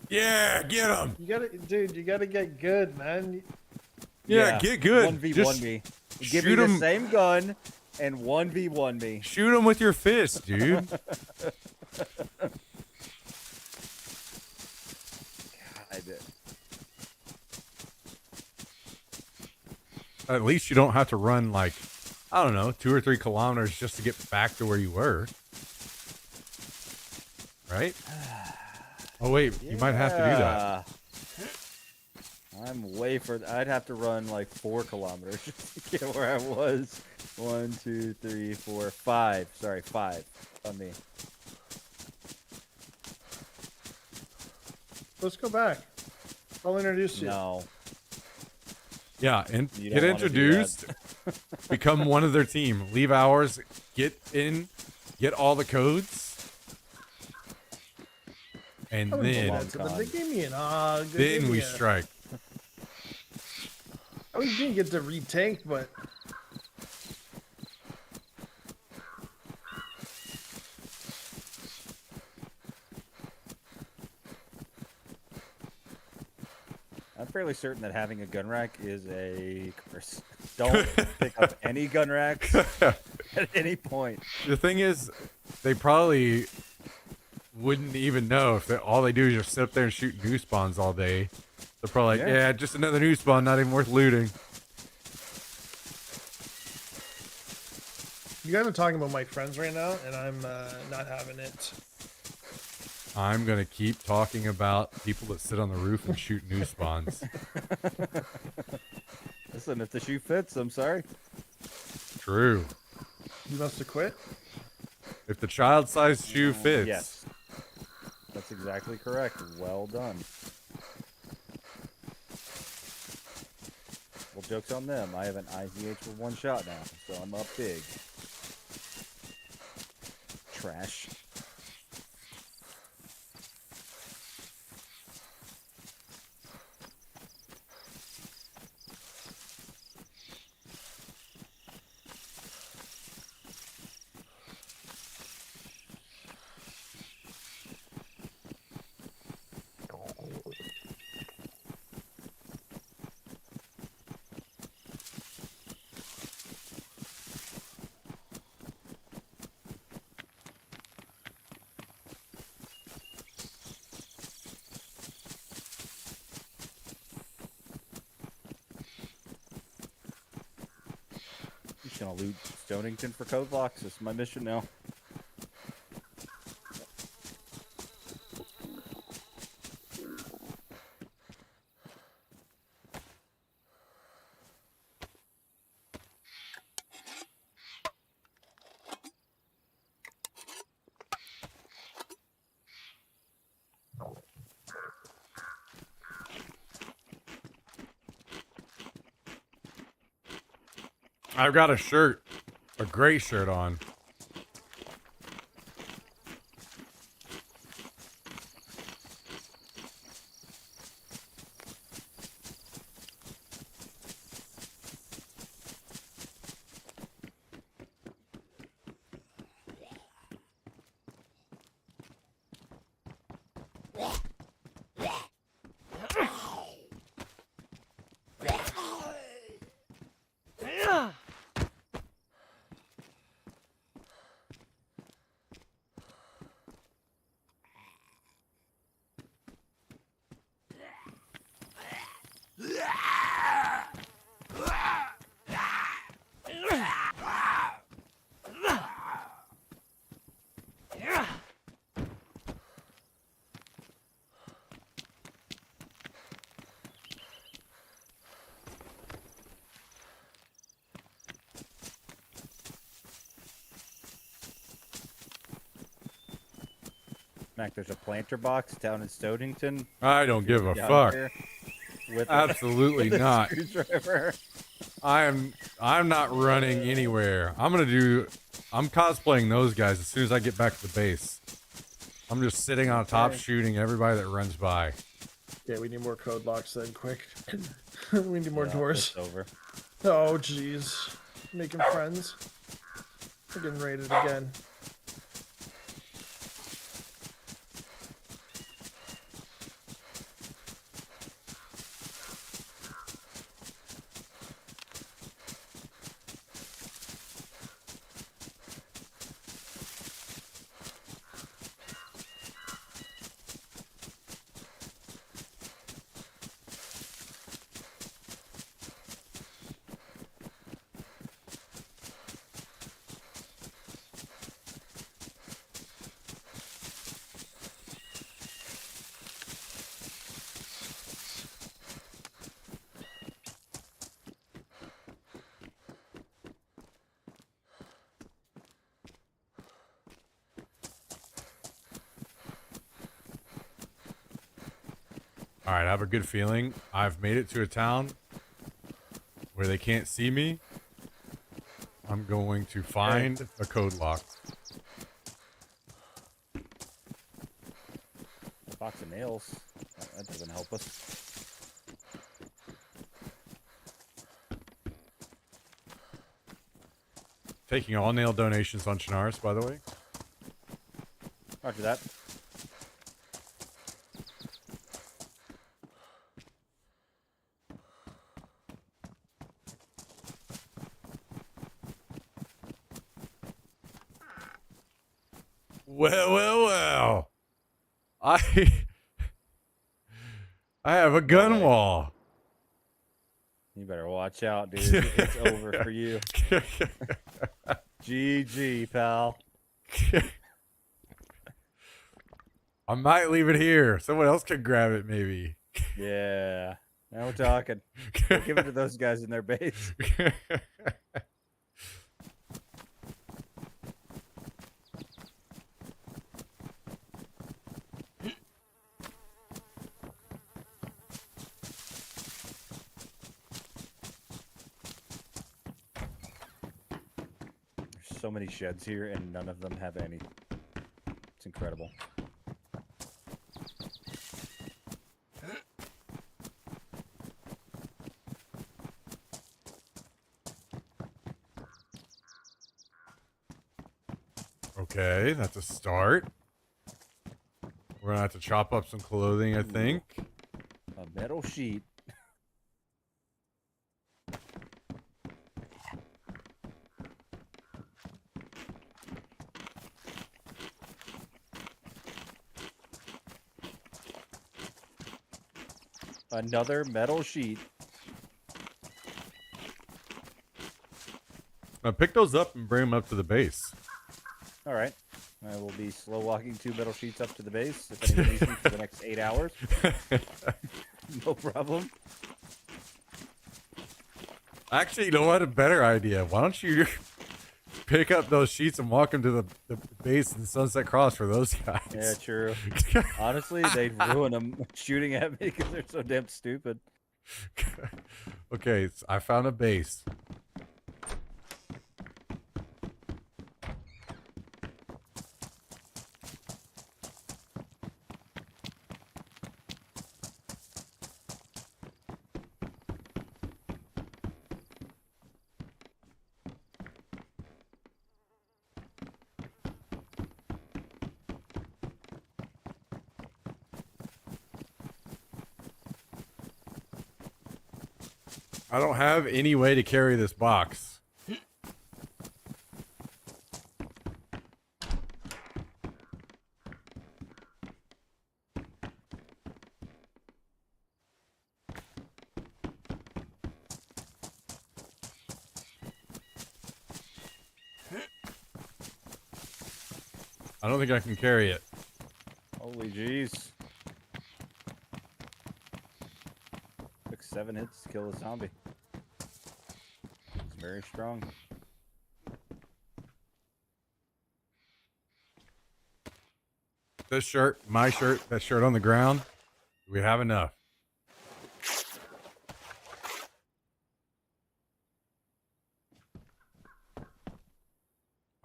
Yeah, get them. You gotta, dude, you gotta get good, man. Yeah, get good. 1v1 Just me. Give me shoot the 'em- same gun and 1v1 me. Shoot them with your fist, dude. God. At least you don't have to run like, I don't know, 2 or 3 kilometers just to get back to where you were. Right? Oh wait, you might have to do that. Yeah. I'm way further. I'd have to run like 4 kilometers just to get where I was. 1, 2, 3, 4, 5. Sorry, 5 on me. Let's go back. I'll introduce you. No. Yeah, and You get don't wanna do that. introduced, become one of their team, leave hours, get in, get all the codes, and I wouldn't then belong to them. They gave me an AUG. They gave then we me a- strike. I was gonna get to retake, but I'm fairly certain that having a gun rack is a curse. Don't pick up any gun racks at any point. The thing is, they probably wouldn't even know if all they do is just sit up there and shoot new spawns all day. They're probably like, Yeah. yeah, just another new spawn, not even worth looting. you guys are talking about my friends right now, and I'm not having it. I'm going to keep talking about people that sit on the roof and shoot new spawns. Listen, if the shoe fits, I'm sorry. True. You must have quit. If the child-sized shoe fits. Yes. That's exactly correct. Well done. Well, joke's on them. I have an IZH with 1 shot now, so I'm up big. Trash. Just gonna loot Stonington for code locks. This is my mission now. I've got a shirt, a gray shirt on. Mac, there's a planter box down in Stonington. I don't give a Down fuck. here with Absolutely with a not. screwdriver. I'm not running anywhere. I'm cosplaying those guys as soon as I get back to the base. I'm just sitting on top Okay. shooting everybody that runs by. Yeah, we need more code locks then, quick. We need more Yeah, doors. it's over. Oh, jeez. Making friends. We're getting raided again. All right, I have a good feeling. I've made it to a town where they can't see me. I'm going to find a code lock. A box of nails. That doesn't help us. Taking all nail donations on Chinaris, by the way. Roger that. Well. I have a gun wall. You better watch out, dude. It's over for you. GG, pal. I might leave it here. Someone else could grab it, maybe. Yeah. Now we're talking. We'll give it to those guys in their base. There's so many sheds here, and none of them have any. It's incredible. Okay, that's a start. We're gonna have to chop up some clothing, I think. A metal sheet. Another metal sheet. Pick those up and bring them up to the base. All right. I will be slow walking 2 metal sheets up to the base if anyone needs me for the next 8 hours. No problem. Actually, you know what? A better idea. Why don't you pick up those sheets and walk them to the base and Sunset Cross for those guys? Yeah, true. Honestly, they'd ruin them shooting at me because they're so damn stupid. Okay, so I found a base. I don't have any way to carry this box. I don't think I can carry it. Holy jeez. Took 7 hits to kill a zombie. It's very strong. This shirt, my shirt, that shirt on the ground. We have enough.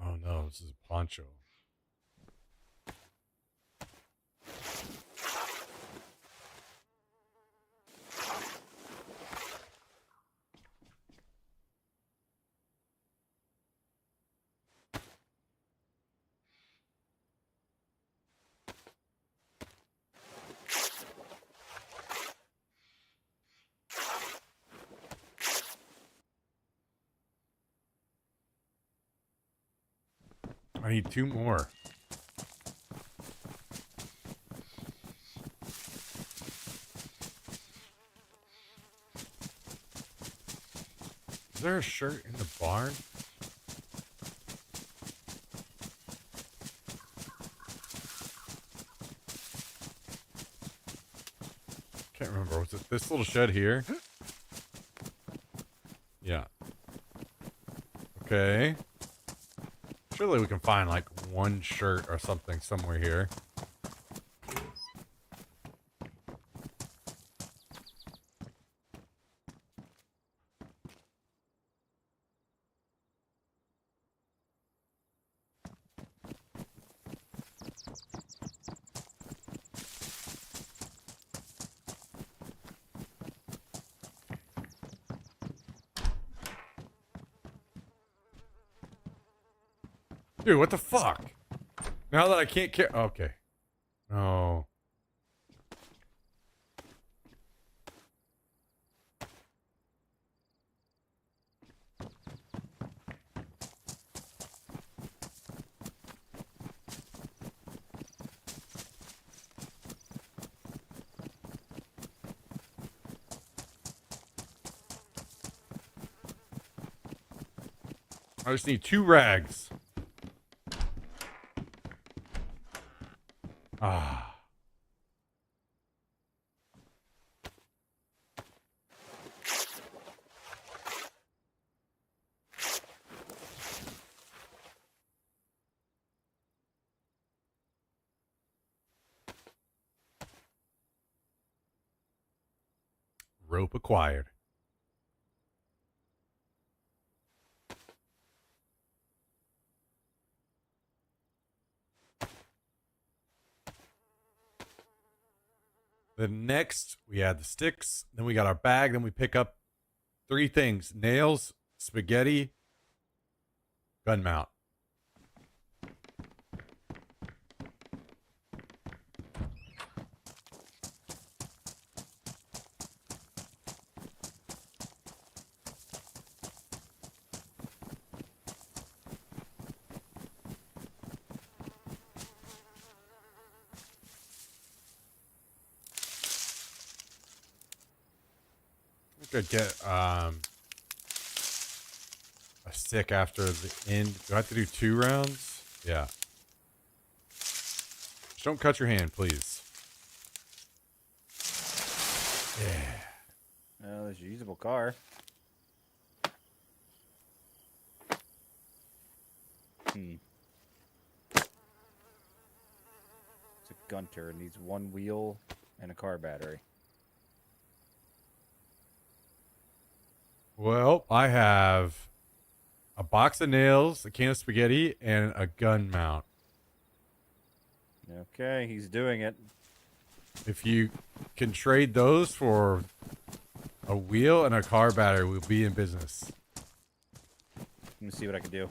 Oh no, this is a poncho. I need 2 more. Is there a shirt in the barn? Can't remember. Was it this little shed here? Yeah. Okay. Surely we can find like 1 shirt or something somewhere here. Dude, what the fuck? Now that I can't care. Okay. No. I just need 2 rags. Ah. Rope acquired. Then next, we add the sticks. Then we got our bag. Then we pick up 3 things: nails, spaghetti, gun mount. Could get a stick after the end. Do I have to do 2 rounds? Yeah. Just don't cut your hand, please. Yeah. Oh, there's a usable car. It's a Gunter. It needs 1 wheel and a car battery. Well, I have a box of nails, a can of spaghetti, and a gun mount. Okay, he's doing it. If you can trade those for a wheel and a car battery, we'll be in business. Let me see what I can do.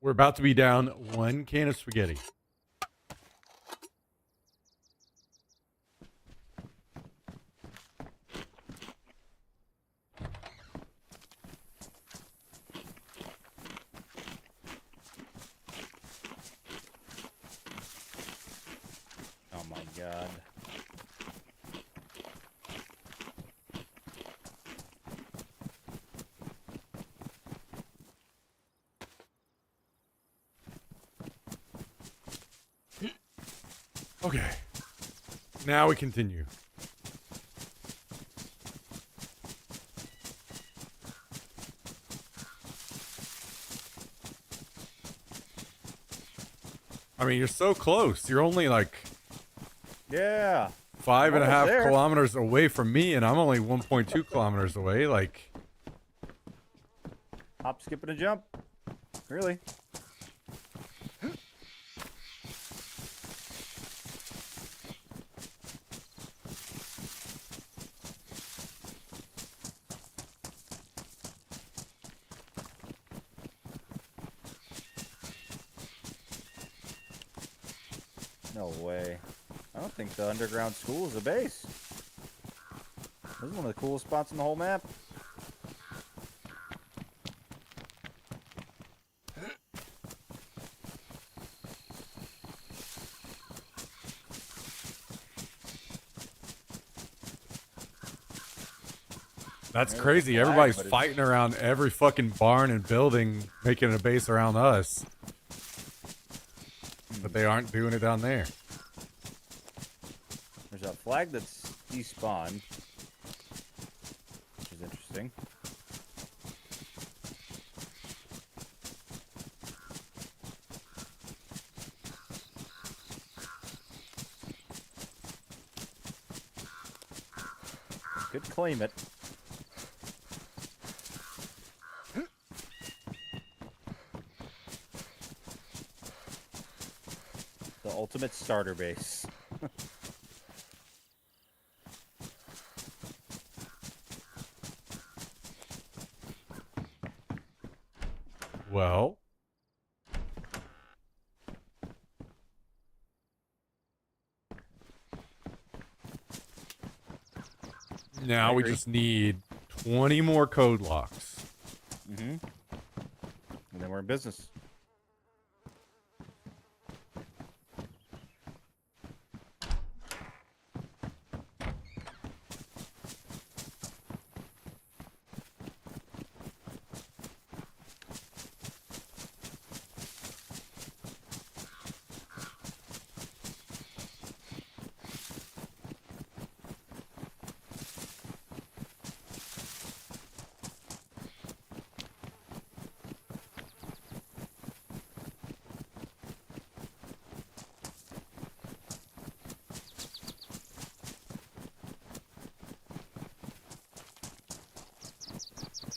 We're about to be down 1 can of spaghetti. Oh my god. Okay. Now we continue. I mean, you're so close. You're only like Yeah. 5.5 Almost there. kilometers away from me, and I'm only 1.2 kilometers away. Like, Hop, skip, and a jump. Really? No way. I don't think the underground school is a base. This is one of the coolest spots in the whole map. that's There's crazy. a flag, Everybody's but it's- fighting around every fucking barn and building, making a base around us. But they aren't doing it down there. There's a flag that's despawned, which is interesting. Could claim it. The ultimate starter base. Well, now I we agree. just need 20 more code locks. Mm-hmm. And then we're in business.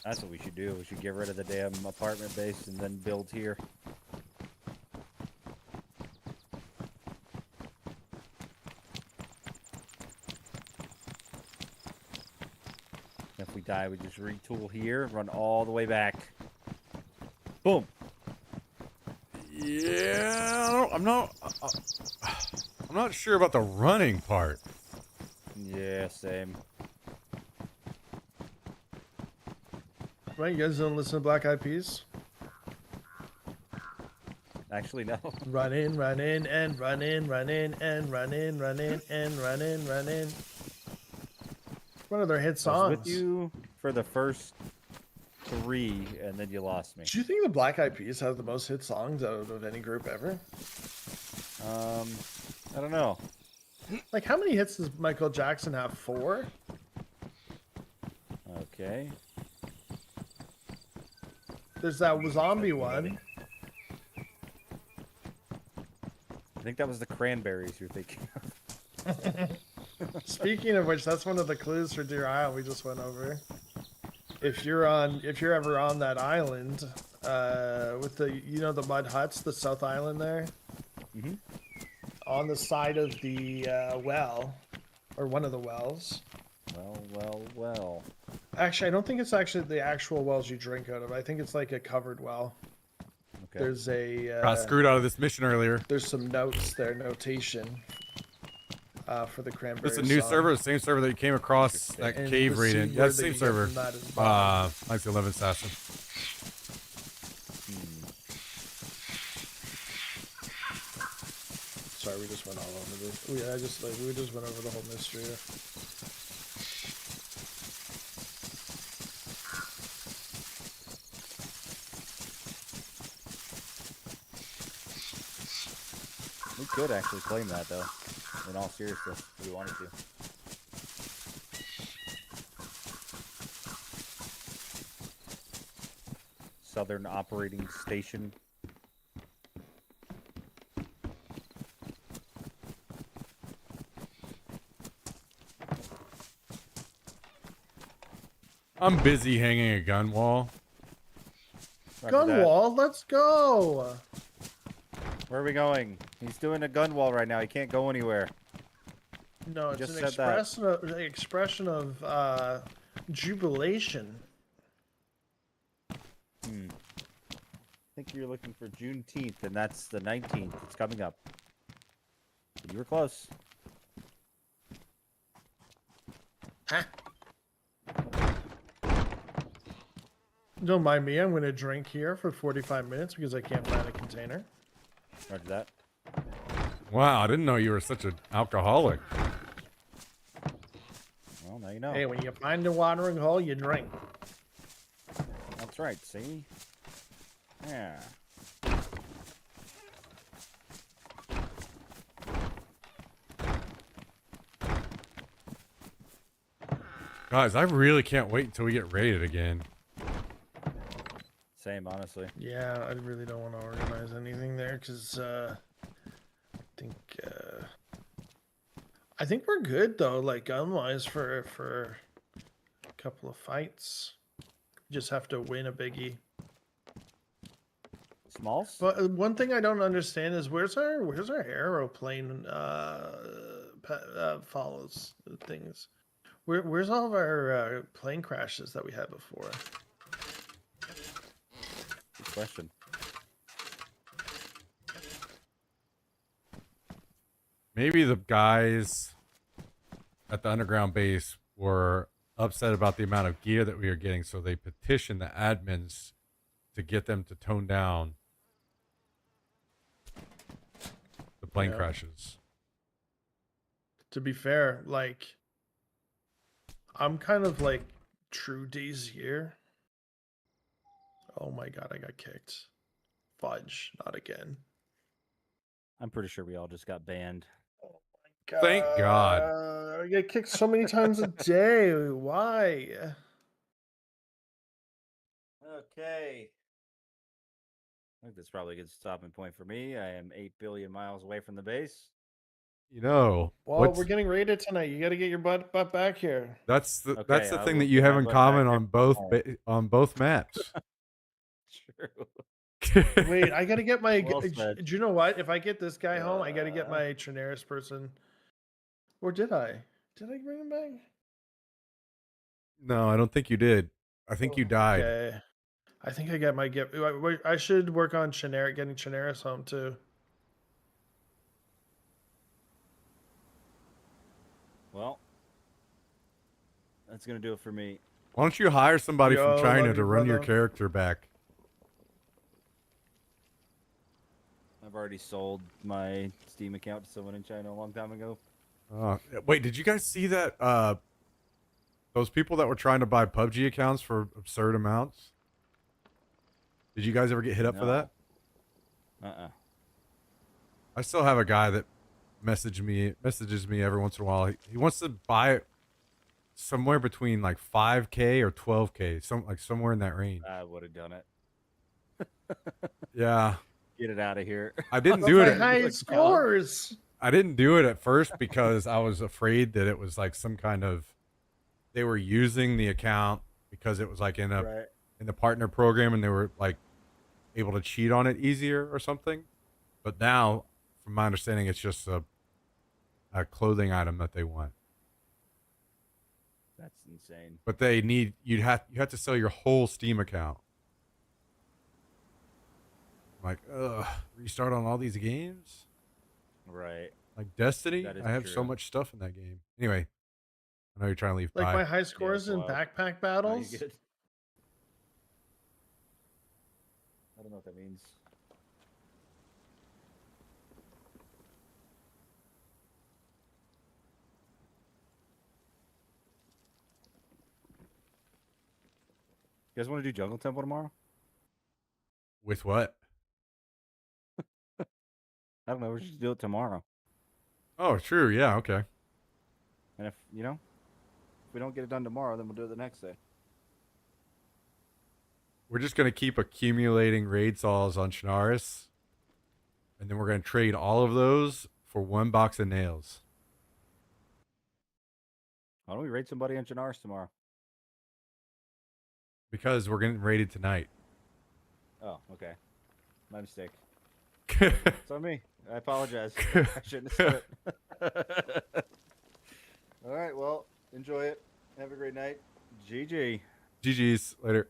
That's what we should do. We should get rid of the damn apartment base and then build here. If we die, we just retool here, run all the way back. Boom. Yeah, I'm not sure about the running part. Yeah, same. Right, you guys don't listen to Black Eyed Peas? Actually, no. Run in, run in, and run in, run in, and run in, run in, and run in, run in. One of their hit I was songs. with you for the first 3, and then you lost me. Do you think the Black Eyed Peas have the most hit songs out of any group ever? I don't know. Like, how many hits does Michael Jackson have? 4? Okay. There's that zombie one. I think that was the Cranberries you're thinking of. Speaking of which, that's one of the clues for Deer Isle we just went over. If you're ever on that island, with the the mud huts, the South Island there, Mm-hmm. on the side of the well, or one of the wells. Well. Actually, I don't think it's actually the actual wells you drink out of. I think it's like a covered well. Okay. There's a Got screwed out of this mission earlier. there's some notes there, notation for the Cranberry. This is a new song. server, the same server that you came across that And cave the raid seed in. Yeah, word it's the that same you get server. from that is bomb. Like the 11 Assassin. Sorry, we just went all over this. We just went over the whole mystery. We could actually claim that, though. In all seriousness, if we wanted to. Southern Operating Station. I'm busy hanging a gun wall. Roger Gun that. wall, let's go. Where are we going? He's doing a gun wall right now. He can't go anywhere. No, You it's just an said that. expression of jubilation. I think you're looking for Juneteenth, and that's the 19th. It's coming up. You were close. Huh? Don't mind me. I'm going to drink here for 45 minutes because I can't find a container. Roger that. Wow, I didn't know you were such an alcoholic. Well, now you know. Hey, when you find a watering hole, you drink. That's right, see? Yeah. Guys, I really can't wait until we get raided again. Same, honestly. Yeah, I really don't want to organize anything there because I think we're good though. Like gun-wise for a couple of fights, you just have to win a biggie. Smalls? But one thing I don't understand is where's our aeroplane follows things. Where's all of our plane crashes that we had before? Good question. Maybe the guys at the underground base were upset about the amount of gear that we are getting, so they petitioned the admins to get them to tone down the plane Yeah. crashes. To be fair, like I'm kind of like True Daisier. Oh my god, I got kicked. Fudge, not again. I'm pretty sure we all just got banned. Thank God. I get kicked so many times a day. Why? Okay. I think that's probably a good stopping point for me. I am 8 billion miles away from the base. You know, Well, we're getting raided tonight. You got to get your butt back here. that's the Okay, thing I that will you get have my in butt common back on there both tomorrow. on both maps. True. Wait, I got to get my. Well said. Do you know what? If I get this guy home, I got to get my Chernarus person. Or did I? Did I bring him back? No, I don't think you did. I think you died. Okay. I think I got my get. I should work on getting Chernarus home too. Well, that's gonna do it for me. Why don't you hire somebody Yo, from China love to you, run your brother. character back? I've already sold my Steam account to someone in China a long time ago. Wait, did you guys see that? Those people that were trying to buy PUBG accounts for absurd amounts. Did you guys ever get hit up for that? Uh-uh. I still have a guy that messages me every once in a while. He wants to buy somewhere between like 5K or 12K, somewhere in that range. I would have done it. Yeah, Get it out of here. I didn't But do my it. high scores. I didn't do it at first because I was afraid that it was like some kind of they were using the account because it was like in the partner program and they were like able to cheat on it easier or something. But now, from my understanding, it's just a clothing item that they want. That's insane. But they need you have to sell your whole Steam account. Like, restart on all these games? Right. Like Destiny? That is I have so true. much stuff in that game. Anyway, I know you're trying to leave. Like Bye. my high scores in wow. backpack Are you battles. good? I don't know what that means. You guys want to do Jungle Temple tomorrow? With what? I don't know. We should do it tomorrow. Oh, true. Yeah. Okay. And if we don't get it done tomorrow, then we'll do it the next day. We're just gonna keep accumulating raid saws on Chernarus, and then we're gonna trade all of those for one box of nails. Why don't we raid somebody on Chernarus tomorrow? Because we're getting raided tonight. Oh, okay. My mistake. It's on me. I apologize. I shouldn't have said it. All right. Well, enjoy it. Have a great night. GG. GG's. Later.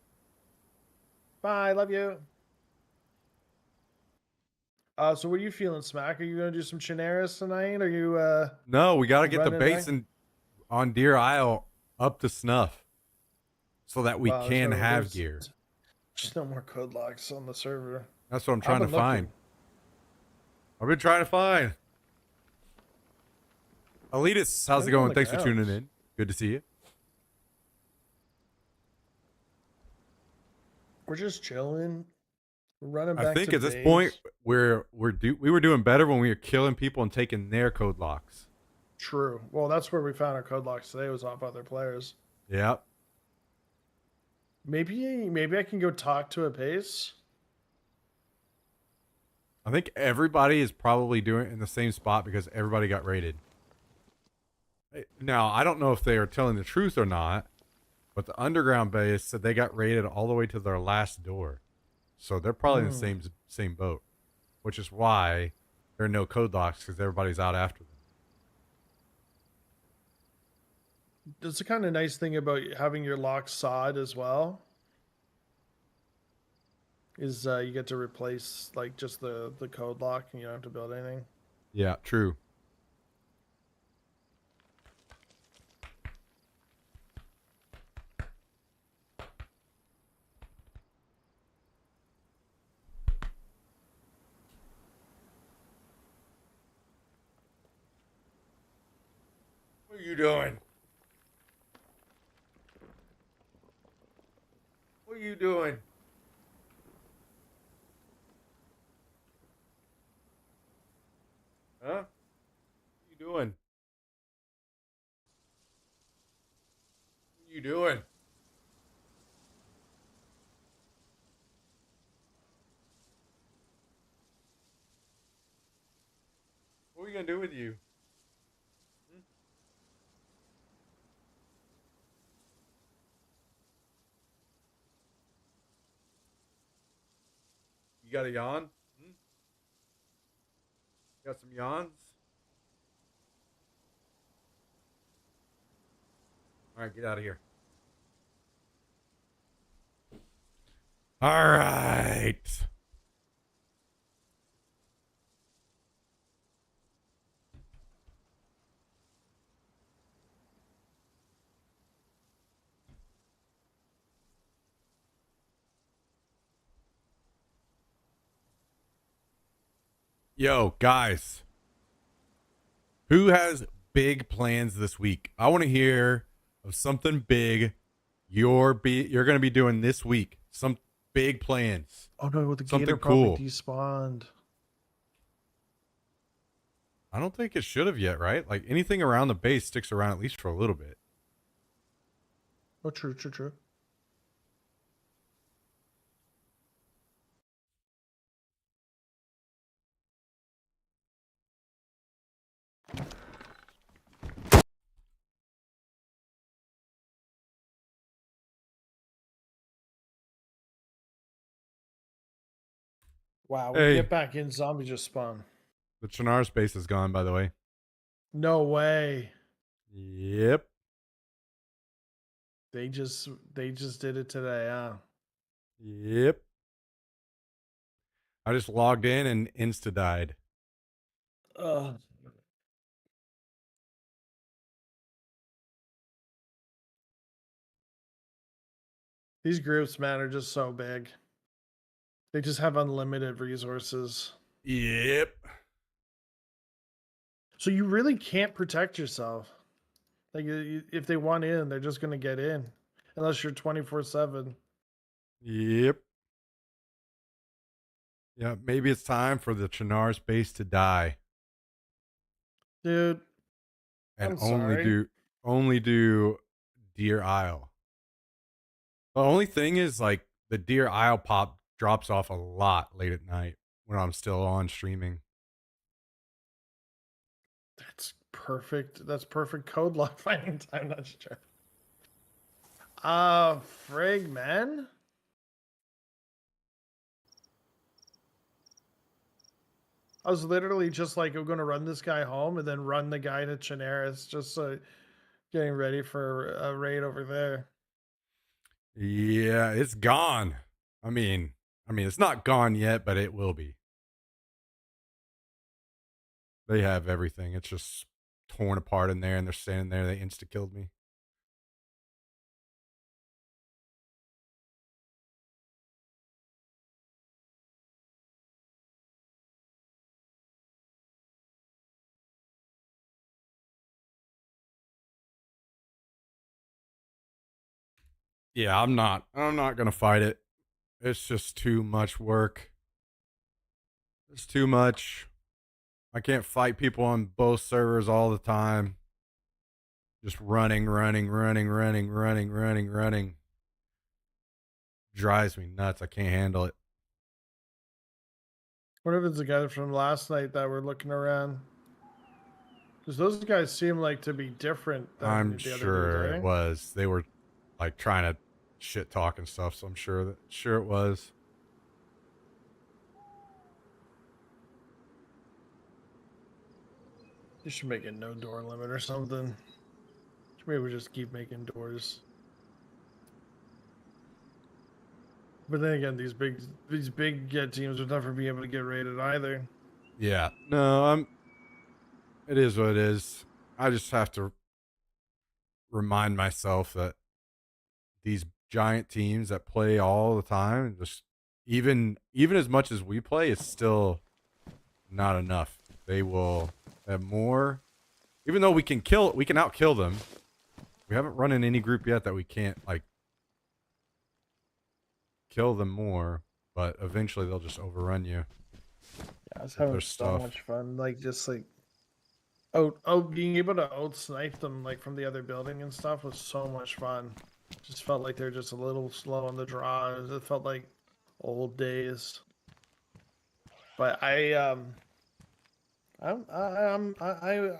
Bye, love you. So what are you feeling, Smack? Are you gonna do some Chernarus tonight? Are you No, we gotta get the running base back? on Deer Isle up to snuff, so that we Wow, can so have there's gear. just no more code locks on the server. That's what I'm trying to I've been find. looking. I've been trying to find. Elitis, how's it They're on going? the Thanks for tuning grounds. in. Good to see you. We're just chilling. We're running I back think to at this base. point we were doing better when we were killing people and taking their code locks. True. Well, that's where we found our code locks today. Was off other players. Yep. Maybe I can go talk to a base. I think everybody is probably doing it in the same spot because everybody got raided. Now, I don't know if they are telling the truth or not, but the underground base said they got raided all the way to their last door. So they're probably in the same boat, which is why there are no code locks because everybody's out after them. That's the kind of nice thing about having your locks sawed as well. Is you get to replace like just the code lock and you don't have to build anything. Yeah, true. What are you doing? What are you doing? Huh? What are you doing? What are you doing? What are we gonna do with you? got a yawn? Hmm? Got some yawns? All right, get out of here. All right. Yo, guys. Who has big plans this week? I want to hear of something big you're going to be doing this week. Some big plans. Oh no, the Something gator cool. probably despawned. I don't think it should have yet, right? Like anything around the base sticks around at least for a little bit. Oh, true. Wow, we Hey. get back in, zombie just spawn. The Chinar space is gone, by the way. No way. Yep. They just did it today, huh? Yep. I just logged in and insta died. Ugh. These groups, man, are just so big. They just have unlimited resources. Yep. So you really can't protect yourself. Like if they want in, they're just gonna get in, unless you're 24/7. Yep. Yeah, maybe it's time for the Chinar space to die Dude, and I'm sorry. only do Deer Isle. The only thing is like the Deer Isle pop drops off a lot late at night when I'm still on streaming. That's perfect. That's perfect code lock finding time. That's true. Frig, man. I was literally just like, I'm going to run this guy home and then run the guy to Chinaris, just getting ready for a raid over there. Yeah, it's gone. I mean, it's not gone yet, but it will be. They have everything. It's just torn apart in there, and they're standing there. They insta-killed me. Yeah, I'm not gonna fight it. It's just too much work. It's too much. I can't fight people on both servers all the time. Just running. Drives me nuts. I can't handle it. What if it's the guys from last night that were looking around? Because those guys seem like to be different than I'm the other sure dudes, it eh? was. They were like trying to shit talk and stuff, so I'm sure it was. You should make a no door limit or something. Maybe we just keep making doors. But then again, these big teams would never be able to get raided either. Yeah. No, it is what it is. I just have to remind myself that these giant teams that play all the time, just even as much as we play, is still not enough. They will have more, even though we can outkill them. We haven't run in any group yet that we can't like kill them more, but eventually they'll just overrun you. Yeah, I was having so much fun. Like just like being able to out snipe them like from the other building and stuff was so much fun. Just felt like they're just a little slow on the draw. It felt like old days. But I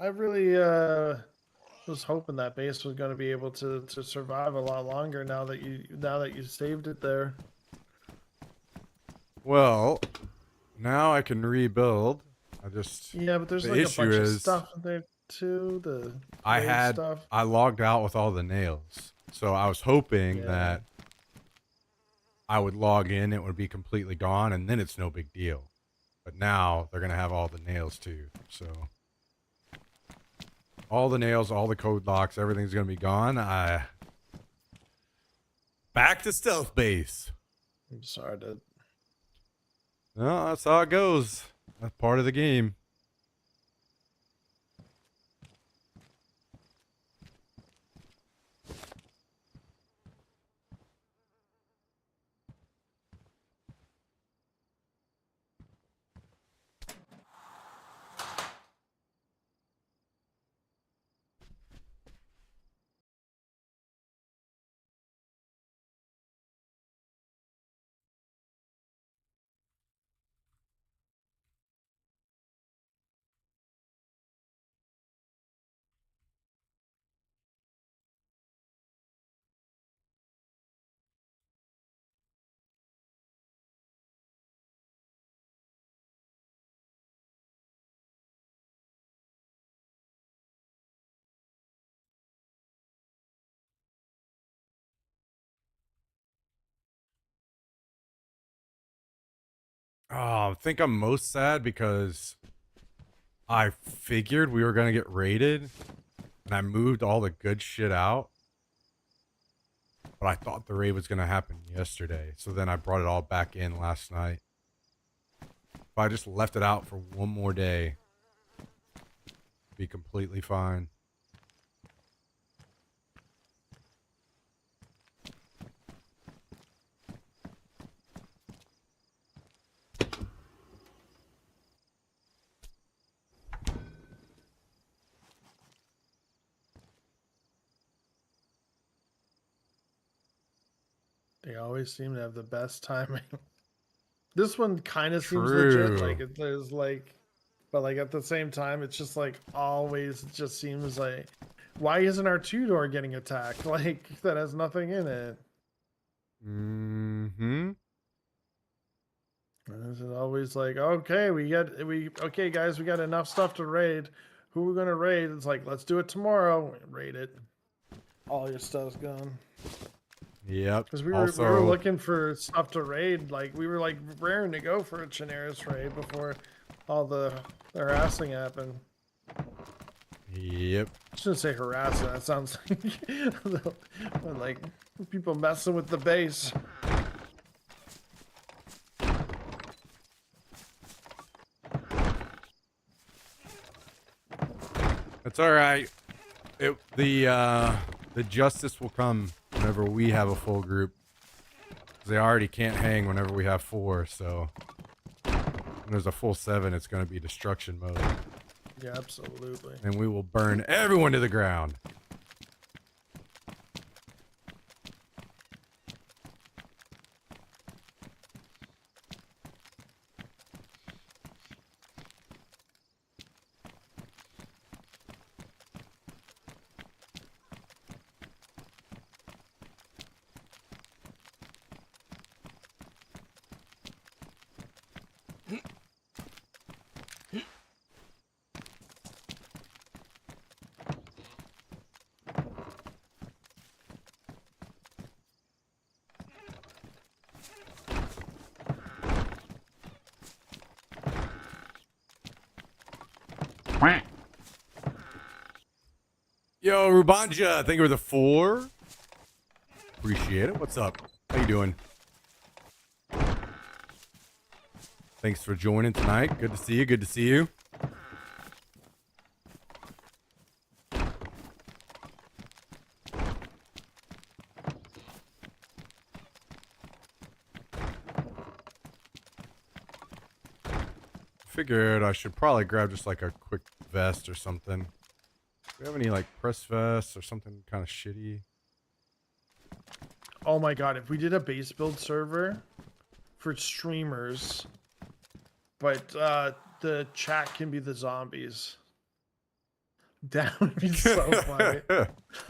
really was hoping that base was going to be able to survive a lot longer now that you saved it there. Well, now I can rebuild. I just Yeah, but there's the like a issue bunch of is stuff in there too. The I raid had stuff. I logged out with all the nails, so I was hoping Yeah. that I would log in, it would be completely gone, and then it's no big deal. But now they're gonna have all the nails too, so all the nails, all the code locks, everything's gonna be gone. Back to stealth base. I'm sorry to. No, that's how it goes. That's part of the game. Oh, I think I'm most sad because I figured we were gonna get raided, and I moved all the good shit out. But I thought the raid was gonna happen yesterday, so then I brought it all back in last night. If I just left it out for one more day, it'd be completely fine. They always seem to have the best timing. This one kind of seems True. legit. Like there's like, but like at the same time, it's just like always. It just seems like, why isn't our 2-door getting attacked? Like that has nothing in it. Mm-hmm. And it's always like, okay, okay guys, we got enough stuff to raid. Who are we gonna raid? It's like, let's do it tomorrow. Raid it. All your stuff's gone. Yep. Because we Also, were looking for stuff to raid. Like we were like raring to go for a Chernarus raid before all the harassing happened. Yep. I shouldn't say harassing. That sounds like people messing with the base. That's all right. The justice will come whenever we have a full group. 'Cause they already can't hang whenever we have 4, so when there's a full 7, it's going to be destruction mode. Yeah, absolutely. And we will burn everyone to the ground. Yo, Rubanja, thank you for the 4. Appreciate it. What's up? How you doing? Thanks for joining tonight. Good to see you. Good to see you. Figured I should probably grab just like a quick vest or something. Do we have any like press vests or something kind of shitty? Oh my god, if we did a base build server for streamers, but the chat can be the zombies. That would be so funny.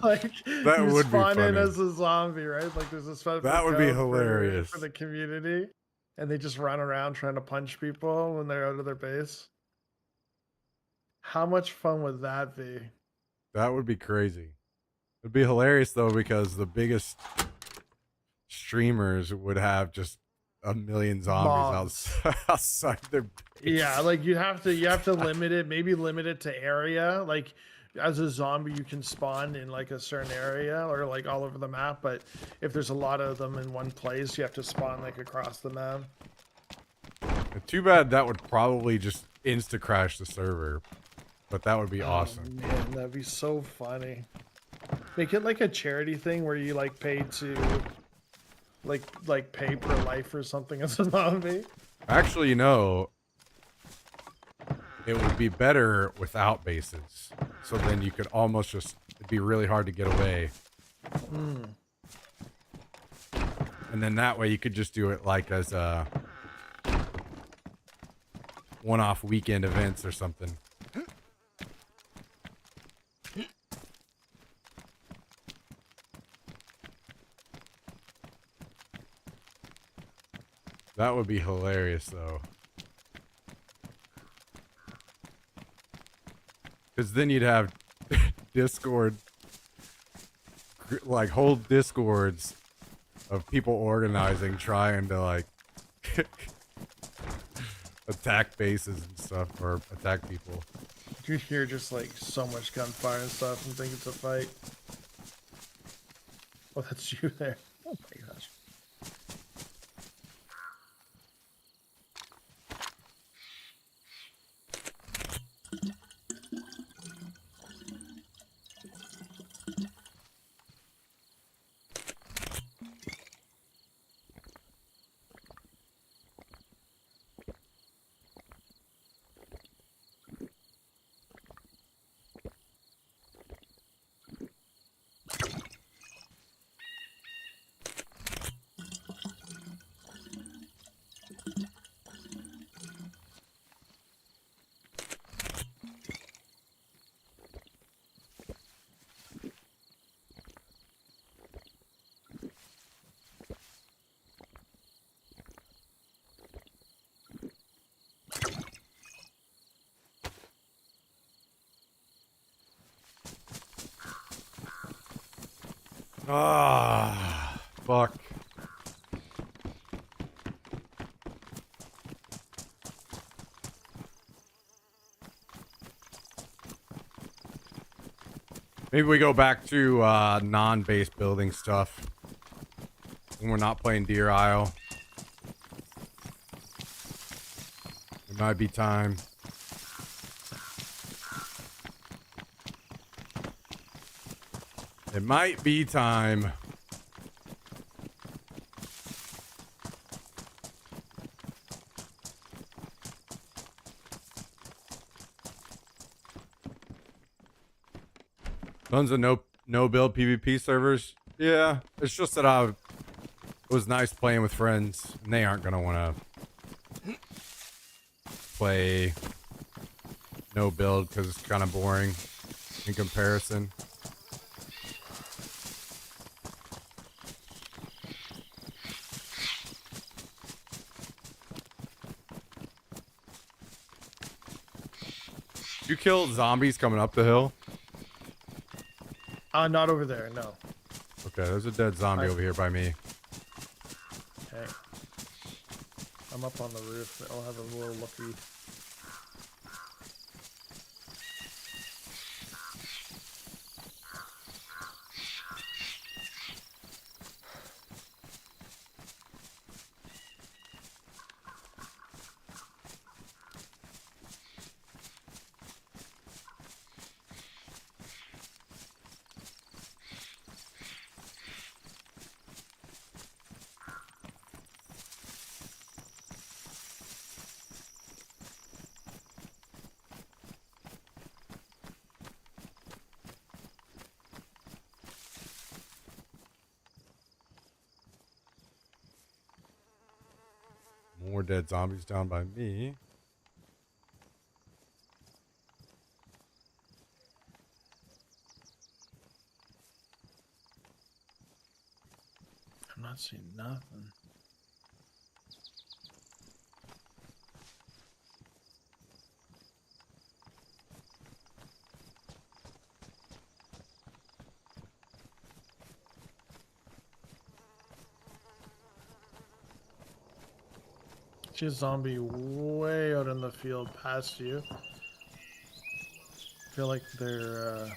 Like That you would be spawn in funny. as a zombie, right? Like there's a special That would be code hilarious. for the community. and they just run around trying to punch people when they're out of their base. How much fun would that be? That would be crazy. It'd be hilarious though, because the biggest streamers would have just a million zombies outside their base. Yeah, like you have to limit it, maybe limit it to area. Like as a zombie, you can spawn in like a certain area or like all over the map. But if there's a lot of them in one place, you have to spawn like across the map. Too bad that would probably just insta crash the server, but that would be awesome. Man, that'd be so funny. Make it like a charity thing where you like pay to like pay per life or something as a zombie. Actually, you know, it would be better without bases. So then you could almost just, it'd be really hard to get away. And then that way you could just do it like as a one-off weekend events or something. That would be hilarious though. Because then you'd have Discord, like whole Discords of people organizing, trying to like attack bases and stuff, or attack people. You hear just like so much gunfire and stuff and think it's a fight. Oh, that's you there. Oh my gosh. Ah, fuck. Maybe we go back to non-base building stuff when we're not playing Deer Isle. It might be time. It might be time. Tons of no build PvP servers. Yeah, it's just that it was nice playing with friends, and they aren't gonna want to play no build because it's kind of boring in comparison. You killed zombies coming up the hill? Not over there, no. Okay, there's a dead zombie over here by me. Okay. I'm up on the roof. I'll have a little looky. More dead zombies down by me. I'm not seeing nothing. See a zombie way out in the field past you. I feel like they're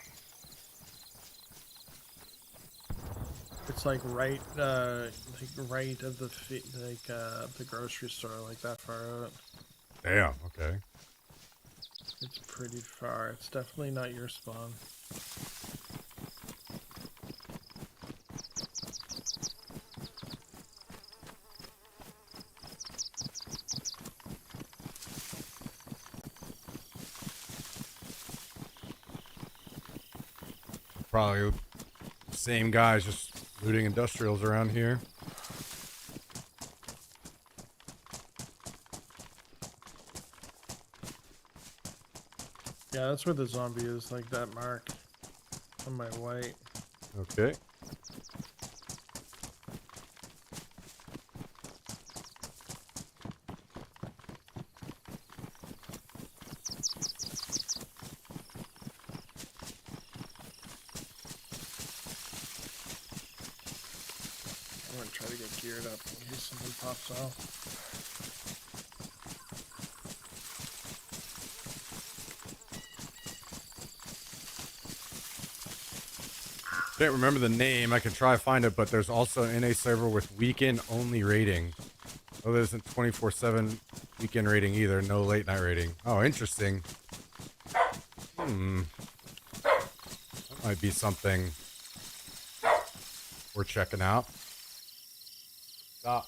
it's like right right of the the grocery store, like that far out. Damn. Okay. It's pretty far. It's definitely not your spawn. Probably the same guys just looting industrials around here. Yeah, that's where the zombie is, like that mark on my white. Okay. I'm gonna try to get geared up in case something pops off. Can't remember the name. I can try to find it, but there's also an NA server with weekend only rating. Oh, there isn't 24/7 weekend rating either. No late night rating. Oh, interesting. That might be something we're checking out. Stop.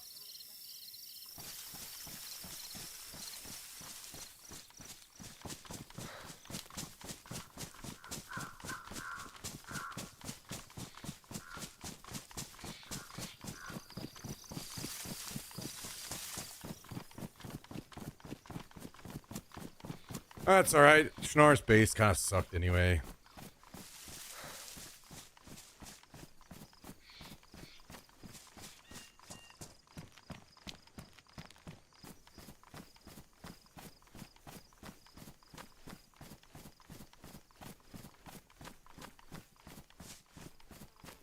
That's alright. Schnarr's base kind of sucked anyway.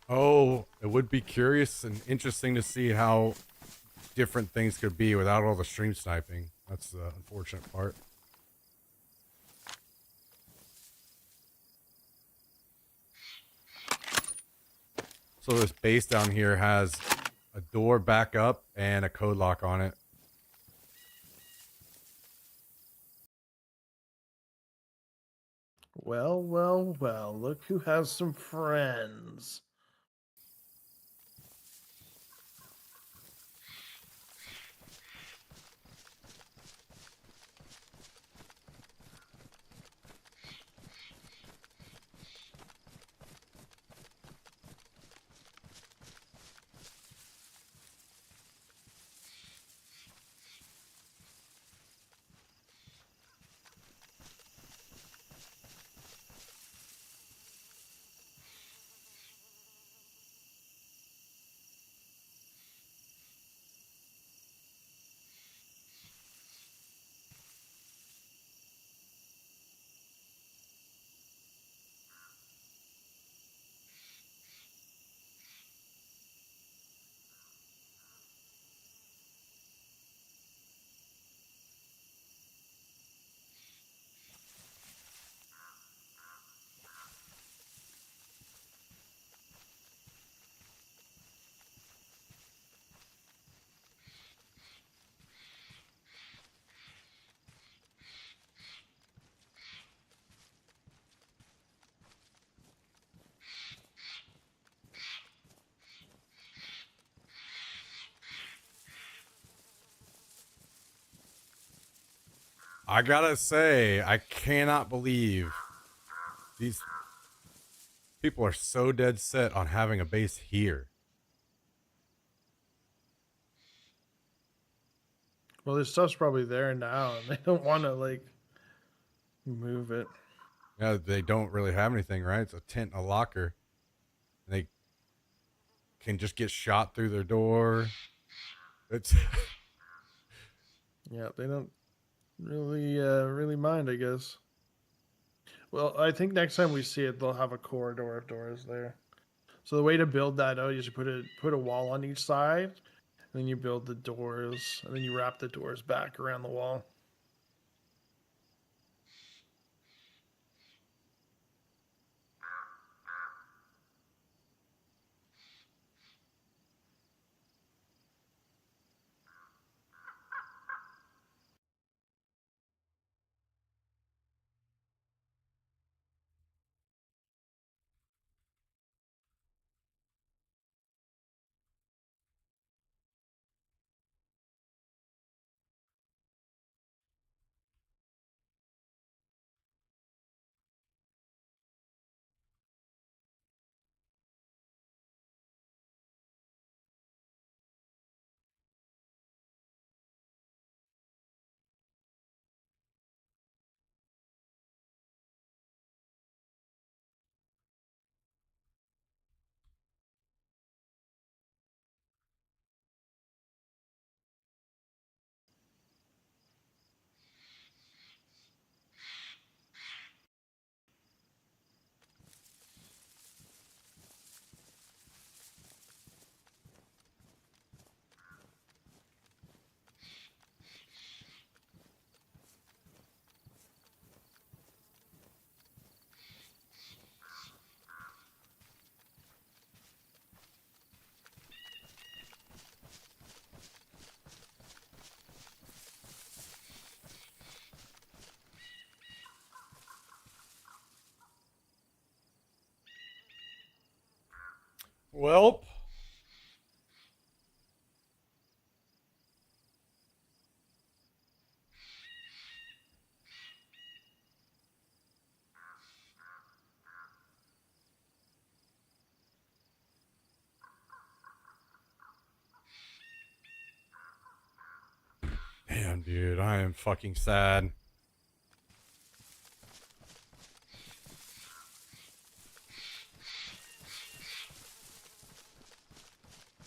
Oh, it would be curious and interesting to see how different things could be without all the stream sniping. That's the unfortunate part. So this base down here has a door back up and a code lock on it. Well, well, well, look who has some friends. I gotta say, I cannot believe these people are so dead set on having a base here. Well, this stuff's probably there now, and they don't want to like move it. Yeah, they don't really have anything, right? It's a tent, a locker. And they can just get shot through their door. It's Yeah, they don't really mind, I guess. Well, I think next time we see it, they'll have a corridor of doors there. So the way to build that out is you put a wall on each side, and Then you build the doors, and then you wrap the doors back around the wall. Welp. Damn, dude, I am fucking sad.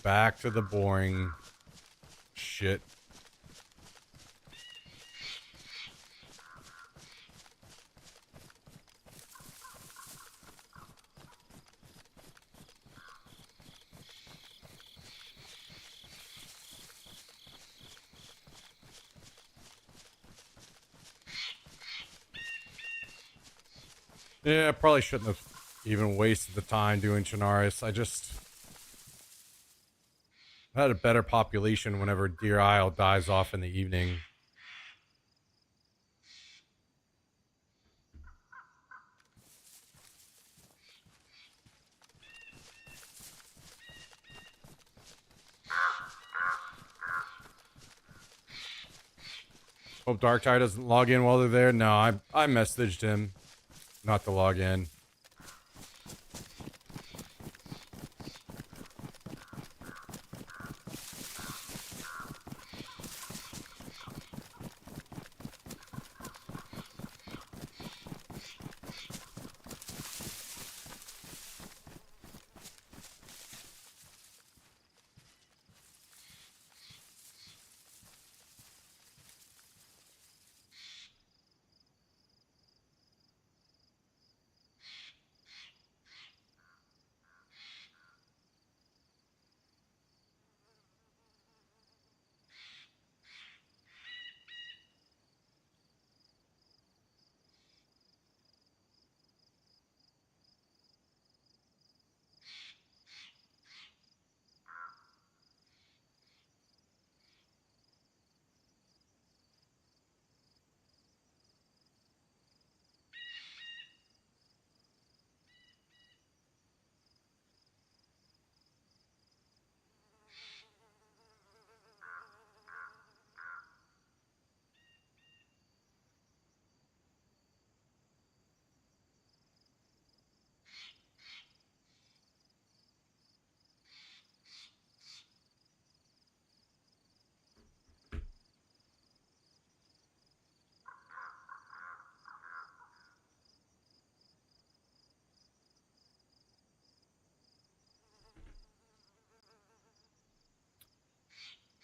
Back to the boring shit. Yeah, I probably shouldn't have even wasted the time doing Chernarus. I just had a better population whenever Deer Isle dies off in the evening. Hope Darktide doesn't log in while they're there. No, I messaged him not to log in.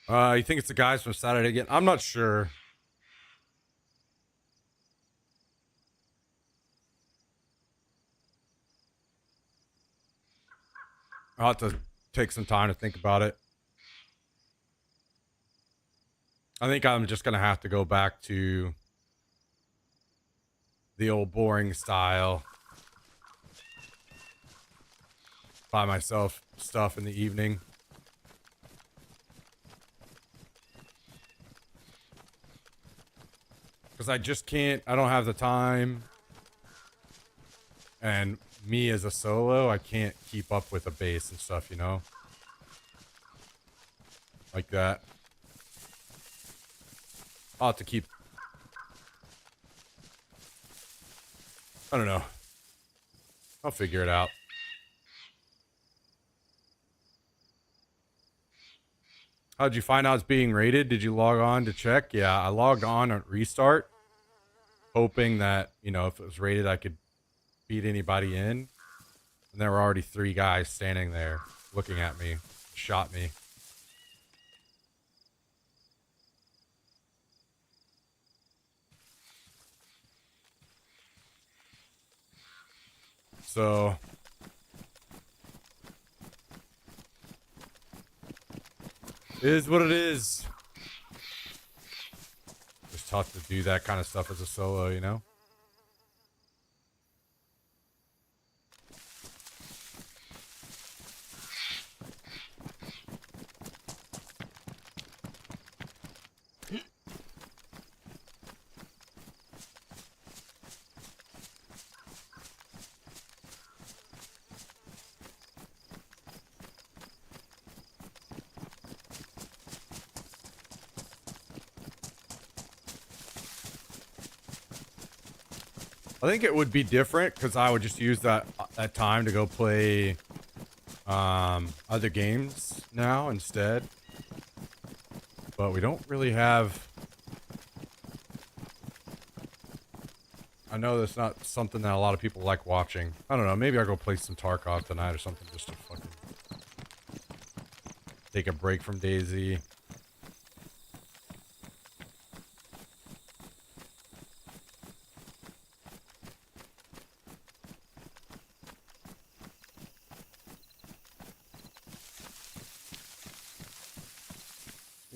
You think it's the guys from Saturday again? I'm not sure. I'll have to take some time to think about it. I think I'm just gonna have to go back to the old boring style. Buy myself stuff in the evening. Because I just can't, I don't have the time. And me as a solo, I can't keep up with a base and stuff, you know? Like that. I'll have to keep... I don't know. I'll figure it out. How'd you find out it's being rated? Did you log on to check? Yeah, I logged on at restart, hoping that, you know, if it was rated, I could beat anybody in. And there were already 3 guys standing there looking at me, shot me. So it is what it is. It's tough to do that kind of stuff as a solo, you know? I think it would be different because I would just use that time to go play other games now instead. But we don't really have... I know that's not something that a lot of people like watching. I don't know, maybe I'll go play some Tarkov tonight or something just to fucking take a break from DayZ.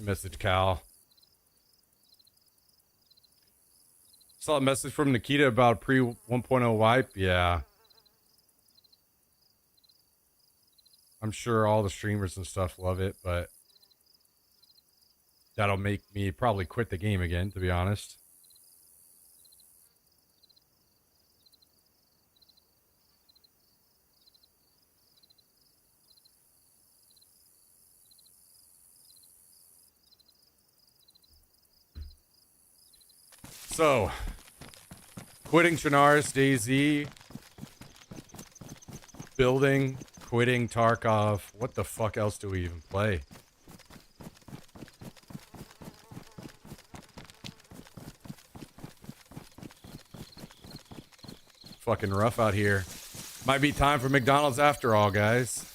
Message Cal. Saw a message from Nikita about pre 1.0 wipe. Yeah. I'm sure all the streamers and stuff love it, but that'll make me probably quit the game again, to be honest. So, quitting Chernarus, DayZ, building, quitting Tarkov. What the fuck else do we even play? Fucking rough out here. Might be time for McDonald's after all, guys.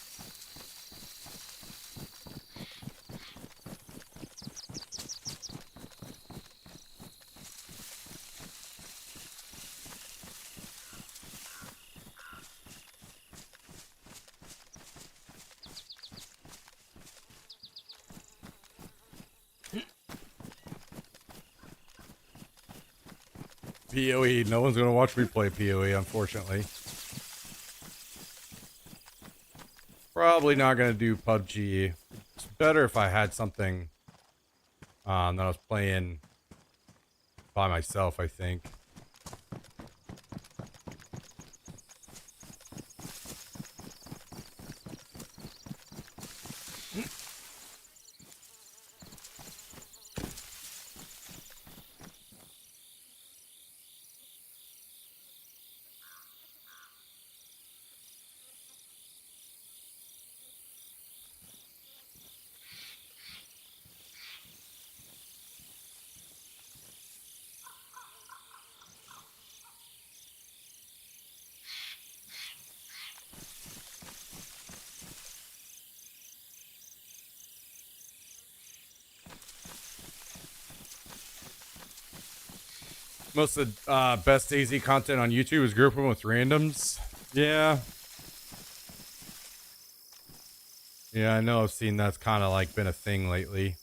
PoE. No one's going to watch me play PoE, unfortunately. Probably not going to do PUBG. It's better if I had something that I was playing by myself, I think. Most of the best DayZ content on YouTube is grouping with randoms. Yeah. Yeah, I know I've seen that's kind of like been a thing lately.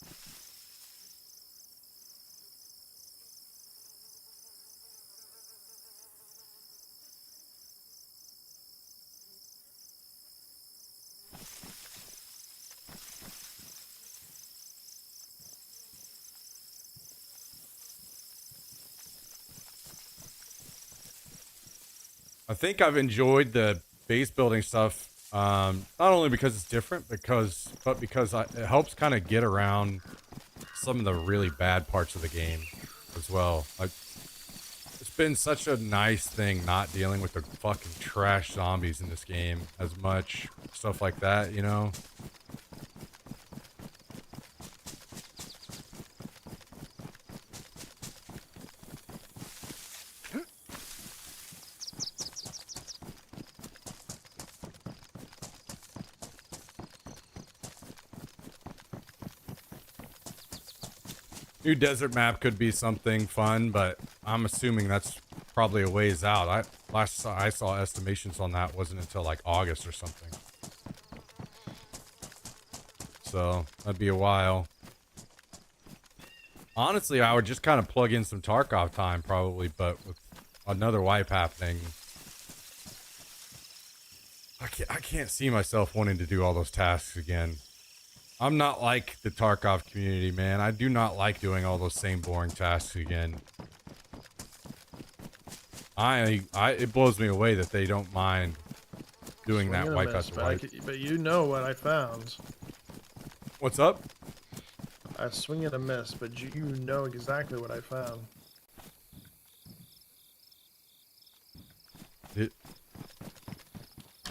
I think I've enjoyed the base building stuff, not only because it's different, but because it helps kind of get around some of the really bad parts of the game as well. It's been such a nice thing not dealing with the fucking trash zombies in this game as much, stuff like that, you know? New desert map could be something fun, but I'm assuming that's probably a ways out. Last I saw estimations on that wasn't until like August or something. So that'd be a while. Honestly, I would just kind of plug in some Tarkov time probably, but with another wipe happening, I can't see myself wanting to do all those tasks again. I'm not like the Tarkov community, man. I do not like doing all those same boring tasks again. It blows me away that they don't mind doing that wipe after wipe. But you know what I found. What's up? I swing and a miss, but you know exactly what I found.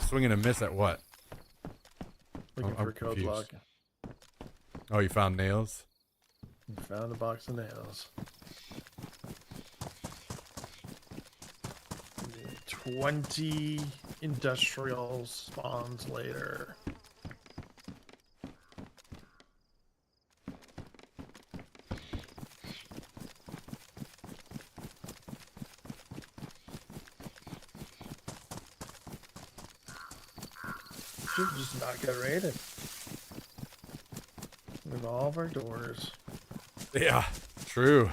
Swing and a miss at what? Looking for code block. Oh, you found nails? You found a box of nails. 20 industrial spawns later. Should just not get raided. With all of our doors. Yeah, true.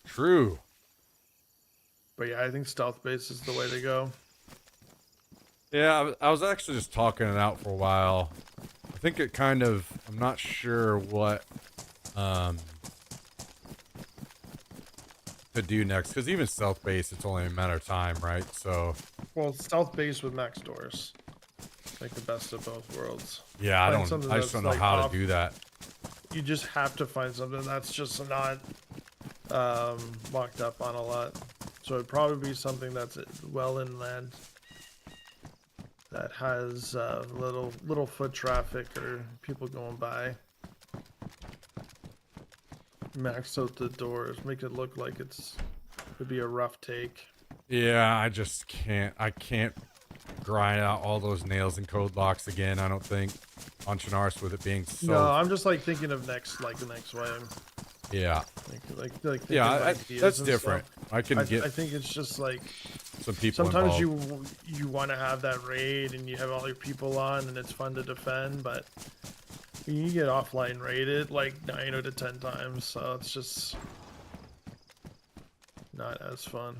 True. But yeah, I think stealth base is the way to go. Yeah, I was actually just talking it out for a while. I think it kind of, I'm not sure what to do next, because even stealth base, it's only a matter of time, right? So, well, stealth base with max doors, like the best of both worlds. Yeah, I just don't know like how to do that. You just have to find something that's just not walked up on a lot. So it'd probably be something that's well inland, that has little foot traffic or people going by. Max out the doors, make it look like it'd be a rough take. Yeah, I just can't. I can't grind out all those nails and code locks again. I don't think on Chernarus with it being so. No, I'm just like thinking of the next wave. Yeah. Like yeah, that's different. Stuff. I think it's just like some people. Sometimes involved. you want to have that raid and you have all your people on and it's fun to defend, but you get offline raided like 9 out of 10 times, so it's just not as fun.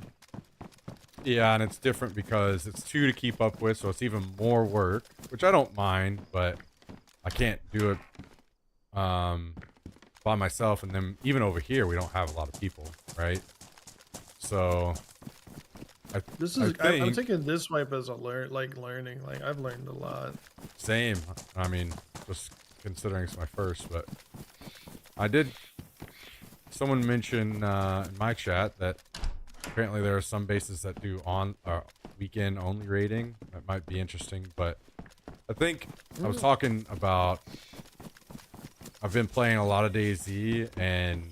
Yeah, and it's different because it's 2 to keep up with, so it's even more work, which I don't mind, but I can't do it by myself. And then even over here, we don't have a lot of people, right? So I'm taking this wipe as a learning. Like I've learned a lot. Same. I mean, just considering it's my first, but I did. Someone mentioned in my chat that apparently there are some bases that do weekend only raiding. That might be interesting, but I think I was talking about. I've been playing a lot of DayZ, and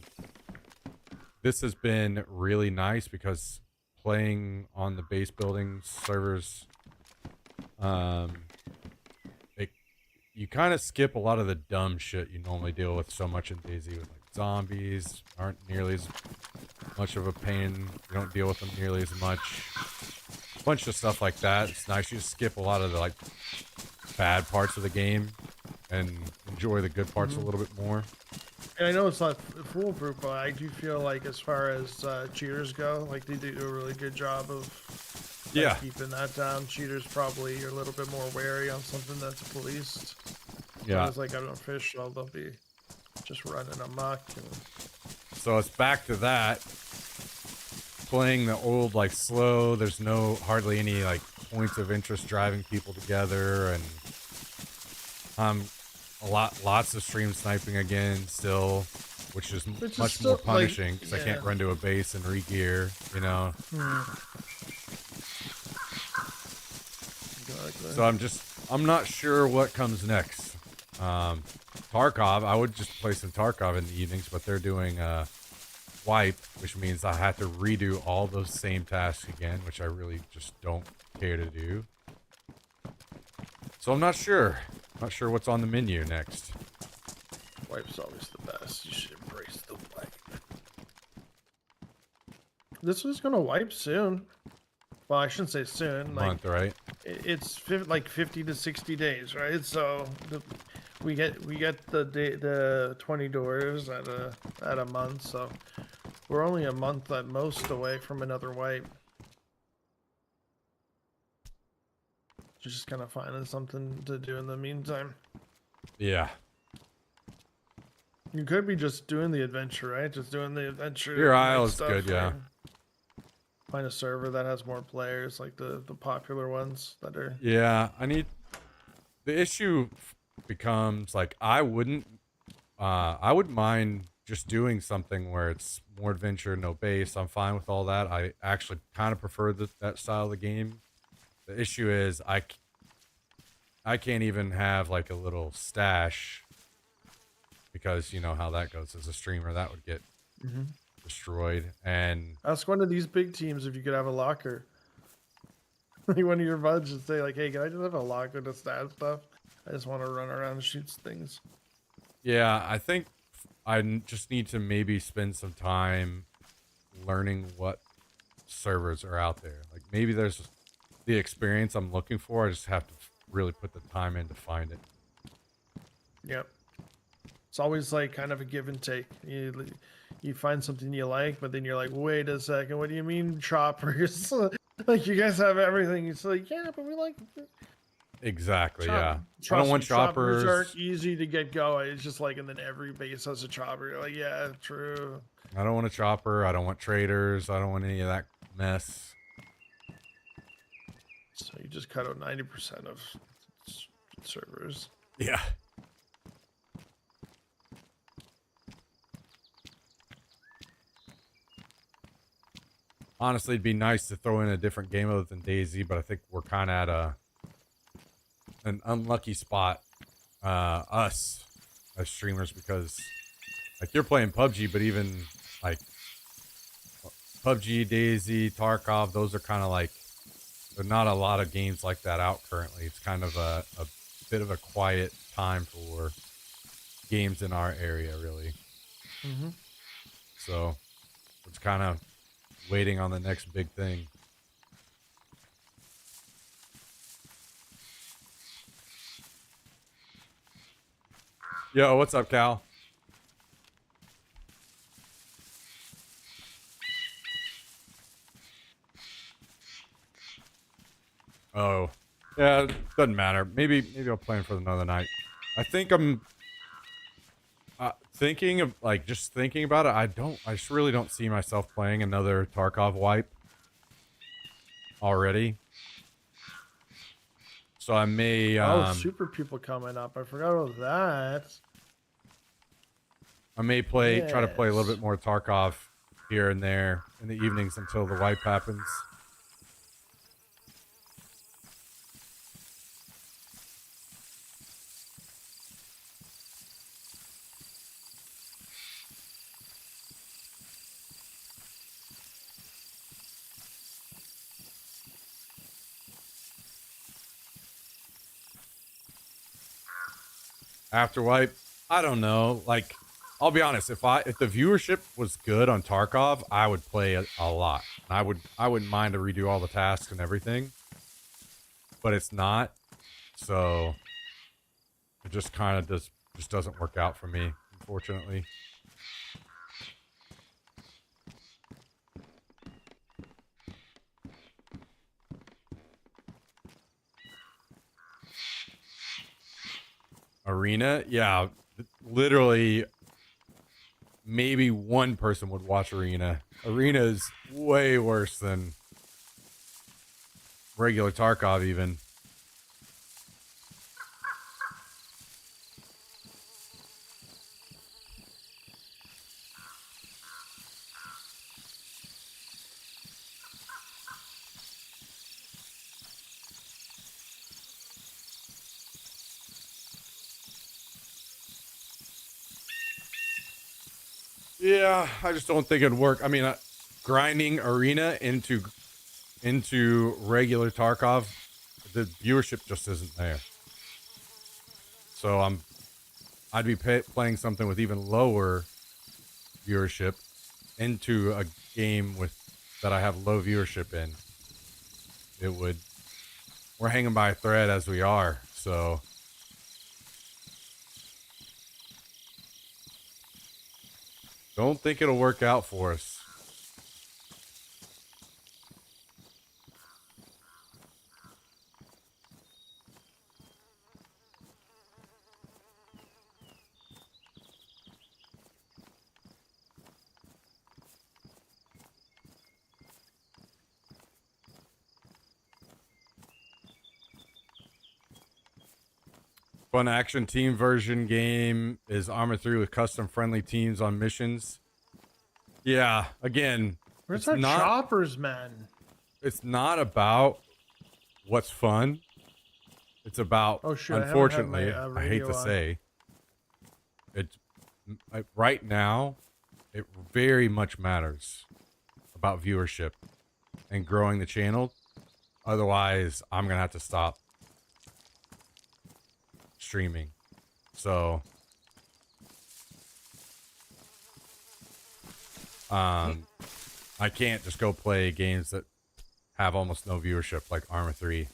this has been really nice because playing on the base building servers, you kind of skip a lot of the dumb shit you normally deal with so much in DayZ. With like zombies aren't nearly as much of a pain. You don't deal with them nearly as much. A bunch of stuff like that. It's nice. You just skip a lot of the like bad parts of the game and enjoy the good parts a little bit more. And I know it's not foolproof, but I do feel like as far as cheaters go, like they do a really good job of keeping that down. Cheaters probably are a little bit more wary on something that's policed. Yeah. It's like I don't fish, so they'll be just running amok. And So it's back to that. Playing the old, like, slow. There's hardly any, like, points of interest driving people together, and lots of stream sniping again still, which is much still, more punishing because like, I can't run to a base and re-gear, you know. Exactly. So I'm not sure what comes next. Tarkov, I would just play some Tarkov in the evenings, but they're doing wipe, which means I have to redo all those same tasks again, which I really just don't care to do. So I'm not sure. Not sure what's on the menu next. Wipe's always the best. You should embrace the wipe. This was gonna wipe soon. Well, I shouldn't say soon. Like, Month, right? it's like 50 to 60 days, right? So we get the 20 doors at a month. So we're only a month at most away from another wipe. Just kind of finding something to do in the meantime. Yeah. You could be just doing the adventure, right? Just doing the adventure. Your night aisle is stuff, good, yeah. or find a server that has more players, like the popular ones that are. Yeah, the issue becomes, like, I wouldn't mind just doing something where it's more adventure, no base. I'm fine with all that. I actually kind of prefer that style of the game. The issue is I can't even have, like, a little stash, because you know how that goes as a streamer. That would get destroyed. And Ask one of these big teams if you could have a locker. Like one of your buds just say, like, "Hey, can I just have a locker to stat stuff? I just want to run around and shoot things." yeah, I think I just need to maybe spend some time learning what servers are out there. Like, maybe there's the experience I'm looking for. I just have to really put the time in to find it. Yep. It's always like kind of a give and take. You find something you like, but then you're like, "Wait a second, what do you mean choppers?" Like, you guys have everything. It's like, yeah, but we like. Exactly, yeah. I Trust don't want me, choppers choppers. are easy to get going. It's just like, and then every base has a chopper. You're like, yeah, true. I don't want a chopper. I don't want traders. I don't want any of that mess. So you just cut out 90% of servers. Yeah. Honestly, it'd be nice to throw in a different game other than DayZ, but I think we're kind of at an unlucky spot, us as streamers, because, like, you're playing PUBG, but even, like, PUBG, DayZ, Tarkov, those are kind of like, there are not a lot of games like that out currently. It's kind of a bit of a quiet time for games in our area, really. So it's kind of waiting on the next big thing. Yo, what's up, Cal? Oh, yeah, doesn't matter. Maybe I'll plan for another night. I think I'm thinking of, like, just thinking about it. I just really don't see myself playing another Tarkov wipe already. So I may super people coming up. I forgot about that. I may try to play a little bit more Tarkov here and there in the evenings until the wipe happens. After wipe, I don't know. Like, I'll be honest. If the viewership was good on Tarkov, I would play a lot. I wouldn't mind to redo all the tasks and everything. But it's not, so it just kind of just doesn't work out for me, unfortunately. Arena, yeah, literally maybe one person would watch Arena. Arena is way worse than regular Tarkov even. Yeah, I just don't think it'd work. I mean, grinding Arena into regular Tarkov, the viewership just isn't there. So I'd be playing something with even lower viewership into a game with that I have low viewership in. It would. We're hanging by a thread as we are, so. Don't think it'll work out for us. Fun action team version game is Arma 3 with custom friendly teams on missions. Yeah, again, Where's it's our not, choppers, man? it's not about what's fun. It's about, Oh, shit, unfortunately, I haven't had my, I hate to radio on. say, right now, it very much matters about viewership and growing the channel. Otherwise, I'm going to have to stop streaming. So, I can't just go play games that have almost no viewership like Arma 3.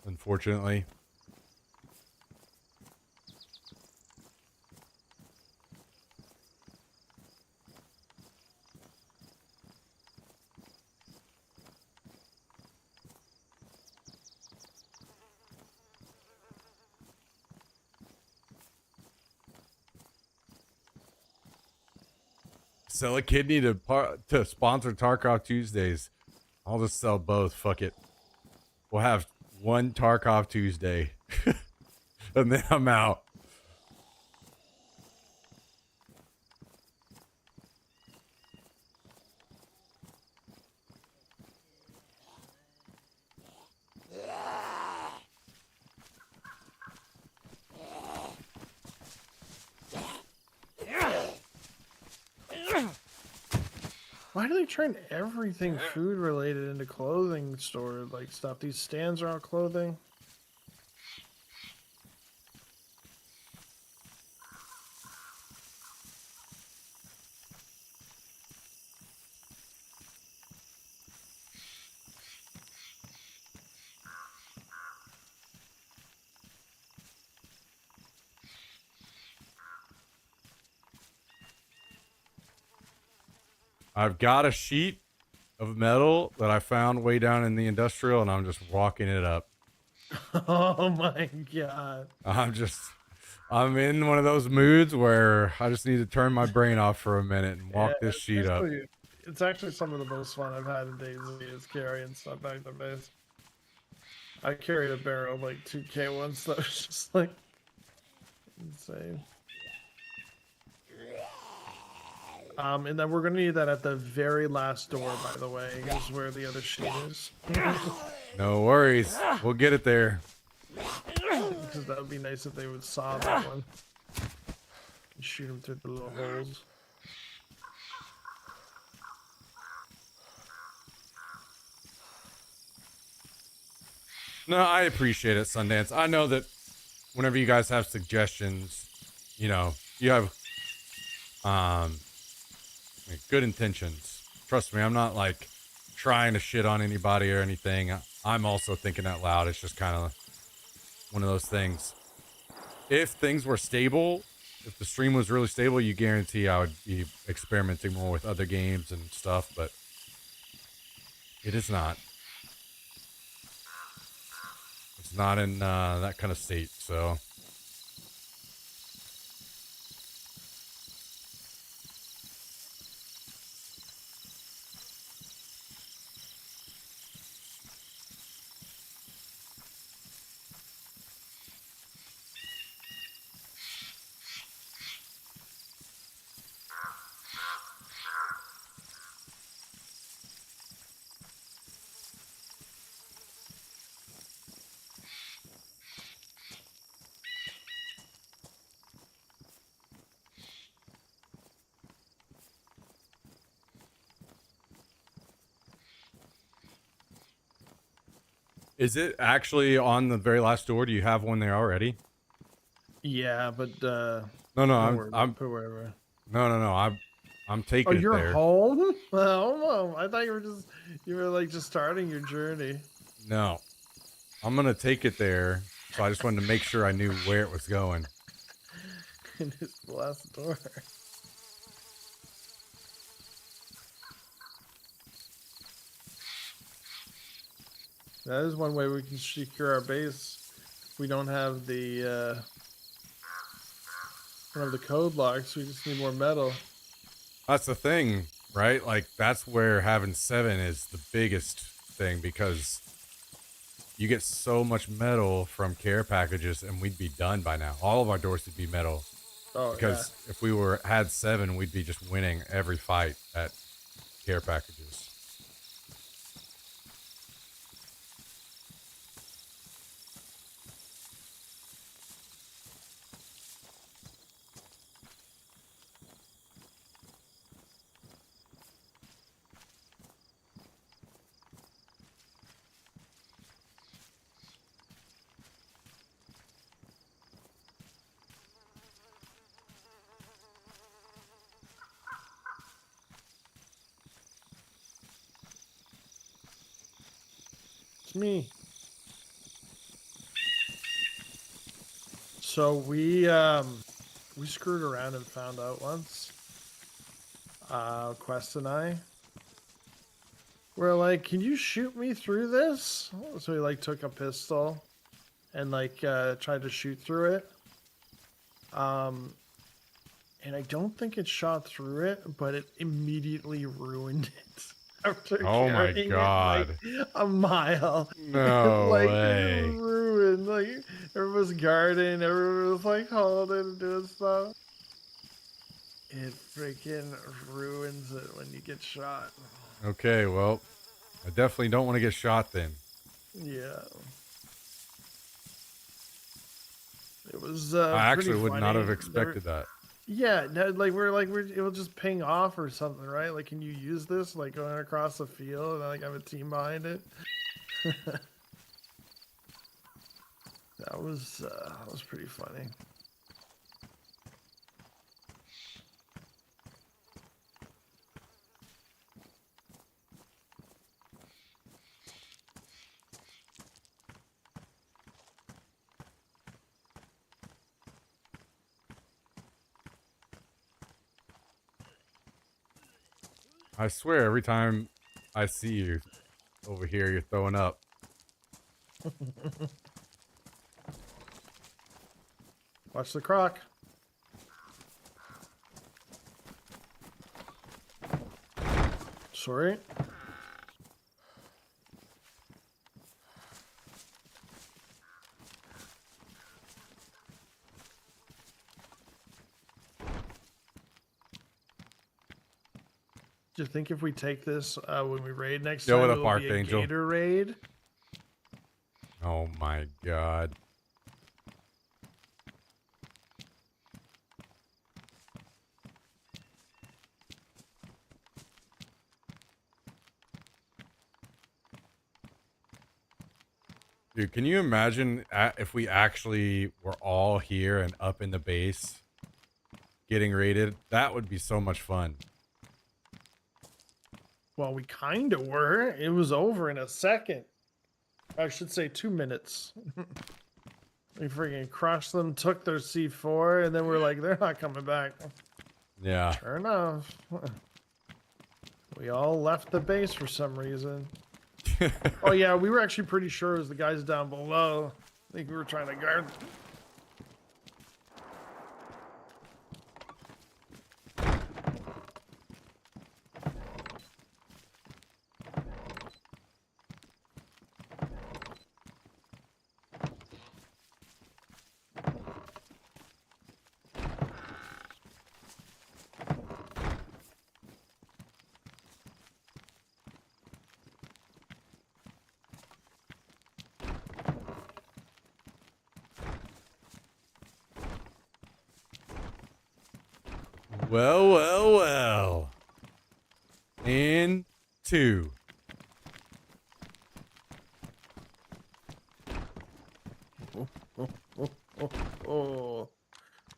Unfortunately. Sell a kidney to sponsor Tarkov Tuesdays. I'll just sell both. Fuck it. We'll have one Tarkov Tuesday. And then I'm out. Why do they turn everything food related into clothing store like stuff? These stands are all clothing. I've got a sheet of metal that I found way down in the industrial, and I'm just walking it up. Oh my god. I'm in one of those moods where I just need to turn my brain off for a minute and walk this sheet up. It's actually some of the most fun I've had in DayZ is carrying stuff back to base. I carried a barrel of like 2K once that was just like insane. And then we're gonna need that at the very last door, by the way, is where the other sheet is. No worries. We'll get it there. Because that would be nice if they would saw that one. And shoot them through the little holes. No, I appreciate it, Sundance. I know that whenever you guys have suggestions, you know, you have good intentions. Trust me, I'm not like trying to shit on anybody or anything. I'm also thinking out loud. It's just kind of one of those things. If things were stable, if the stream was really stable, you guarantee I would be experimenting more with other games and stuff, but it is not. It's not in that kind of state, so Is it actually on the very last door? Do you have one there already? Yeah, but No, I'm put wherever. no. I'm taking Oh, it you're there. home? Oh, I thought you were like just starting your journey. No, I'm gonna take it there. So I just wanted to make sure I knew where it was going. And it's the last door. That is one way we can secure our base. We don't have the code locks. We just need more metal. That's the thing, right? Like that's where having 7 is the biggest thing because you get so much metal from care packages, and we'd be done by now. All of our doors would be metal. Oh, Because if we had 7, we'd be just winning every fight at care packages. It's me. So we screwed around and found out once. Quest and I. We're like, can you shoot me through this? So he like took a pistol and like tried to shoot through it. And I don't think it shot through it, but it immediately ruined it. After Oh my carrying it, God. like, a mile. No Like way. it was ruined. Like everyone was guarding, everyone was like holding and doing stuff. It freaking ruins it when you get shot. Okay, well, I definitely don't want to get shot then. Yeah. It was I actually pretty would not funny. have expected that. Yeah, no, like it'll just ping off or something, right? Like, can you use this like going across the field and like have a team behind it? That was pretty funny. I swear, every time I see you over here, you're throwing up. Watch the croc. Sorry. Do you think if we take this when we raid next Yo, time, what up, it'll be a Archangel? gator raid? Oh my God. Dude, can you imagine if we actually were all here and up in the base getting raided? That would be so much fun. Well, we kind of were. It was over in a second. I should say 2 minutes. We freaking crushed them, took their C4, and then we're like, they're not coming back. Yeah. Sure enough. We all left the base for some reason. Oh yeah, we were actually pretty sure it was the guys down below. I think we were trying to guard. Well, well, well. And 2.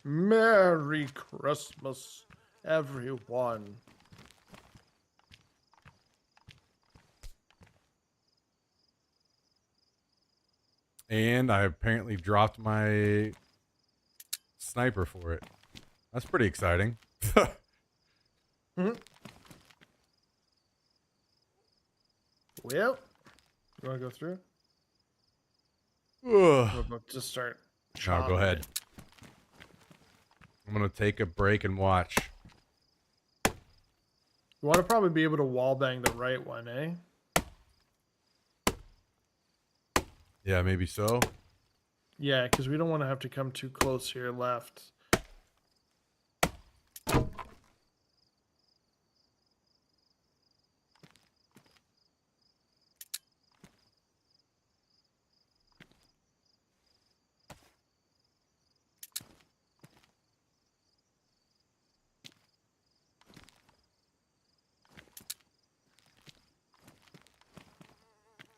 Merry Christmas, everyone. And I apparently dropped my sniper for it. That's pretty exciting. Well, you want to go through? Ugh. We're about to start. No, go chopping ahead. it. I'm gonna take a break and watch. You want to probably be able to wall bang the right one, eh? Yeah, maybe so. Yeah, because we don't want to have to come too close here left.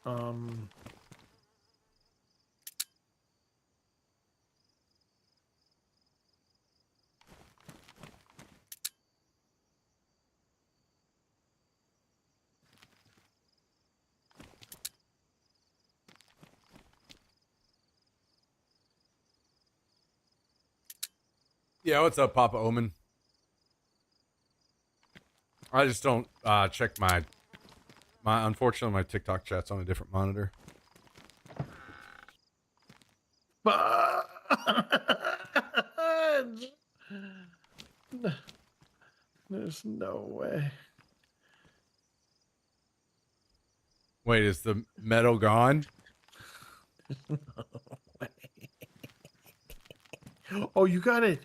Um, Yeah, what's up, Papa Omen? I just don't check my unfortunately my TikTok chat's on a different monitor. Fudge! There's no way. Wait, is the metal gone? Oh, you got it.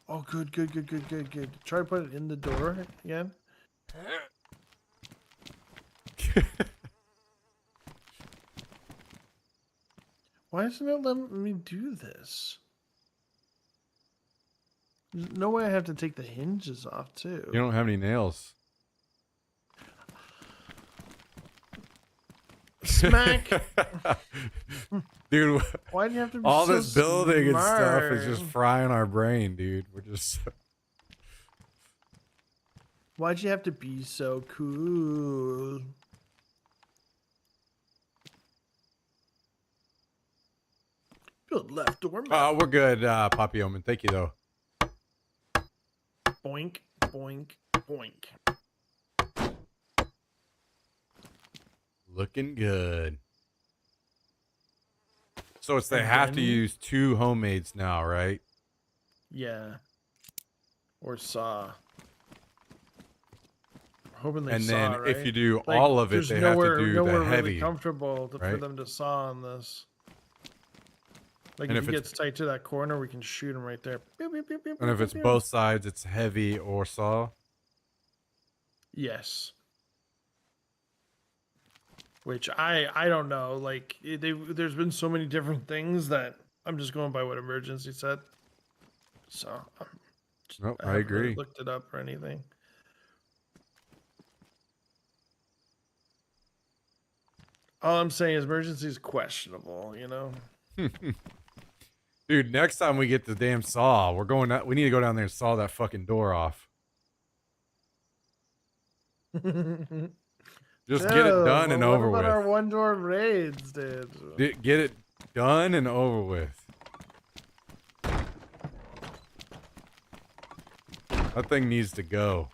Oh, good. Try to put it in the door again. Why isn't it letting me do this? There's no way I have to take the hinges off, too. You don't have any nails. Smack! Dude, Why do you have to be all so this building and stuff is just smart? frying our brain, dude. We're just Why'd you have to be so cool? Build left door. we're good, Poppy Omen. Thank you though. Boink, boink, boink. Looking good. So it's they And have to then- use 2 homemades now, right? Yeah. Or saw. Hoping they And saw, then right? if you do Like, all of it, there's they have to do nowhere the heavy. really comfortable for right? them to saw on this. Like And if if he it's- gets tight to that corner, we can shoot him right there. Pew, pew, pew, pew, And if pew, it's pew. both sides, it's heavy or saw. Yes. Which I don't know. Like there's been so many different things that I'm just going by what emergency said. So Nope, I haven't really agree. looked it up or anything. All I'm saying is emergency is questionable. You know. Dude, next time we get the damn saw, we need to go down there and saw that fucking door off. Just get it done and over What about our with. one door raids, dude? Get it done and over with. That thing needs to go.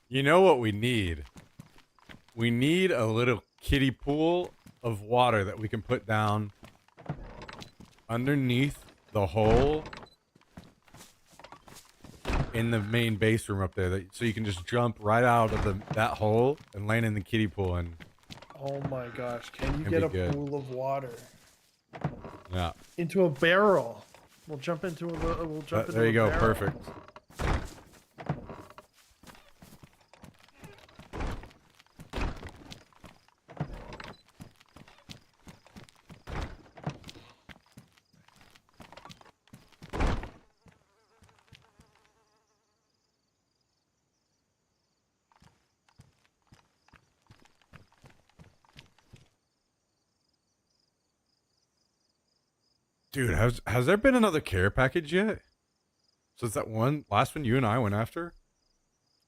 You know what we need? We need a little kiddie pool of water that we can put down underneath the hole in the main base room up there, so you can just jump right out of that hole and land in the kiddie pool, and Oh my gosh, can you It'd get be a good. pool of water yeah. into a barrel? We'll jump into a we'll jump into There you a go, barrel. perfect. Dude, has there been another care package yet? So it's that last one you and I went after?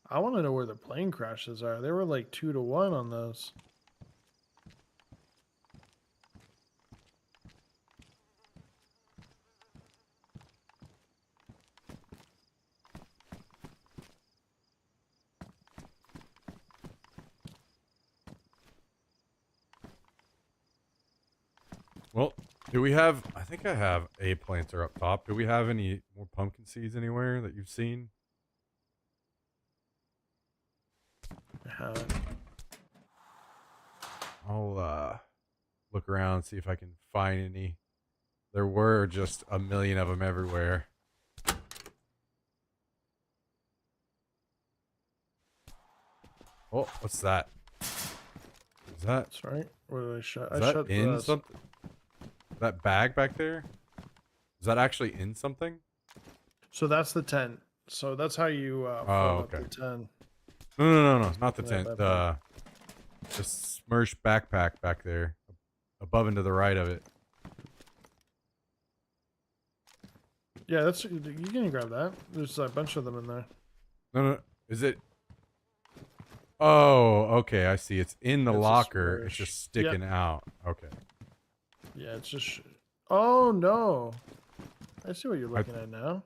I want to know where the plane crashes are. They were like 2 to 1 on those. Well, do we have, I think I have a planter up top. Do we have any more pumpkin seeds anywhere that you've seen? I haven't. I'll look around, see if I can find any. There were just a million of them everywhere. Oh, what's that? Is that, That's right. Where did I shut? is I that shut in the something? That bag back there? Is that actually in something? So that's the tent. So that's how you fold up okay. the tent. No, not the Yeah, tent. that The Smersh backpack back there, above and to the right of it. Yeah, that's you can grab that. There's a bunch of them in there. No, is it? Oh, okay, I see. It's in the It's a locker. It's Smersh. just sticking out. Okay. Yeah, it's just. Oh no! I see what you're looking at now.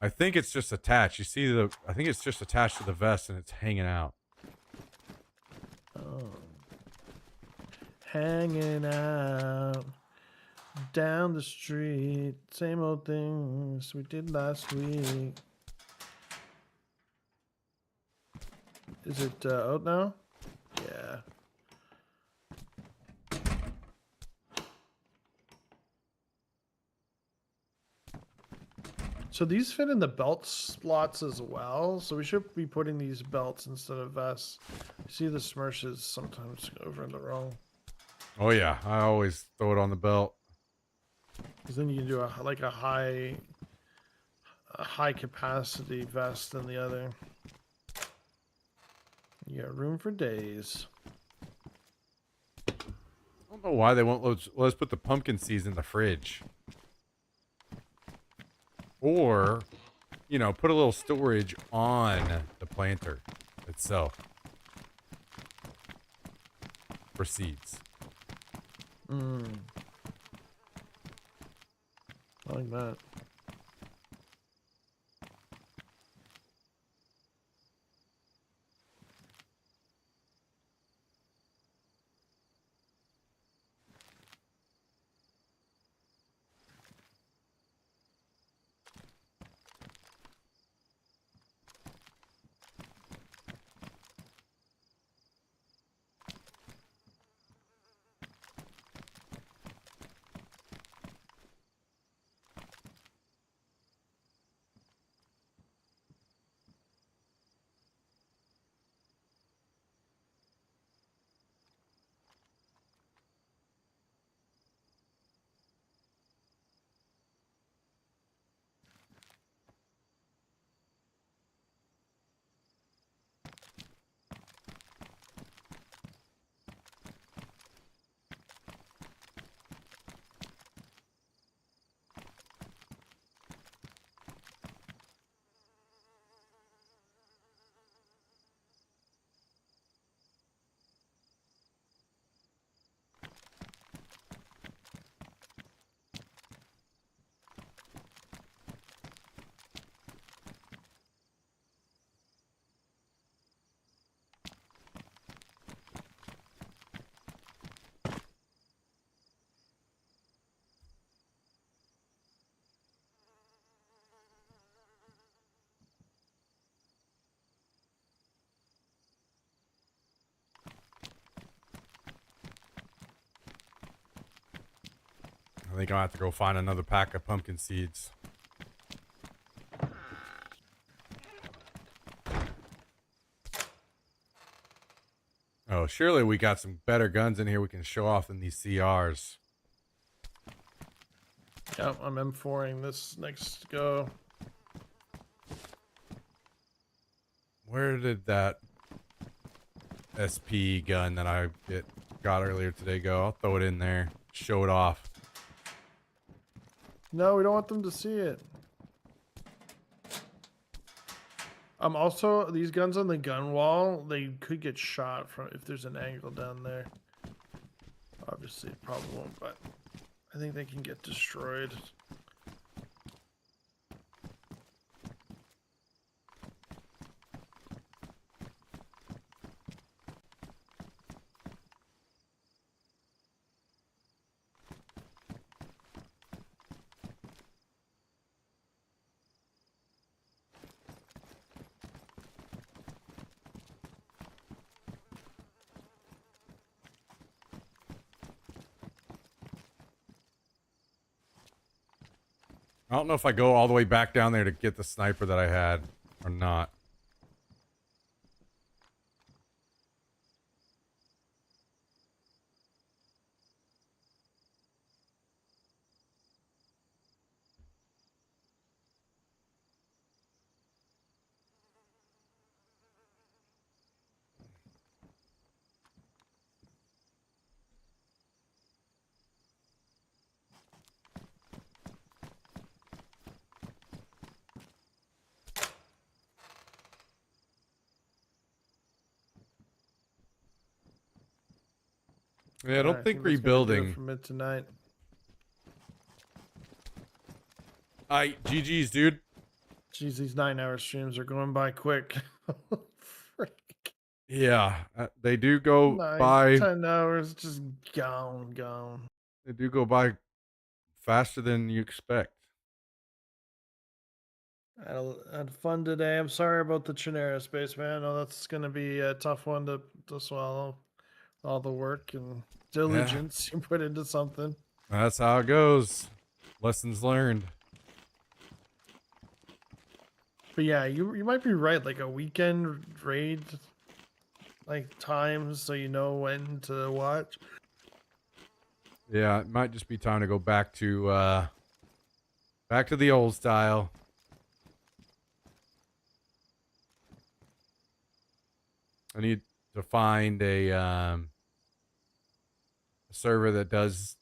I think it's just attached. You see I think it's just attached to the vest and it's hanging out. Oh. Hanging out down the street, same old things we did last week. Is it out now? Yeah. So these fit in the belt slots as well. So we should be putting these belts instead of vests. You see the Smershes sometimes go over in the wrong. Oh yeah, I always throw it on the belt. Because then you can do a high capacity vest than the other. You got room for days. I don't know why they won't let us put the pumpkin seeds in the fridge. Or, you know, put a little storage on the planter itself for seeds. Mm. I like that. think I'll have to go find another pack of pumpkin seeds. Oh, surely we got some better guns in here we can show off than these CRs. Yep, I'm M4ing this next go. Where did that SP gun that I got earlier today go? I'll throw it in there. Show it off. No, we don't want them to see it. Also, these guns on the gun wall, they could get shot from if there's an angle down there. Obviously, it probably won't, but I think they can get destroyed. I don't know if I go all the way back down there to get the sniper that I had or not. Yeah, I don't think that's gonna do it rebuilding. for mid tonight. GG's, dude. Jeez, these 9-hour streams are going by quick. Frick. Yeah, they do go 9, by. 10 hours just gone. They do go by faster than you expect. I had fun today. I'm sorry about the Chernera spaceman. I know that's going to be a tough one to swallow. All the work and diligence you put into something. That's how it goes. Lessons learned. But yeah, you might be right. Like a weekend raid, like times, so you know when to watch. Yeah, it might just be time to go back to the old style. I need to find a server that does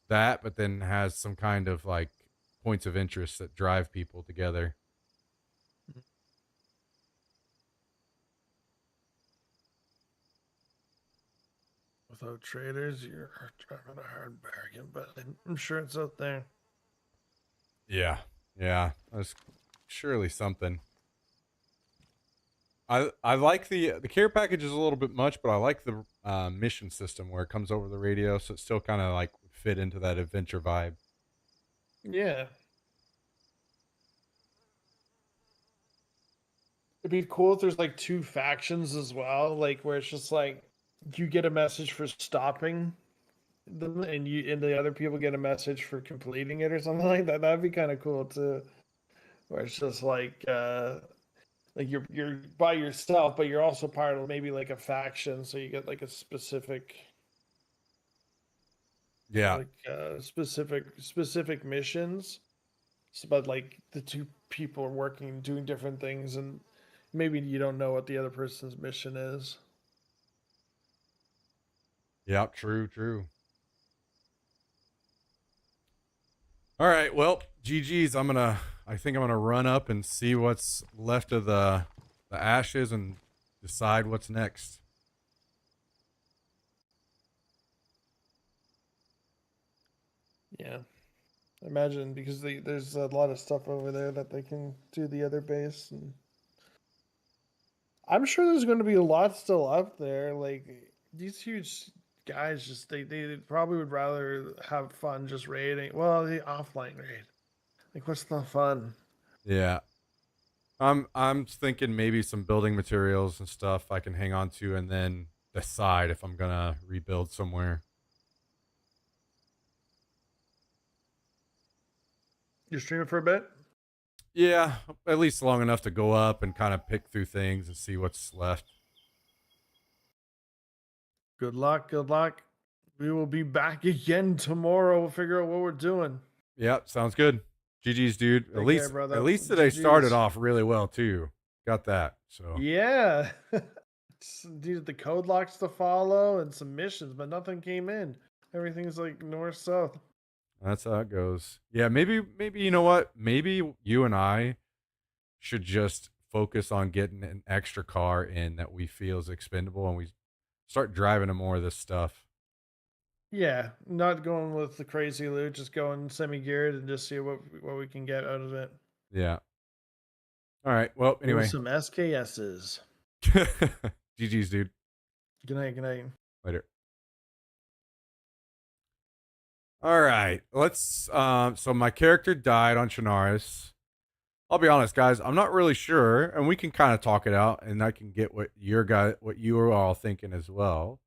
that, but then has some kind of like points of interest that drive people together. Without traders, you're driving a hard bargain, but I'm sure it's out there. Yeah, that's surely something. I like the care package is a little bit much, but I like the mission system where it comes over the radio, so it still kind of like fit into that adventure vibe. Yeah. It'd be cool if there's like 2 factions as well, like where it's just like you get a message for stopping them and the other people get a message for completing it or something like that. That'd be kind of cool too. Where it's just like you're by yourself, but you're also part of maybe like a faction, so you get like a specific specific missions. So, but like the 2 people are working, doing different things, and maybe you don't know what the other person's mission is. Yeah, true. All right, well, GG's. I think I'm gonna run up and see what's left of the ashes and decide what's next. Yeah, imagine because there's a lot of stuff over there that they can do the other base, and I'm sure there's going to be a lot still up there. Like these huge guys, just they probably would rather have fun just raiding. Well, the offline raid. Like, what's the fun? Yeah. I'm thinking maybe some building materials and stuff I can hang on to and then decide if I'm gonna rebuild somewhere. You're streaming for a bit? Yeah, at least long enough to go up and kind of pick through things and see what's left. Good luck. Good luck. We will be back again tomorrow. We'll figure out what we're doing. Yep, sounds good. GG's, dude. Take care, brother. At least today GGs. started off really well too. Got that. So Yeah. Just needed the code locks to follow and some missions, but nothing came in. Everything's like north south. that's how it goes. Yeah, maybe you know what? Maybe you and I should just focus on getting an extra car in that we feel is expendable, and we start driving to more of this stuff. Yeah, not going with the crazy loot, just going semi-geared and just see what we can get out of it. Yeah. All right. Well, Ooh, anyway. some SKSs. GG's, dude. Good night. Good night. Later. All right. Let's so my character died on Chernarus. I'll be honest, guys, I'm not really sure, and we can kind of talk it out, and I can get what you are all thinking as well.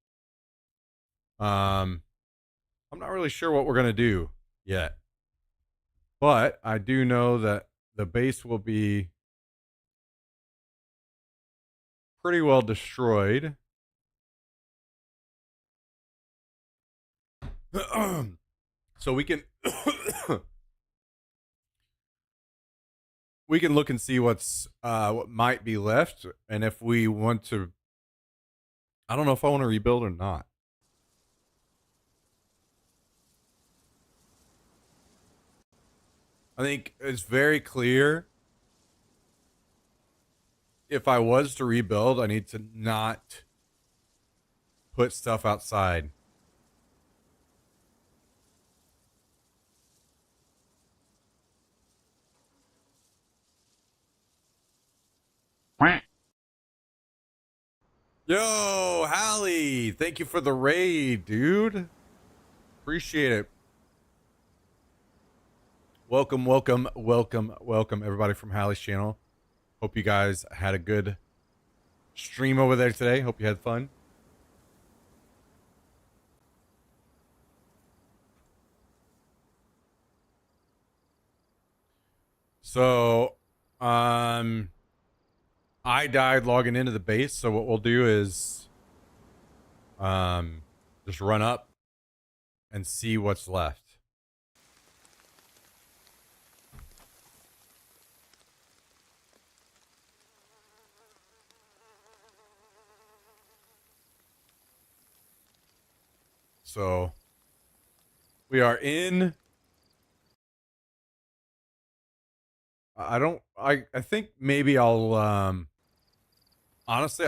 I'm not really sure what we're gonna do yet, but I do know that the base will be pretty well destroyed. So we can we can look and see what might be left, and if we want to, I don't know if I want to rebuild or not. I think it's very clear if I was to rebuild, I need to not put stuff outside. Yo, Hallie, thank you for the raid, dude. Appreciate it. Welcome, everybody from Hallie's channel. Hope you guys had a good stream over there today. Hope you had fun. So, I died logging into the base, so what we'll do is just run up and see what's left. So we are in. I think maybe I'll honestly,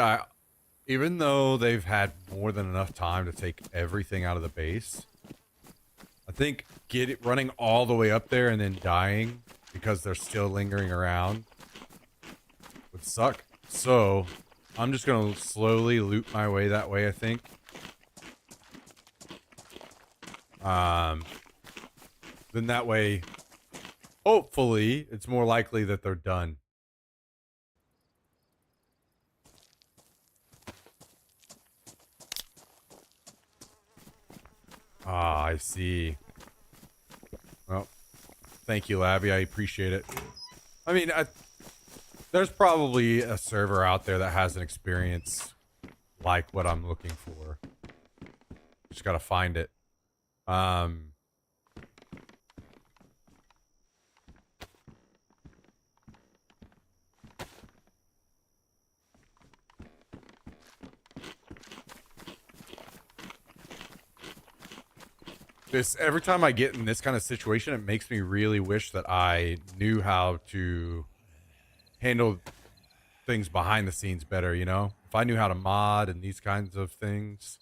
even though they've had more than enough time to take everything out of the base, I think running all the way up there and then dying because they're still lingering around would suck. So I'm just gonna slowly loot my way that way, I think. Then that way, hopefully, it's more likely that they're done. Ah, I see. Well, thank you, Labby. I appreciate it. I mean, there's probably a server out there that has an experience like what I'm looking for. Just gotta find it. Every time I get in this kind of situation, it makes me really wish that I knew how to handle things behind the scenes better, you know? If I knew how to mod and these kinds of things,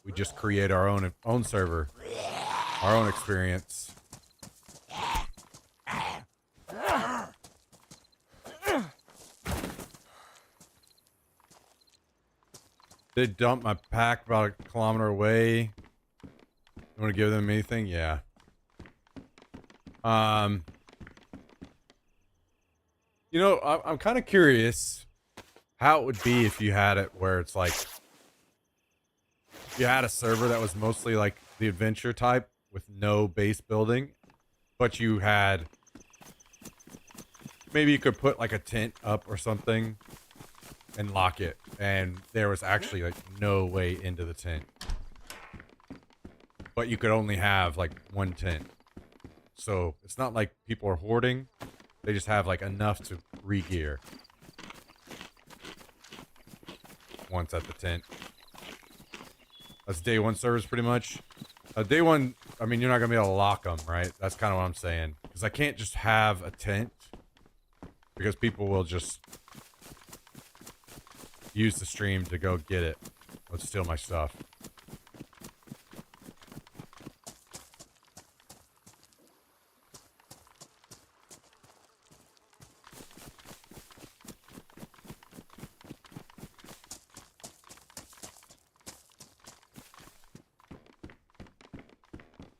we just create our own server, our own experience. Did dump my pack about a kilometer away. You want to give them anything? Yeah. You know, I'm kind of curious how it would be if you had it where it's like you had a server that was mostly like the adventure type with no base building, but you had maybe you could put like a tent up or something and lock it, and there was actually like no way into the tent, but you could only have like one tent. So it's not like people are hoarding, they just have like enough to re-gear once at the tent. That's day one service pretty much. Day one, I mean, you're not gonna be able to lock them, right? That's kind of what I'm saying, because I can't just have a tent, because people will just use the stream to go get it. Let's steal my stuff.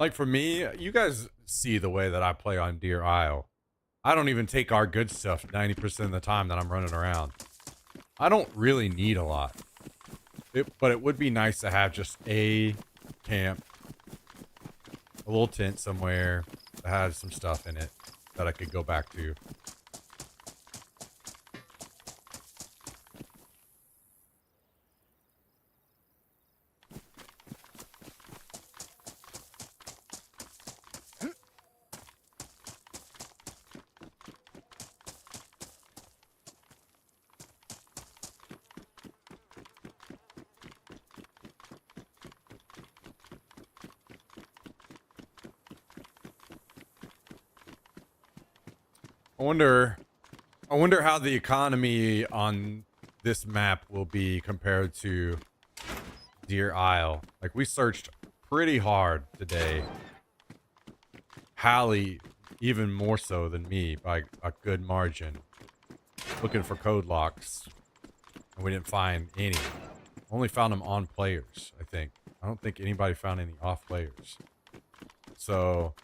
Like for me, you guys see the way that I play on Deer Isle. I don't even take our good stuff 90% of the time that I'm running around. I don't really need a lot. But it would be nice to have just a camp, a little tent somewhere that has some stuff in it that I could go back to. I wonder how the economy on this map will be compared to Deer Isle. Like, we searched pretty hard today. Hallie, even more so than me by a good margin, looking for code locks, and we didn't find any. Only found them on players, I think. I don't think anybody found any off players. So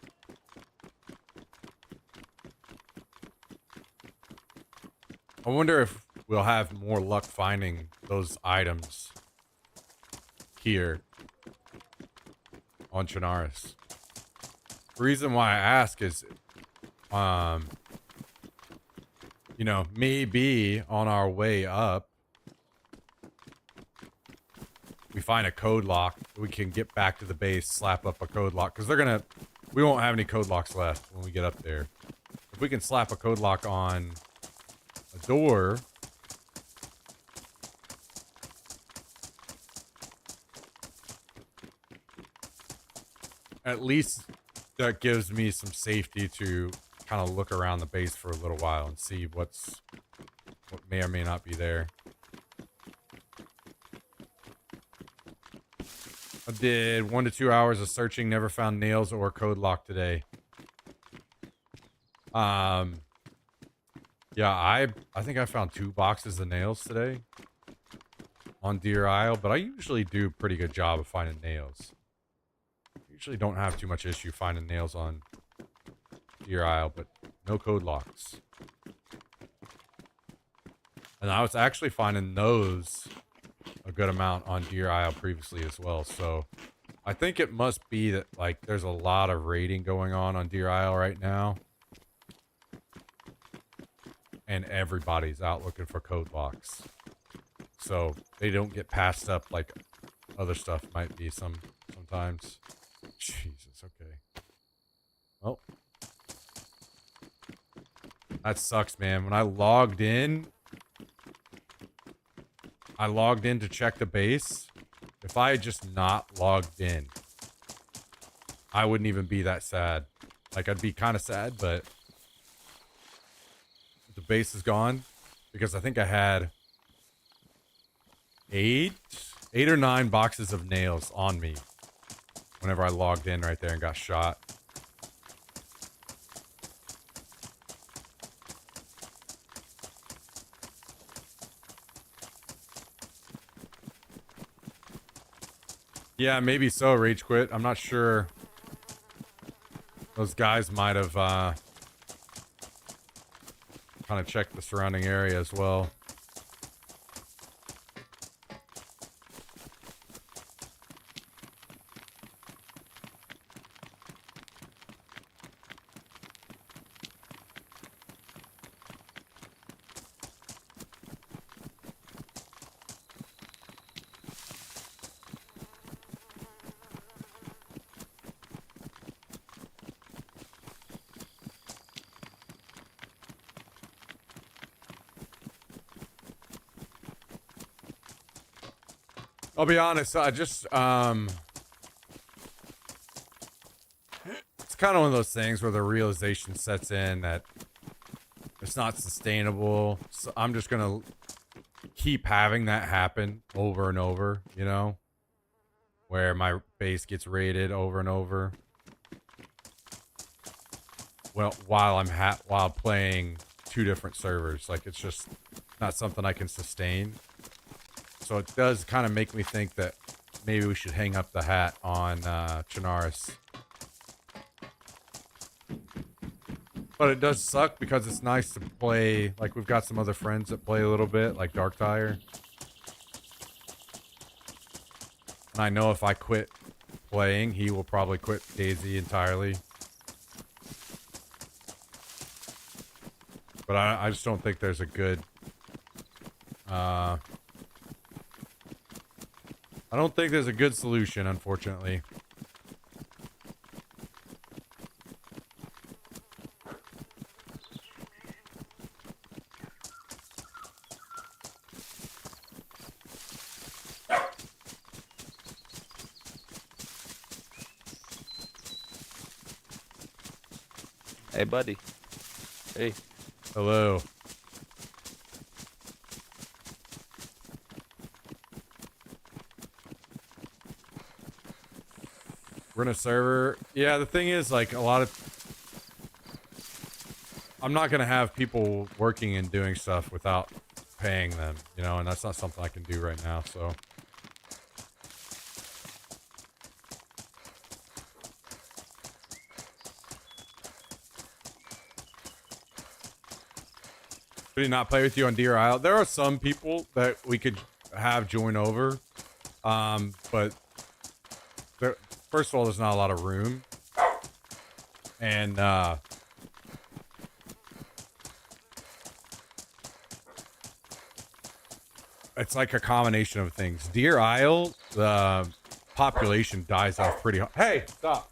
I wonder if we'll have more luck finding those items here on Chernarus. The reason why I ask is, you know, maybe on our way up, we find a code lock. We can get back to the base, slap up a code lock, because we won't have any code locks left when we get up there. If we can slap a code lock on a door, at least that gives me some safety to kind of look around the base for a little while and see what may or may not be there. I did 1 to 2 hours of searching, never found nails or code lock today. Yeah, I think I found 2 boxes of nails today on Deer Isle, but I usually do a pretty good job of finding nails. Usually don't have too much issue finding nails on Deer Isle, but no code locks. And I was actually finding those a good amount on Deer Isle previously as well, so I think it must be that, like, there's a lot of raiding going on Deer Isle right now, and everybody's out looking for code locks, so they don't get passed up like other stuff might be sometimes. Jesus, okay. Well, that sucks, man. When I logged in to check the base. If I had just not logged in, I wouldn't even be that sad. Like, I'd be kind of sad, but the base is gone, because I think I had 8 or 9 boxes of nails on me whenever I logged in right there and got shot. Yeah, maybe so, Rage Quit. I'm not sure. Those guys might have kind of checked the surrounding area as well. I'll be honest, I just, it's kind of one of those things where the realization sets in that it's not sustainable. So I'm just going to keep having that happen over and over, you know, where my base gets raided over and over. Well, while playing 2 different servers, like it's just not something I can sustain. So it does kind of make me think that maybe we should hang up the hat on Chernarus. But it does suck because it's nice to play. Like we've got some other friends that play a little bit, like Darktire. And I know if I quit playing, he will probably quit DayZ entirely. But I just don't think there's a good... I don't think there's a good solution, unfortunately. Hey, buddy. Hey. Hello. We're in a server. Yeah, the thing is, like, a lot of... I'm not going to have people working and doing stuff without paying them, you know, and that's not something I can do right now, so... Did he not play with you on Deer Isle? There are some people that we could have join over, but first of all, there's not a lot of room, and it's like a combination of things. Deer Isle, the population dies off pretty hard. Hey, stop!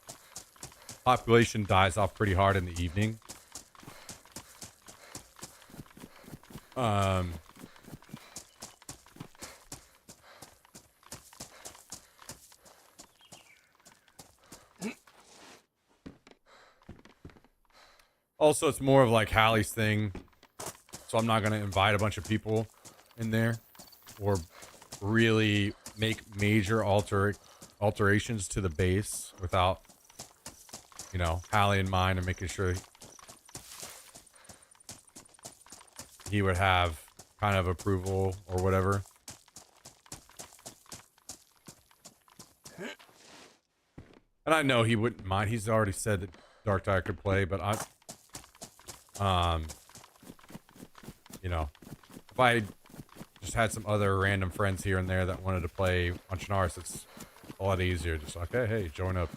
Population dies off pretty hard in the evening. Also, it's more of like Hallie's thing, so I'm not going to invite a bunch of people in there or really make major alterations to the base without, you know, Hallie in mind and making sure he would have kind of approval or whatever. And I know he wouldn't mind. He's already said that Darktire could play, but you know, if I just had some other random friends here and there that wanted to play on Chernarus, it's a lot easier. Just like, hey, join up.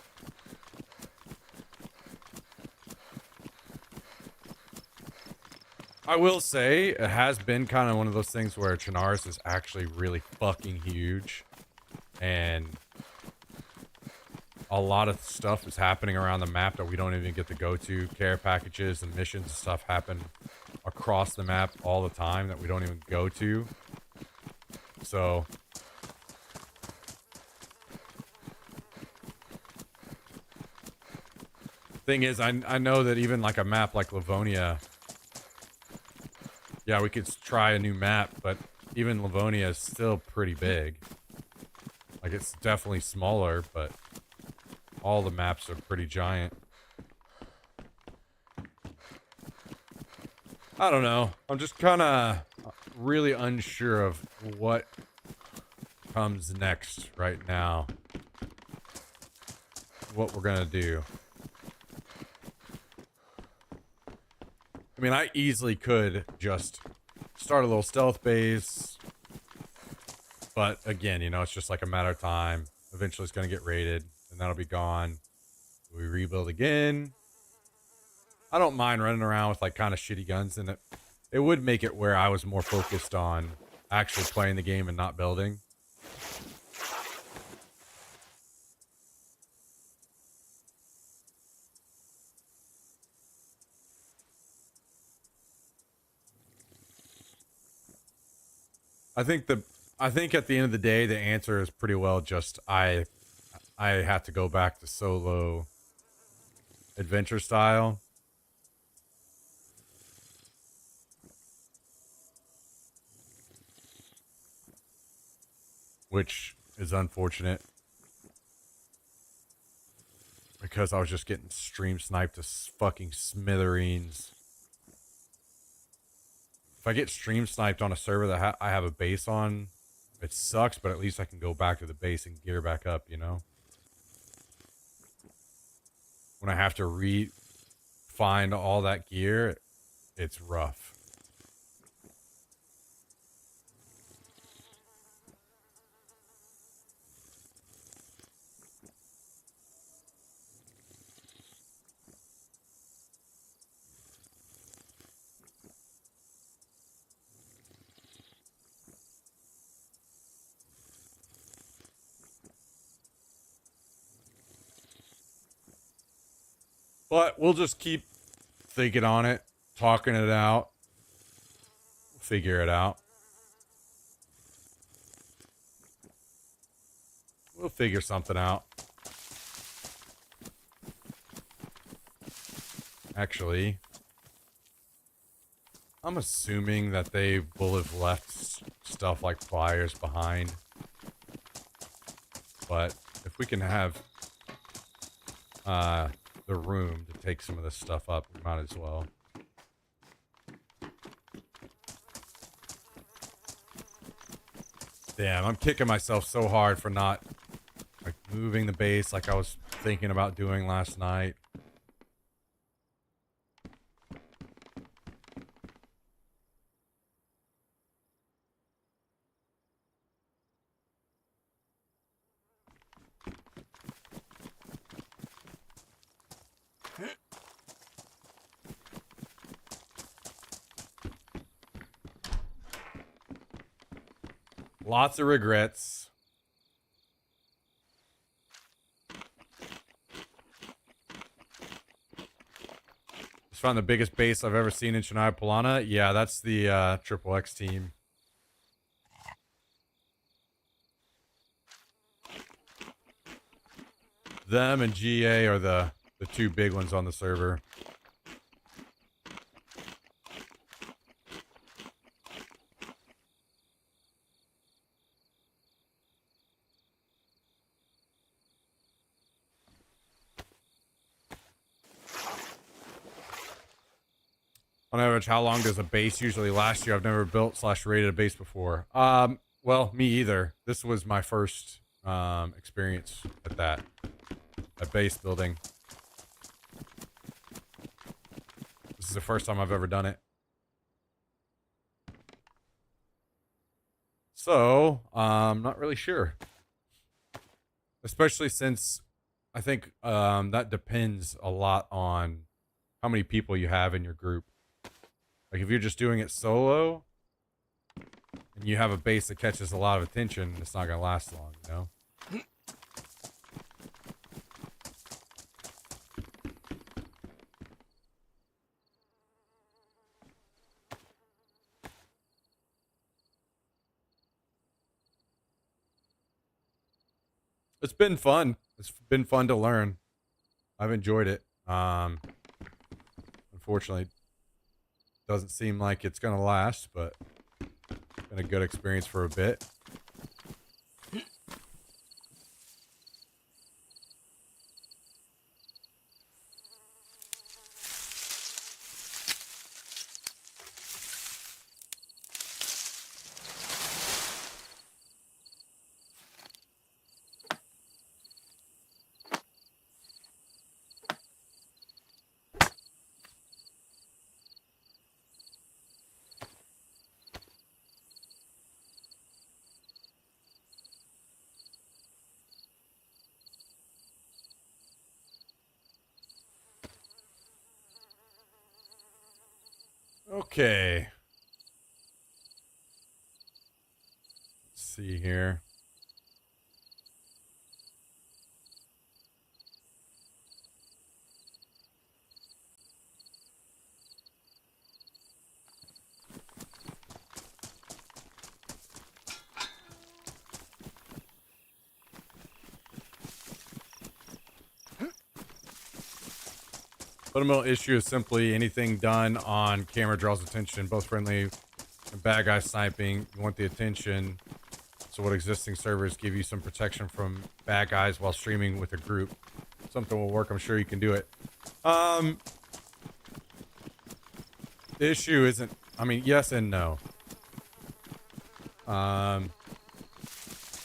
I will say it has been kind of one of those things where Chernarus is actually really fucking huge, and a lot of stuff is happening around the map that we don't even get to go to. Care packages and missions and stuff happen across the map all the time that we don't even go to. So thing is, I know that even like a map like Livonia, yeah, we could try a new map, but even Livonia is still pretty big. Like, it's definitely smaller, but all the maps are pretty giant. I don't know. I'm just kind of really unsure of what comes next right now. What we're gonna do. I mean, I easily could just start a little stealth base, but again, you know, it's just like a matter of time. Eventually it's going to get raided, and that'll be gone. We rebuild again. I don't mind running around with like kind of shitty guns, and it would make it where I was more focused on actually playing the game and not building. I think at the end of the day, the answer is pretty well just I have to go back to solo adventure style. Which is unfortunate. Because I was just getting stream sniped to fucking smithereens. If I get stream sniped on a server that I have a base on, it sucks, but at least I can go back to the base and gear back up, you know? When I have to find all that gear, it's rough. But we'll just keep thinking on it, talking it out, figure it out. We'll figure something out. Actually, I'm assuming that they will have left stuff like flyers behind. But if we can have the room to take some of this stuff up, we might as well. Damn, I'm kicking myself so hard for not like moving the base like I was thinking about doing last night. Lots of regrets. Just found the biggest base I've ever seen in Shania Polana. Yeah, that's the Triple X team. Them and GA are the two big ones on the server. On average, how long does a base usually last you? I've never built / raided a base before. Well, me either. This was my first experience at that. At base building. This is the first time I've ever done it. So, not really sure. Especially since I think that depends a lot on how many people you have in your group. Like if you're just doing it solo and you have a base that catches a lot of attention, it's not going to last long, you know? It's been fun. It's been fun to learn. I've enjoyed it. Unfortunately, doesn't seem like it's gonna last, but it's been a good experience for a bit. Okay. Let's see here. Fundamental issue is simply anything done on camera draws attention, both friendly and bad guy sniping. You want the attention. So what existing servers give you some protection from bad guys while streaming with a group. Something will work. I'm sure you can do it. The issue isn't, I mean, yes and no.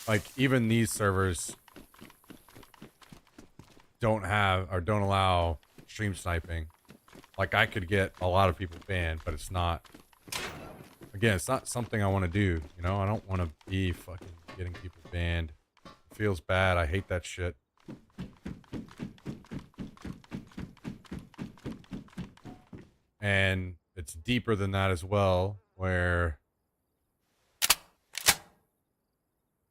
Like even these servers don't have or don't allow stream sniping. Like I could get a lot of people banned, but it's not, again, it's not something I want to do. You know, I don't want to be fucking getting people banned. It feels bad. I hate that shit. And it's deeper than that as well, where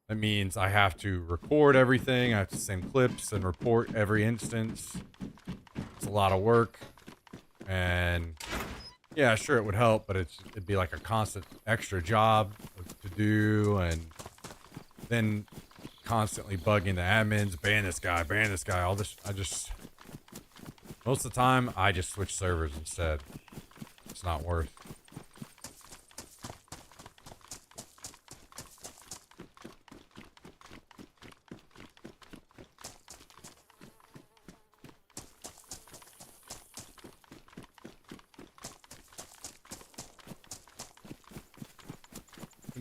that means I have to record everything. I have to send clips and report every instance. It's a lot of work. And yeah, sure, it would help, but it'd be like a constant extra job to do. And then constantly bugging the admins, ban this guy, all this. Most of the time, I just switch servers instead. It's not worth.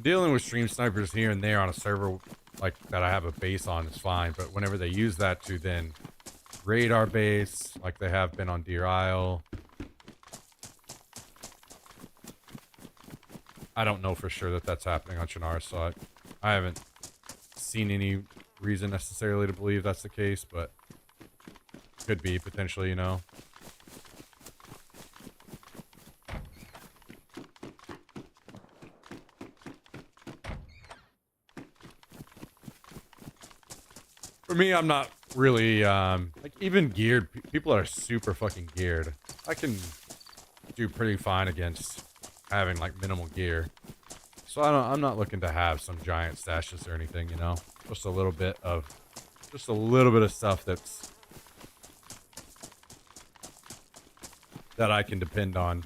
Dealing with stream snipers here and there on a server like that I have a base on is fine, but whenever they use that to then raid our base, like they have been on Deer Isle, I don't know for sure that that's happening on Chernarus, so I haven't seen any reason necessarily to believe that's the case, but could be potentially, you know. For me, I'm not really, like, even geared, people are super fucking geared. I can do pretty fine against having, like, minimal gear. So I'm not looking to have some giant stashes or anything, you know? Just a little bit of stuff that I can depend on.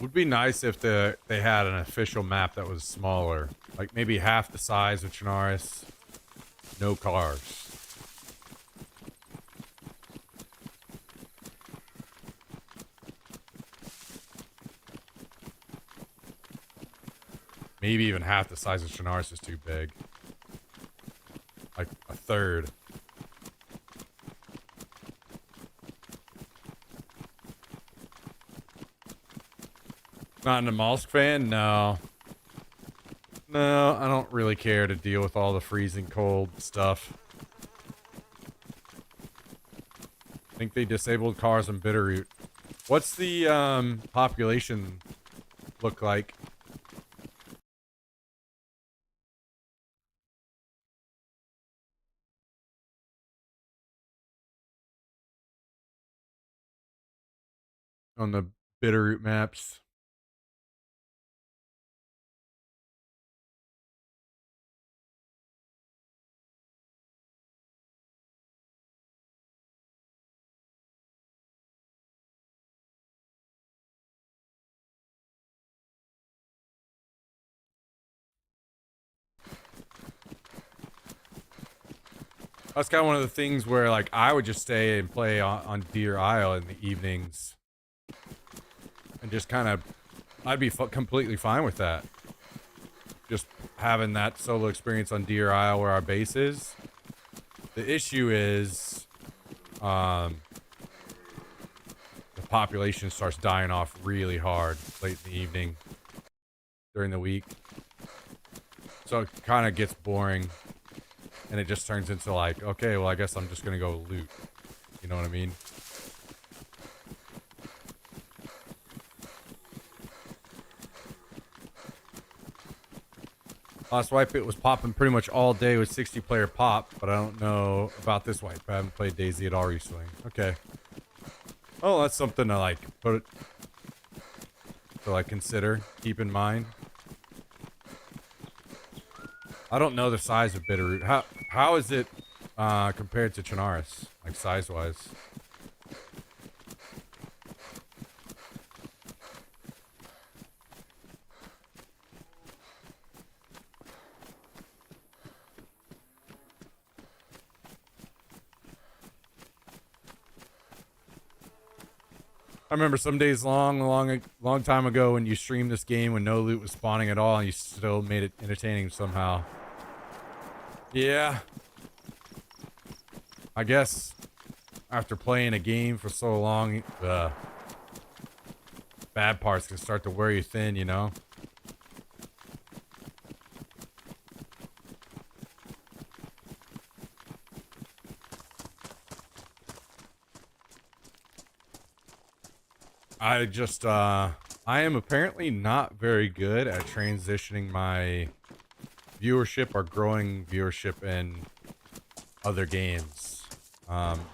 Would be nice if they had an official map that was smaller, like maybe half the size of Chernarus, no cars. Maybe even half the size of Chernarus is too big. Like a third. Not a Molsk fan? No. No, I don't really care to deal with all the freezing cold stuff. I think they disabled cars on Bitterroot. What's the population look like? On the Bitterroot maps? That's kind of one of the things where, like, I would just stay and play on Deer Isle in the evenings. And just kind of, I'd be completely fine with that. Just having that solo experience on Deer Isle where our base is. The issue is, the population starts dying off really hard late in the evening during the week. So it kind of gets boring. And it just turns into like, okay, well, I guess I'm just going to go loot. You know what I mean? Last wipe, it was popping pretty much all day with 60-player pop, but I don't know about this wipe. I haven't played DayZ at all recently. Okay. Oh, that's something to like consider, keep in mind. I don't know the size of Bitterroot. How is it compared to Chernarus, like size-wise? I remember some days long time ago when you streamed this game when no loot was spawning at all and you still made it entertaining somehow. Yeah. I guess after playing a game for so long, the bad parts can start to wear you thin, you know? I am apparently not very good at transitioning my viewership or growing viewership in other games,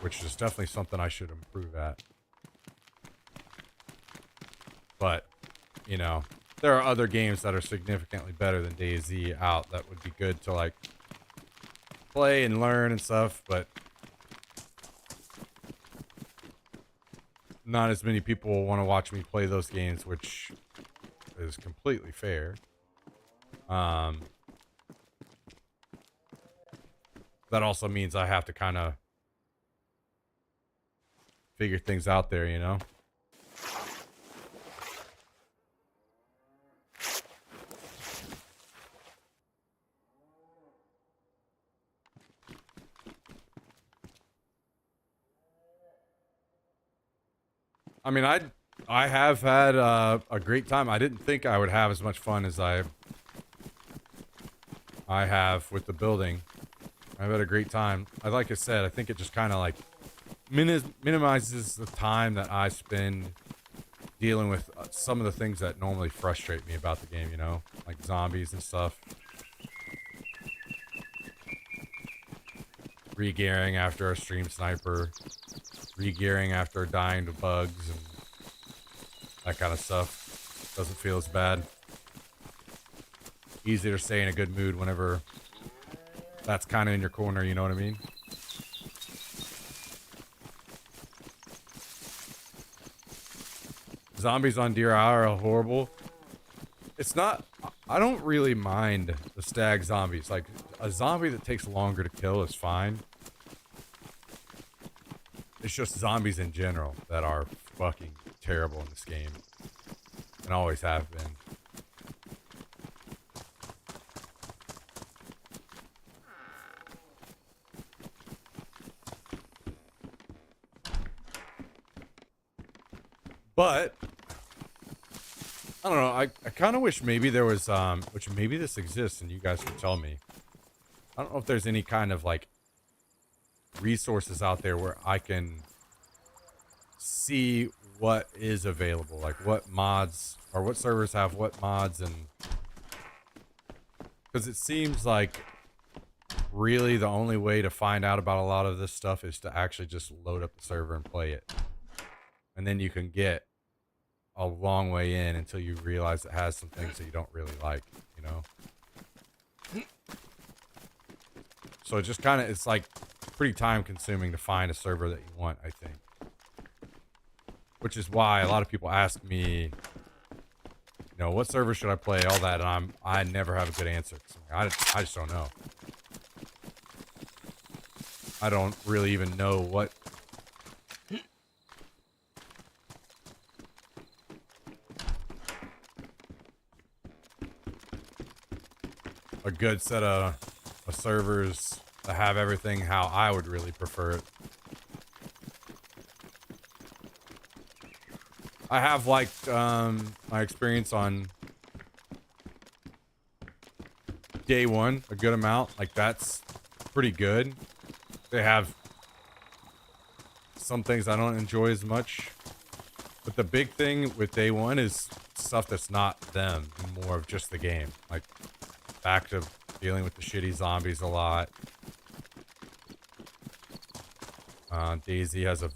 which is definitely something I should improve at. But, you know, there are other games that are significantly better than DayZ out that would be good to, like, play and learn and stuff, but not as many people want to watch me play those games, which is completely fair. That also means I have to kind of figure things out there, you know? I mean, I have had a great time. I didn't think I would have as much fun as I have with the building. I've had a great time. Like I said, I think it just kind of like minimizes the time that I spend dealing with some of the things that normally frustrate me about the game, you know? Like zombies and stuff. Re-gearing after a stream sniper. Re-gearing after dying to bugs and that kind of stuff. Doesn't feel as bad. Easier to stay in a good mood whenever that's kind of in your corner, you know what I mean? Zombies on Deer Isle are horrible. It's not... I don't really mind the stag zombies. Like, a zombie that takes longer to kill is fine. It's just zombies in general that are fucking terrible in this game. And always have been. But I don't know, I kind of wish maybe there was which maybe this exists and you guys can tell me. I don't know if there's any kind of like resources out there where I can see what is available, like what mods or what servers have what mods, and because it seems like really the only way to find out about a lot of this stuff is to actually just load up the server and play it, and then you can get a long way in until you realize it has some things that you don't really like, you know? So it just kind of, it's like pretty time consuming to find a server that you want, I think. Which is why a lot of people ask me, you know, what server should I play, all that, and I never have a good answer. I just don't know. I don't really even know what a good set of servers that have everything how I would really prefer it. I have liked my experience on Day One a good amount. Like, that's pretty good. They have some things I don't enjoy as much. But the big thing with Day One is stuff that's not them, more of just the game. Like, back to dealing with the shitty zombies a lot. DayZ has a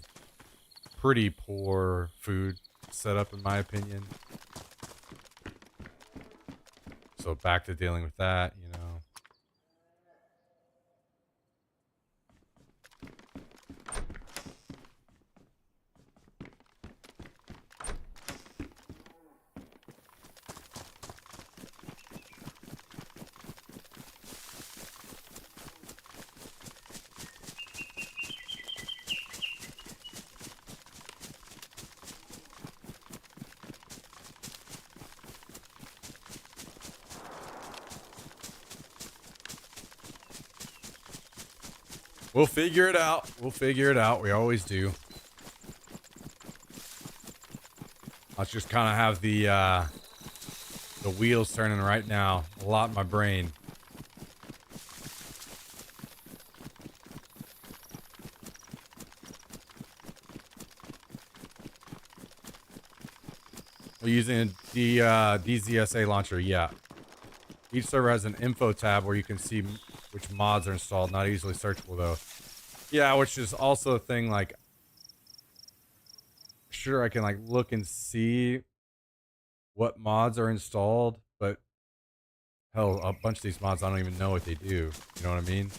pretty poor food setup, in my opinion. So back to dealing with that, you know. We'll figure it out. We'll figure it out. We always do. Let's just kind of have the wheels turning right now. A lot in my brain. We're using the DZSA launcher, yeah. Each server has an info tab where you can see which mods are installed, not easily searchable though. Yeah, which is also a thing, like, sure, I can like look and see what mods are installed, but hell, a bunch of these mods, I don't even know what they do. You know what I mean?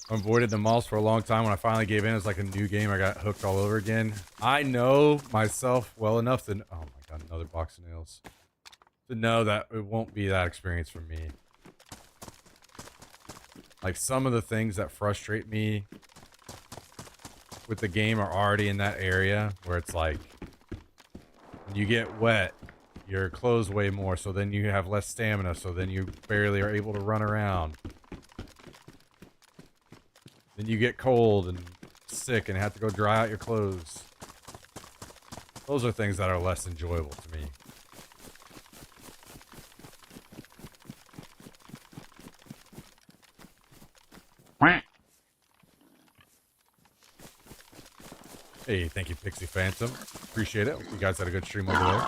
I avoided the malls for a long time. When I finally gave in, it's like a new game. I got hooked all over again. I know myself well enough to... Oh my god, another box of nails. To know that it won't be that experience for me. Like, some of the things that frustrate me with the game are already in that area where it's like... When you get wet, your clothes weigh more, so then you have less stamina, so then you barely are able to run around. Then you get cold and sick and have to go dry out your clothes. Those are things that are less enjoyable to me. Hey, thank you, Pixie Phantom. Appreciate it. Hope you guys had a good stream over there.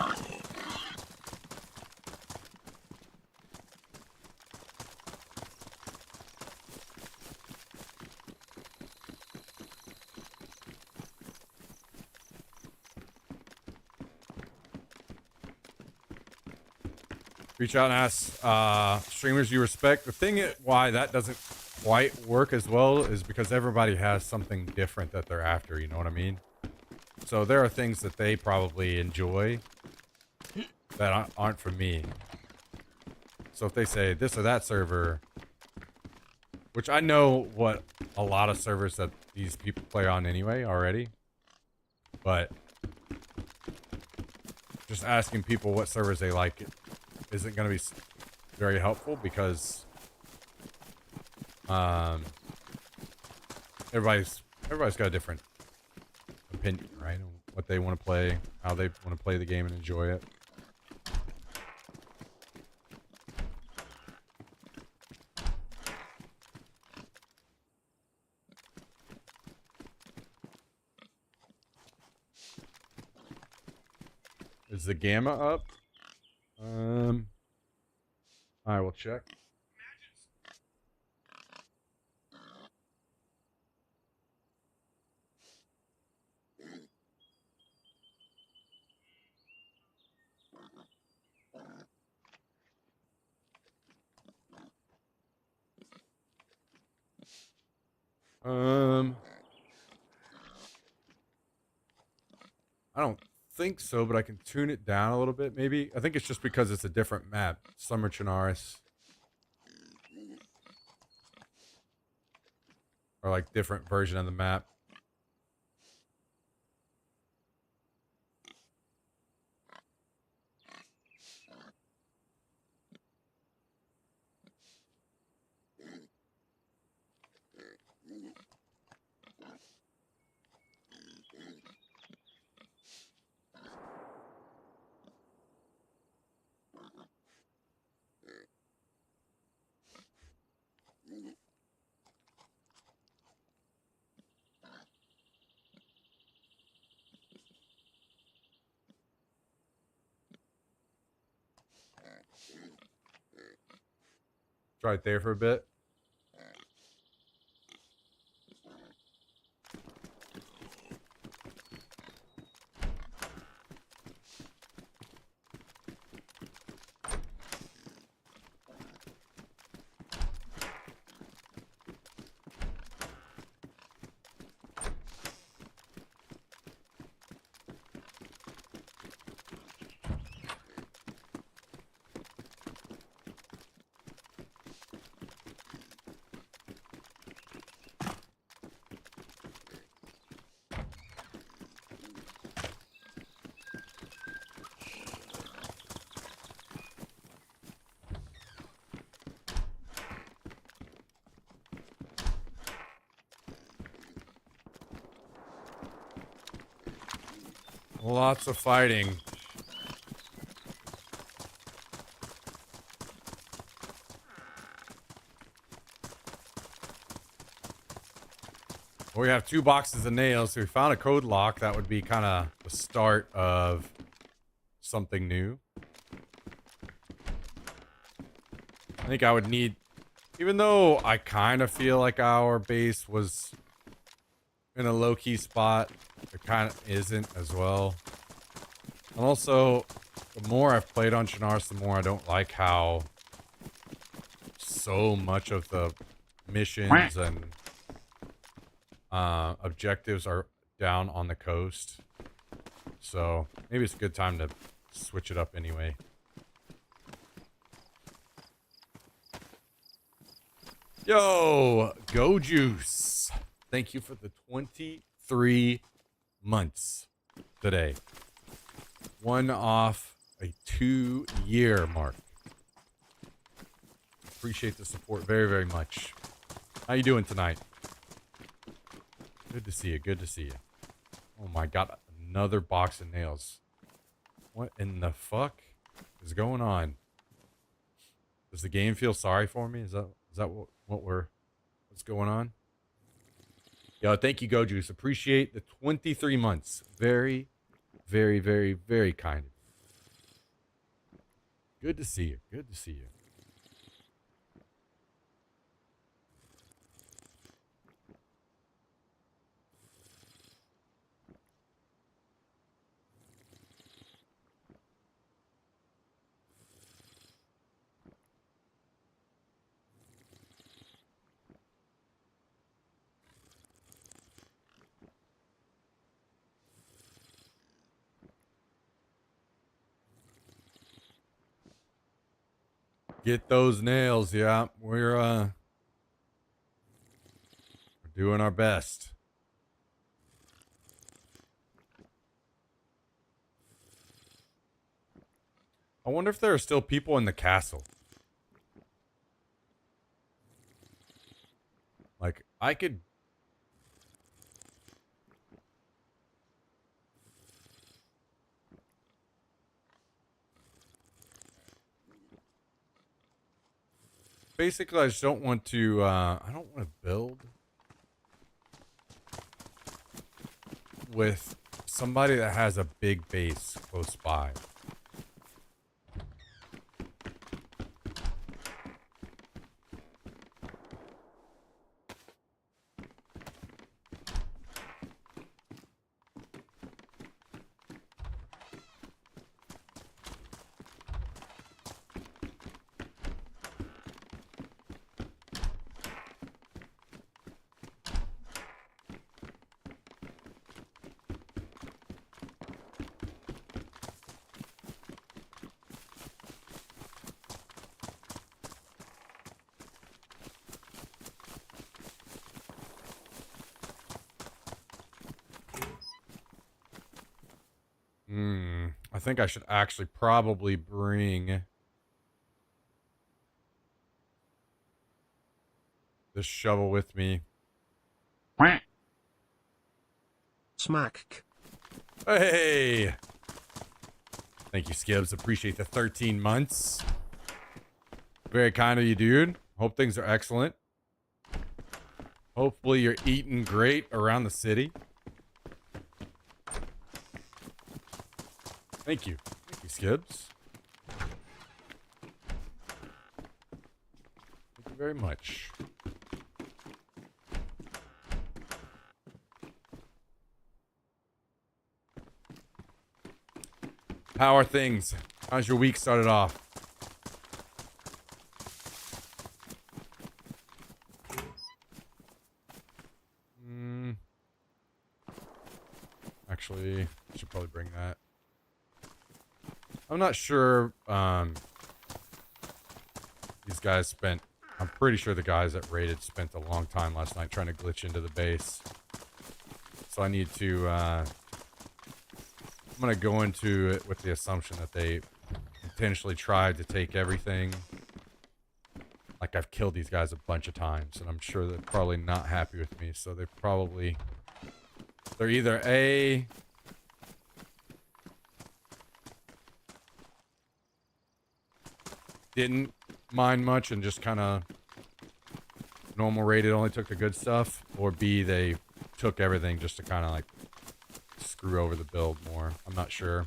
Reach out and ask streamers you respect. The thing why that doesn't quite work as well is because everybody has something different that they're after, you know what I mean? So there are things that they probably enjoy that aren't for me. So if they say this or that server, which I know what a lot of servers that these people play on anyway already, but just asking people what servers they like isn't going to be very helpful because everybody's got a different opinion, right? On what they want to play, how they want to play the game and enjoy it. Is the gamma up? I will check. I don't think so, but I can tune it down a little bit, maybe. I think it's just because it's a different map. Summer Chernarus. Or like different version of the map. Try it there for a bit. Lots of fighting. We have 2 boxes of nails, so we found a code lock. That would be kind of the start of something new. I think I would need, even though I kind of feel like our base was in a low-key spot, it kind of isn't as well. And also, the more I've played on Chernarus, the more I don't like how so much of the missions and objectives are down on the coast. So maybe it's a good time to switch it up anyway. Yo, Go Juice. Thank you for the 23 months today. One off a 2-year mark. Appreciate the support very, very much. How you doing tonight? Good to see you. Good to see you. Oh my god, another box of nails. What in the fuck is going on? Does the game feel sorry for me? Is that what's going on? Yo, thank you, Go Juice. Appreciate the 23 months. Very, very, very, very kind. Good to see you. Good to see you. Get those nails, yeah. We're doing our best. I wonder if there are still people in the castle. Like, I could... Basically, I just don't want to, I don't want to build with somebody that has a big base close by. I think I should actually probably bring this shovel with me. Smack. Hey! Thank you, Skibbs. Appreciate the 13 months. Very kind of you, dude. Hope things are excellent. Hopefully you're eating great around the city. Thank you. Thank you, Skibbs. Thank you very much. How are things? How's your week started off? Actually, I should probably bring that. I'm not sure, these guys spent, I'm pretty sure the guys that raided spent a long time last night trying to glitch into the base. So I need to, I'm going to go into it with the assumption that they intentionally tried to take everything. Like, I've killed these guys a bunch of times, and I'm sure they're probably not happy with me, so they're either A, didn't mind much and just kind of normal rated, only took the good stuff, or B, they took everything just to kind of like screw over the build more. I'm not sure.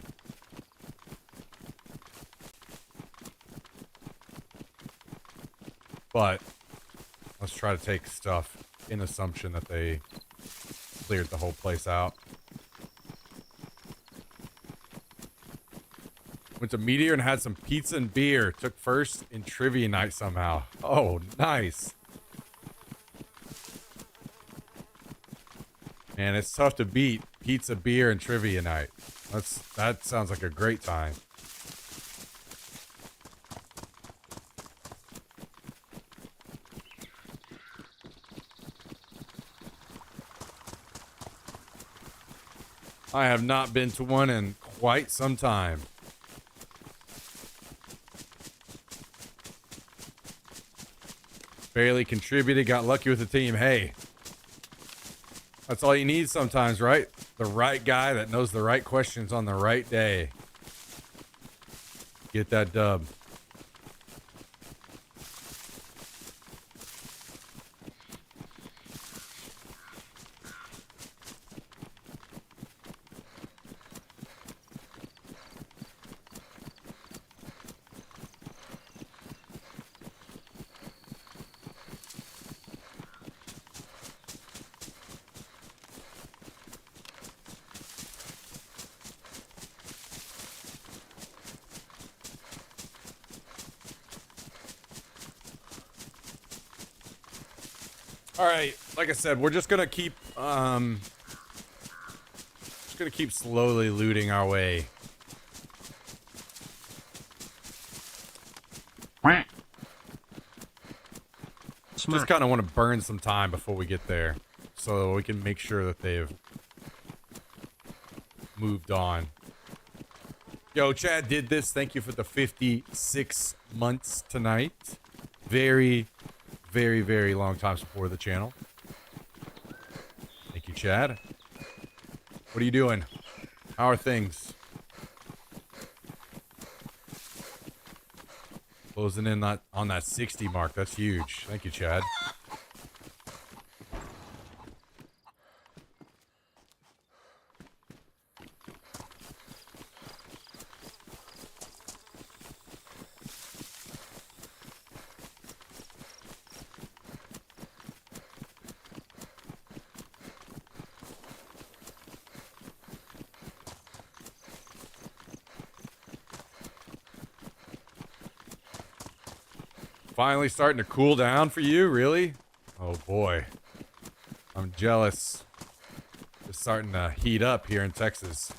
But let's try to take stuff in assumption that they cleared the whole place out. Went to Meteor and had some pizza and beer. Took first in trivia night somehow. Oh, nice. Man, it's tough to beat pizza, beer, and trivia night. That sounds like a great time. I have not been to one in quite some time. Barely contributed, got lucky with the team. Hey, that's all you need sometimes, right? The right guy that knows the right questions on the right day. Get that dub. All right, like I said, we're just gonna keep slowly looting our way. Just kind of want to burn some time before we get there, so we can make sure that they've moved on. Yo, Chad did this. Thank you for the 56 months tonight. Very, very, very long time support of the channel. Thank you, Chad. What are you doing? How are things? Closing in on that 60 mark. That's huge. Thank you, Chad. Finally starting to cool down for you, really? Oh boy. I'm jealous. It's starting to heat up here in Texas.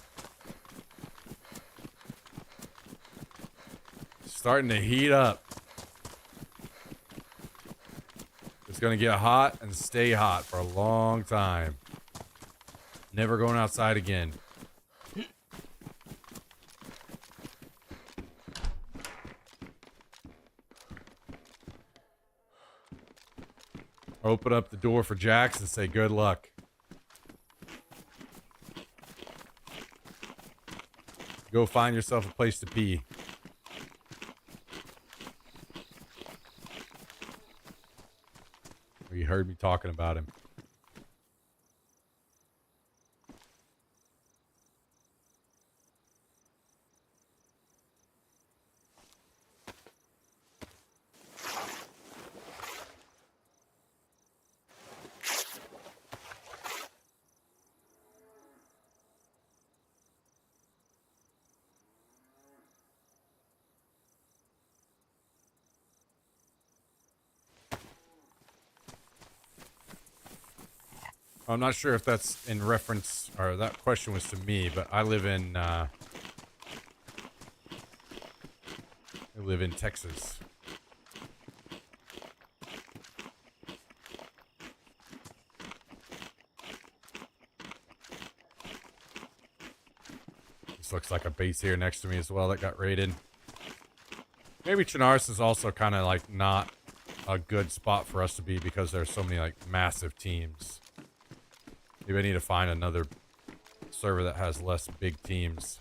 Starting to heat up. It's gonna get hot and stay hot for a long time. Never going outside again. Open up the door for Jax and say good luck. Go find yourself a place to pee. You heard me talking about him. I'm not sure if that's in reference, or that question was to me, but I live in Texas. This looks like a base here next to me as well that got raided. Maybe Chernarus is also kind of like not a good spot for us to be because there's so many like massive teams. Maybe I need to find another server that has less big teams.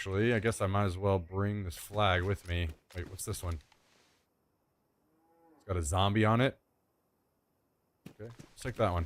Actually, I guess I might as well bring this flag with me. Wait, what's this one? It's got a zombie on it. Okay, let's take that one.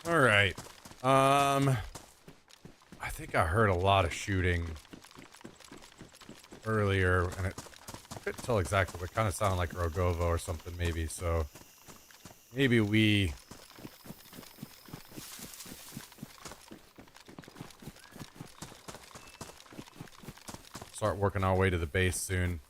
All right. I think I heard a lot of shooting earlier, and I couldn't tell exactly, but it kind of sounded like Rogovo or something, maybe. So maybe we start working our way to the base soon.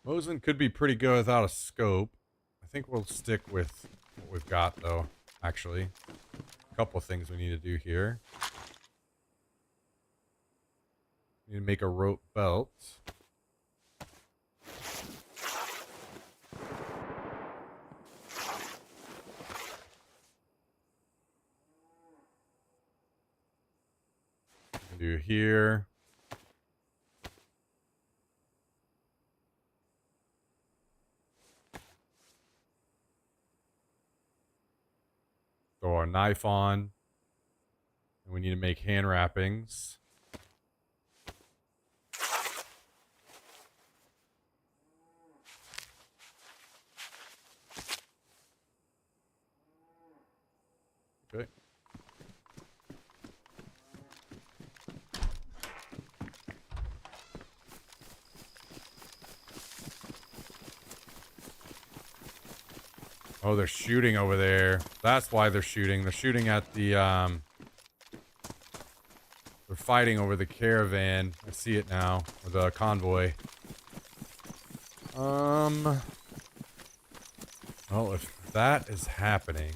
Mosin could be pretty good without a scope. I think we'll stick with what we've got, though, actually. A couple things we need to do here. We need to make a rope belt. We can do here. Throw our knife on. And we need to make hand wrappings. Okay. Oh, they're shooting over there. That's why they're shooting. They're shooting at the, they're fighting over the caravan. I see it now. Or the convoy. Well, if that is happening...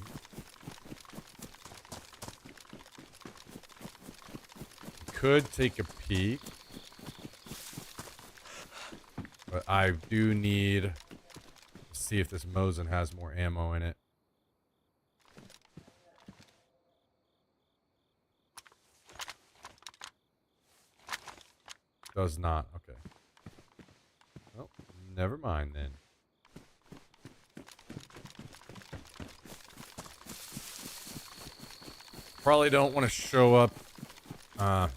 could take a peek. But I do need... see if this Mosin has more ammo in it. Does not. Okay. Well, never mind then. Probably don't want to show up. Like,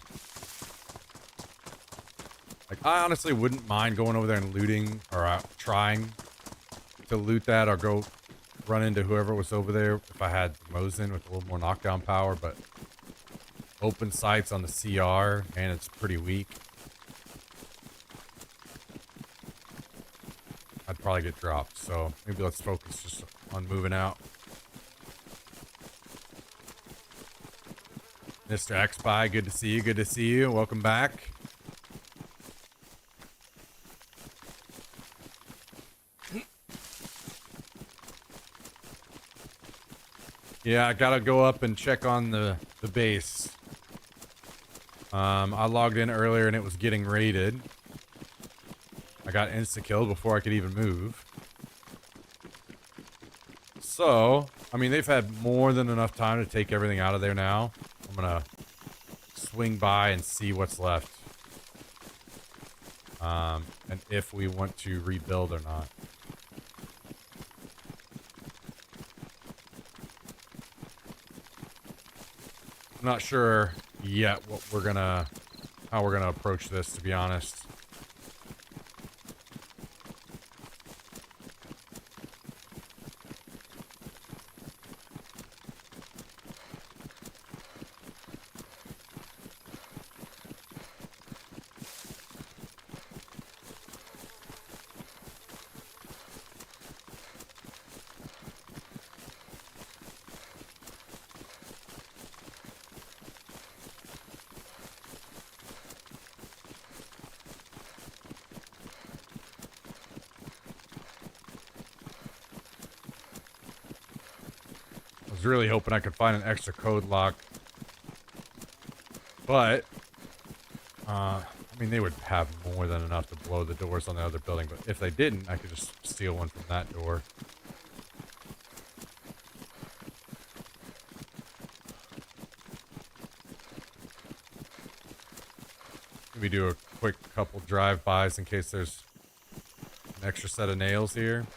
I honestly wouldn't mind going over there and looting, or trying to loot that, or go run into whoever was over there if I had Mosin with a little more knockdown power, but open sights on the CR, man, it's pretty weak. I'd probably get dropped, so maybe let's focus just on moving out. Mr. X-Spy, good to see you, good to see you. Welcome back. Yeah, I gotta go up and check on the base. I logged in earlier and it was getting raided. I got insta-killed before I could even move. So, I mean, they've had more than enough time to take everything out of there now. I'm gonna swing by and see what's left. And if we want to rebuild or not. I'm not sure yet what how we're gonna approach this, to be honest. really hoping I could find an extra code lock. But, I mean, they would have more than enough to blow the doors on the other building. But if they didn't, I could just steal one from that door. Maybe do a quick couple drive-bys in case there's an extra set of nails here.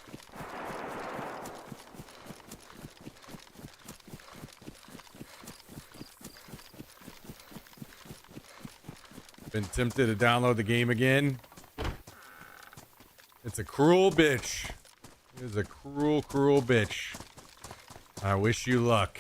Been tempted to download the game again. It's a cruel bitch. It is a cruel, cruel bitch. I wish you luck.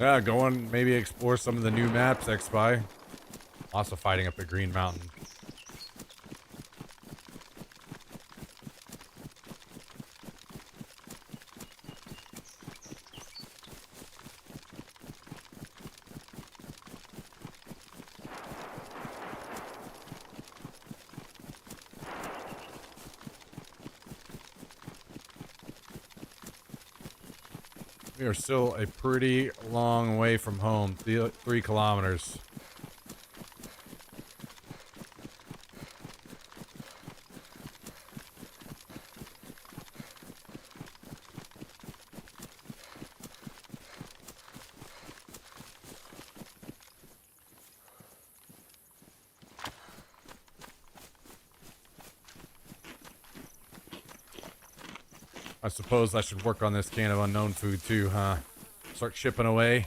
Yeah, go on, maybe explore some of the new maps, X-Spy. Also fighting up at Green Mountain. We are still a pretty long way from home, 3 kilometers. I suppose I should work on this can of unknown food too, huh? Start shipping away.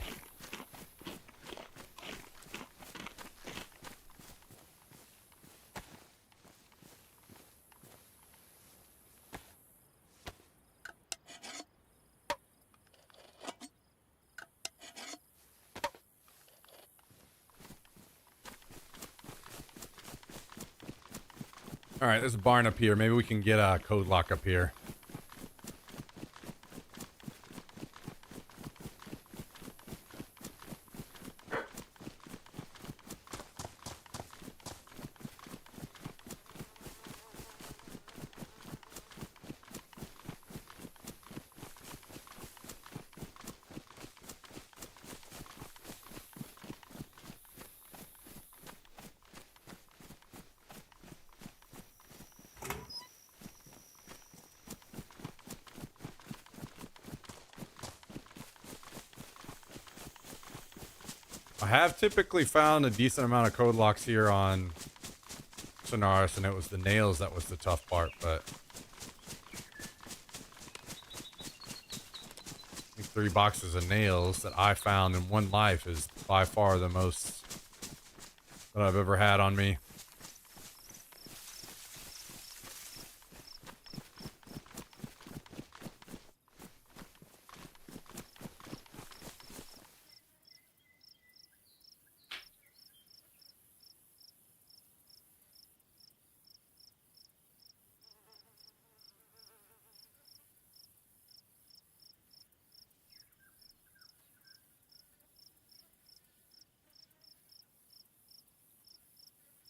Alright, there's a barn up here. Maybe we can get a code lock up here. I have typically found a decent amount of code locks here on Sonaris, and it was the nails that was the tough part, but I think 3 boxes of nails that I found in one life is by far the most that I've ever had on me.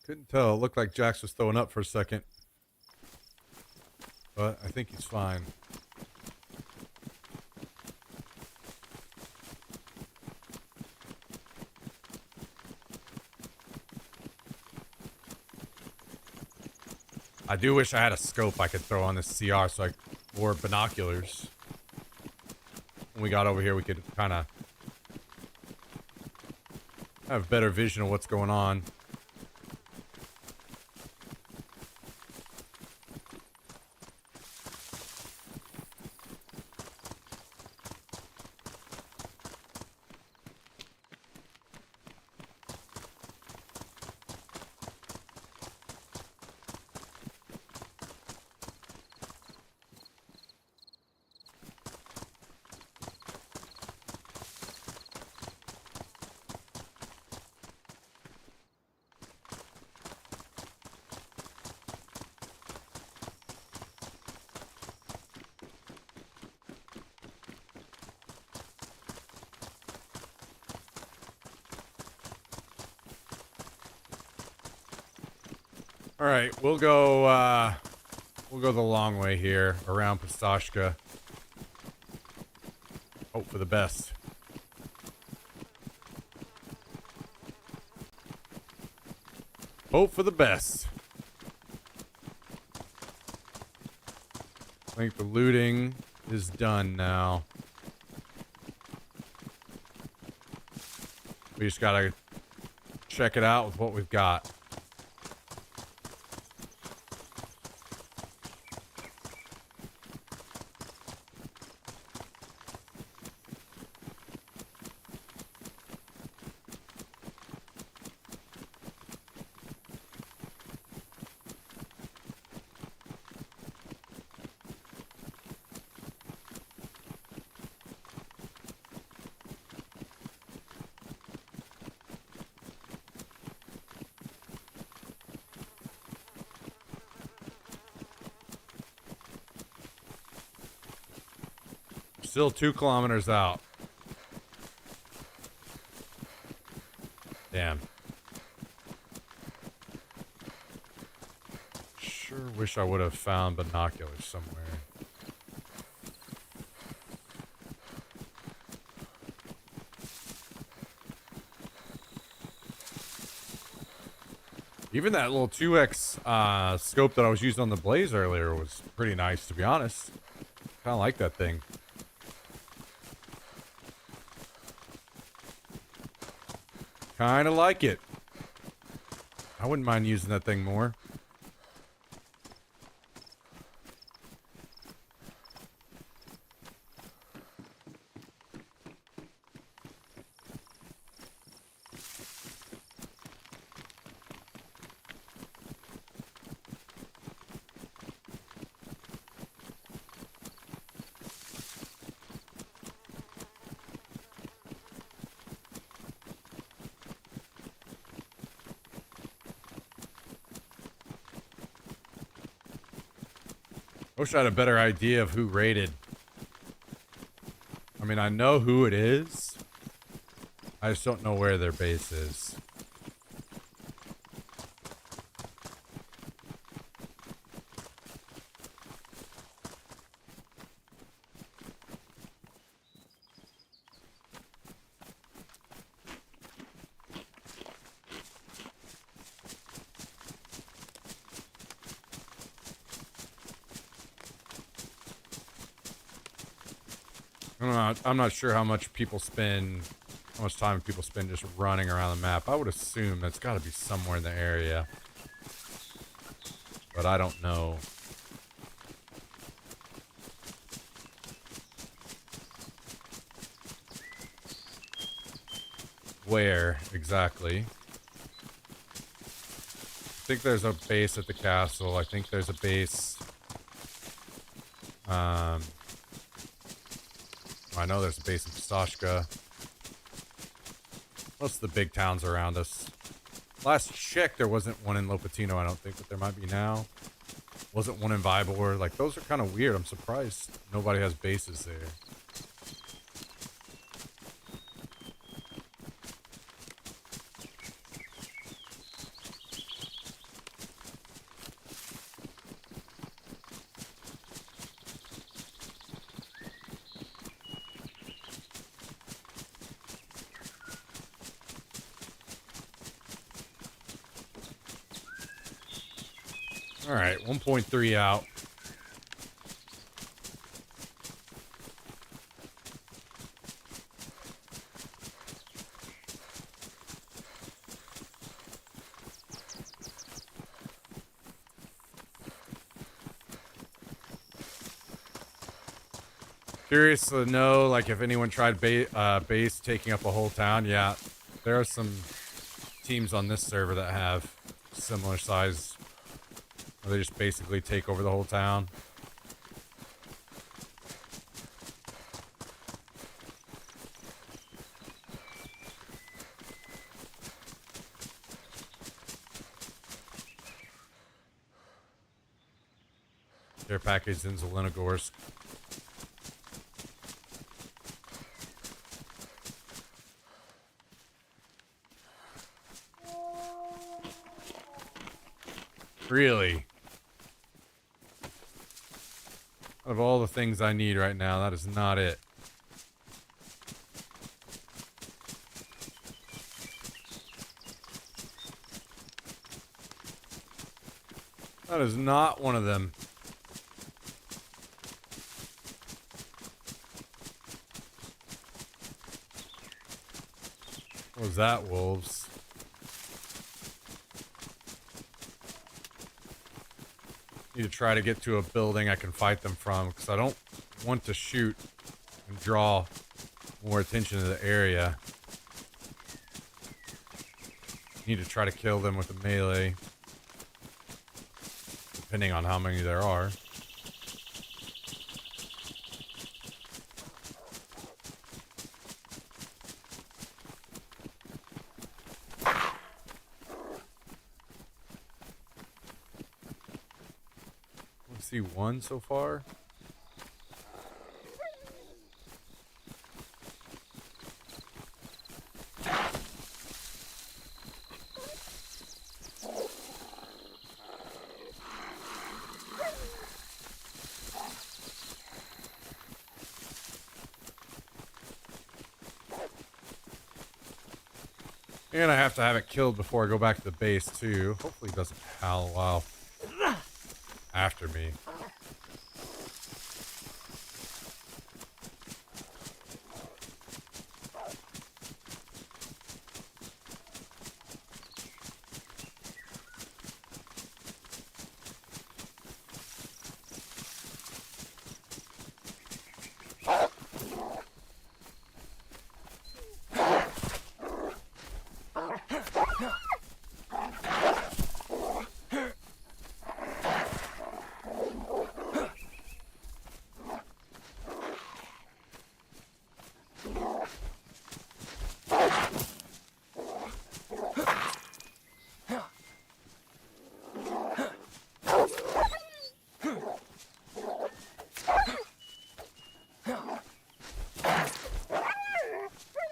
Couldn't tell. It looked like Jax was throwing up for a second. But I think he's fine. I do wish I had a scope I could throw on this CR so I or binoculars. When we got over here, we could kind of have better vision of what's going on. All right, we'll go the long way here around Pistachka. Hope for the best. Hope for the best. I think the looting is done now. We just gotta check it out with what we've got. Still 2 kilometers out. Damn. Sure wish I would have found binoculars somewhere. Even that little 2x scope that I was using on the Blaze earlier was pretty nice, to be honest. Kind of like that thing. Kind of like it. I wouldn't mind using that thing more. Wish I had a better idea of who raided. I mean, I know who it is. I just don't know where their base is. I'm not sure how much time people spend just running around the map. I would assume that's got to be somewhere in the area. But I don't know. Where exactly? I think there's a base at the castle. I think there's a base. I know there's a base in Pistachka. Most of the big towns around us. Last check, there wasn't one in Lopatino, I don't think, but there might be now. Wasn't one in Vybor. Like, those are kind of weird. I'm surprised nobody has bases there. All right, 1.3 out. Curious to know, like, if anyone tried base taking up a whole town. Yeah, there are some teams on this server that have similar size. They just basically take over the whole town. Their package in Zelenogorsk. Really? Out of all the things I need right now, that is not it. That is not one of them. What was that, wolves? Need to try to get to a building I can fight them from, because I don't want to shoot and draw more attention to the area. Need to try to kill them with a melee, depending on how many there are. See one so far. And I have to have it killed before I go back to the base too. Hopefully it doesn't howl while after me.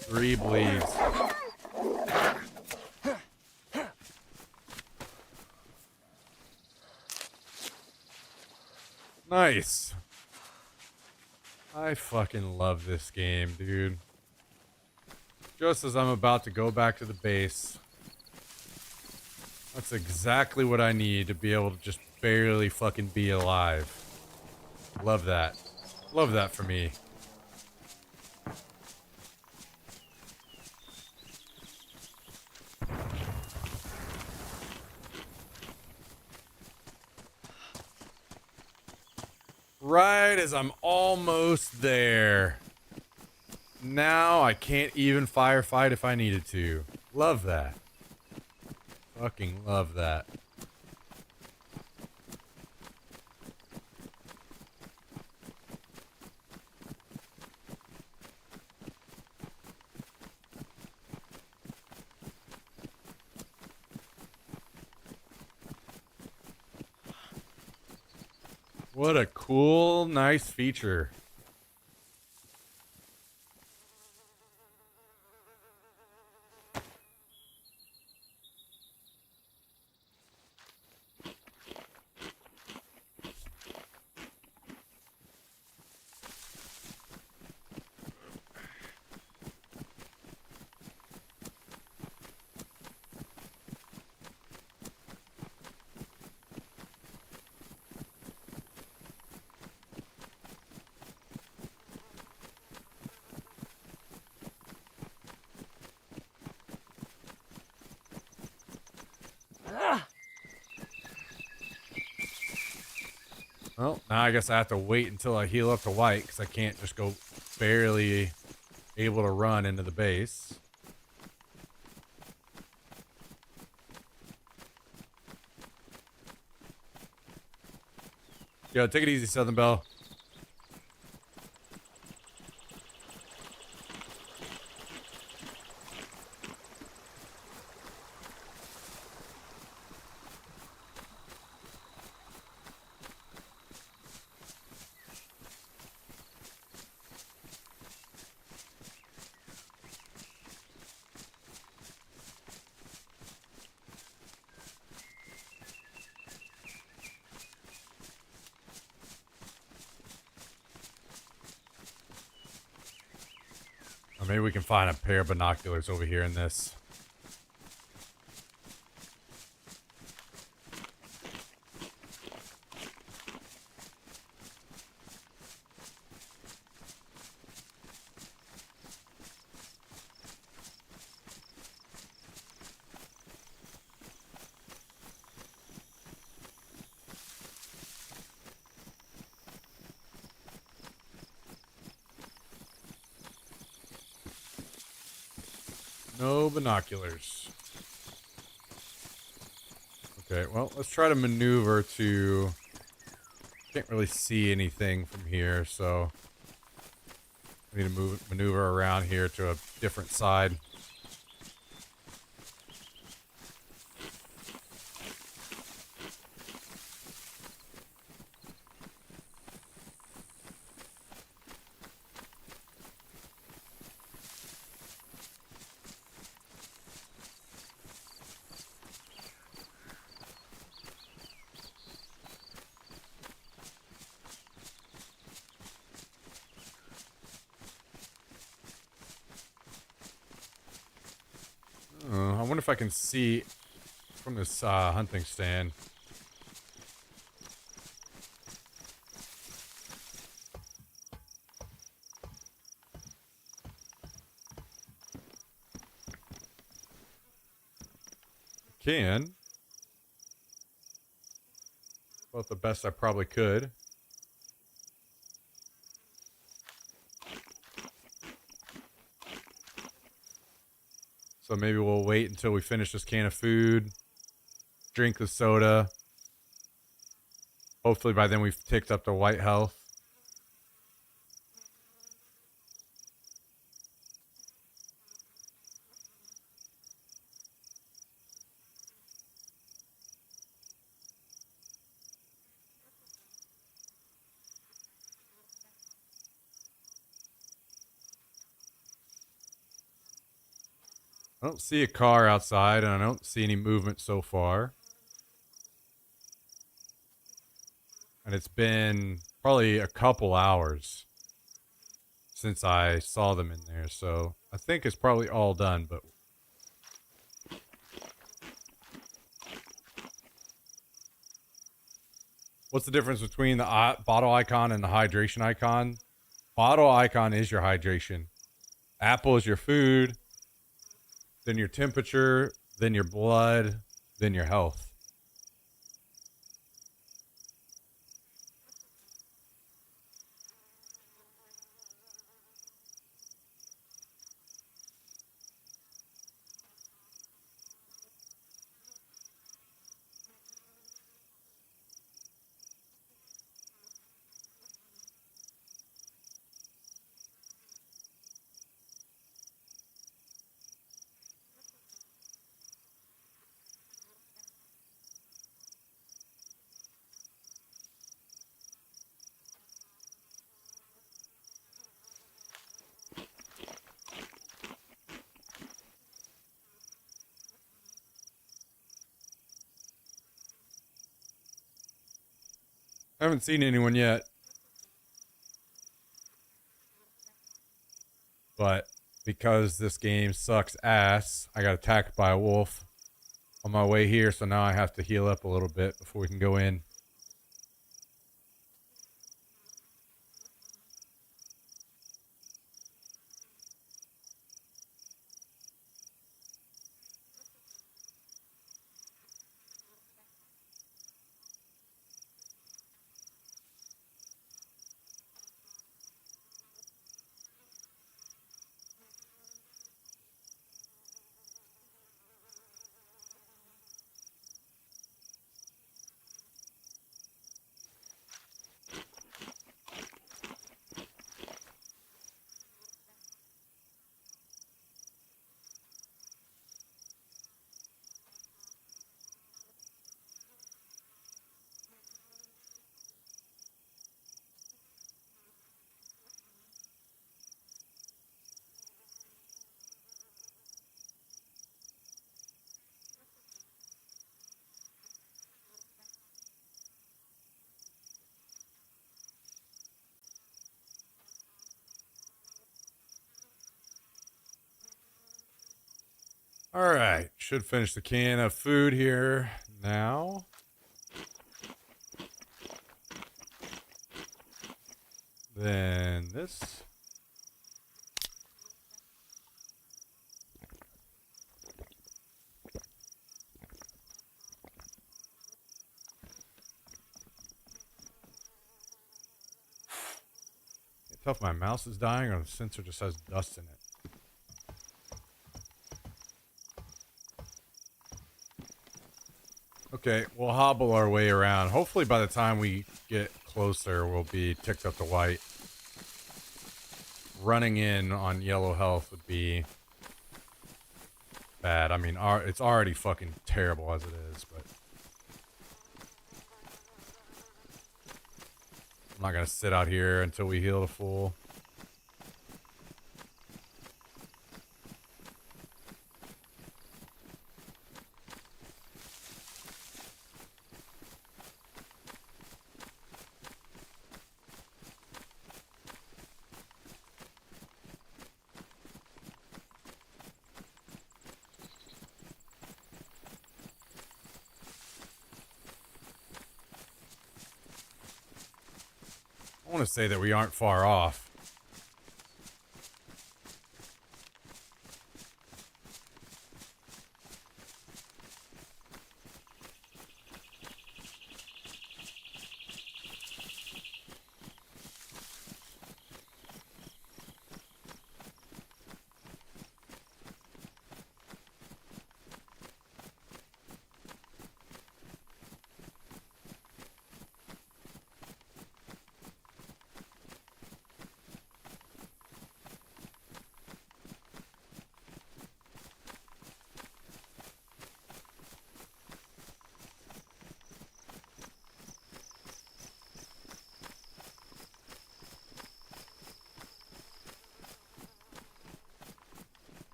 Three bleeds. Nice. I fucking love this game, dude. Just as I'm about to go back to the base. That's exactly what I need to be able to just barely fucking be alive. Love that. Love that for me. Right as I'm almost there. Now I can't even firefight if I needed to. Love that. Fucking love that. What a cool, nice feature. Well, now I guess I have to wait until I heal up to white, because I can't just go barely able to run into the base. Yo, take it easy, Southern Belle. maybe we can find a pair of binoculars over here in this. No binoculars. Okay, well, let's try to maneuver to... Can't really see anything from here, so... We need to maneuver around here to a different side. I wonder if I can see from this hunting stand. Can. About the best I probably could. So maybe we'll wait until we finish this can of food, drink the soda. Hopefully by then we've ticked up the white health. I don't see a car outside, and I don't see any movement so far. And it's been probably a couple hours since I saw them in there, so I think it's probably all done, but... What's the difference between the bottle icon and the hydration icon? Bottle icon is your hydration. Apple is your food. Then your temperature, then your blood, then your health. I haven't seen anyone yet. But because this game sucks ass, I got attacked by a wolf on my way here, so now I have to heal up a little bit before we can go in. All right, should finish the can of food here now. Then this. Can't tell if my mouse is dying or the sensor just has dust in it. Okay, we'll hobble our way around. Hopefully by the time we get closer, we'll be ticked up to white. Running in on yellow health would be bad. I mean, it's already fucking terrible as it is, but I'm not gonna sit out here until we heal to full. I want to say that we aren't far off.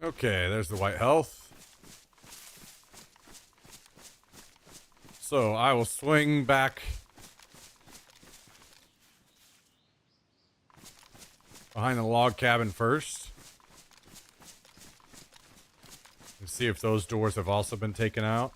Okay, there's the white health. So I will swing back behind the log cabin first and see if those doors have also been taken out.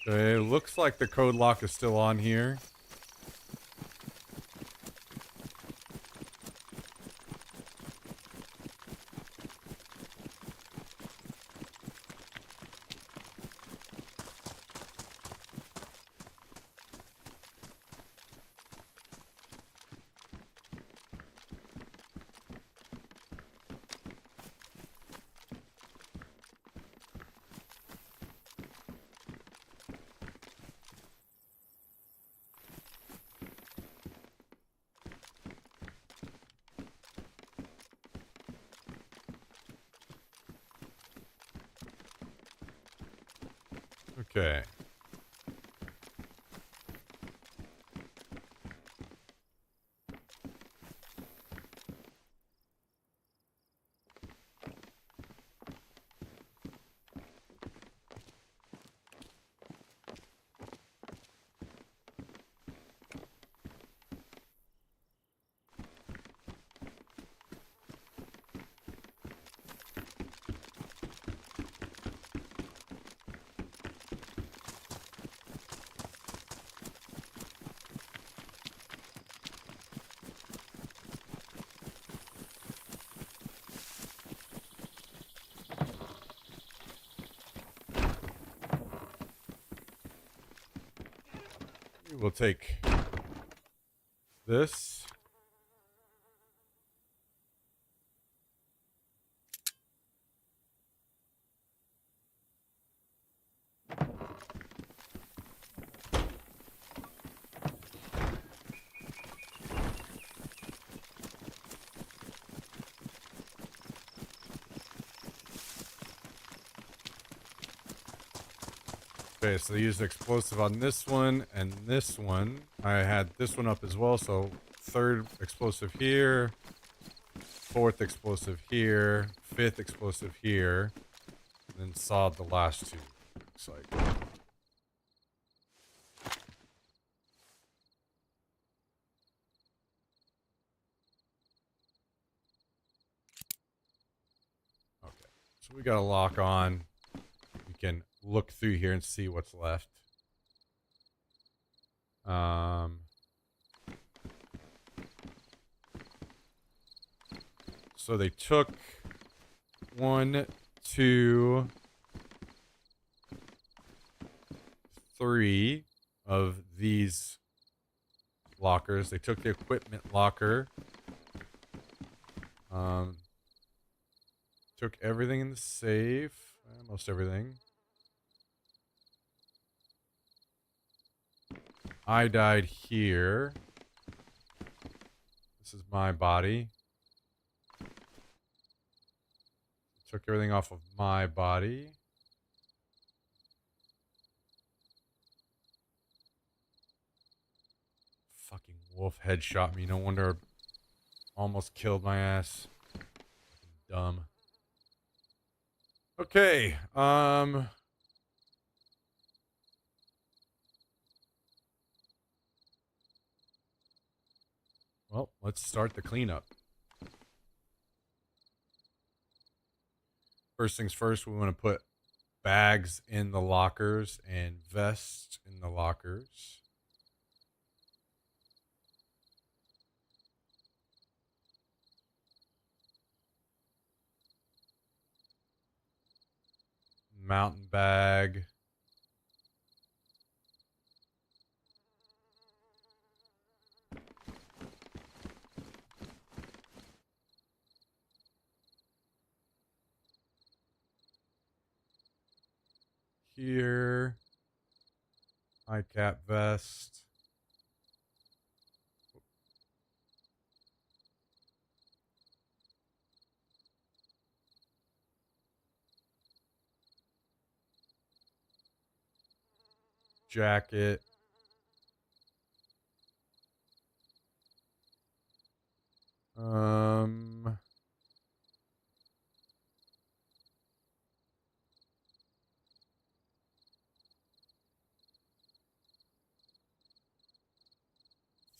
Okay, looks like the code lock is still on here. Okay. We'll take this. Okay, so they used explosive on this one and this one. I had this one up as well, so third explosive here, fourth explosive here, fifth explosive here, and then sawed the last two. Looks like. Okay, so we got a lock on. We can look through here and see what's left. So they took 1, 2, 3 of these lockers. They took the equipment locker. Took everything in the safe. Most everything. I died here. This is my body. Took everything off of my body. Fucking wolf headshot me. No wonder almost killed my ass. Dumb. Okay. Well, let's start the cleanup. First things first, we want to put bags in the lockers and vests in the lockers. Mountain bag. Here. High cap vest. Jacket.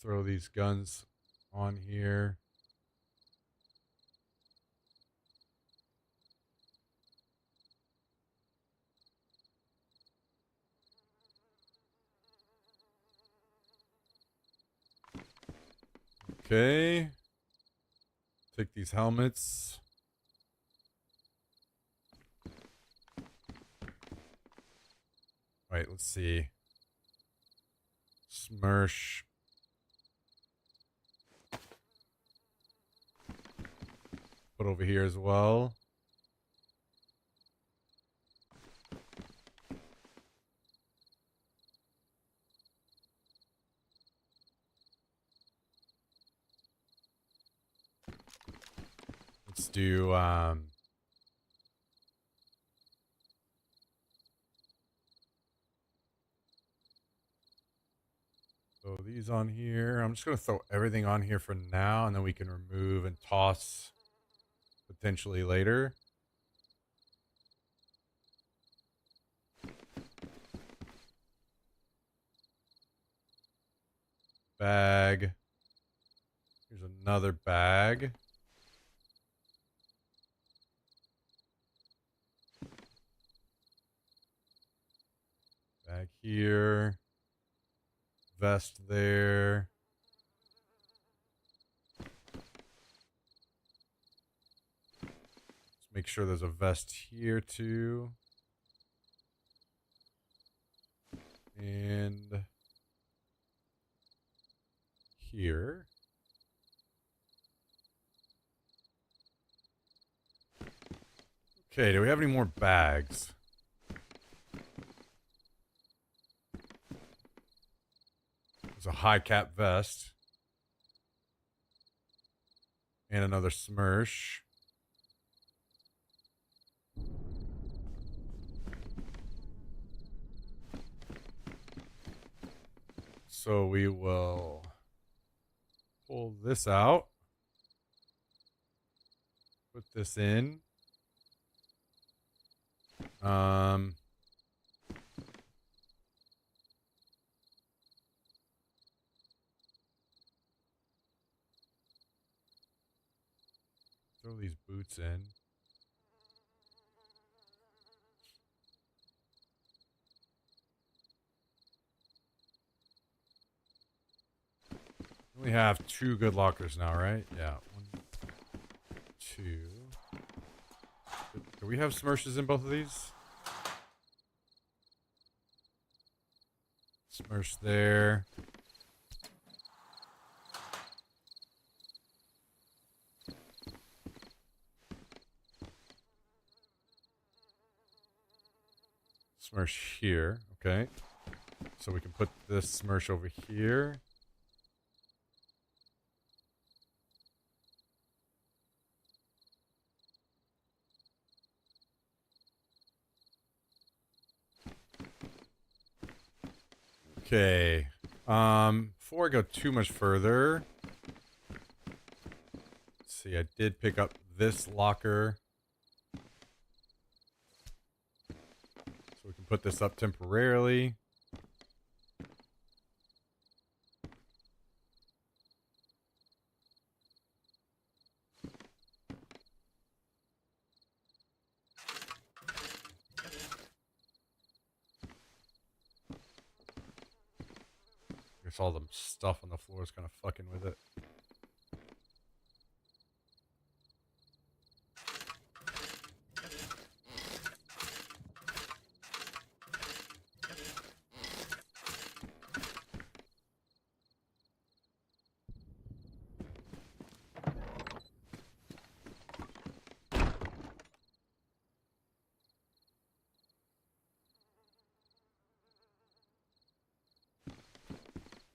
Throw these guns on here. Okay. Take these helmets. Right, let's see. Smersh. Put over here as well. Let's do throw these on here. I'm just gonna throw everything on here for now, and then we can remove and toss potentially later. Bag. Here's another bag. Bag here. Vest there. Let's make sure there's a vest here too. And here. Okay, do we have any more bags? There's a high cap vest. And another Smersh. So we will pull this out. Put this in. Throw these boots in. We have 2 good lockers now, right? Yeah. 1, 2. Do we have Smershes in both of these? Smersh there. Smersh here. Okay. So we can put this Smersh over here. Okay. Before I go too much further, let's see, I did pick up this locker. So we can put this up temporarily. I guess all the stuff on the floor is kind of fucking with it.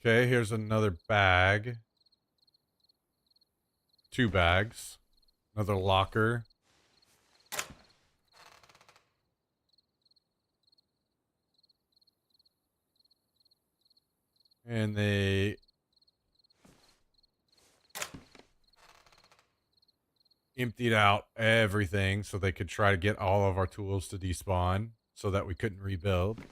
Okay, here's another bag. 2 bags. Another locker. And they emptied out everything so they could try to get all of our tools to despawn so that we couldn't rebuild.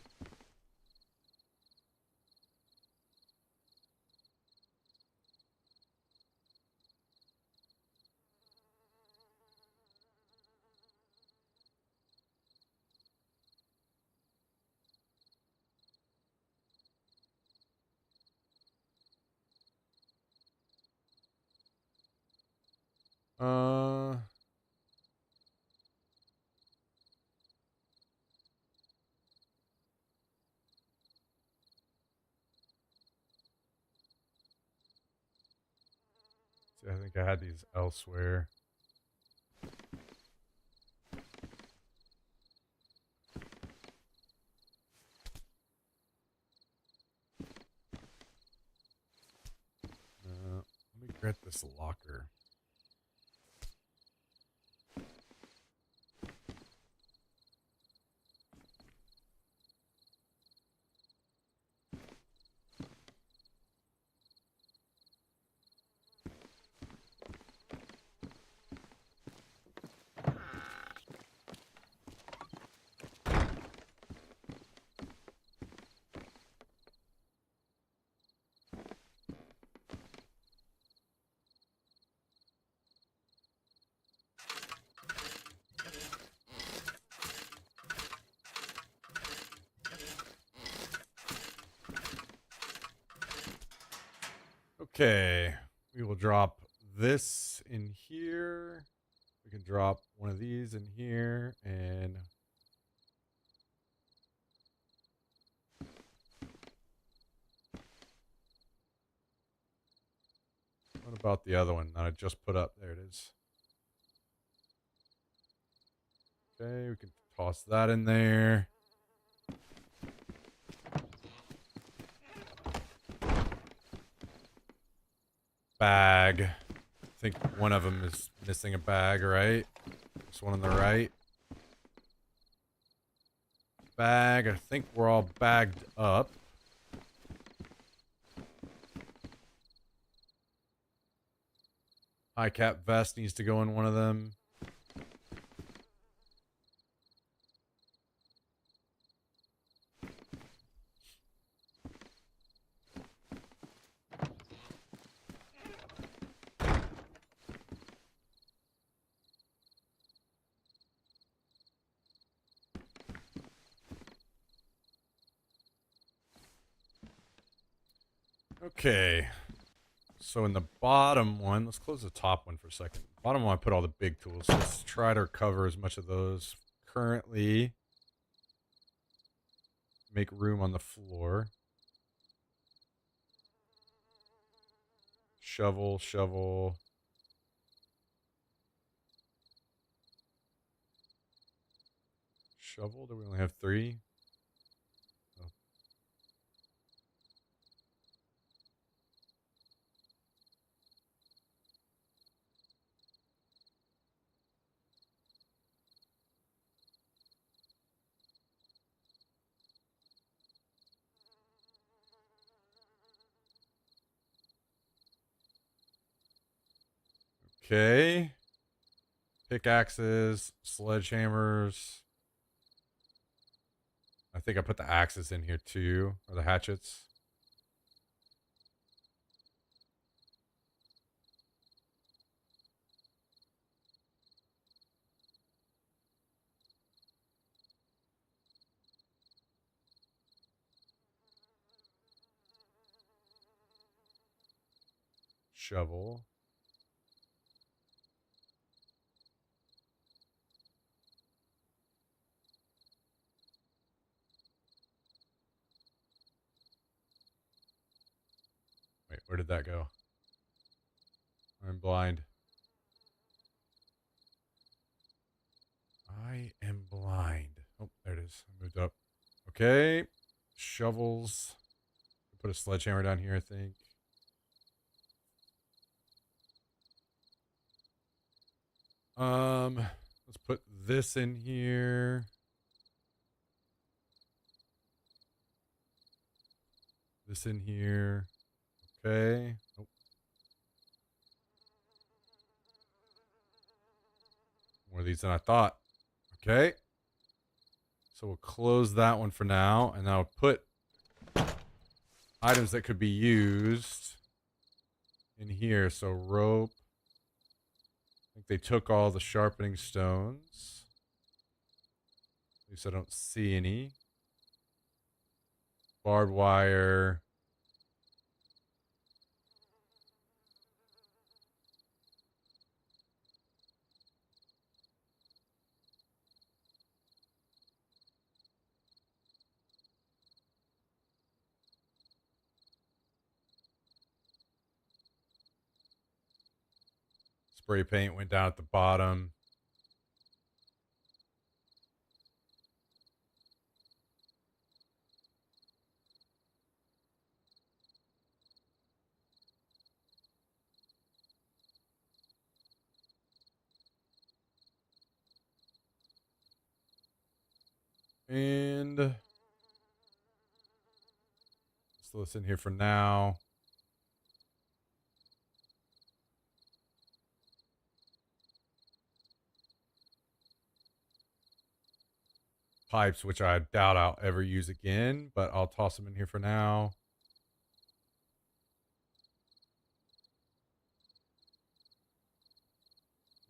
Uh, see, I think I had these elsewhere. Let me get this locker. Okay, we will drop this in here. We can drop one of these in here and about the other one that I just put up? There it is. Okay, we can toss that in there. Bag. I think one of them is missing a bag, right? This one on the right. Bag. I think we're all bagged up. High cap vest needs to go in one of them. Okay. So in the bottom one, let's close the top one for a second. Bottom one, I put all the big tools. Let's try to recover as much of those currently. Make room on the floor. Shovel, shovel. Shovel? Do we only have 3? Oh. Okay. Pickaxes, sledgehammers. I think I put the axes in here too, or the hatchets. Shovel. Wait, where did that go? I'm blind. I am blind. Oh, there it is. I moved up. Okay. Shovels. Put a sledgehammer down here, I think. Let's put this in here. This in here. Okay. Nope. More of these than I thought. Okay. So we'll close that one for now, and I'll put items that could be used in here. So rope. I think they took all the sharpening stones. At least I don't see any. Barbed wire. Spray paint went down at the bottom. And let's throw this in here for now. Pipes, which I doubt I'll ever use again, but I'll toss them in here for now.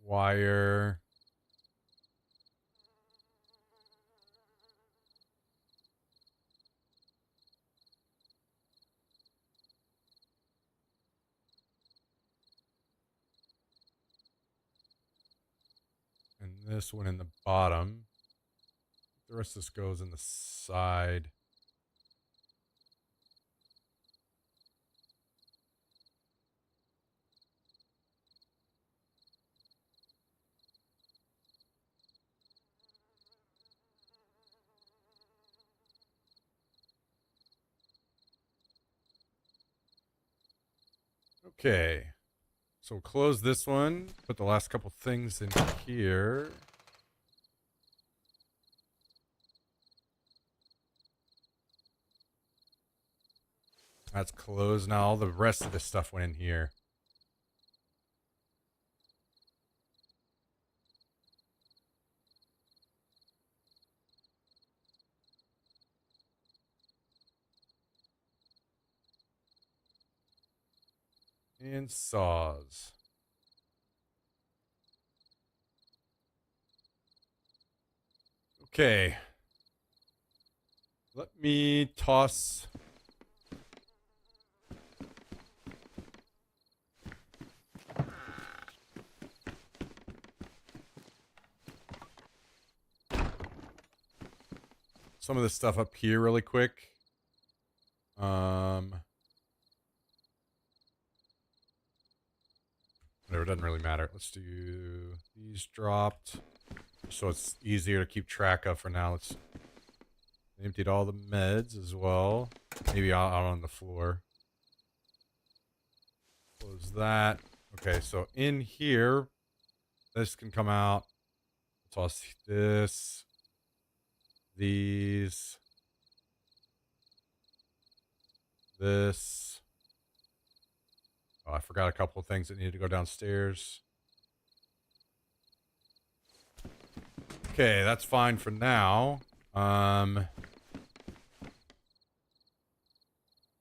Wire. And this one in the bottom. The rest of this goes in the side. Okay. So we'll close this one. Put the last couple things in here. That's closed. Now all the rest of this stuff went in here. And saws. Okay. Let me toss. Some of this stuff up here really quick. Whatever, doesn't really matter. Let's do these dropped. So it's easier to keep track of for now. Let's emptied all the meds as well. Maybe out on the floor. Close that. Okay, so in here, this can come out. Toss this. These. This. Oh, I forgot a couple of things that needed to go downstairs. Okay, that's fine for now. I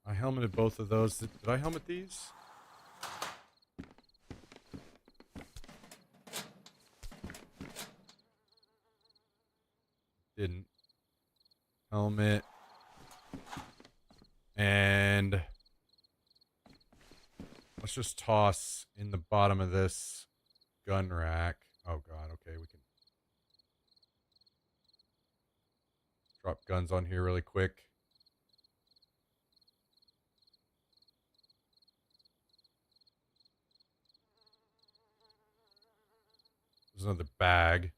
helmeted both of those. Did I helmet these? Didn't. Helmet. And let's just toss in the bottom of this gun rack. Oh god, okay, we can drop guns on here really quick. There's another bag.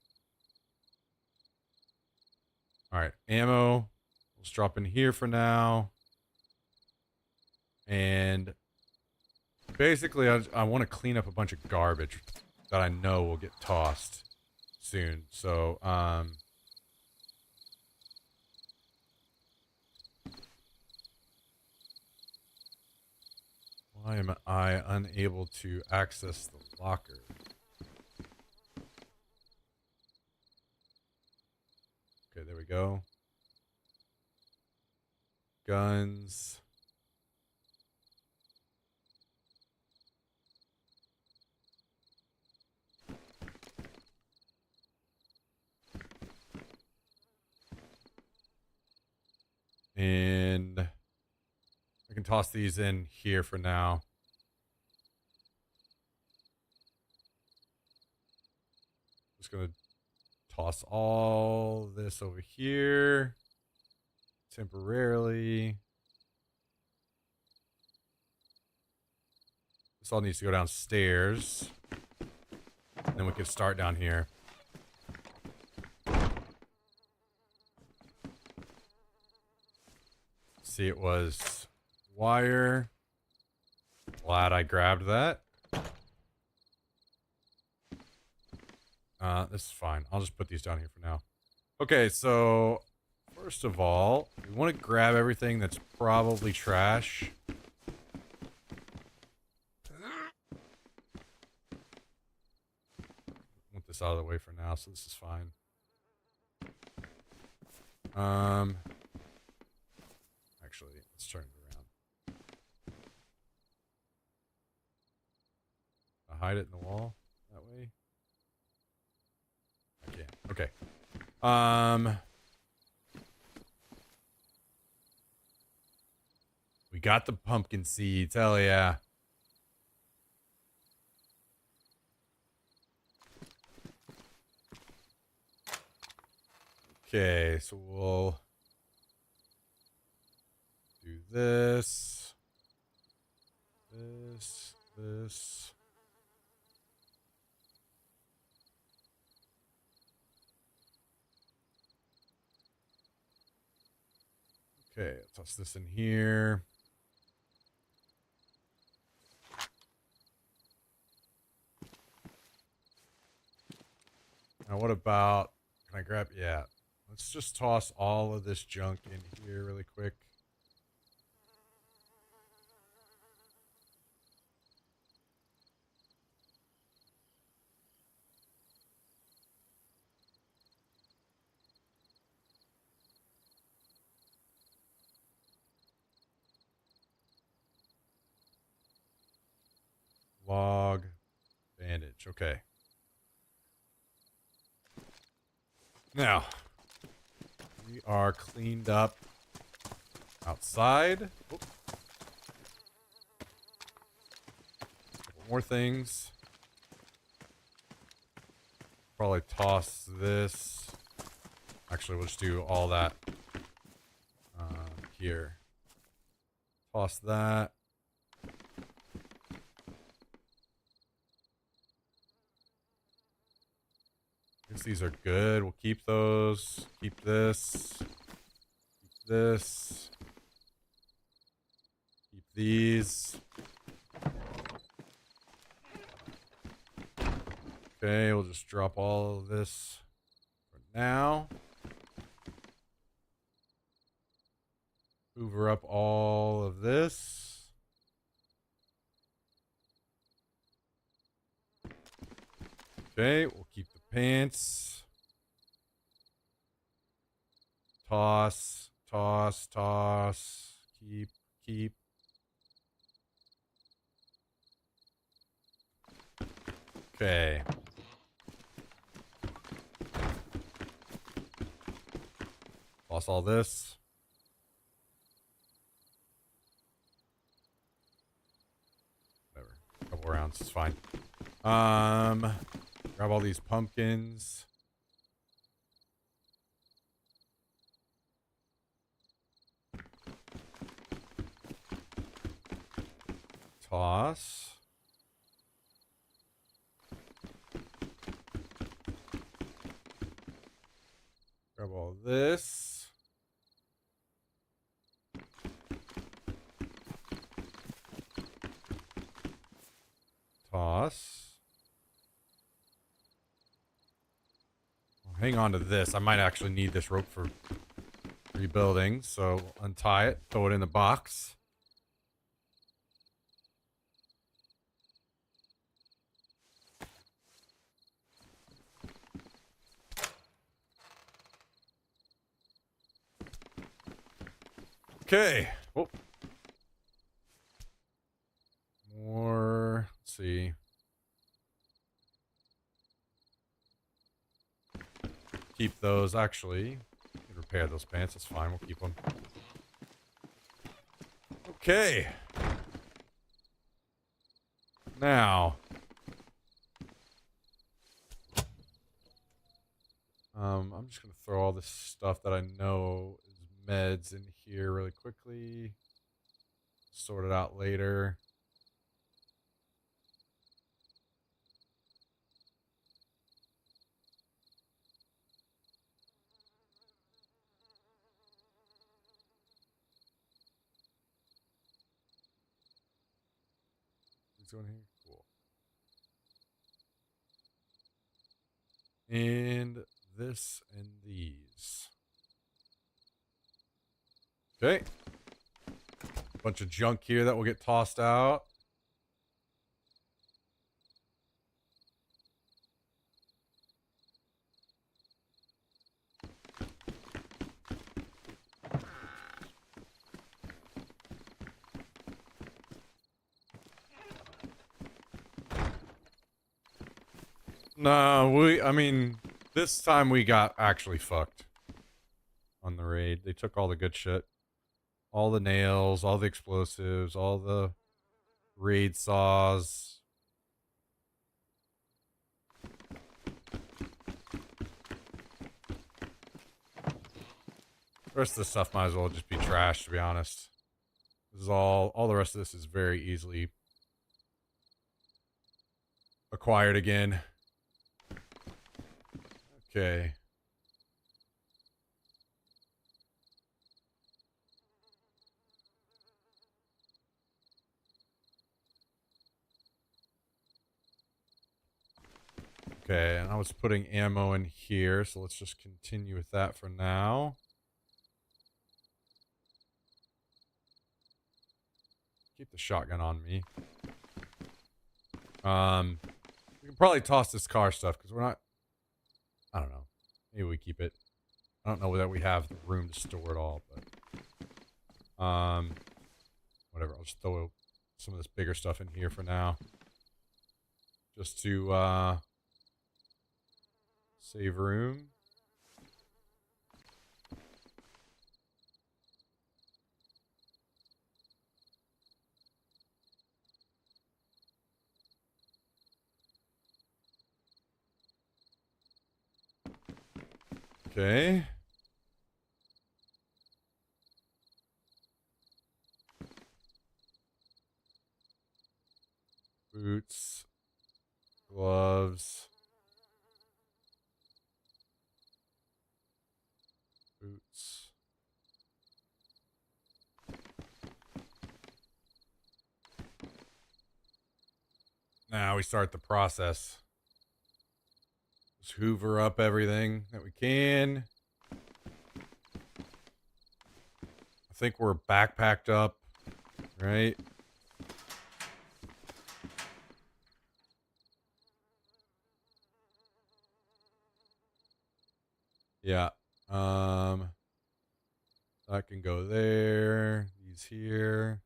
Alright, ammo. Let's drop in here for now. And basically, I want to clean up a bunch of garbage that I know will get tossed soon. So, why am I unable to access the locker? Okay, there we go. Guns. And I can toss these in here for now. Just gonna toss all this over here temporarily. This all needs to go downstairs. And then we can start down here. See, it was wire. Glad I grabbed that. This is fine. I'll just put these down here for now. Okay, so first of all, we want to grab everything that's probably trash. Want this out of the way for now, so this is fine. Actually, let's turn it around. I'll hide it in the wall that way. I can't. Okay. We got the pumpkin seeds. Hell yeah. Okay, so we'll do this. This. Okay, toss this in here. Now, what about? Can I grab? Yeah. Let's just toss all of this junk in here really quick. Log, bandage. Okay. Now, we are cleaned up outside. Couple more things. Probably toss this. Actually, we'll just do all that here. Toss that. Guess these are good. We'll keep those. Keep this. Keep this. Keep these. Okay, we'll just drop all of this for now. Hoover up all of this. Okay, we'll keep the pants. Toss, toss, toss. Keep, keep. Okay. Toss all this. Whatever. A couple rounds is fine. Grab all these pumpkins. Toss. Grab all this. Toss. Hang on to this. I might actually need this rope for rebuilding, so untie it, throw it in the box. Okay. Oh. More. Let's see. Keep those, actually. You can repair those pants. That's fine. We'll keep them. Okay. Now. I'm just going to throw all this stuff that I know is meds in here really quickly. Sort it out later. Going here, cool. And this and these. Okay. Bunch of junk here that will get tossed out. No, I mean, this time we got actually fucked on the raid. They took all the good shit. All the nails, all the explosives, all the raid saws. The rest of the stuff might as well just be trash, to be honest. This is all the rest of this is very easily acquired again. Okay. Okay, and I was putting ammo in here, so let's just continue with that for now. Keep the shotgun on me. We can probably toss this car stuff because we're not. I don't know. Maybe we keep it. I don't know whether we have the room to store it all, but whatever. I'll just throw some of this bigger stuff in here for now, just to save room. Okay. Boots, gloves, boots. Now we start the process. Just hoover up everything that we can. I think we're backpacked up, right? Yeah. That can go there. These here.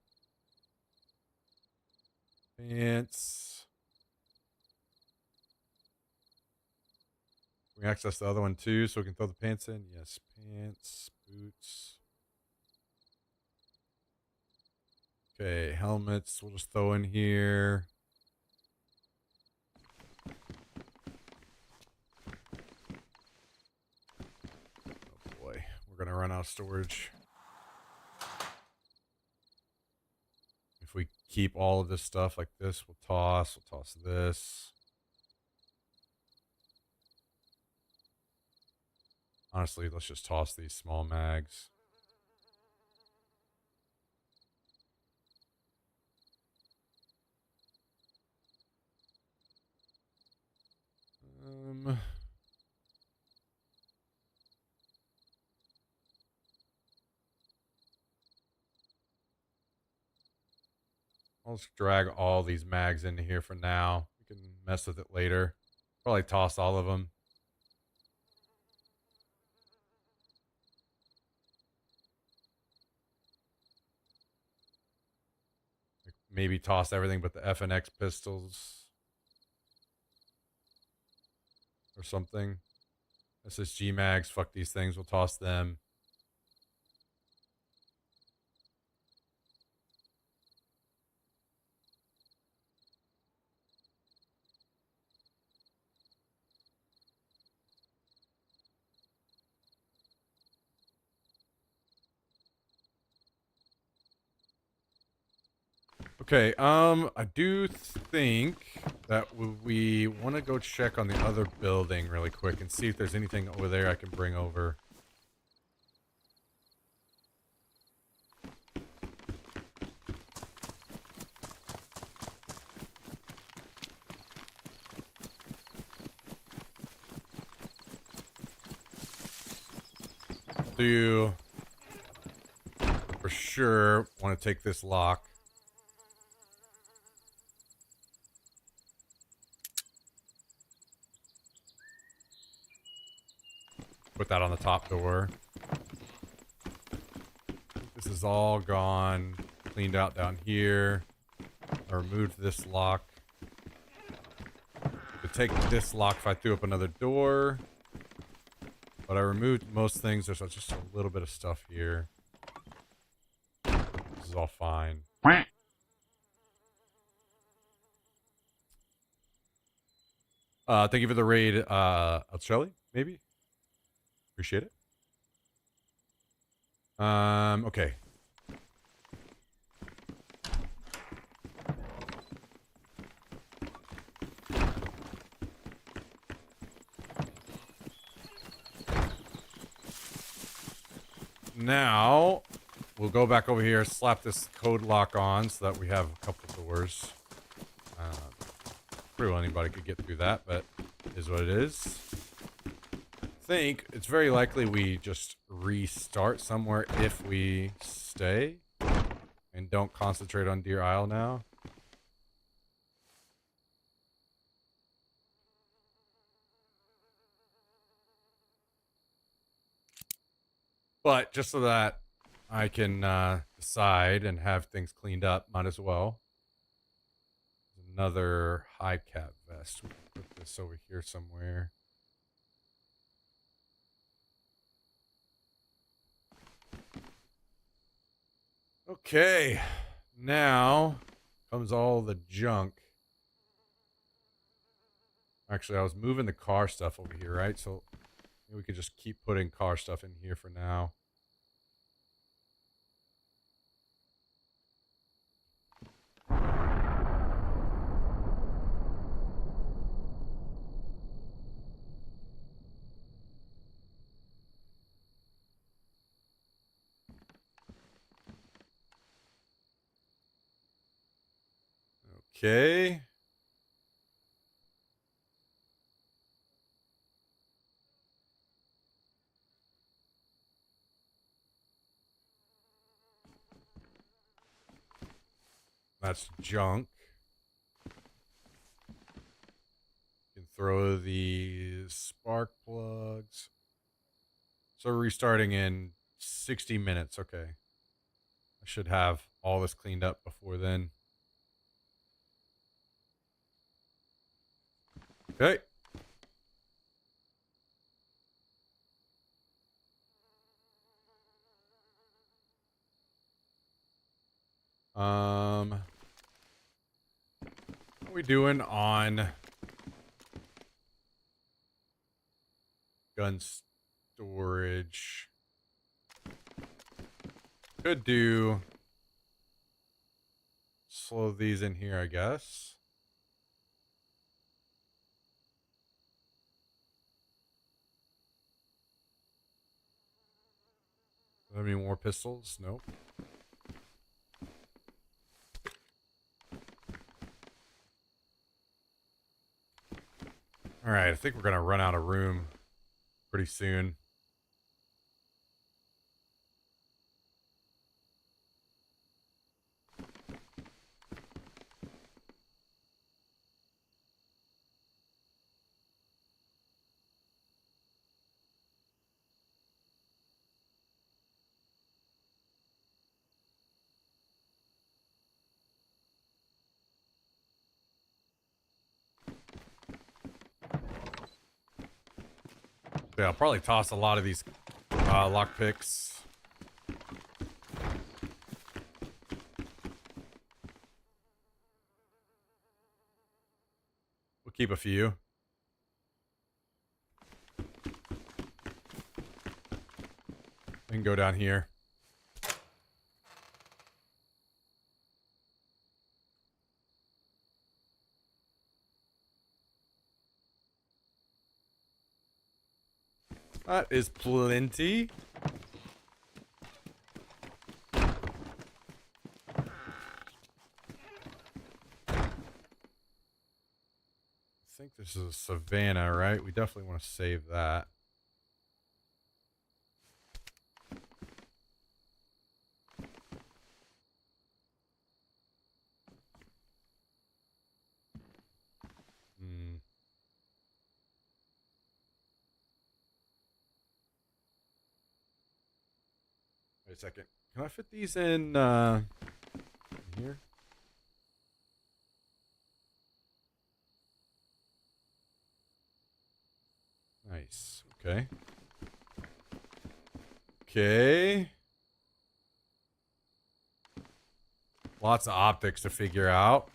Pants. Can we access the other one too so we can throw the pants in? Yes, pants, boots. Okay, helmets we'll just throw in here. Oh boy, we're gonna run out of storage. If we keep all of this stuff like this, we'll toss this. Honestly, let's just toss these small mags. I'll just drag all these mags into here for now. We can mess with it later. Probably toss all of them. Maybe toss everything but the FNX pistols. Or something. SSG mags, fuck these things, we'll toss them. Okay, I do think that we want to go check on the other building really quick and see if there's anything over there I can bring over. Do for sure want to take this lock. Put that on the top door. This is all gone. Cleaned out down here. I removed this lock. Could take this lock if I threw up another door. But I removed most things. There's just a little bit of stuff here. This is all fine. Thank you for the raid, Elchelli, maybe? Appreciate it. Okay. Now, we'll go back over here, slap this code lock on so that we have a couple doors. pretty well anybody could get through that, but it is what it is. I think it's very likely we just restart somewhere if we stay and don't concentrate on Deer Isle now. But just so that I can decide and have things cleaned up, might as well. Another high cap vest. We can put this over here somewhere. Okay, now comes all the junk. Actually, I was moving the car stuff over here, right? So maybe we could just keep putting car stuff in here for now. Okay. That's junk. You can throw the spark plugs. So restarting in 60 minutes. Okay. I should have all this cleaned up before then. Okay. How are we doing on gun storage? Could do slow these in here, I guess. Have any more pistols? Nope. All right, I think we're gonna run out of room pretty soon. Yeah, I'll probably toss a lot of these lock picks. We'll keep a few. We can go down here. That is plenty. I think this is a Savannah, right? We definitely want to save that. Hmm. Wait a second. Can I fit these in here? Nice. Okay. Okay. Lots of optics to figure out.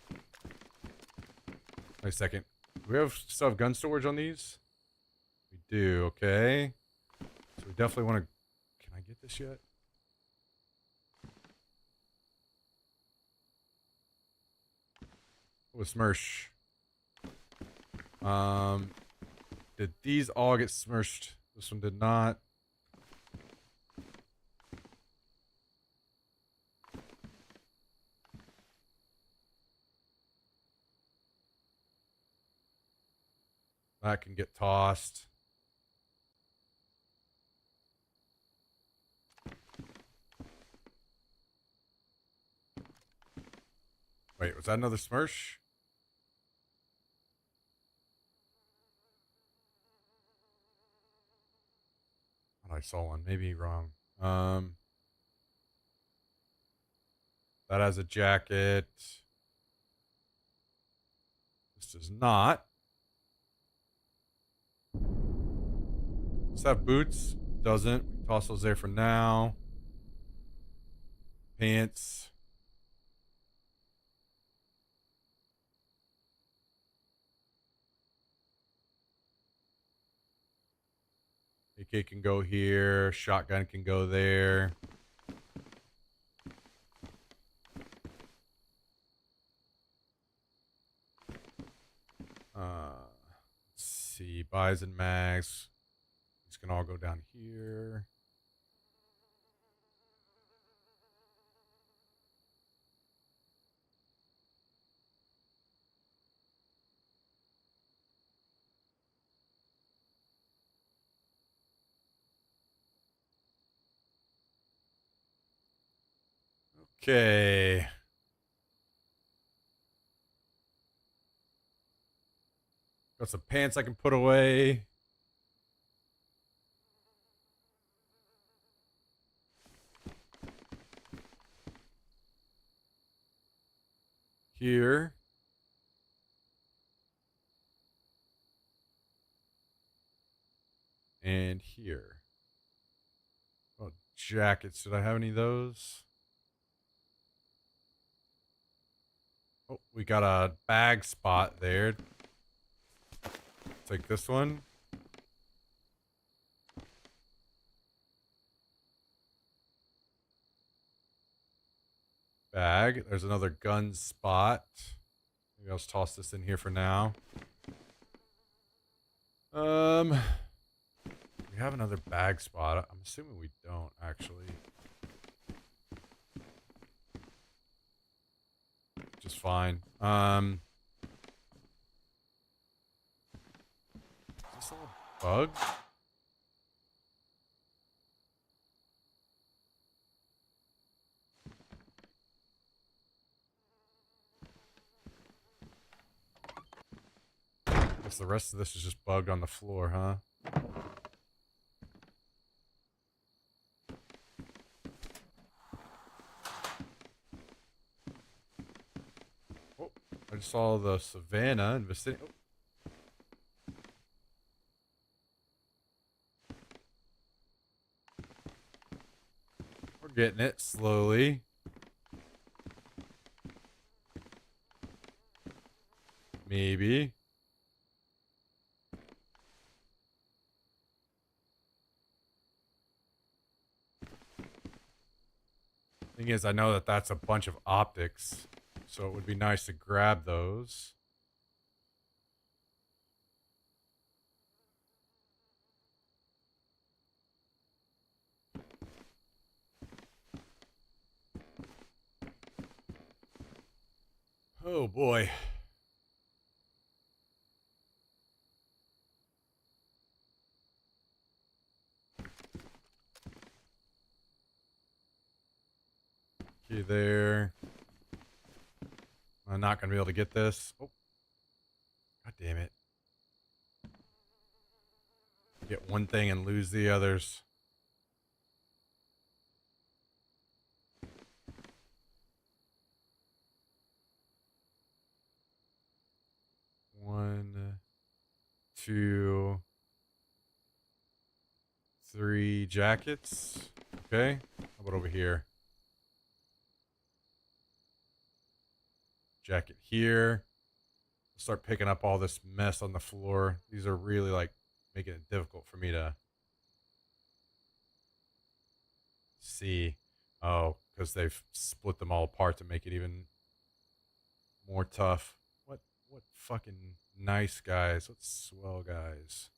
Wait a second. Do we still have gun storage on these? We do. Okay. So we definitely want to... Can I get this yet? Oh, Smirsh. Did these all get smirched? This one did not. That can get tossed. Wait, was that another Smirsh? Oh, I saw one. Maybe wrong. That has a jacket. This does not. Does that have boots? Doesn't. We can toss those there for now. Pants. AK can go here. Shotgun can go there. Let's see. Bison mags. These can all go down here. Okay. Got some pants I can put away. Here. And here. Oh, jackets. Did I have any of those? Oh, we got a bag spot there. Take this one. Bag. There's another gun spot. Maybe I'll just toss this in here for now. We have another bag spot. I'm assuming we don't, actually. Just fine. Is this all bug? Guess the rest of this is just bugged on the floor, huh? Oh, I just saw the savannah and vicinity. Oh. We're getting it slowly. Maybe. Thing is, I know that that's a bunch of optics, so it would be nice to grab those. Oh boy. Okay, there. I'm not going to be able to get this. Oh. God damn it. Get one thing and lose the others. One, two, three jackets. Okay. How about over here? Jacket here. Start picking up all this mess on the floor. These are really like making it difficult for me to see. Oh, because they've split them all apart to make it even more tough. What fucking nice guys. What swell guys.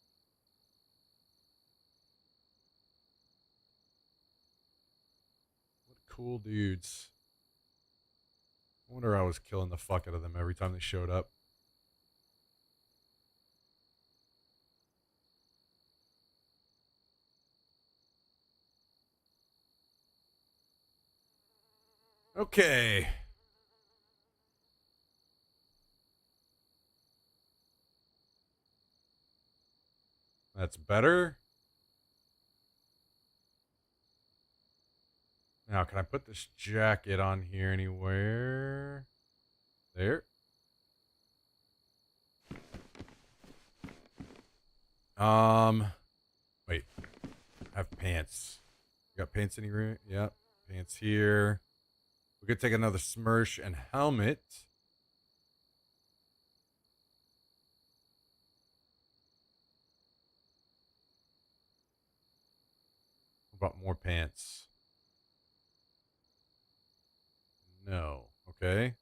What cool dudes. I wonder I was killing the fuck out of them every time they showed up. Okay. That's better. Now, can I put this jacket on here anywhere? There. Wait. I have pants. You got pants in here? Yep. Pants here. We could take another Smersh and helmet. What about more pants? No. Okay.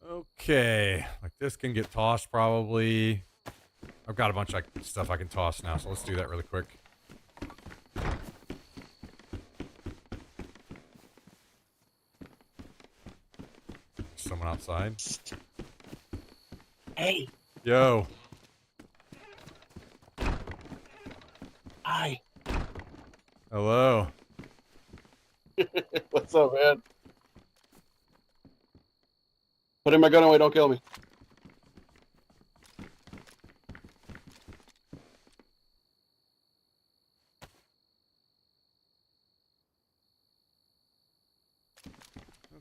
Okay. Like this can get tossed probably. I've got a bunch of stuff I can toss now, so let's do that really quick. Someone outside. Hey, Yo. hi. Hello. What's up, man? Putting my gun away, don't kill me.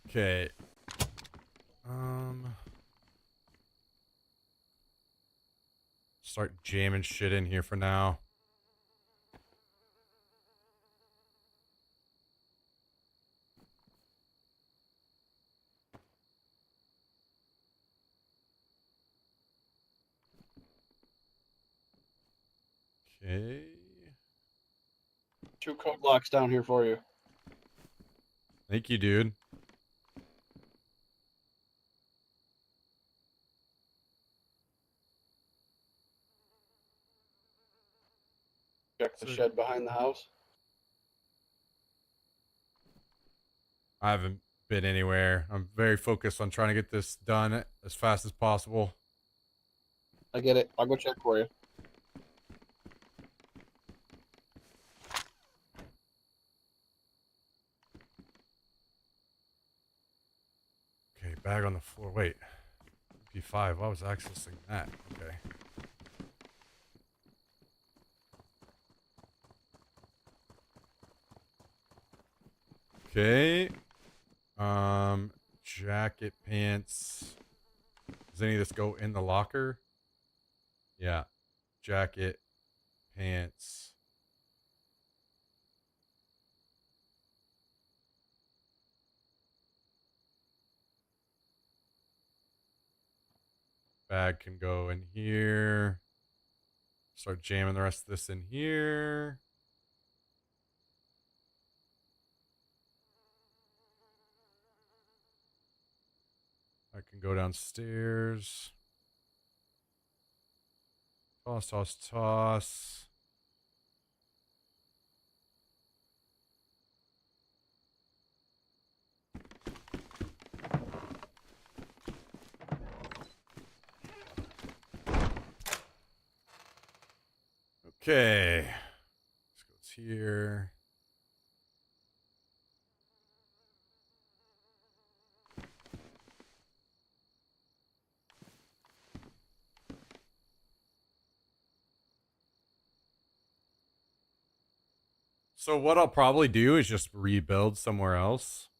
Okay. Start jamming shit in here for now. Okay. 2 code blocks down here for you. Thank you, dude. Check the shed behind the house. I haven't been anywhere. I'm very focused on trying to get this done as fast as possible. I get it. I'll go check for you. Okay, bag on the floor. Wait. P5. I was accessing that. Okay. Okay. Jacket, pants. Does any of this go in the locker? Yeah. Jacket, pants. Bag can go in here. Start jamming the rest of this in here. I can go downstairs. Toss, toss, toss. Okay. This goes here. So what I'll probably do is just rebuild somewhere else.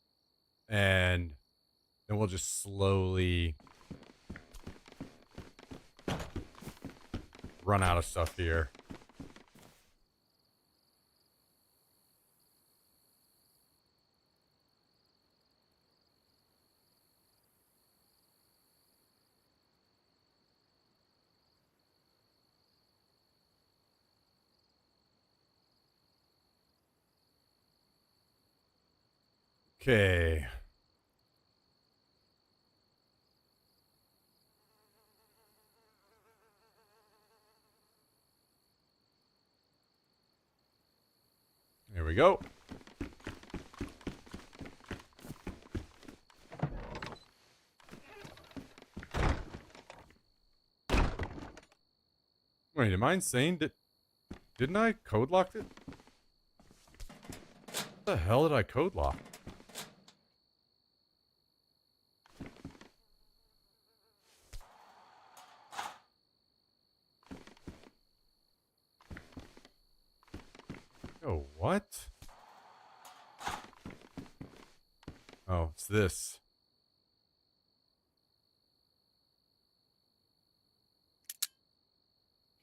And then we'll just slowly run out of stuff here. Okay. There we go. Wait, am I insane? Didn't I code lock it? What the hell did I code lock? Oh, what? Oh, it's this.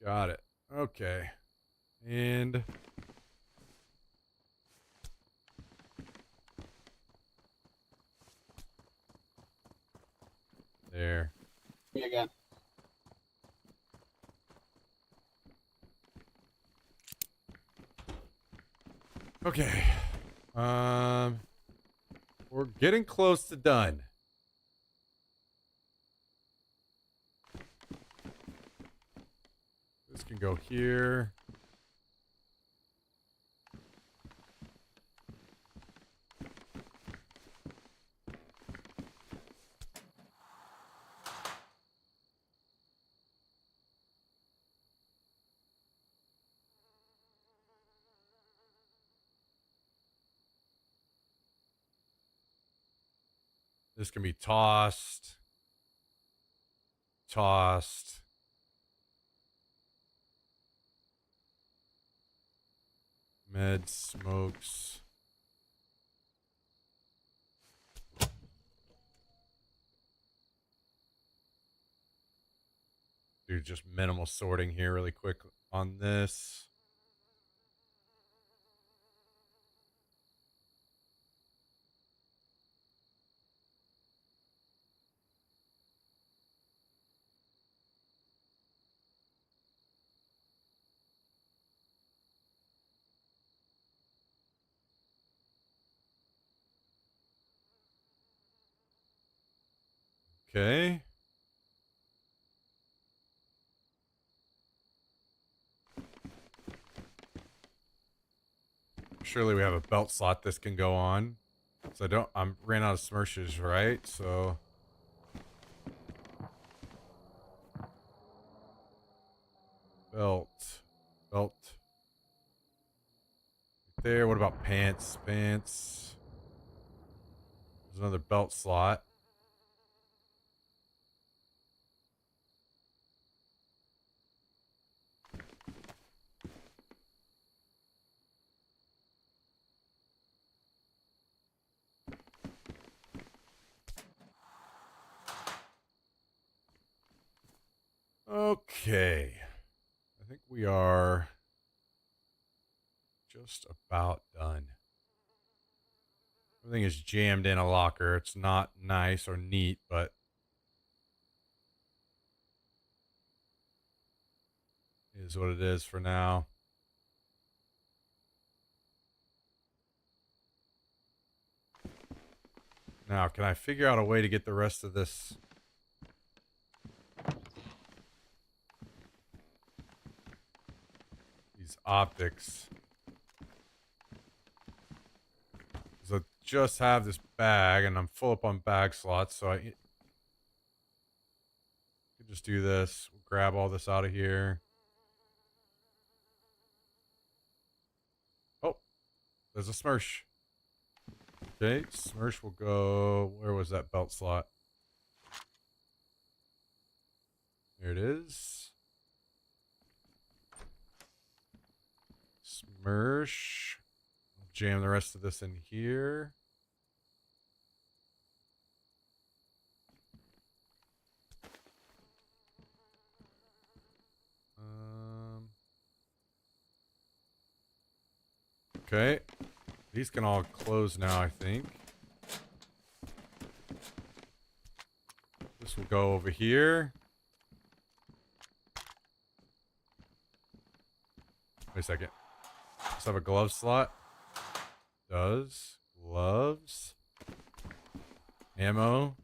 Got it. Okay. And there. Me again. Okay. We're getting close to done. This can go here. This can be tossed. Tossed. Med smokes. Do just minimal sorting here really quick on this. Okay. Surely we have a belt slot this can go on. So I'm ran out of smirches, right? So belt. Right there. What about pants? Pants. There's another belt slot. Okay. I think we are just about done. Everything is jammed in a locker. It's not nice or neat, but it is what it is for now. Now, can I figure out a way to get the rest of this? These optics. So I just have this bag and I'm full up on bag slots, so I can just do this. Grab all this out of here. Oh, there's a Smirsh. Okay, Smirsh will go. Where was that belt slot? There it is. Smirsh. Jam the rest of this in here. Okay. These can all close now, I think. This will go over here. Wait a second. Let's have a glove slot. Does. Gloves. Ammo.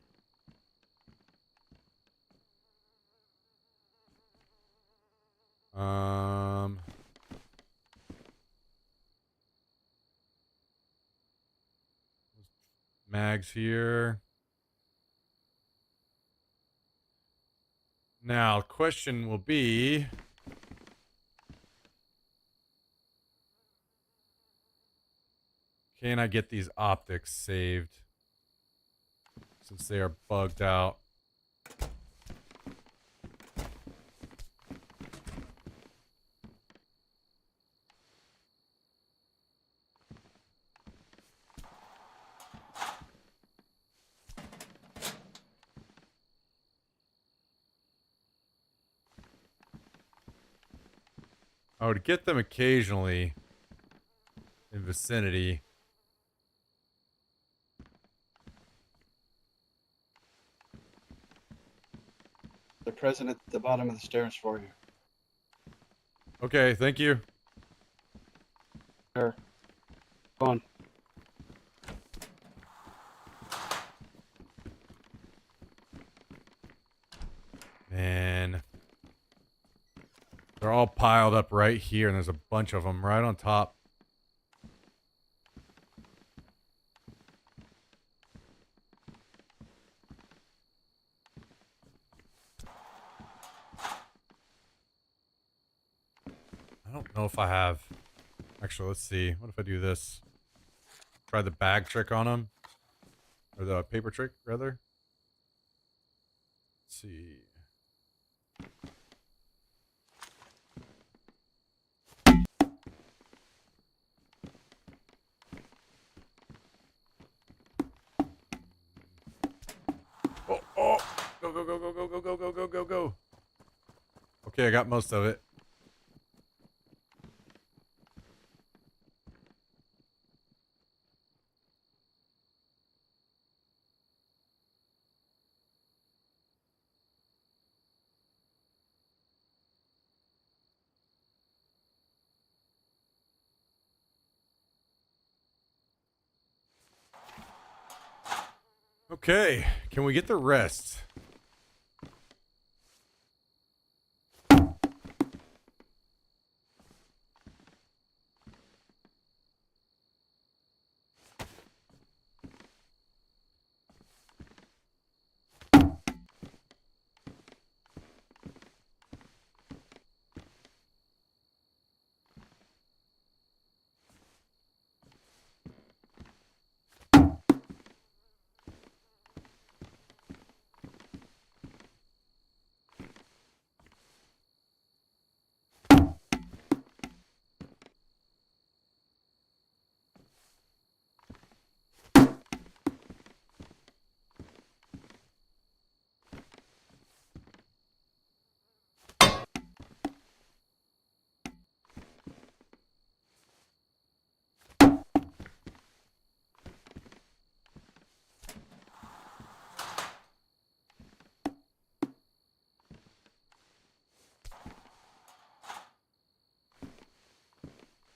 Mags here. Now, question will be, Can I get these optics saved? Since they are bugged out. I would get them occasionally in vicinity. They're present at the bottom of the stairs for you. Okay, thank you. Sure. Go on. Man. They're all piled up right here, and there's a bunch of them right on top. I don't know if I have... Actually, let's see. What if I do this? Try the bag trick on them. Or the paper trick, rather. Let's see. Oh, oh! Go, go, go, go, go, go, go, go, go, go, go. Okay, I got most of it. Okay, can we get the rest?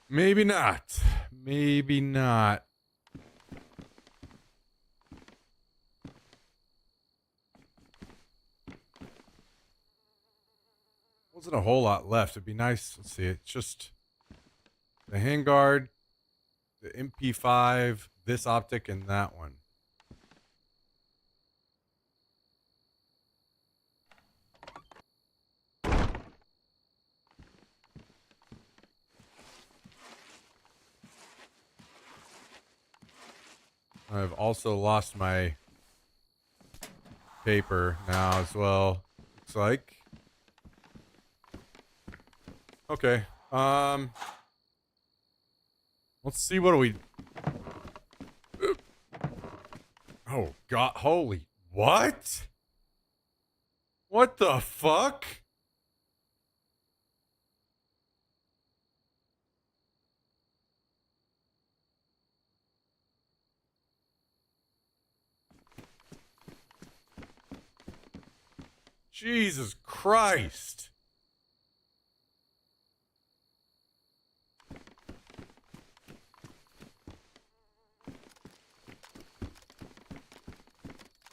Maybe not. Maybe not. Wasn't a whole lot left. It'd be nice. Let's see. It's just the handguard, the MP5, this optic, and that one. I've also lost my paper now as well. Looks like. Okay. Let's see, what do we... Oh, God. Holy... What? What the fuck? Jesus Christ.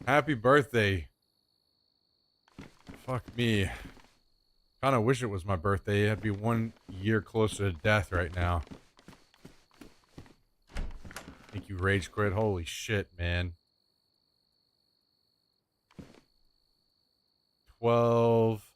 Happy birthday. Fuck me. Kinda wish it was my birthday. I'd be 1 year closer to death right now. Think you rage quit? Holy shit, man. 12.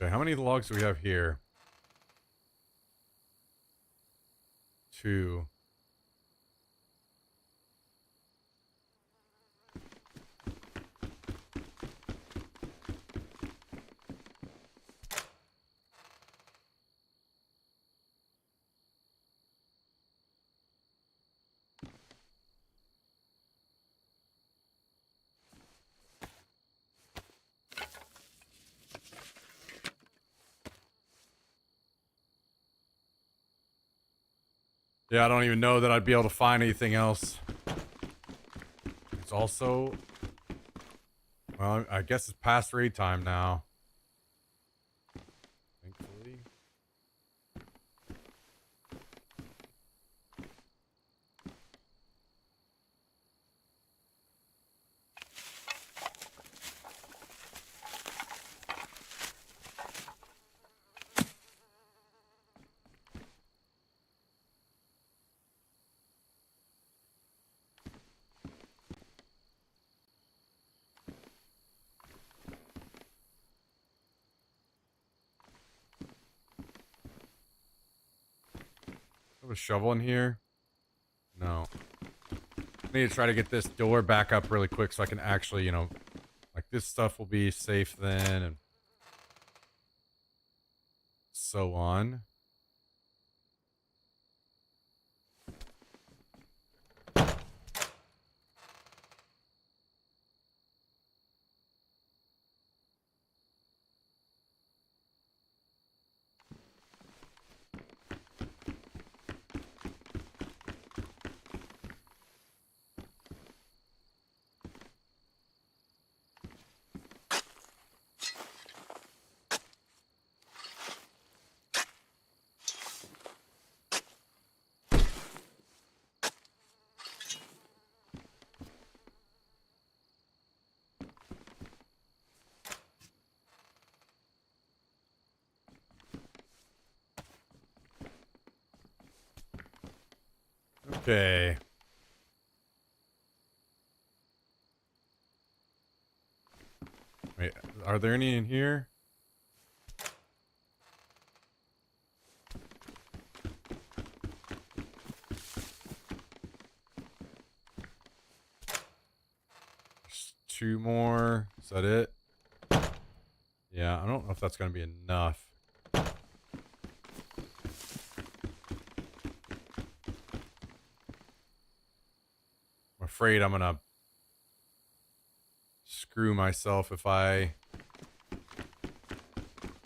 Okay, how many logs do we have here? 2. Yeah, I don't even know that I'd be able to find anything else. It's also... Well, I guess it's past raid time now. Thankfully. Have a shovel in here? No. I need to try to get this door back up really quick so I can actually, you know, like this stuff will be safe then and so on. Okay. Wait, are there any in here? Just 2 more. Is that it? Yeah, I don't know if that's going to be enough. I'm afraid I'm going to screw myself if I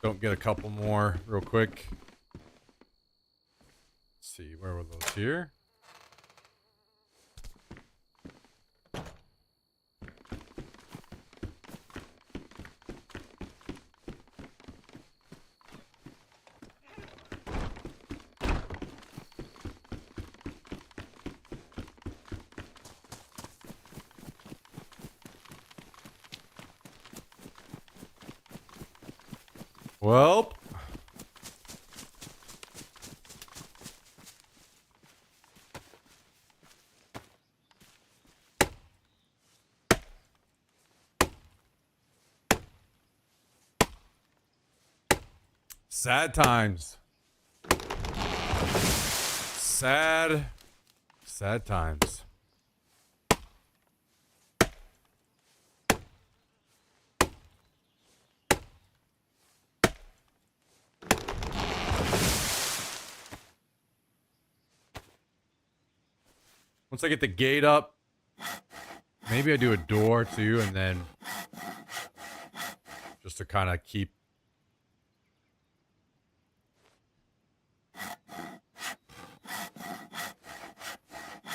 don't get a couple more real quick. Let's see, where were those here? Well, sad times. Sad times. Once I get the gate up, maybe I do a door too, and then just to kind of keep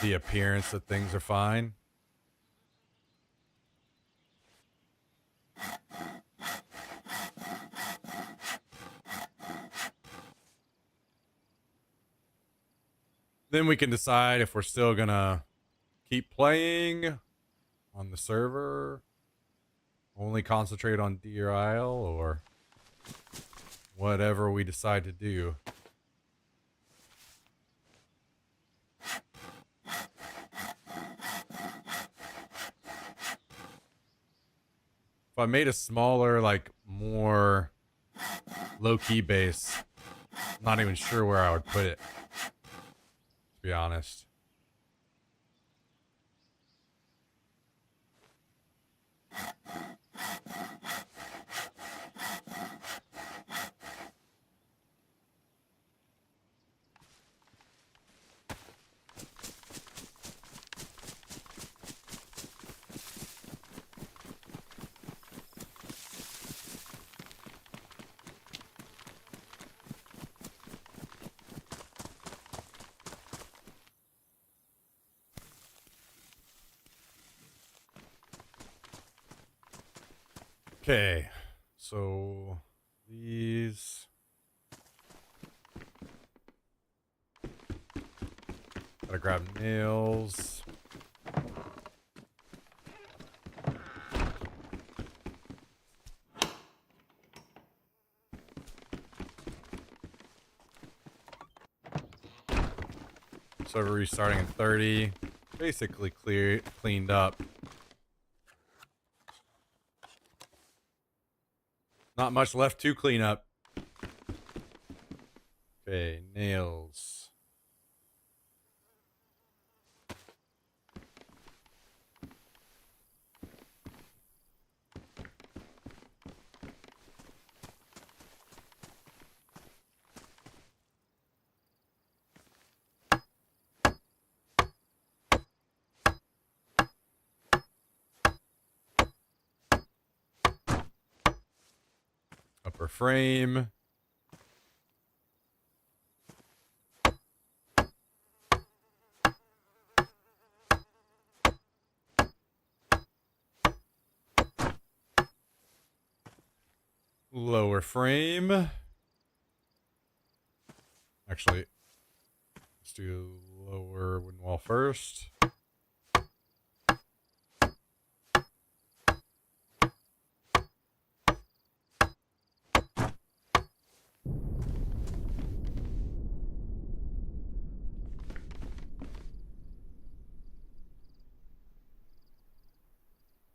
the appearance that things are fine. Then we can decide if we're still gonna keep playing on the server, only concentrate on Deer Isle, or whatever we decide to do. If I made a smaller, like more low-key base. Not even sure where I would put it, to be honest. Okay, so these. Gotta grab nails. So we're restarting in 30. Basically cleaned up. Not much left to clean up. Okay, nails. Upper frame. Lower frame. Actually, let's do lower wooden wall first.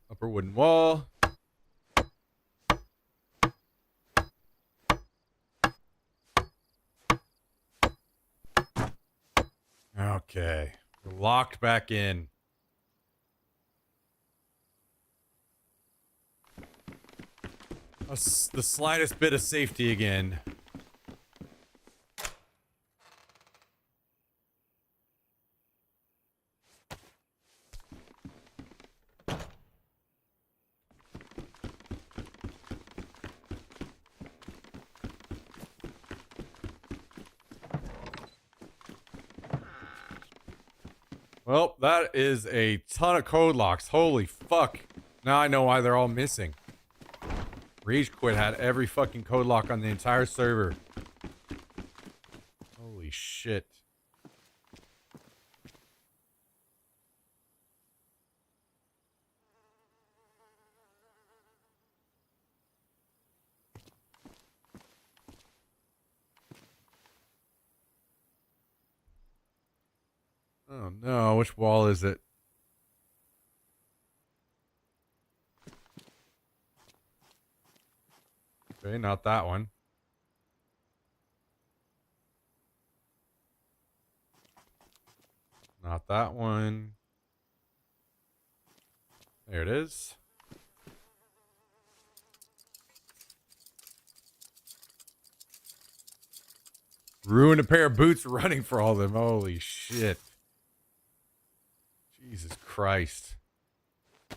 Upper wooden wall. Okay, we're locked back in. The slightest bit of safety again. Well, that is a ton of code locks. Holy fuck. Now I know why they're all missing. Rage Quit had every fucking code lock on the entire server. Holy shit. Oh no, which wall is it? Okay, not that one. Not that one. There it is. Ruined a pair of boots running for all of them. Holy shit. Jesus Christ. I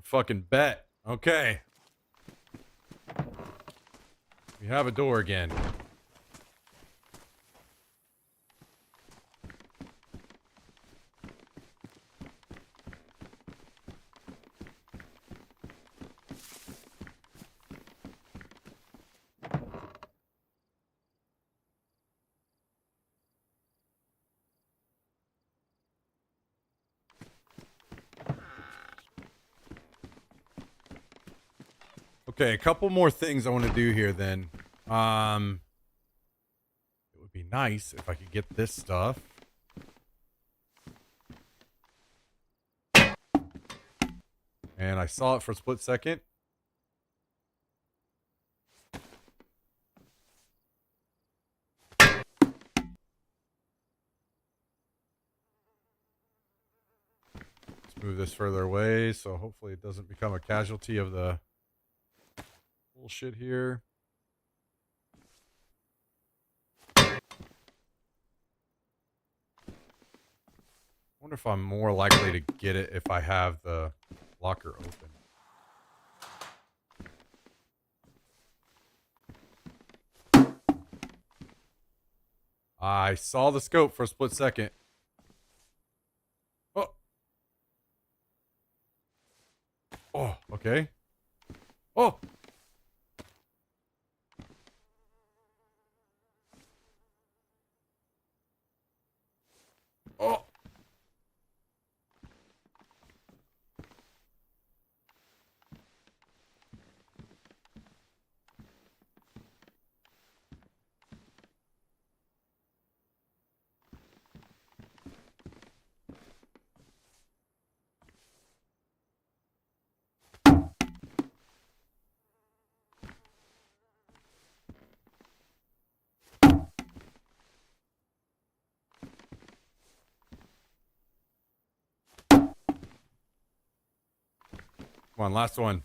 fucking bet. Okay. We have a door again. Okay, a couple more things I want to do here then. It would be nice if I could get this stuff. And I saw it for a split second. Let's move this further away so hopefully it doesn't become a casualty of the bullshit here. I wonder if I'm more likely to get it if I have the locker open. I saw the scope for a split second. Oh. Oh, okay. Oh. Oh. Come on, last one.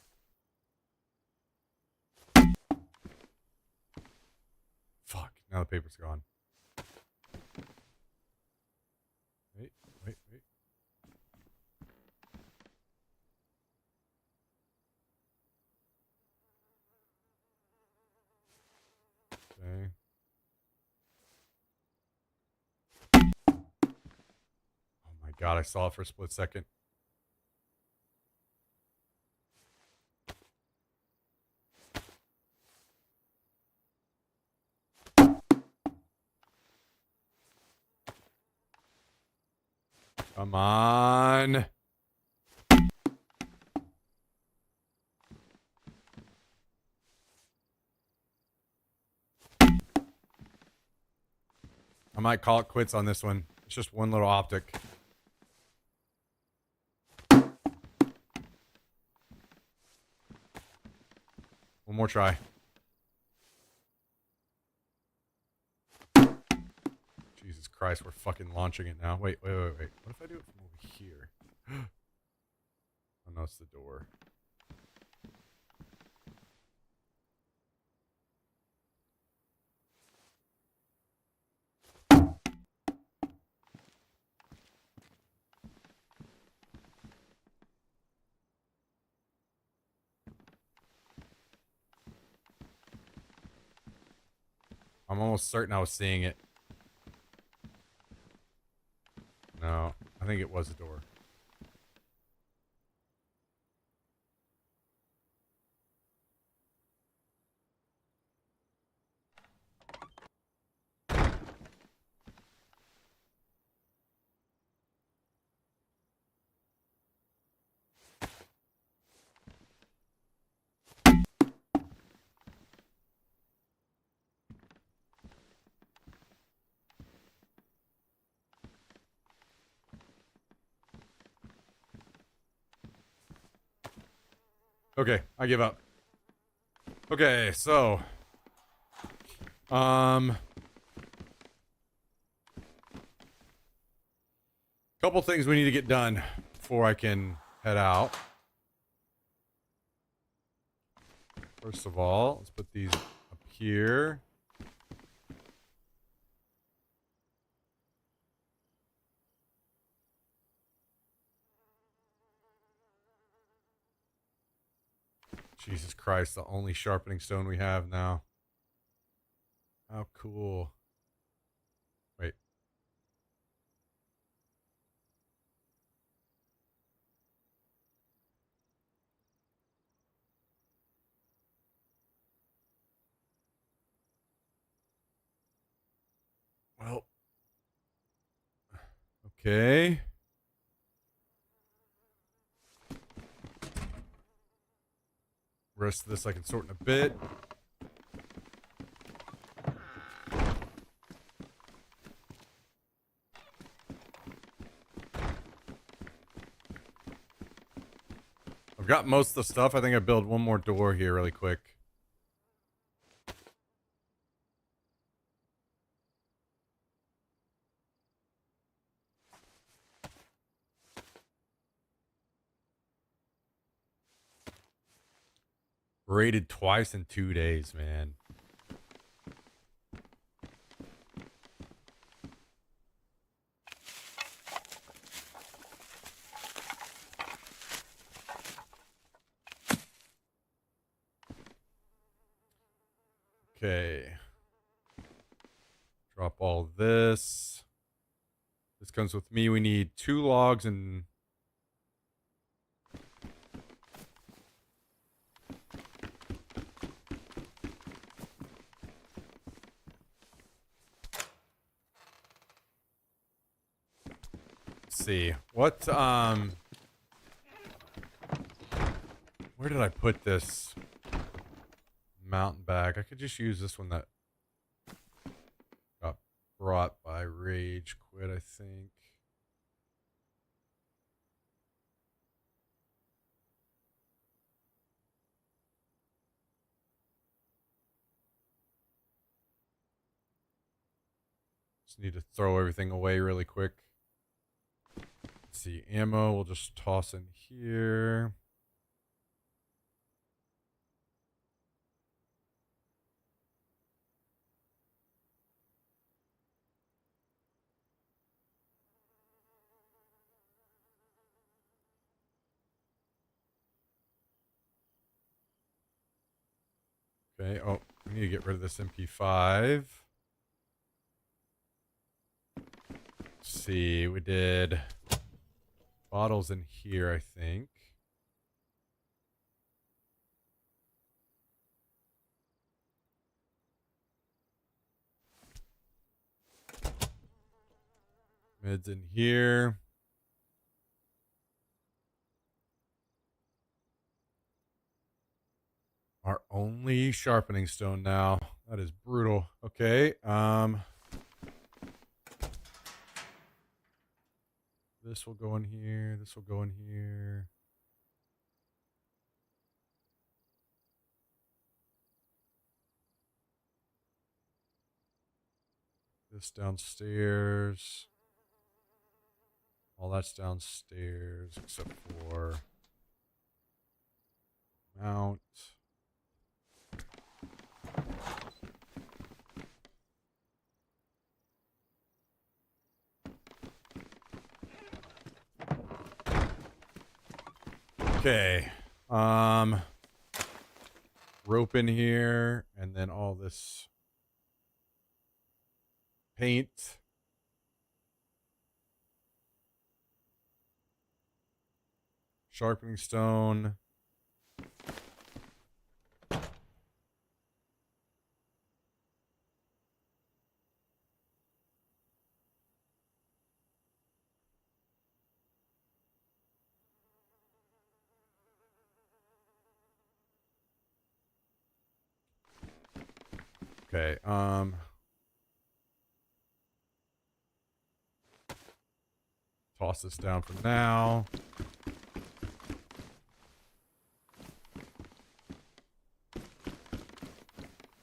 Fuck, now the paper's gone. Wait. Okay. Oh my god, I saw it for a split second. Come on. I might call it quits on this one. It's just one little optic. One more try. Jesus Christ, we're fucking launching it now. Wait. What if I do it from over here? Oh no, it's the door. I'm almost certain I was seeing it. No, I think it was a door. Okay, I give up. Okay, so couple things we need to get done before I can head out. First of all, let's put these up here. Jesus Christ, the only sharpening stone we have now. How cool. Wait. Well. Okay. Rest of this I can sort in a bit. got most of the stuff. I think I build one more door here really quick. Raided twice in 2 days, man. Okay. Drop all this. This comes with me. We need 2 logs and... Let's see. What, where did I put this mountain bag? I could just use this one that got brought by Rage Quit, I think. Just need to throw everything away really quick. Let's see, ammo we'll just toss in here. Okay, oh, we need to get rid of this MP5. Let's see, we did bottles in here, I think. Mids in here. Our only sharpening stone now. That is brutal. Okay, this will go in here. This will go in here. This downstairs. All that's downstairs except for mount. Okay. Rope in here and then all this paint. Sharpening stone. Okay, toss this down for now.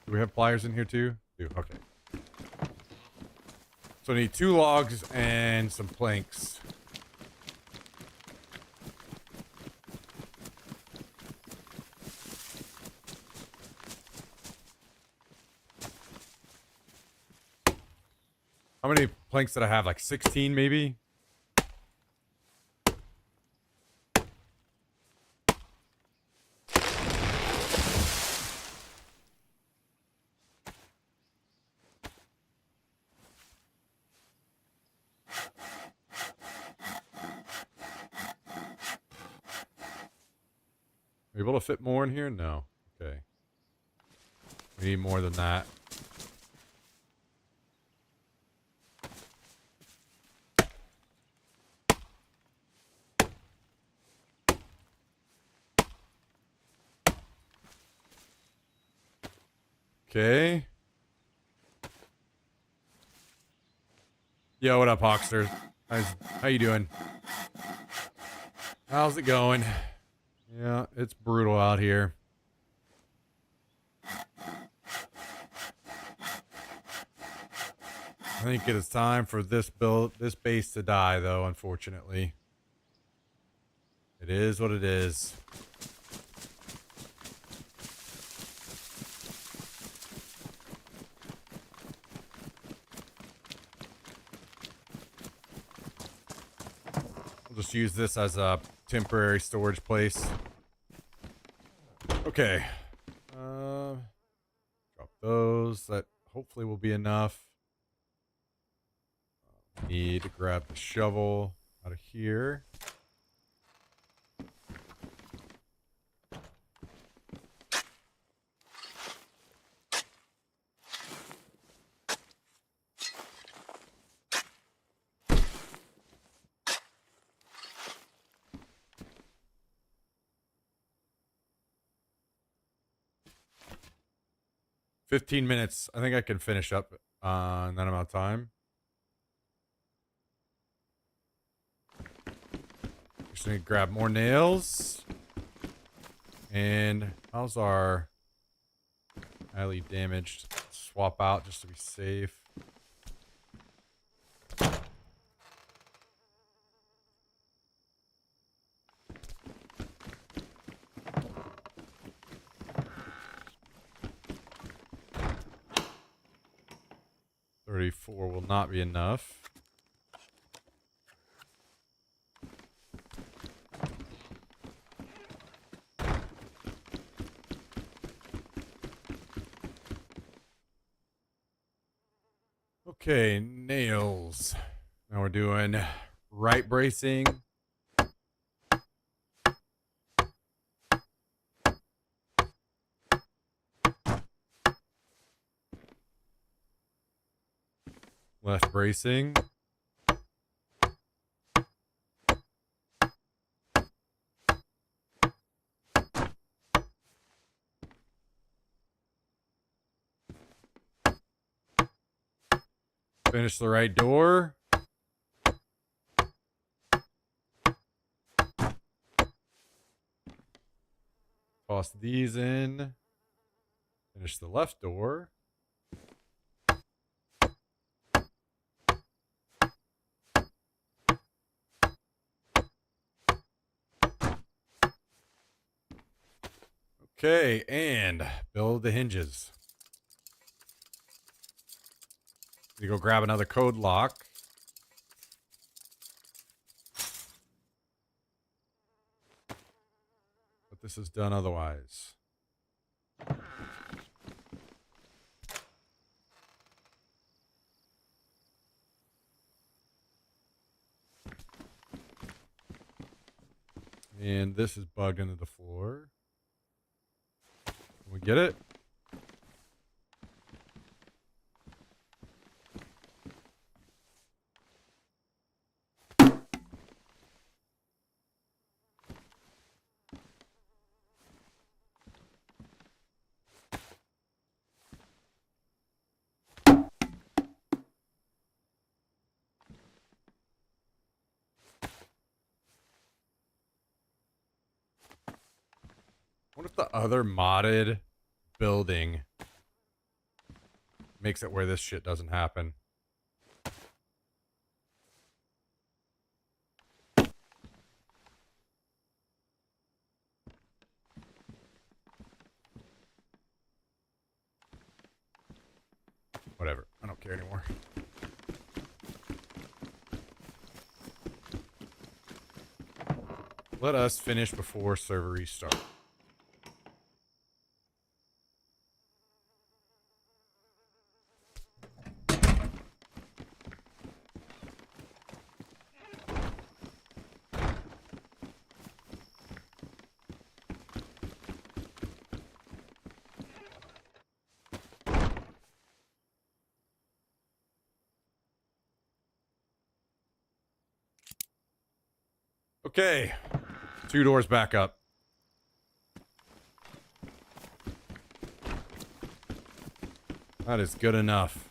Do we have pliers in here too? Do, okay. So I need 2 logs and some planks. How many planks did I have? Like 16 maybe? Are you able to fit more in here? No. Okay. We need more than that. Okay. Yo, what up, Hawkster? How you doing? How's it going? Yeah, it's brutal out here. I think it is time for this base to die, though, unfortunately. It is what it is. I'll just use this as a temporary storage place. Okay. Drop those. That hopefully will be enough. Need to grab the shovel out of here. "15 minutes. I think I can finish up in that amount of time. Just need to grab more nails. And how's our highly damaged? Swap out just to be safe. $34 will not be enough. Okay, nails. Now we're doing right bracing. Left bracing. Finish the right door. Toss these in. Finish the left door. Okay, and build the hinges. You go grab another code lock. But this is done otherwise. And this is bugged into the floor. Can we get it? What if the other modded building makes it where this shit doesn't happen? Whatever. I don't care anymore. Let us finish before server restart. Okay. 2 doors back up. That is good enough.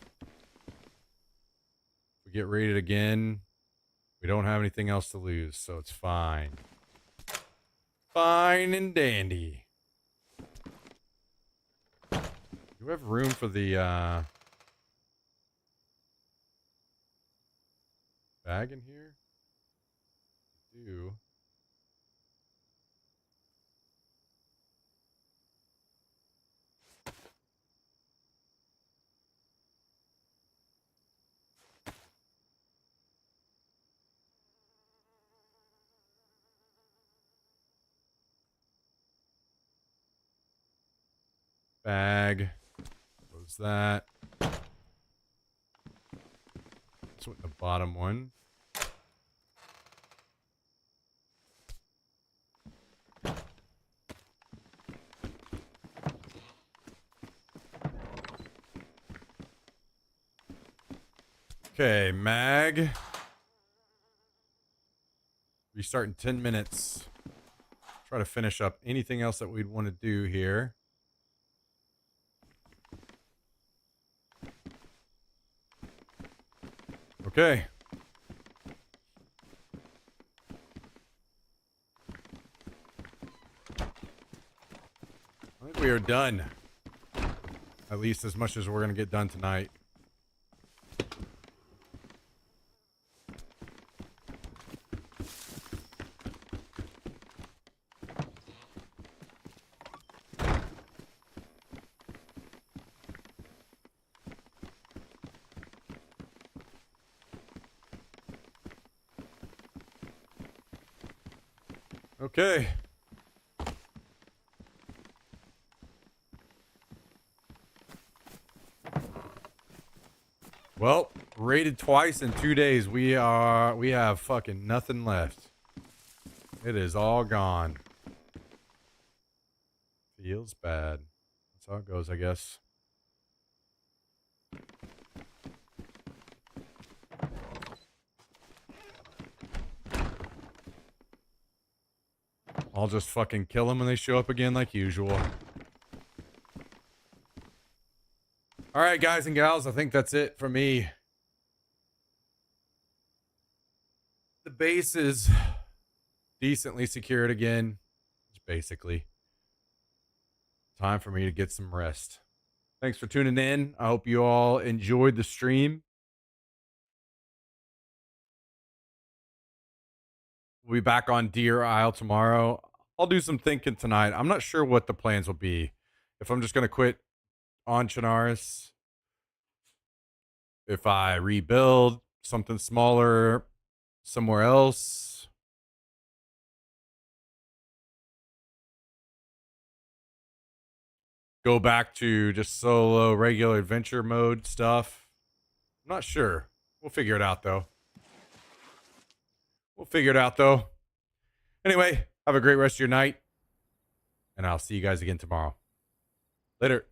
We get raided again. We don't have anything else to lose, so it's fine. Fine and dandy. Do we have room for the bag in here? We do. Bag. What was that? That's what the bottom one. Okay, mag. Restart in 10 minutes. Try to finish up anything else that we'd want to do here. Okay. I think we are done. At least as much as we're going to get done tonight. Okay. Well, raided twice in 2 days. We have fucking nothing left. It is all gone. Feels bad. That's how it goes, I guess. I'll just fucking kill them when they show up again like usual. Alright, guys and gals, I think that's it for me. The base is decently secured again. It's basically time for me to get some rest. Thanks for tuning in. I hope you all enjoyed the stream. We'll be back on Deer Isle tomorrow. I'll do some thinking tonight. I'm not sure what the plans will be. If I'm just going to quit on Chernarus. If I rebuild something smaller somewhere else. Go back to just solo regular adventure mode stuff. I'm not sure. We'll figure it out though. Anyway, have a great rest of your night. And I'll see you guys again tomorrow. Later.